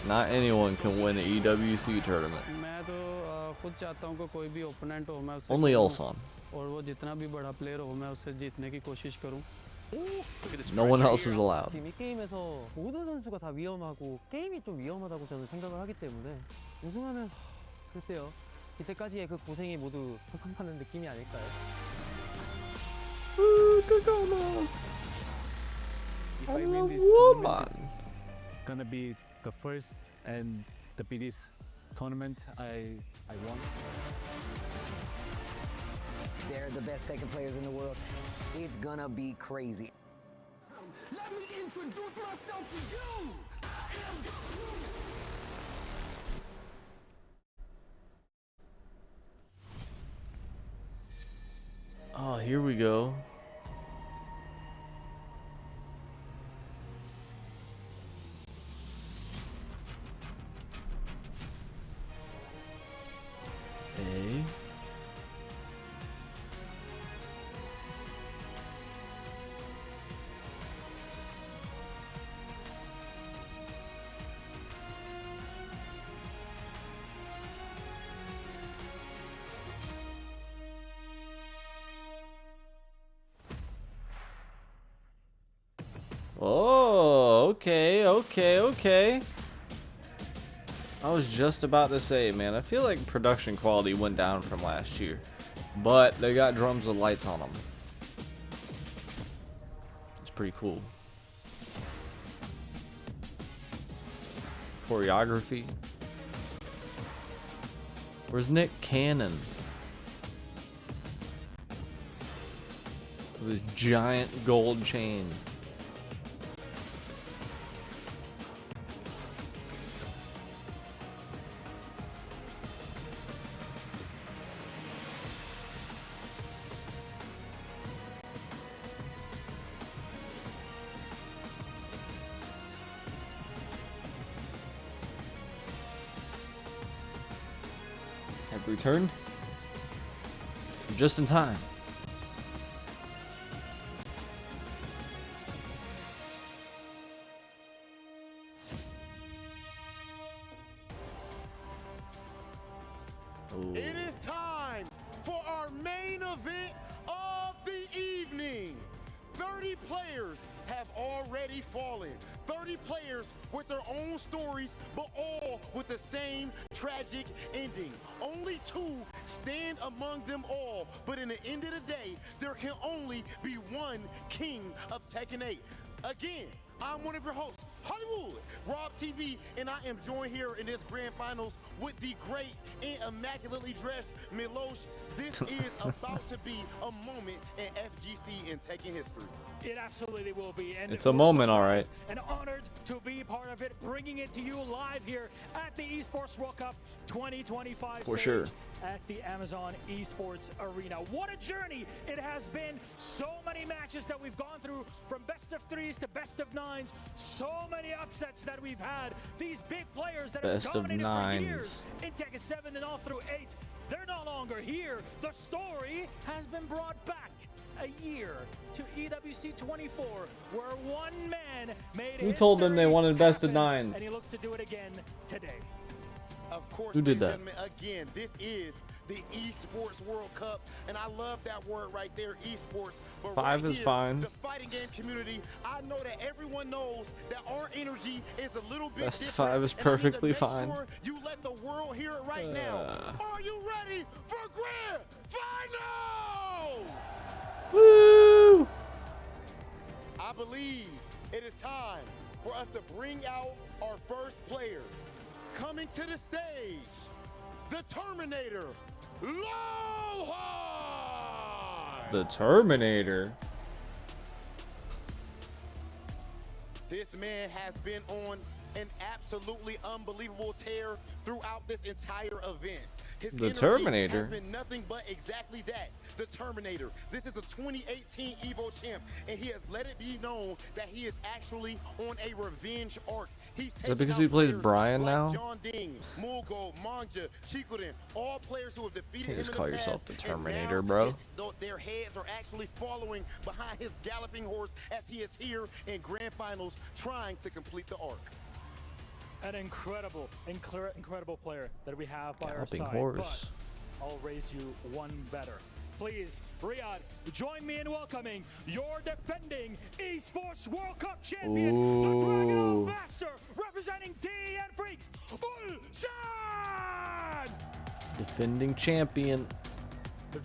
Not anyone can win an EWC tournament. मैं तो खुद चाहता हूँ कि कोई भी opponent हो मैं उससे Only खेलूं Ulsan. और वो जितना भी बड़ा प्लेयर हो मैं उससे जीतने की कोशिश करूँ. No one else is allowed. 지금 이 게임에서 모든 선수가 다 위험하고 게임이 좀 위험하다고 저는 생각을 하기 때문에 우승하면 글쎄요. 이때까지의 그 고생이 모두 보상받는 느낌이 아닐까요? If I win this tournament, it's gonna be the first and the biggest tournament I won. They're the best Tekken players in the world. It's gonna be crazy. Let me introduce myself to you. I am the proof. Oh, here we go. A. Oh, okay. I was just about to say, man, I feel like production quality went down from last year, but they got drums with lights on them. It's pretty cool. Choreography. Where's Nick Cannon? With his giant gold chain. Have returned just in time. Ooh. It is time for our main event of the evening. 30 players have already fallen. 30 players with their own stories, but all with the same tragic ending. Only 2 stand among them all, but in the end of the day, there can only be one king of Tekken 8. Again, I'm one of your hosts, Hollywood, Rob TV, and I am joined here in this grand finals with the great and immaculately dressed Milosh. This is about to be a moment in FGC and Tekken history. It absolutely will be. And It's a moment, all right. And honored to be part of it, bringing it to you live here at the Esports World Cup 2025 For stage sure. at the Amazon Esports Arena. What a journey it has been. So many matches that we've gone through, from best of 3s to best of 9s. So many upsets that we've had. These big players that Best have of dominated for 9s. years in Tekken 7 and all through 8. They're no longer here. The story has been brought back a year to EWC 24, where one man made Who told them they wanted best of happen, 9s? and he looks to do it again today. Of course, Who did ladies that? and gentlemen, again, this is the Esports World Cup, and I love that word right there, esports. But Five right is here, fine. the fighting game community, I know that everyone knows that our energy is a little bit Best different. five is and I need to perfectly make fine. Sure you let the world hear it right now. Are you ready for grand finals? Woo! I believe it is time for us to bring out our first player. Coming to the stage, the Terminator, Lohan! The Terminator. This man has been on an absolutely unbelievable tear throughout this entire event. His The energy Terminator? has been nothing but exactly that, the Terminator. This is a 2018 Evo champ, and he has let it be known that he is actually on a revenge arc. He's Is that because he plays Brian now? John Ding, Mulgo, Manja, Chikurin, all players who have defeated You him just in call the yourself past, the and Terminator, now bro. their heads are actually following behind his galloping horse as he is here in grand finals trying to complete the arc. An incredible player that we have by our Galloping side. horse. But I'll raise you one better. Please, Riyadh, join me in welcoming your defending Esports World Cup champion, the Dragon Master, representing DN Freaks, Ulsan! Defending champion.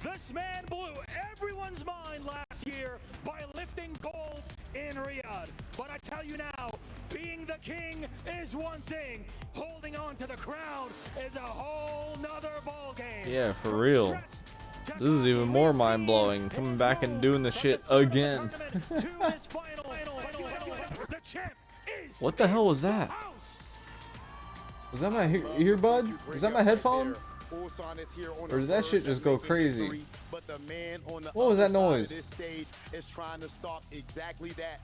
This man blew everyone's mind last year by lifting gold in Riyadh. But I tell you now, being the king is one thing. Holding on to the crown is a whole nother ballgame. Yeah, for real. This is even more mind-blowing, coming back and doing the shit again. What the hell was that? Was that my earbud? Was that my headphone? Or did that shit just go crazy? But the man on the What was that other side of noise? this stage is trying to stop exactly that.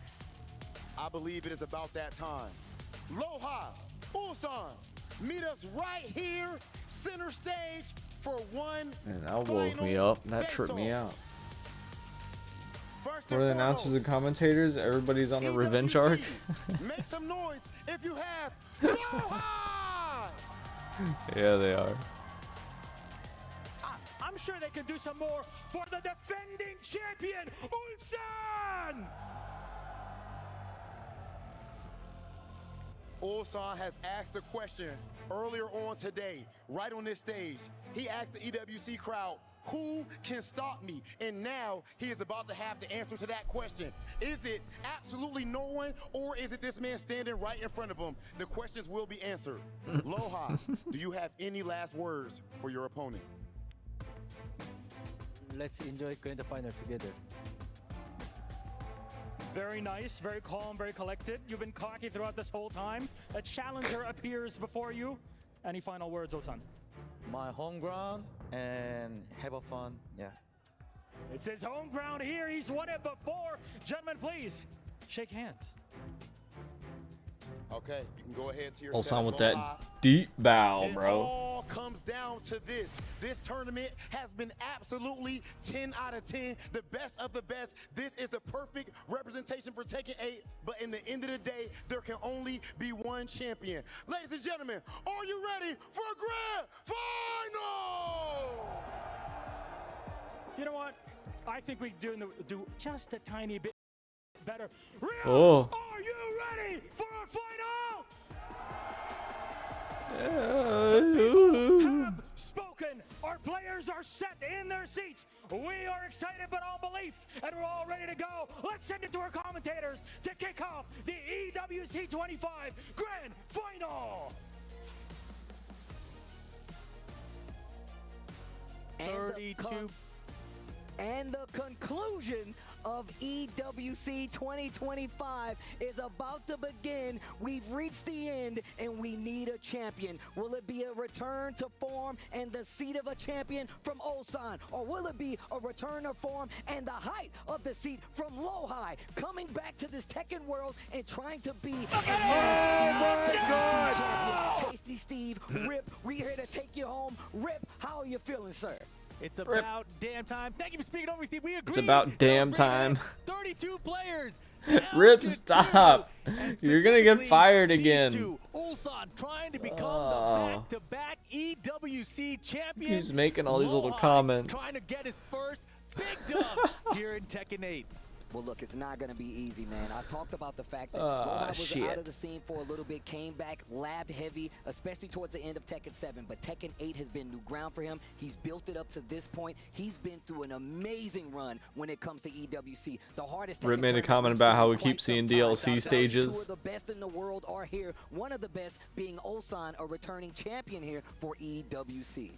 I believe it is about that time. Loha, Ulsan, meet us right here, center stage, for one. And that woke me up. That tripped me out. First For the announcers and commentators, everybody's on a revenge arc. Make some noise if you have Loha! Yeah, they are. I'm sure they can do some more for the defending champion, Ulsan! Ulsan has asked a question earlier on today, right on this stage. He asked the EWC crowd, who can stop me? And now he is about to have the answer to that question. Is it absolutely no one, or is it this man standing right in front of him? The questions will be answered. Loha, do you have any last words for your opponent? Let's enjoy grand final together. Very nice, very calm, very collected. You've been cocky throughout this whole time. A challenger appears before you. Any final words, Ulsan? My home ground and have a fun. Yeah. It's his home ground here. He's won it before. Gentlemen, please shake hands. Okay, you can go ahead to your Ulsan with Loha. that deep bow, It bro. all comes down to this. This tournament has been absolutely 10 out of 10, the best of the best. This is the perfect representation for Tekken 8, but in the end of the day, there can only be one champion. Ladies and gentlemen, are you ready for a grand final? You know what? I think we do just a tiny bit better. Rio, Oh. are you ready for a final? Have spoken. Our players are set in their seats. We are excited beyond belief, and we're all ready to go. Let's send it to our commentators to kick off the EWC 25 Grand Final. And the conclusion of EWC 2025 is about to begin. We've reached the end and we need a champion. Will it be a return to form and the seat of a champion from Ulsan? Or will it be a return to form and the height of the seat from Lohi? Coming back to this Tekken world and trying to be champion. Tasty Steve, Rip, we're here to take you home. Rip, how are you feeling, sir? It's about damn time. Thank you for speaking over me, Steve. We agree. It's about damn time. 32 players Rip, stop. You're gonna get fired again. Ulsan trying to become the back-to-back EWC champion. He's making all these little comments. Trying to get his first big dub here in Tekken 8. Well, look, it's not going to be easy, man. I talked about the fact that Lohan was out of the scene for a little bit, came back, labbed heavy, especially towards the end of Tekken 7. But Tekken 8 has been new ground for him. He's built it up to this point. He's been through an amazing run when it comes to EWC. The hardest. Rip made a comment about how we keep seeing DLC stages. Two of the best in the world are here. One of the best being Ulsan, a returning champion here for EWC.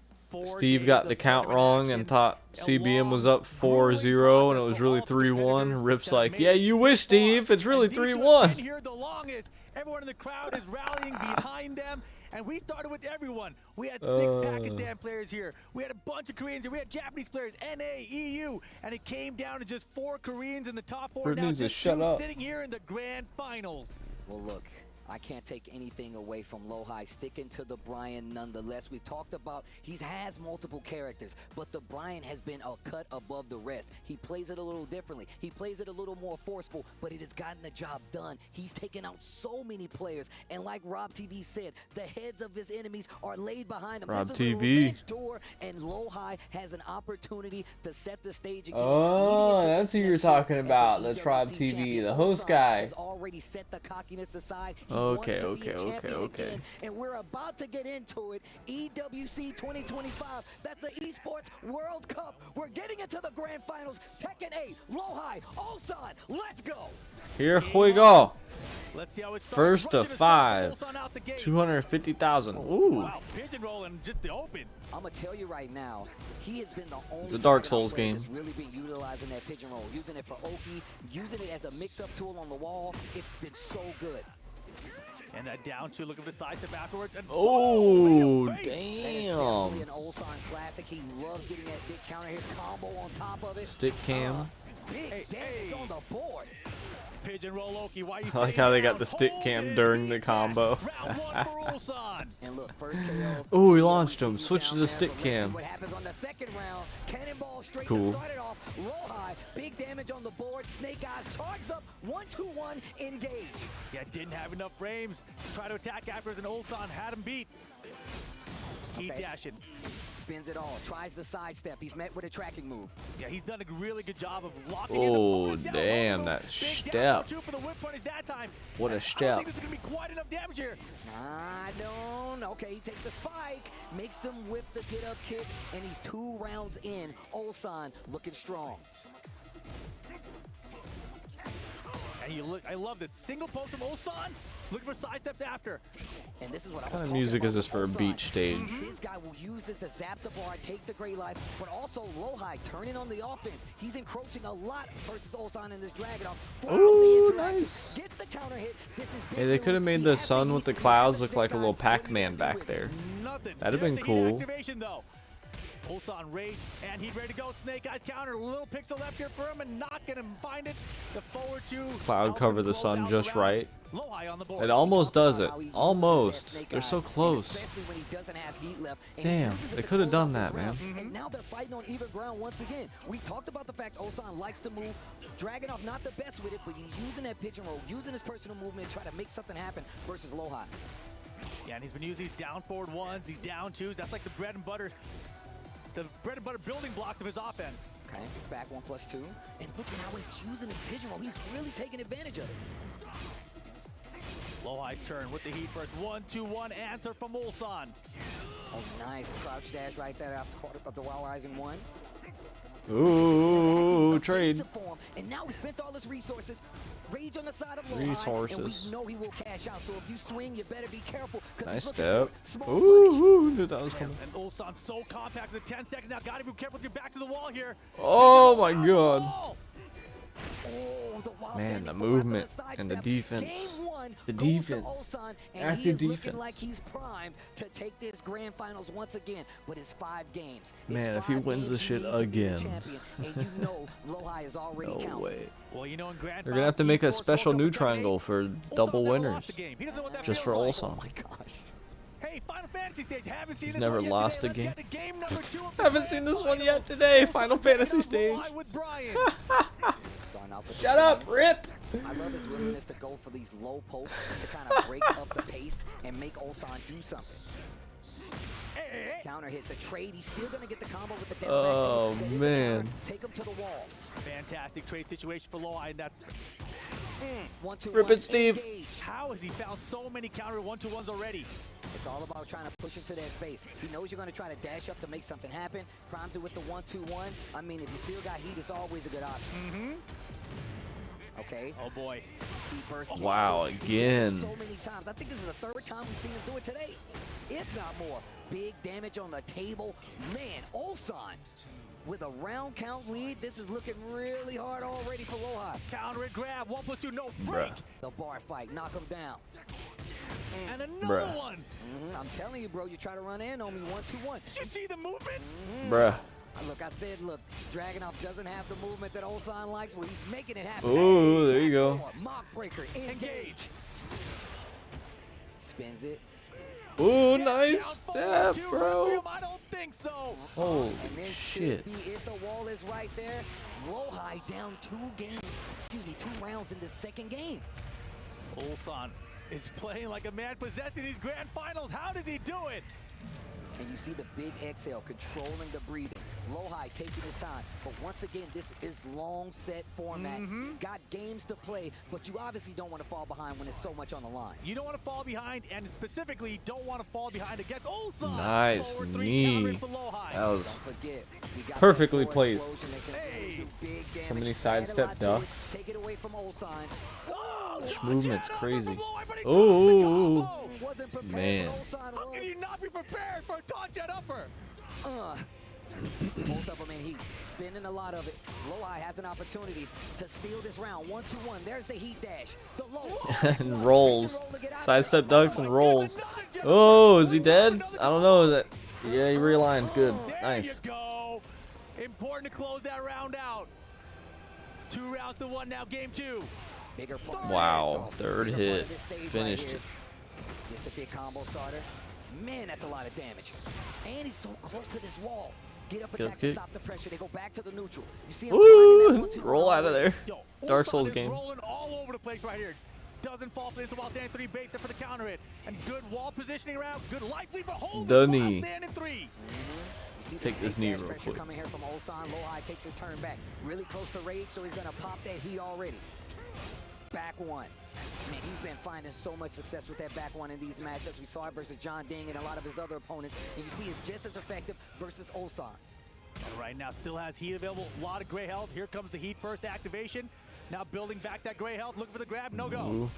Steve got the count wrong and thought CBM was up 4-0 and it was really 3-1. Rip's like, yeah, you wish, Steve. It's really 3-1. Here the longest. Everyone in the crowd is rallying behind them. And we started with everyone. We had 6 Pakistan players here. We had a bunch of Koreans here. We had Japanese players, NA, EU. And it came down to just 4 Koreans in the top 4. Now just 2 sitting here in the grand finals. Well, look. I can't take anything away from Lohai sticking to the Brian nonetheless. We've talked about he has multiple characters, but the Brian has been a cut above the rest. He plays it a little differently. He plays it a little more forceful, but it has gotten the job done. He's taken out so many players, and like Rob TV said, the heads of his enemies are laid behind him. Rob this is a TV. revenge tour, and Lohai has an opportunity to set the stage again. Oh, that's who you're talking about. That's Rob TV, the host guy. Has already set the cockiness aside. Okay. Again, and we're about to get into it. EWC 2025. That's the Esports World Cup. We're getting into the grand finals. Tekken 8, Lohai, Ulsan. Let's go. Here we go. Let's see how it starts. First to 5. 250,000. Ooh. Wow, pigeon rolling just the open. I'm gonna tell you right now, he has been the only. It's a Dark Souls game. That's really been utilizing that pigeon roll, using it for Oki, using it as a mix-up tool on the wall. It's been so good. And that down 2, looking for the side step afterwards. And oh, That is definitely damn. an Ulsan classic. He loves getting that big counter hit combo on top of it. Stick cam. Big damage on the board. Pigeon roll Loki. Why you I like how they got the stick cam during the combo. And look, first KO. Oh, he launched him. Switch to the stick cam. What happens on the second round? Cannonball straight Cool. to start it off. Lohai, big damage on the board. Snake Eyes charged up. 1-2-1, engage. Yeah, didn't have enough frames. Try to attack afterwards, and Ulsan had him beat. Keep dashing. Spins it all. Tries the sidestep. He's met with a tracking move. Yeah, he's done a really good job of locking Oh, in the damn, that step. What a I step. think this is going to be quite enough damage here. I don't. Okay, he takes the spike. Makes him whip the get-up kick, and he's 2 rounds in. Ulsan looking strong. And you look, I love this. Single post from Ulsan. Looking for side steps after. And this is what What kind of music is this for a beach stage? This guy will use this to zap the bar, take the gray life, but also Lohai turning on the offense. He's encroaching a lot versus Ulsan in this Dragon-off. Ooh, nice. Gets the counter hit. This is Hey, they could have made the sun with the clouds look like a little Pac-Man back there. That'd have been cool. Ulsan rage, and he's ready to go. Snake Eyes counter, a little pixel left here for him, and not gonna find it. The forward 2. Cloud cover the sun just right. It almost does it. Almost. They're so close. Damn, they could have done that, man. And now they're fighting on even ground once again. We talked about the fact Ulsan likes to move. Dragunov not the best with it, but he's using that pigeon roll, using his personal movement to try to make something happen versus Lohai. Yeah, and he's been using these down forward 1s, these down 2s. That's like the bread and butter building blocks of his offense. Okay, back 1+2. And look at how he's using his pigeon roll. He's really taking advantage of it. Lohai's turn with the heat first. 1-2-1 answer from Ulsan. Oh, nice crouch dash right there after the Wild Rising 1. Ooh, trade. And now he spent all his resources. Rage on the side of Lohai, and we know he will cash out. So if you swing, you better be careful. Nice step. Ooh, knew that was coming. And Ulsan so compact with 10 seconds now. Gotta be careful with your back to the wall here. Oh my god. Man, the movement and the defense. The defense. Active defense. Like he's primed to take this grand finals once again, but it's 5 games. Man, if he wins this shit again. And you know Lohai is already No way. Well, you know, in grand They're gonna have to make a special new triangle for double winners. Just for Ulsan. Oh my gosh. Hey, Final Fantasy stage. Haven't seen He's this never one yet lost today. a game. Let's get to game number 2 of the Haven't seen this one yet today. Final Fantasy stage. with Brian. Shut up, Rip. I love his willingness to go for these low pokes to kind of break up the pace and make Ulsan do something. Counter hit the trade. He's still going to get the combo with the down Oh, back two. man. Take him to the wall. Fantastic trade situation for Loai, and that's 1-2-1. Rip it, Steve. Engage. how has he found so many counter 1-2-1s already? It's all about trying to push into that space. He knows you're going to try to dash up to make something happen. Primes it with the 1-2-1. I mean, if you still got heat, it's always a good option. Okay. Oh boy. Wow, again. So many times. I think this is the third time we've seen him do it today, if not more. Big damage on the table. Man, Ulsan with a round count lead. This is looking really hard already for Loai. Counter and grab. 1+2, no break. The bar fight. Knock him down. And another Bruh. one. I'm telling you, bro. You try to run in on me 1-2-1. Did you see the movement? Bruh. Look, I said, look, Dragunov doesn't have the movement that Ulsan likes. Well, he's making it happen. Ooh, there you go. Mock breaker. Engage. Spins it. Ooh, nice step, bro. I don't think so. Holy And this shit. should be it. The wall is right there. Loai down 2 rounds in the second game. Ulsan is playing like a man possessed in these grand finals. How does he do it? And you see the big exhale, controlling the breathing. Loai taking his time. But once again, this is long set format. He's got games to play, but you obviously don't want to fall behind when there's so much on the line. You don't want to fall behind, and specifically, you don't want to fall behind against Ulsan. Nice Forward 3 knee. counter for Loai. That was Don't forget, we got perfectly that placed. explosion that can really do big damage. So many Add a sidestep lot to it. ducks. Take it away from Ulsan. This movement's crazy. Ooh, Wasn't prepared man. for Ulsan. How can you not be prepared for a taunt jet upper? Both of them in heat, spending a lot of it. Loai has an opportunity to steal this round. 1-2-1. There's the heat dash. The low. And rolls. Sidestep ducks and rolls. Oh, is he dead? I don't know. That. Yeah, he realigned. Good. Nice. There you go. Important to close that round out. 2 rounds to 1 now. Game 2. Bigger Wow. Third Bigger part hit. of this stage Finished right it. here. Gets the big combo starter. Man, that's a lot of damage. And he's so close to this wall. Get up, Good attack, to kick. stop the pressure. They go back to the neutral. You see him Ooh, climbing that 1-2-1 roll out of there. Yo, Dark Ulsan Souls is game. rolling all over the place right here. Doesn't fall for this while standing 3 bait there for the counter hit. And good wall positioning around. Good life lead, but hold The Mm-hmm. knee. You see the Take this snake knee dash real pressure quick. coming here from Ulsan. Loai takes his turn back. Really close to rage, so he's going to pop that heat already. Back one. Man, he's been finding so much success with that back one in these matchups. We saw it versus John Ding and a lot of his other opponents. And you see it's just as effective versus Ulsan. And right now still has heat available. A lot of gray health. Here comes the heat first activation. Now building back that gray health. Looking for the grab. No go. Ooh.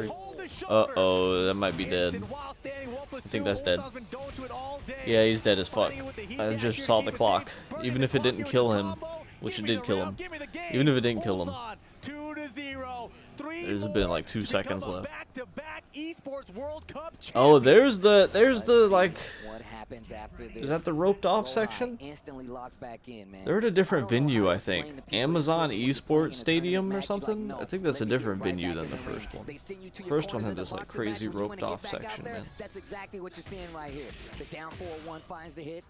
Hold the shoulder. Uh-oh, that might be dead. While standing 1+2. I think that's dead. Ulsan's been going to it all day. Yeah, he's dead as fuck. Fighting with the heat I dash just here, saw keep the it clock. safe, burning Even the if it clock didn't here with kill this him, combo. which Give it me did the kill round, him. give me the game. Even if it didn't kill him. Ulsan, 2-0. 3 There's more been like 2 to seconds become a left. Back-to-back Esports World Cup Oh, champion. there's the like. What happens after this? Is that the roped off Loai section? instantly locks back in, man. They're at a different I don't know venue, how I to explain think. to people Amazon when you're playing in Esports a Stadium tournament or match, you're like, something. no, I think that's a let me get different right venue back than in the the ring. first one. They send you to your First one corners had in the this like boxing match. crazy When you wanna roped get off back out section, there, man. That's exactly what you're seeing right here. The down 4-1 finds the hit.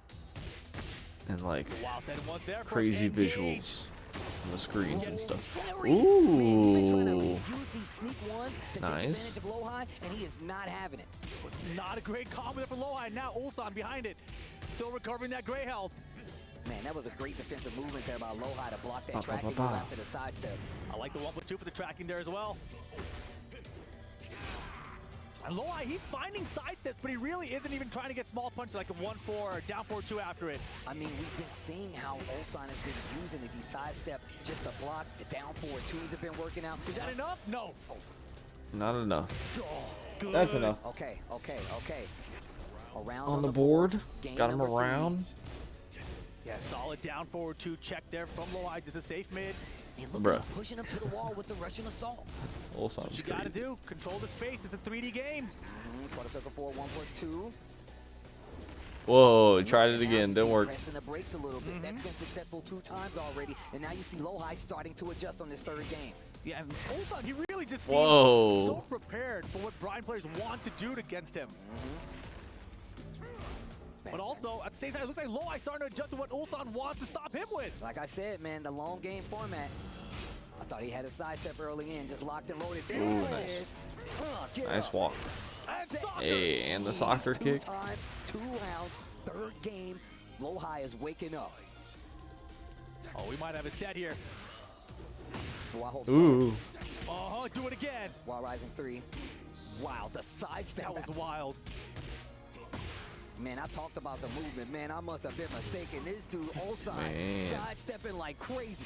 And like Wow, that one there for crazy engage. visuals on the screens and stuff. Use Ooh. these sneak ones to take Nice. advantage of Loai, and he is not having it. Not a great combo there for Loai. Now Ulsan behind it. Still recovering that gray health. Man, that was a great defensive movement there by Loai to block that Ba, ba, tracking ba, move ba. after the sidestep. I like the 1+2 for the tracking there as well. And Loai, he's finding sidesteps, but he really isn't even trying to get small punches like a 1-4 or down 4-2 after it. I mean, we've been seeing how Ulsan has been using it. These sidestep just to block. The down 4-2s have been working out. Is that enough? No. Not enough. Good. That's enough. Okay. Around On the board, Game got him number 3. around. Yeah, solid down 4-2 check there from Loai. Just a safe mid. And look Bruh. at him pushing him to the wall with the Russian assault. Ulsan's What you gotta crazy. do, control the space. It's a 3D game. Quarter circle 4, 1+2. Whoa, tried it Now again. you Didn't see work. pressing the brakes a little bit. That's been successful 2 times already. And now you see Loai starting to adjust on this 3rd game. Yeah, and Ulsan, he really just seems Whoa. so prepared for what Brian players want to do against him. But also, at the same time, it looks like Loai starting to adjust to what Ulsan wants to stop him with. Like I said, man, the long game format. I thought he had a sidestep early in, just locked and loaded. There Ooh, it nice. is. Get Nice up. walk. Hey, and the soccer Two kick. times, 2 rounds, third game. Low High is waking up. Oh, we might have a set here. Oh, I hope Ooh. so. Do it again. While rising 3. Wow, the sidestep. That was wild. Man, I talked about the movement. Man, I must have been mistaken. This dude, Olsan, Man. sidestepping like crazy.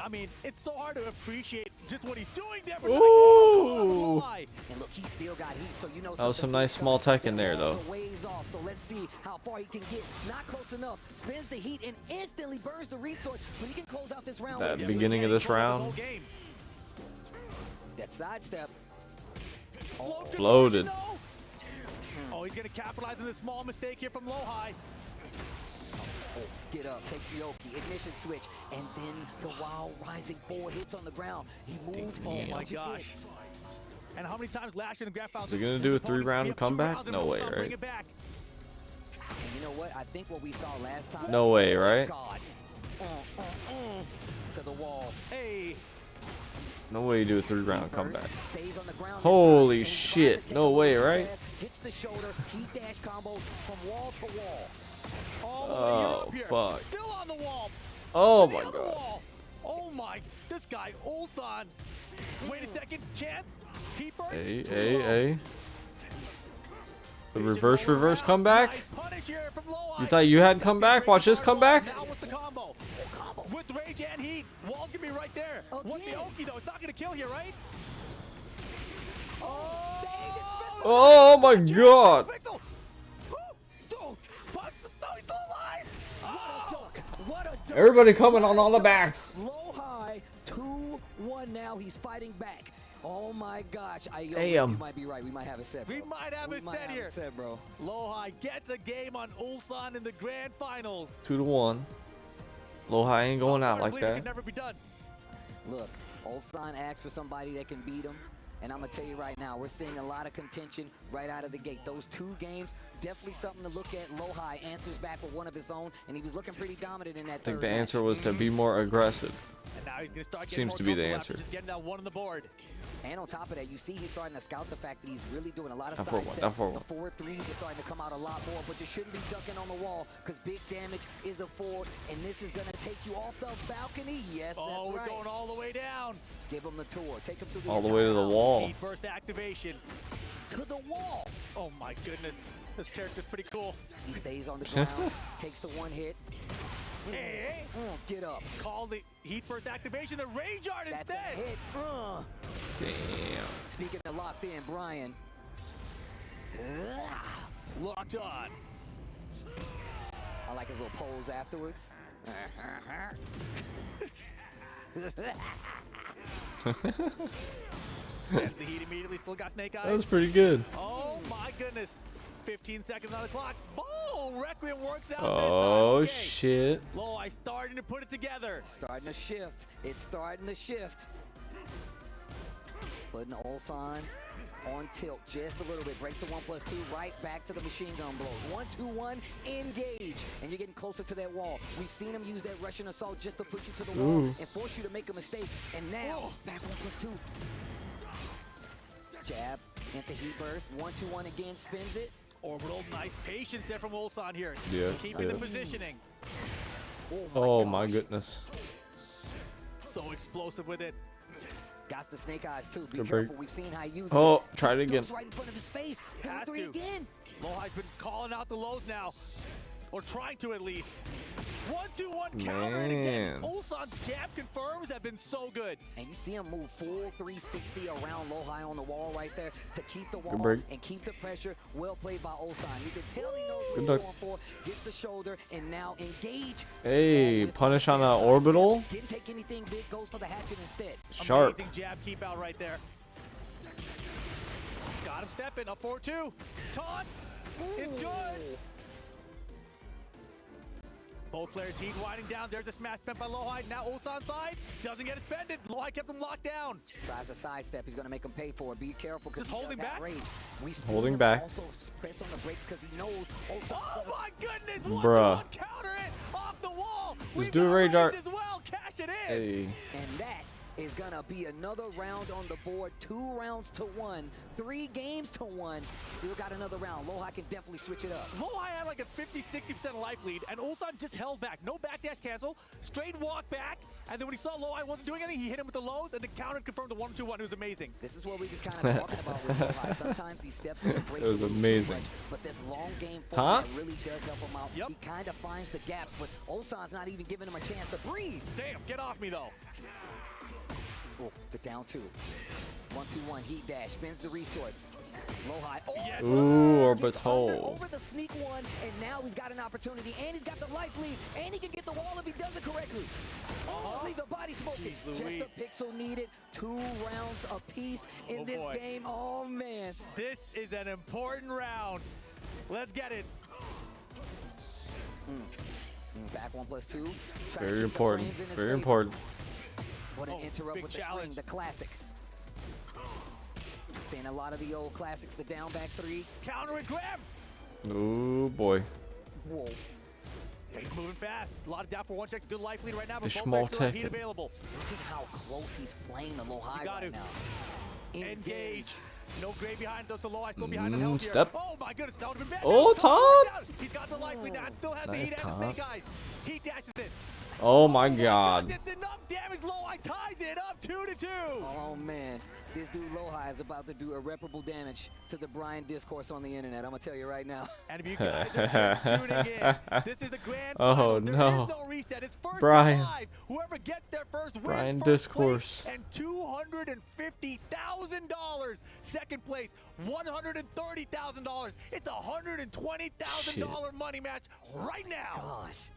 I mean, it's so hard to appreciate just what he's doing there. Ooh. And look, he still got heat, so you know That was some something nice big small coming. Tekken there, The walls though. are ways off, so let's see how far he can get. Not close enough. Spins the heat and instantly burns the resource, but he can close out this round. That with beginning of this round. that sidestep. Floated. Oh, he's going to capitalize on this small mistake here from Low High. Get up, takes the Oki, ignition switch, and then the wild rising 4 hits on the ground. He moved. Oh my Damn. gosh. And how many times last year in the grand finals? Is he gonna do a 3-round comeback? No way, right? And you know what? I think what we saw last time. No way, right? God. To the wall. Hey. No way you do a 3-round comeback. Stays on the ground. Holy shit. No way, right? Hits the shoulder. Heat dash combos from wall to wall. Oh, fuck. Still on the wall. Oh To the my other god. wall. Oh my. This guy, Ulsan. Wait a second. Chance. Heat burst. Hey, Too hey, low. hey. The reverse comeback? Nice punish here from Low High. You thought you had come back? Watch this comeback. Now with the combo. With rage and heat. Wall's gonna be right there. What the Oki though? It's not gonna kill you, right? Oh my god. Everybody coming on all the backs. Low High, 2-1 now. He's fighting back. Oh my gosh. Damn. You might be right. We might have a set, bro. We might have a set here. Bro. Low High gets a game on Ulsan in the grand finals. 2-1. Low High ain't going out like It that. can never be done. Look, Ulsan asked for somebody that can beat him. And I'm going to tell you right now, we're seeing a lot of contention right out of the gate. Those 2 games, definitely something to look at. Low High answers back with one of his own, and he was looking pretty dominant in that I think third the match. answer was to be more aggressive. And now he's going to start getting Seems more to be the comfortable answer. after just getting that 1 on the board. And on top of that, you see he's starting to scout the fact that he's really doing a lot of Down side forward, steps. down forward. The forward 3s are starting to come out a lot more, but you shouldn't be ducking on the wall because big damage is a forward, and this is going to take you off the balcony. Yes, Oh, that's we're right. going all the way down. Give him the tour. Take him through the All the way to the entire wall. Heat burst activation. house. To the wall. Oh my goodness. This character's pretty cool. He stays on the ground, takes the 1 hit. Hey, Get up. call the heat burst activation, the rage art That's instead. a hit. Damn. Speaking of locked in, Brian. Locked on. I like his little pose afterwards. Spends the heat immediately, still got snake eyes. That was pretty good. Oh my goodness. 15 seconds on the clock. Oh, Requiem works out Oh this time. Okay. shit. Low High starting to put it together. Starting to shift. It's starting to shift. Putting Ulsan on tilt just a little bit. Breaks the 1+2 right back to the machine gun blows. 1-2-1, engage. And you're getting closer to that wall. We've seen him use that Russian assault just to push you to the wall Ooh. and force you to make a mistake. And now, back 1+2. Jab into heat burst. 1-2-1 again, spins it. Orbital, nice patience there from Ulsan here. Yeah, Keeping yeah. the positioning. Oh my goodness. So explosive with it. Got the snake eyes too. Be Good careful. break. We've seen how he uses Oh, it. try it again. Goes right in front of his face. Has 3 to. again. Low High's been calling out the lows now. Or trying to at least. 1-2-1 counter and again. Man. Ulsan's jab confirms have been so good. And you see him move full 360 around Low High on the wall right there to keep the wall break. and keep the pressure. Well played by Ulsan. You can tell he knows what Good he's luck. going for. Gets the shoulder and now engage. Hey, Small whip punish on there, the sidestep. orbital. Didn't take anything big. Goes for the hatchet instead. Sharp. Amazing jab keep out right there. Got him stepping. Up 4-2. Taunt. It's good. Both players heat winding down. There's a smash spent by Low High. Now Ulsan's side. Doesn't get it spended. Low High kept him locked down. Tries a sidestep. He's going to make him pay for it. Be careful because Just he holding does have back? rage. We've seen Holding him back. also press on the brakes because he knows Ulsan. Oh my goodness. Bruh. 1-2-1 counter it off the wall. Just We've do a got rage art. as well. Cash it in. Hey. And that is gonna be another round on the board. 2 rounds to 1, 3 games to 1. Still got another round. Lohi can definitely switch it up. Lohi had like a 50-60% life lead, and Ulsan just held back. No backdash cancel, straight walk back, and then when he saw Lohi wasn't doing anything, he hit him with the lows, and the counter confirmed the 1-2-1. It was amazing. This is what we was kind of talking about with Lohi. Sometimes he steps in and breaks It was a little too amazing. much, but this long game Huh? format really does help him out. He kind of finds the gaps, but Ulsan's not even giving him a chance to breathe. Damn, get off me though. Oh, the down 2. 1-2-1 heat dash, spins the resource. Lohi. Oh, yes, Ooh, gets under orbital. over the sneak 1, and now he's got an opportunity, and he's got the life lead, and he can get the wall if he does it correctly. Oh, leave the body smoking. Jeez Just Louise. the pixel needed. 2 rounds apiece in this boy. game. Oh, man. This is an important round. Let's get it. Back 1+2. Trying to Very keep the important. frames in his Very favor. important. What an Oh, interrupt big with the challenge. swing, the classic. Seeing a lot of the old classics, the down back 3. Counter and grab. Ooh, boy. Whoa. He's moving fast. A lot of down for 1 checks. Good life lead right now, The but both small players still have heat Tekken. available. Look at how close he's playing the low high You got right to now. engage. No gray behind us, so low high still behind the help here. Step. Oh my goodness, that would have been bad. Oh, Now, taunt. works out. He's got the life lead now. It still has Nice the heat and the taunt. snake eyes. He dashes it. Oh my god. It's enough damage. Low high ties it up 2-2. Oh man, this dude Lohi is about to do irreparable damage to the Brian discourse on the internet. I'm gonna tell you right now. And if you guys are just tuning in, this is the grand Oh, Oh, finals. There no. is no reset. It's first Brian. to 5. Whoever gets there first wins Brian first discourse. place and $250,000. Second place, $130,000. It's a $120,000 money match right now. Gosh,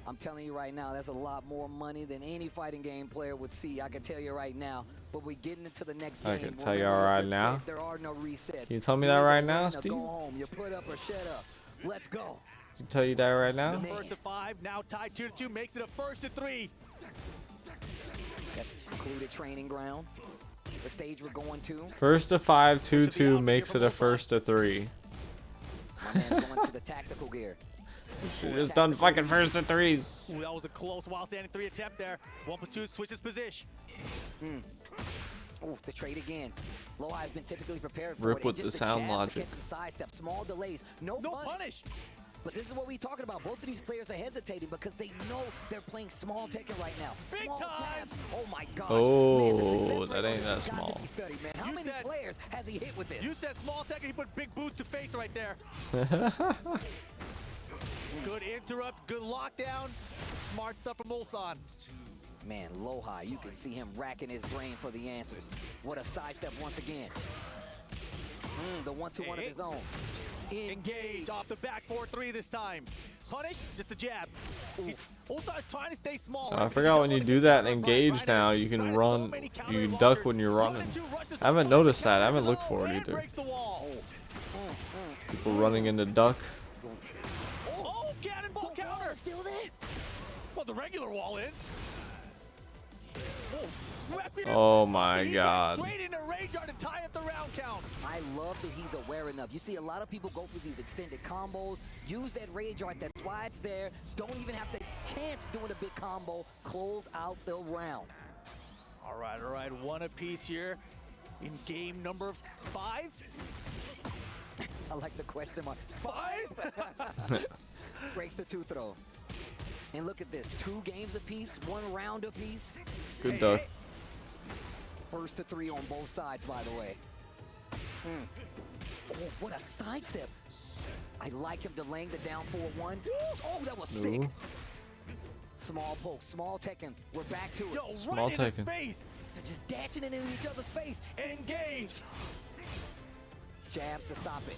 I'm telling you right now, that's a lot more money than any fighting game player would see. I can tell you right now. But we're getting into the next game. I can tell you Remember what right Rip now. said, there are no resets. Can you tell me You that either right win now, or Steve? Go home. You put up or shut up. Let's go. Can tell you that right now? This first to 5, now tied 2-2, makes it a first to 3. That secluded training ground. The stage we're going to. First to 5, 2-2 makes it a first to 3. My man's going to the tactical gear. Should've just done fucking first to 3s. Ooh, that was a close while standing 3 attempt there. 1+2 switches position. Oh, the trade again. Lohi has been typically prepared for Rip it. And with just the sound jab to logic. catch the sidestep, small delays, no punish. But this is what we're talking about. Both of these players are hesitating because they know they're playing small Tekken right now. Big Small time. jabs. Oh my gosh. Oh, man, the success that rate on ain't this that has got to small. be studied, man. How many players has he hit with this? You said small tech and he put big boots to face right there. Good interrupt, good lockdown. Smart stuff from Ulsan. Man, Lohi, you can see him racking his brain for the answers. What a sidestep once again. The 1-2-1 of his own. Engage off the back 4-3 this time. Punish, just a jab. Ulsan is trying to stay small. I forgot when you do that and engage now, you can run, you can duck when you're running. I haven't noticed that. I haven't looked for it either. People running into duck. Oh, cannonball counter. Still there? Well, the regular wall is. Oh my god. Straight into Rage Art to tie up the round count. I love that he's aware enough. You see a lot of people go through these extended combos, use that Rage Art, that's why it's there. Don't even have the chance doing a big combo. Close out the round. All right, one apiece here in game number 5. I like the question mark. 5? Breaks the 2 throw. And look at this, 2 games apiece, 1 round apiece. Good duck. First to 3 on both sides, by the way. Oh, what a sidestep. I like him delaying the down 4-1. Oh, that was sick. Ooh. Small poke, small Tekken. We're back to it. Yo, Small right in his Tekken. face. They're just dashing it into each other's face. Engage. Jabs to stop it.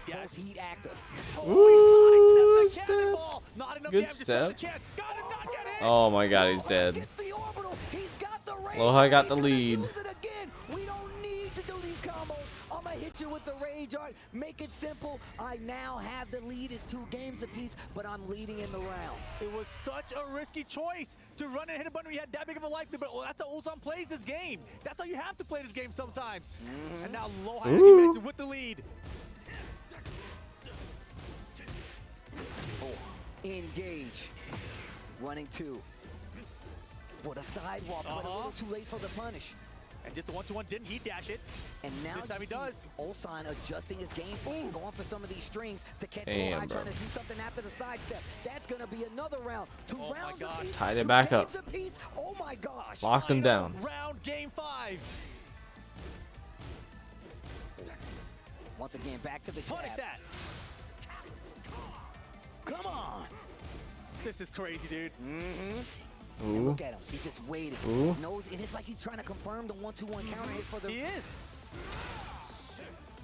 Both heat active. Ooh, Sidestep the cannonball. Not enough Good damage to step. the chance. Got him, not get hit. Oh my god, he's dead. Gets the orbital. He's got the range. Lohi got the He's gonna lead. use it again. We don't need to do these combos. I'm gonna hit you with the Rage Art. Make it simple. I now have the lead. It's 2 games apiece, but I'm leading in the rounds. It was such a risky choice to run and hit a button when you had that big of a life lead, but that's how Ulsan plays this game. That's how you have to play this game sometimes. And now Lohi, as you mentioned, with the lead. Engage. Running 2. for the sidewalk, but a little too late for the punish. And just the 1-2-1 didn't he dash it. And now this time he does. Ulsan adjusting his game, going for some of these strings to catch Damn, Lowhigh, bro. trying to do something after the sidestep. That's gonna be another round. Two rounds apiece, Tied it two back up. games apiece. Oh my gosh. Locked him down. Round game 5. Once again, back to the jabs. Punish that. Come on. This is crazy, dude. And Ooh. look at him. He's just waiting. Ooh. Knows, and it's like he's trying to confirm the 1-2-1 counter hit for the. He is.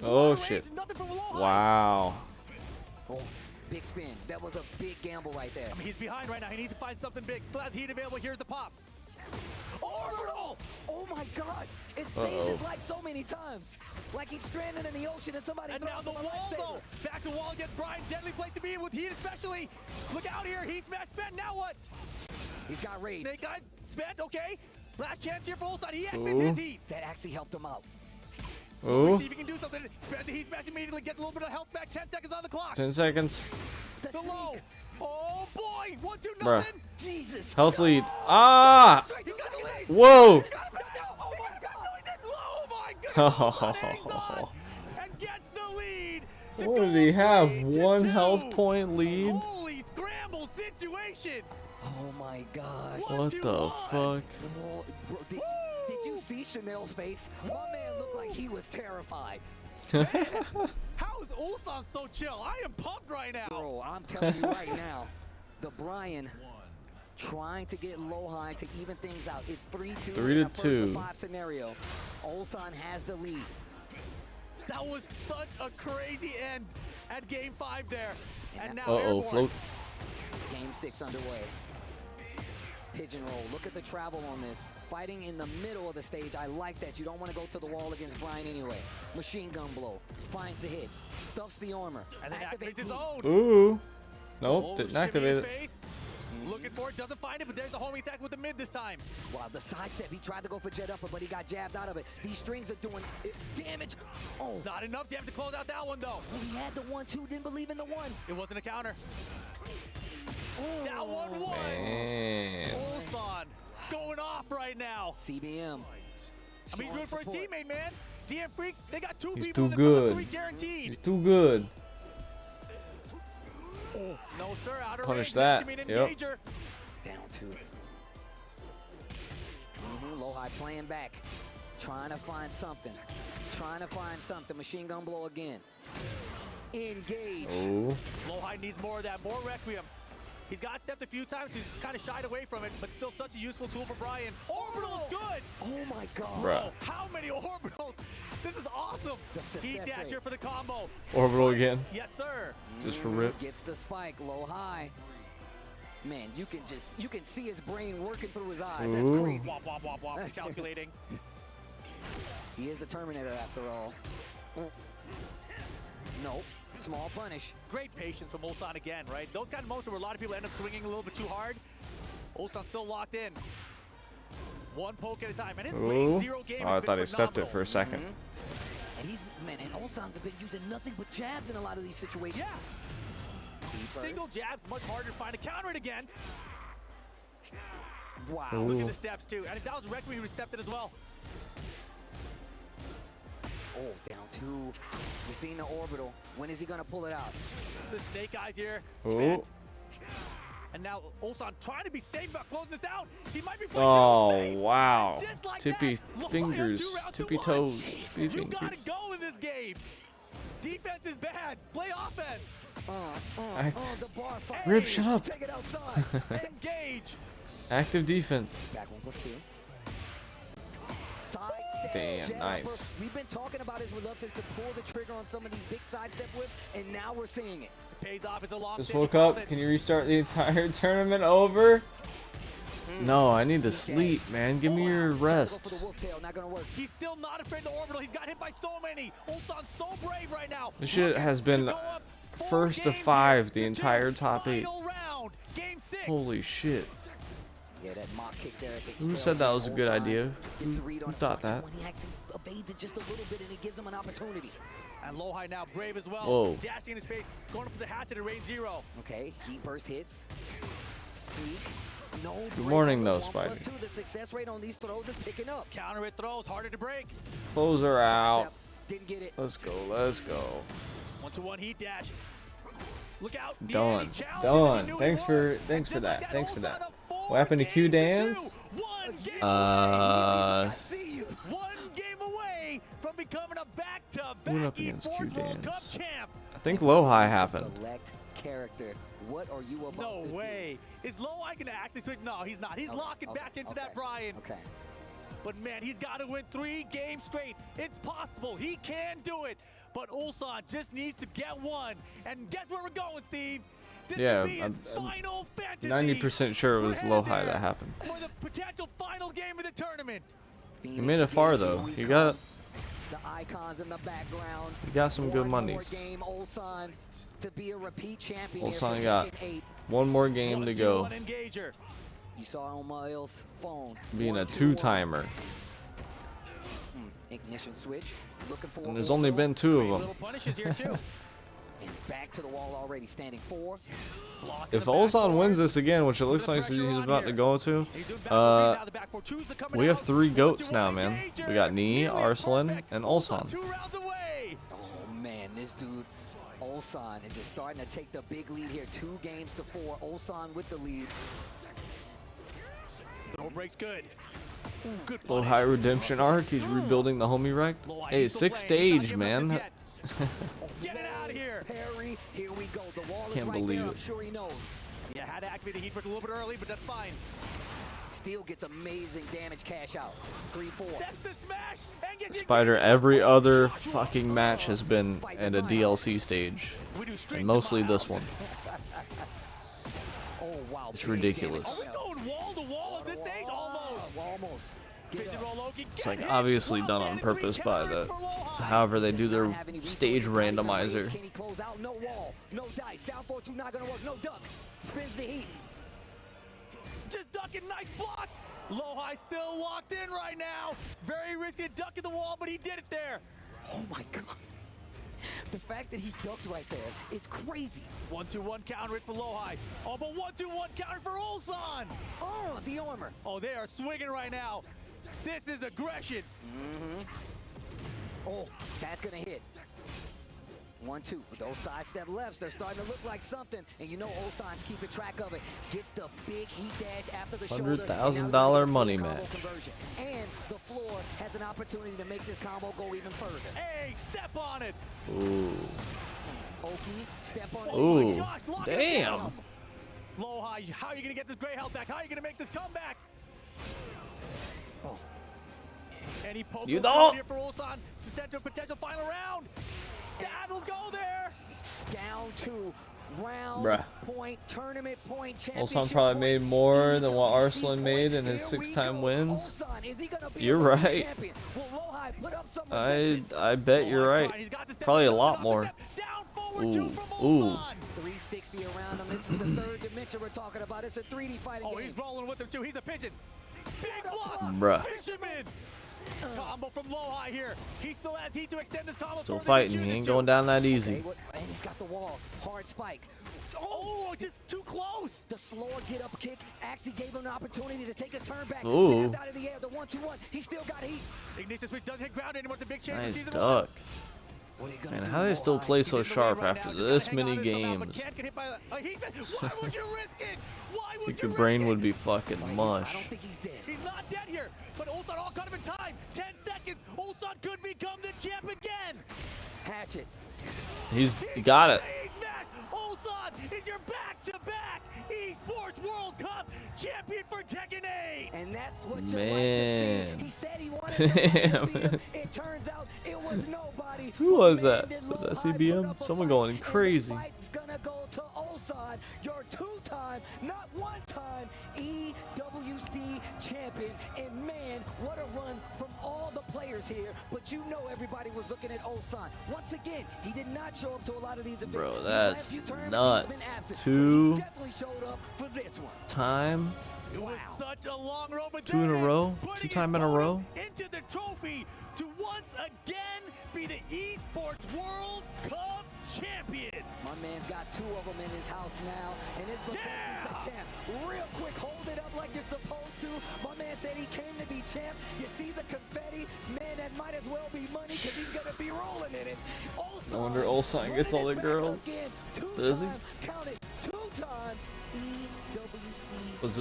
Oh shit. Wow. Oh, big spin. That was a big gamble right there. I mean, he's behind right now. He needs to find something big. Still has heat available. Here's the pop. Orbital! Oh my god! It saved his life so many times. Like he's stranded in the ocean and somebody. And now the wall, though. Back to wall against Brian. Deadly place to be in with heat, especially. Look out here. He's smashed spent. Now what? He's got rage. Snake Eye spent. Okay. Last chance here for Ulsan. He activated his heat. That actually helped him out. Ooh. See if he can do something. Spent the heat smash immediately. Gets a little bit of health back. 10 seconds on the clock. 10 seconds. The low. Oh boy. 1-2 Bruh. nothing. Jesus. Health lead. Ah! Whoa! Oh, and gets the lead. What did he have? 1 health point lead? Holy scramble situation. Oh my gosh. What the fuck? Oh, bro, did you see Chanel's face? My man looked like he was terrified. How is Ulsan so chill? I am pumped right now. Bro, I'm telling you right now, the Brian trying to get Lowhigh to even things out. It's 3-2 in a 1st-to-5 scenario. Ulsan has the lead. That was such a crazy end at game 5 there. And now float. Game 6 underway. Pigeon roll. Look at the travel on this. Fighting in the middle of the stage. I like that. You don't want to go to the wall against Brian anyway. Machine gun blow. Finds the hit. Stuffs the armor. And then activates his own. Ooh. Nope, Oh, didn't shimmy activate his it. face. Looking for it, doesn't find it, but there's the homing attack with the mid this time. Wow, the sidestep. He tried to go for jet upper, but he got jabbed out of it. These strings are doing damage. Oh. Not enough damage to close out that one, though. He had the 1-2, didn't believe in the 1. It wasn't a counter. That one was. Man. Ulsan going off right now. CBM. I mean, he's doing for his teammate, man. DM Freaks, they got 2 He's people too in the top good. 3 guaranteed. He's too good. No, sir, out of Punish range. that. Down 2. Lowhigh playing back. Trying to find something. Machine gun blow again. Engage. Oh. Lowhigh needs more of that, more Requiem. He's got stepped a few times, he's kind of shied away from it, but still such a useful tool for Brian. Orbital's good! Oh my god. Bruh. How many orbitals? This is awesome! Heat dash here for the combo. Orbital again. Yes, sir. Just for rip. Gets the spike, Lowhigh. Man, you can see his brain working through his eyes. That's Ooh. crazy. Wop, wop, wop, wop. Calculating. He is the Terminator after all. Nope. Small punish. Great patience from Ulsan again, right? Those kind of moments where a lot of people end up swinging a little bit too hard. Ulsan still locked in. One poke at a time. And his Ooh. range 0 game Oh, I has thought been he stepped it phenomenal. for a second. And Ulsan's been using nothing but jabs in a lot of these situations. Yeah. Single jab, much harder to find a counter it against. Wow. Look Ooh. at the steps too. And if that was Requiem, he would have stepped it as well. Oh, down 2. We've seen the orbital. When is he gonna pull it out? The snake eyes here. Ooh. Spent. And now Ulsan trying to be safe about closing this out. He might be playing Oh, safe. wow. And just like Tippy that, fingers, 2 rounds to tippy 1. toes, tippy You fingers. gotta go in this game. Defense is bad. Play offense. The bar fight. Rip, shut up. Take it outside. Engage. Active defense. Back one, let's see. Side Damn, step, nice. upper. We've been talking about his reluctance to pull the trigger on some of these big sidestep whips, and now we're seeing it. It pays off. It's a long Just stay. woke up. Can you restart the entire tournament over? No, I need to sleep, man. Give me your rest. He's still not afraid of the orbital. He's got hit by so many. Ulsan's so brave right now. This shit has been first to 5 the entire top 8. Round. Game 6. Holy shit. Yeah, that mock kick there at the Who tail said that end. was a good Ulsan idea? gets a Who read on thought that? When he actually evades it just a little bit, and it gives him an opportunity. And Lowhigh now brave as well. Whoa. Dashing in his face, going up for the hatchet at range 0. Okay, heat burst hits. Sneak. Good morning, though, Spidey. The success rate on these throws is picking up. Counter it throws, harder to break. Close her out. Didn't get it. Let's go. Let's go. 1-2-1 heat dash. Look out. Done. Done. Thanks for that. Thanks for that. What happened to Q Dance? One game away from becoming a back-to-back Esports World Cup champ. I think low high happened. Select character. What are you about? No way. Is Low High gonna actually switch? No, he's not. He's locking back into that Brian. Okay. But man, he's got to win 3 games straight. It's possible. He can do it. But Ulsan just needs to get one. And guess where we're going, Steve? This Yeah, could be his final fantasy. 90% sure it was low high that happened. For the potential final game of the tournament. He made it far though. He got the icons in the background. He got some good monies. Game, Ulsan, to be a repeat champion. Ulsan got one more game to go. You saw on Miles' phone. Being a 2-timer. Ignition switch. Looking for And there's only been 2 of them. Little punishes here too. And back to the wall already, standing 4. If Ulsan wins this again, which it looks like he's about to go to, we have 3 goats now, man. We got Nee, Arslan, and Ulsan. Oh man, this dude, Ulsan, is just starting to take the big lead here. 2 games to 4. Ulsan with the lead. Throw breaks good. Good Low high redemption arc. He's rebuilding the homie wreck. Hey, 6th stage, man. Get it out of here. Perry, here we go. The wall Can't is right believe there. it. I'm sure he knows. Yeah, had to activate the heat for a little bit early, but that's fine. Steel gets amazing damage cash out. 3-4. That's the smash. And gets Spider, every other fucking match has been at a DLC stage. And mostly this one. Oh wow. It's ridiculous. Are we going wall to wall at this stage? Almost. It's like obviously done on purpose by the however they do their stage randomizer. Can he close out? No wall. No dice. Down 4-2, not gonna work. No duck. Spins the heat. Just ducking, nice block. Low High still locked in right now. Very risky ducking the wall, but he did it there. Oh my god. The fact that he ducked right there is crazy. 1-2-1 counter it for Low High. Oh, but 1-2-1 counter for Ulsan. Oh, the armor. Oh, they are swinging right now. This is aggression. Oh, that's gonna hit. 1-2. Those sidestep lefts, they're starting to look like something. And you know Ulsan's keeping track of it. Gets the big heat dash after the shoulder. $100,000 money match. And the floor has an opportunity to make this combo go even further. Hey, step on it. Ooh. Oki, step on it. Ooh. Oh my gosh, lock it Damn. down. Low High, how are you going to get this gray health back? How are you going to make this comeback? Oh. And he poked You don't. here for Ulsan to send to a potential final round. That'll go there. Down to round Bruh. point, tournament point, championship Ulsan probably point. made more than what Arslan made in his 6-time wins. You're right. I bet you're right. Probably a lot more. Ooh. Ooh. 360 around him. This is the 3rd dimension we're talking about. It's a 3D fighting game. He's rolling with him too. He's a pigeon. Big block. Bruh. Fisherman. Combo from Low High here. He still has heat to extend this combo. Still fighting. He ain't going down that easy. And he's got the wall. Hard spike. Oh, just too close. The slower get up kick actually gave him an opportunity to take a turn back. Ooh. Jabbed out of the air. The 1-2-1. He still got heat. Ignition switch doesn't hit ground anymore. It's a big chance. Nice duck. Man, how do they still play so sharp after this many games? Why would you risk it? Why would Your brain would be fucking mush. He's not dead here, but Ulsan all caught him in time. 10 seconds. Ulsan could become the champ again. Hatchet. He got it. Smash. Ulsan is your back-to-back Esports World Cup champion for Tekken 8. And that's what you Man. like to see. He said he wanted Damn. to beat him. It turns out it was nobody. Who was that? Was that CBM? Someone going crazy. It's gonna go to Ulsan, your 2-time, not 1-time EWC champion. And man, what a run from all the players here. But you know everybody was looking at Ulsan. Once again, he did not show up to a lot of these events. Bro, These that's last few tournaments, nuts. he's been absent, but 2 he definitely showed up for this one. time. It was such a long road, but 2 in a row. 2-time in a row. into the trophy to once again be the Esports World Cup champion. My man's got 2 of them in his house now, and his the champ. real quick, hold it up like you're supposed to. My man said he came to be champ. You see the confetti? Man, that might as well be money because he's going to be rolling in it. No wonder Ulsan gets all the girls. Does he? Count it, two-time EWC Was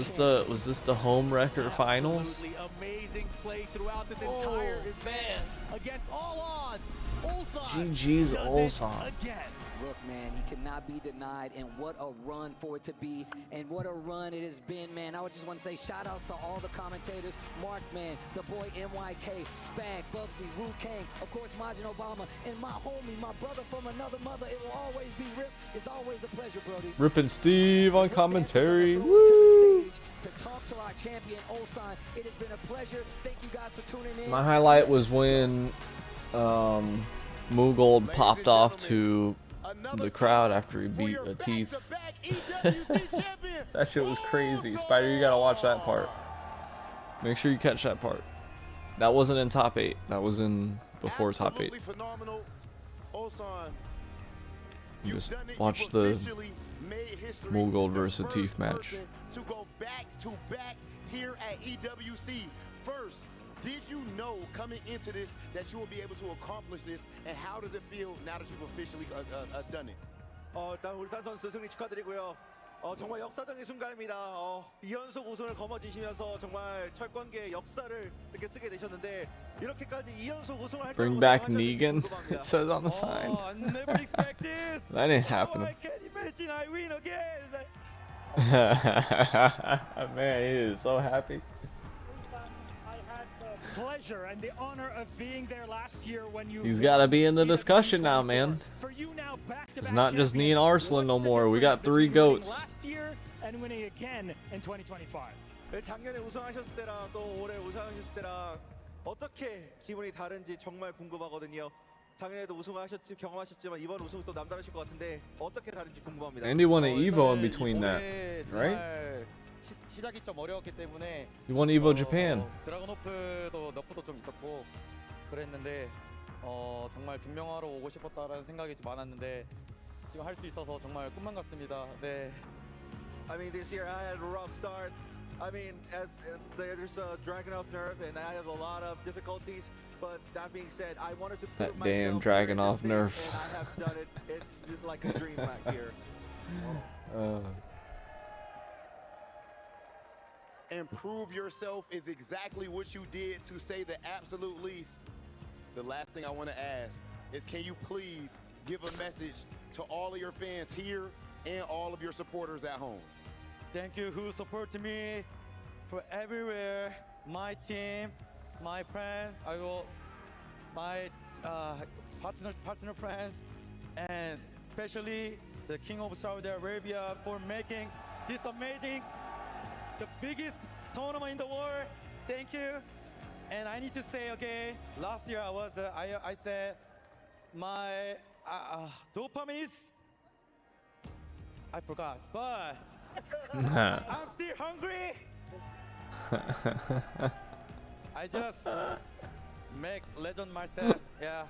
this the home record finals? Absolutely amazing play throughout this entire event. Against all odds, Ulsan GG's does it Ulsan. Again. Look, man, he cannot be denied, and what a run for it to be, and what a run it has been, man. I would just want to say shout-outs to all the commentators, Mark, man, the boy NYK, Spag, Bubsy, Ru Kang, of course, Majin Obama, and my homie, my brother from another mother. It will always be Rip. It's always a pleasure, Brody. Rip and Steve on commentary. Woo! To talk to our champion, Ulsan. It has been a pleasure. Thank you guys for tuning in. My highlight was when Moogold popped off to the crowd after he beat Atif. That shit was crazy. Spider, you gotta watch that part. Make sure you catch that part. That wasn't in top 8. That was in before top 8. Phenomenal. Ulsan, Just watch the Moogold versus Atif match. to go back to back here at EWC. First, did you know coming into this that you will be able to accomplish this, and how does it feel now that you've officially done it? 일단 울산 선수 승리 축하드리고요. 정말 역사적인 순간입니다. 2연속 우승을 거머쥐시면서 정말 철권계의 역사를 이렇게 쓰게 되셨는데 이렇게까지 2연속 우승을 할 Bring back Negan, it says on the sign. I never expect this. That didn't happen. I can't imagine I win again. It's like, Man, he is so happy. Pleasure and the honor of being there last year when you He's got to be in the discussion now, man. It's not just me and Arslan no more. We got 3 goats. last year and winning again in 2025. 작년에 우승하셨을 때랑 또 올해 우승하셨을 때랑 어떻게 기분이 다른지 정말 궁금하거든요. 작년에도 우승하셨지 경험하셨지만 이번 우승은 또 남다르실 것 같은데 어떻게 다른지 궁금합니다. And he won an Evo in between that, right? 시작이 좀 어려웠기 때문에 He won Evo Japan. 드라곤오프도 너프도 좀 있었고 그랬는데 정말 증명하러 오고 싶었다라는 생각이 좀 많았는데 지금 할 수 있어서 정말 꿈만 같습니다. 네. I mean, this year I had a rough start. I mean, there's a Dragunov nerf, and I had a lot of difficulties. But that being said, I wanted to prove That damn myself Dragunov here in this nerf. stage, and I have done it. It's like a dream back here. And prove yourself is exactly what you did, to say the absolute least. The last thing I want to ask is, can you please give a message to all of your fans here and all of your supporters at home? Thank you who support me for everywhere. My team, my friends, my partner friends, and especially the King of Saudi Arabia for making this amazing, the biggest tournament in the world. Thank you. And I need to say, okay, last year I said my dopamine is, I forgot, but I'm still hungry. I just make legend myself. Yeah.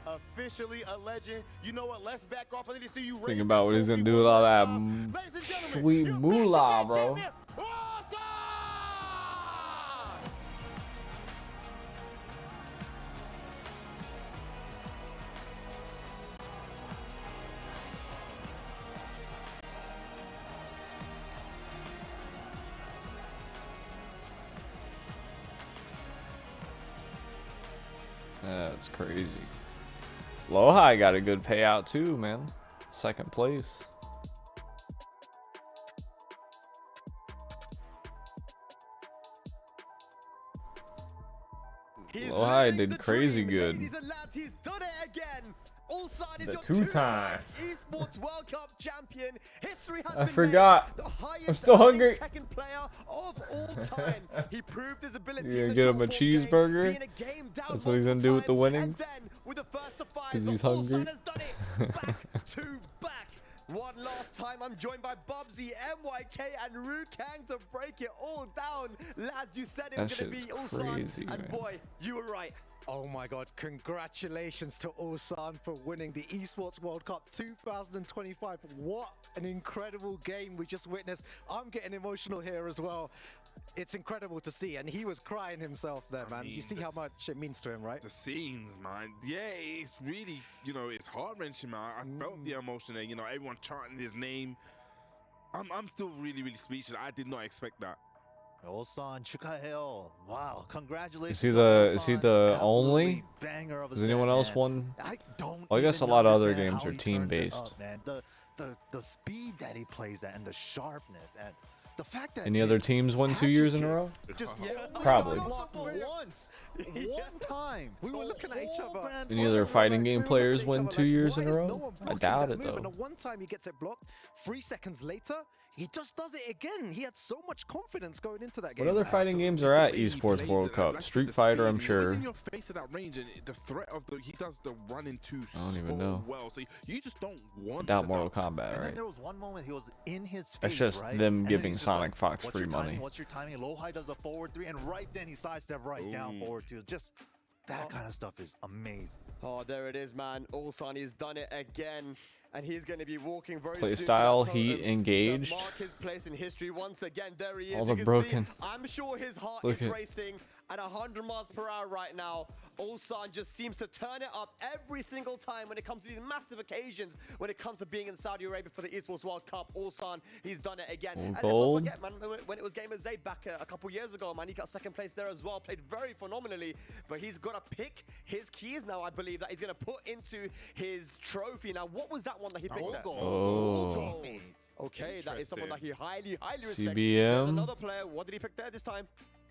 Officially a legend. You know what? Let's back off. I need to see you. Think about what he's gonna do with all that sweet moolah, bro. That's crazy. Lohai got a good payout too, man. 2nd place. Lohai did crazy good. Ladies and lads, he's done it again. Ulsan is The your two-time Esports World Cup champion. History has I been forgot. made. The highest I'm still hungry. Tekken player of all time. He proved his ability. You in gonna the get him a short form game, cheeseburger? being a game down That's what he's gonna do with the multiple winnings? times, and then with the first to five, Because he's Ulsan hungry. has done it back to back. One last time, I'm joined by Bubsy, MYK, and Rukang to break it all down. Lads, you said it was That going to be shit's Ulsan, crazy, and man. boy, you were right. Oh my God, congratulations to Ulsan for winning the Esports World Cup 2025. What an incredible game we just witnessed. I'm getting emotional here as well. It's incredible to see, and he was crying himself there, man. You see how much it means to him, right? The scenes, man. Yeah, it's really, it's heart-wrenching, man. I felt the emotion there, everyone chanting his name. I'm still really, really speechless. I did not expect that. Ulsan 축하해요. Wow, congratulations. Is he the only? Banger of a Does anyone else won? Well, I guess a lot of other games are team-based. The speed that he plays at and the sharpness and the fact that Any other teams won 2 years in a row? Probably. Once. One time. We were looking at each other. Any other fighting game players win 2 years in a row? I doubt it, though. And one time he gets it blocked, 3 seconds later, he just does it again. He had so much confidence going into that game. What other fighting games are at Esports World Cup? Street Fighter, I'm sure. He's in your face at that range, and the threat of he does the running too I don't even know. well. So you just don't want. Without Mortal Kombat, And then right? there was one moment he was in his face. That's just right? them And then giving he's just Sonic like, Fox "What's free your timing? money. What's your timing? Lowhigh does a forward 3, and right then he sidestep right down forward 2. Just that kind of stuff is amazing. Oh, there it is, man. Ulsan, he's done it again. And he's going to be walking very Play soon to style, that heat, totem engaged. to mark his place in history once again. There he is. All You the can broken. See, I'm sure his heart Look is at- racing at 100 miles per hour right now. Ulsan just seems to turn it up every single time when it comes to these massive occasions. When it comes to being in Saudi Arabia for the Esports World Cup, Ulsan, he's done it again. And let's not gold. forget, man, when it was Gamer Zayd back a couple years ago, man, he got second place there as well. Played very phenomenally, but he's got to pick his keys now, I believe, that he's going to put into his trophy. Now, what was that one that he picked there? Oh. Okay, that is someone that he highly respects. CBM. There's another player. What did he pick there this time?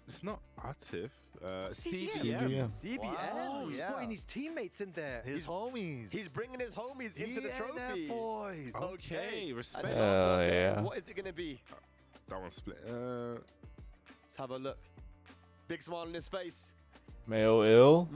It's not Atif. CBM. CBM. Wow, he's yeah. putting his teammates in there. His homies. He's bringing his homies into the trophy. boys. Okay, respect. And Hell yeah. what is it going to be? That one's split. Let's have a look. Big smile on his face. Mayo ill.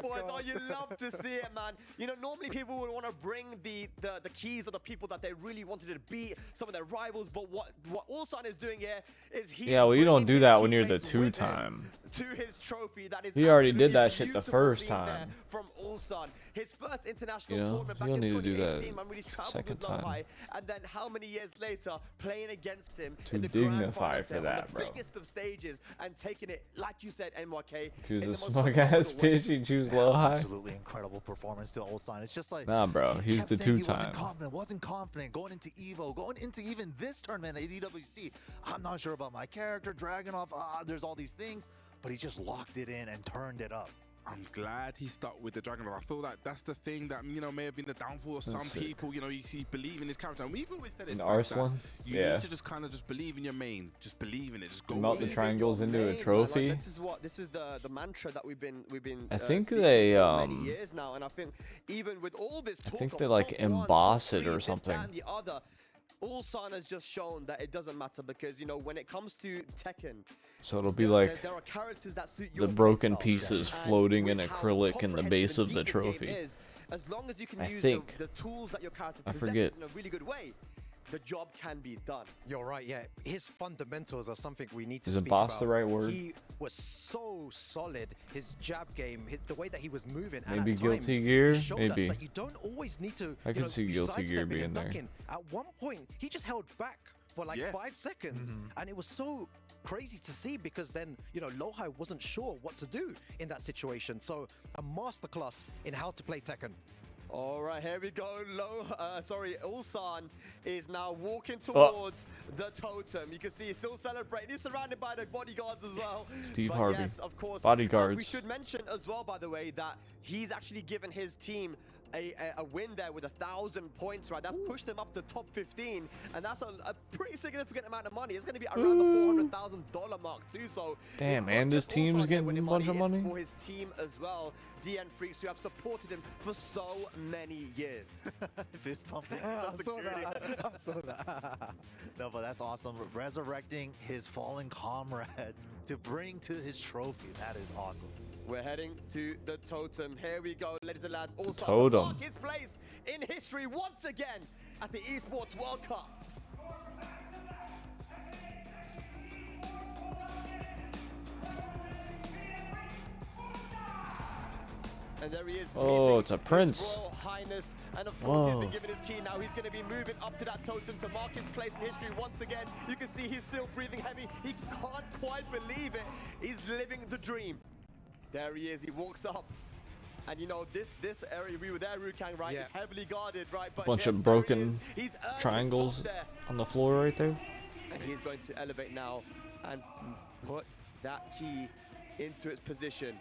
Boys, oh, you love to see it, man. Normally people would want to bring the keys of the people that they really wanted to beat, some of their rivals, but what Ulsan is doing here is he Yeah, well, you don't do that when you're the two-time. to his trophy. That is He already did absolutely that shit the beautiful first scenes there time. from Ulsan. His first international You know, tournament you back don't in need to do that 2018, man, when he traveled second with Lowhigh, time. and then how many years later playing against him Too in the grand dignified finals for there, that, on the bro. biggest of stages, and taking it, like you said, NYK. Choose in a the most smug ass phenomenal way. bitch. He choose low high. Absolutely incredible performance to Ulsan. It's just like Nah, bro. he He's kept the saying he two-time. wasn't confident going into Evo, going into even this tournament at EWC. I'm not sure about my character, Dragunov. There's all these things, but he just locked it in and turned it up. I'm glad he stuck with the Dragon. I feel like that's the thing that may have been the downfall of some That's sick. people. You believe in his character, and we've always said it. In like Arslan? that. You Yeah. need to just kind of just believe in your main. Just believe in it. Just go. Melt the with it. triangles into a Main, man, trophy. Like, this is the mantra that we've been I think speaking they, for many years now, and I think even with all this talk think of they, like, top one, emboss top it three, or this, that, something. and the other, Ulsan has just shown that it doesn't matter because when it comes to Tekken, So it'll be like there are characters that suit the your broken playstyle. pieces And floating in with how acrylic in the base of the comprehensive and deep this trophy. game is, as long as you can I use think. the tools that your character I possesses forget. in a really good way, the job can be done. You're right, yeah. His fundamentals are something we need to Is speak emboss about. the right word? He was so solid. His jab game, the way that he was moving, and Maybe at Guilty times, Gear? he showed Maybe. us that you don't always need to. I can see be Guilty Gear sidestepping being and there. ducking. At one point, he just held back for like 5 seconds, and it was so crazy to see because then Lowhigh wasn't sure what to do in that situation. So a masterclass in how to play Tekken. All right, here we go. Ulsan is now walking towards the totem. You can see he's still celebrating. He's surrounded by the bodyguards as well. Steve But Harvey. yes, of course. Bodyguards. We should mention as well, by the way, that he's actually given his team a win there with 1,000 points, right? That's pushed them up to top 15, and that's a pretty significant amount of money. It's going to be around the $400,000 mark too. So Damn, it's not and his just team's Ulsan getting winning a bunch of it's money? for his team as well. DN Freaks, who have supported him for so many years. Fist pumping. I saw that. I saw that. No, but that's awesome. Resurrecting his fallen comrades to bring to his trophy. That is awesome. We're heading to the totem. Here we go, ladies and lads. Also totem. to mark his place in history once again at the Esports World Cup. And there he is. Oh, it's a His prince. Royal Highness. And of course, he's Whoa. been given his key. Now he's going to be moving up to that totem to mark his place in history once again. You can see he's still breathing heavy. He can't quite believe it. He's living the dream. There he is. He walks up. And you know, this area we were there, Rukang, right, is heavily guarded, right? But Bunch here, of there he broken is. He's earned his triangles spot there. on the floor right there. And he's going to elevate now and put that key into its position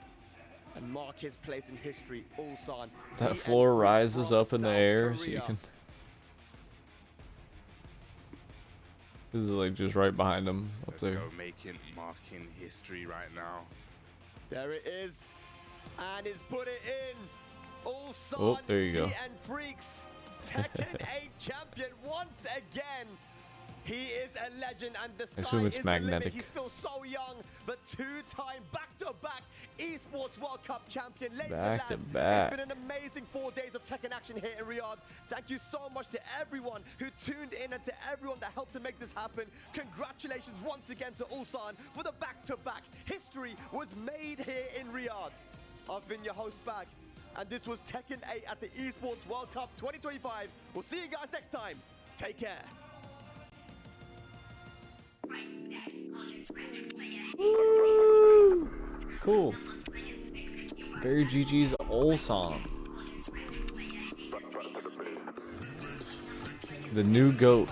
and mark his place in history. Ulsan. That floor rises up in the air, so you can. This is like just right behind him up there. Marking history right now. There it is. And he's put it in. Ulsan. Oh, there you go. DN Freaks. Tekken 8 champion once again. He is a legend, and the sky assume it's is the limit. magnetic. He's still so young, but two-time back-to-back Esports World Cup champion. Ladies and Back to lads, back. it's been an amazing 4 days of Tekken action here in Riyadh. Thank you so much to everyone who tuned in and to everyone that helped to make this happen. Congratulations once again to Ulsan for the back-to-back. History was made here in Riyadh. I've been your host, Bag, and this was Tekken 8 at the Esports World Cup 2025. We'll see you guys next time. Take care. Cool. Very GG's Ulsan. The new GOAT.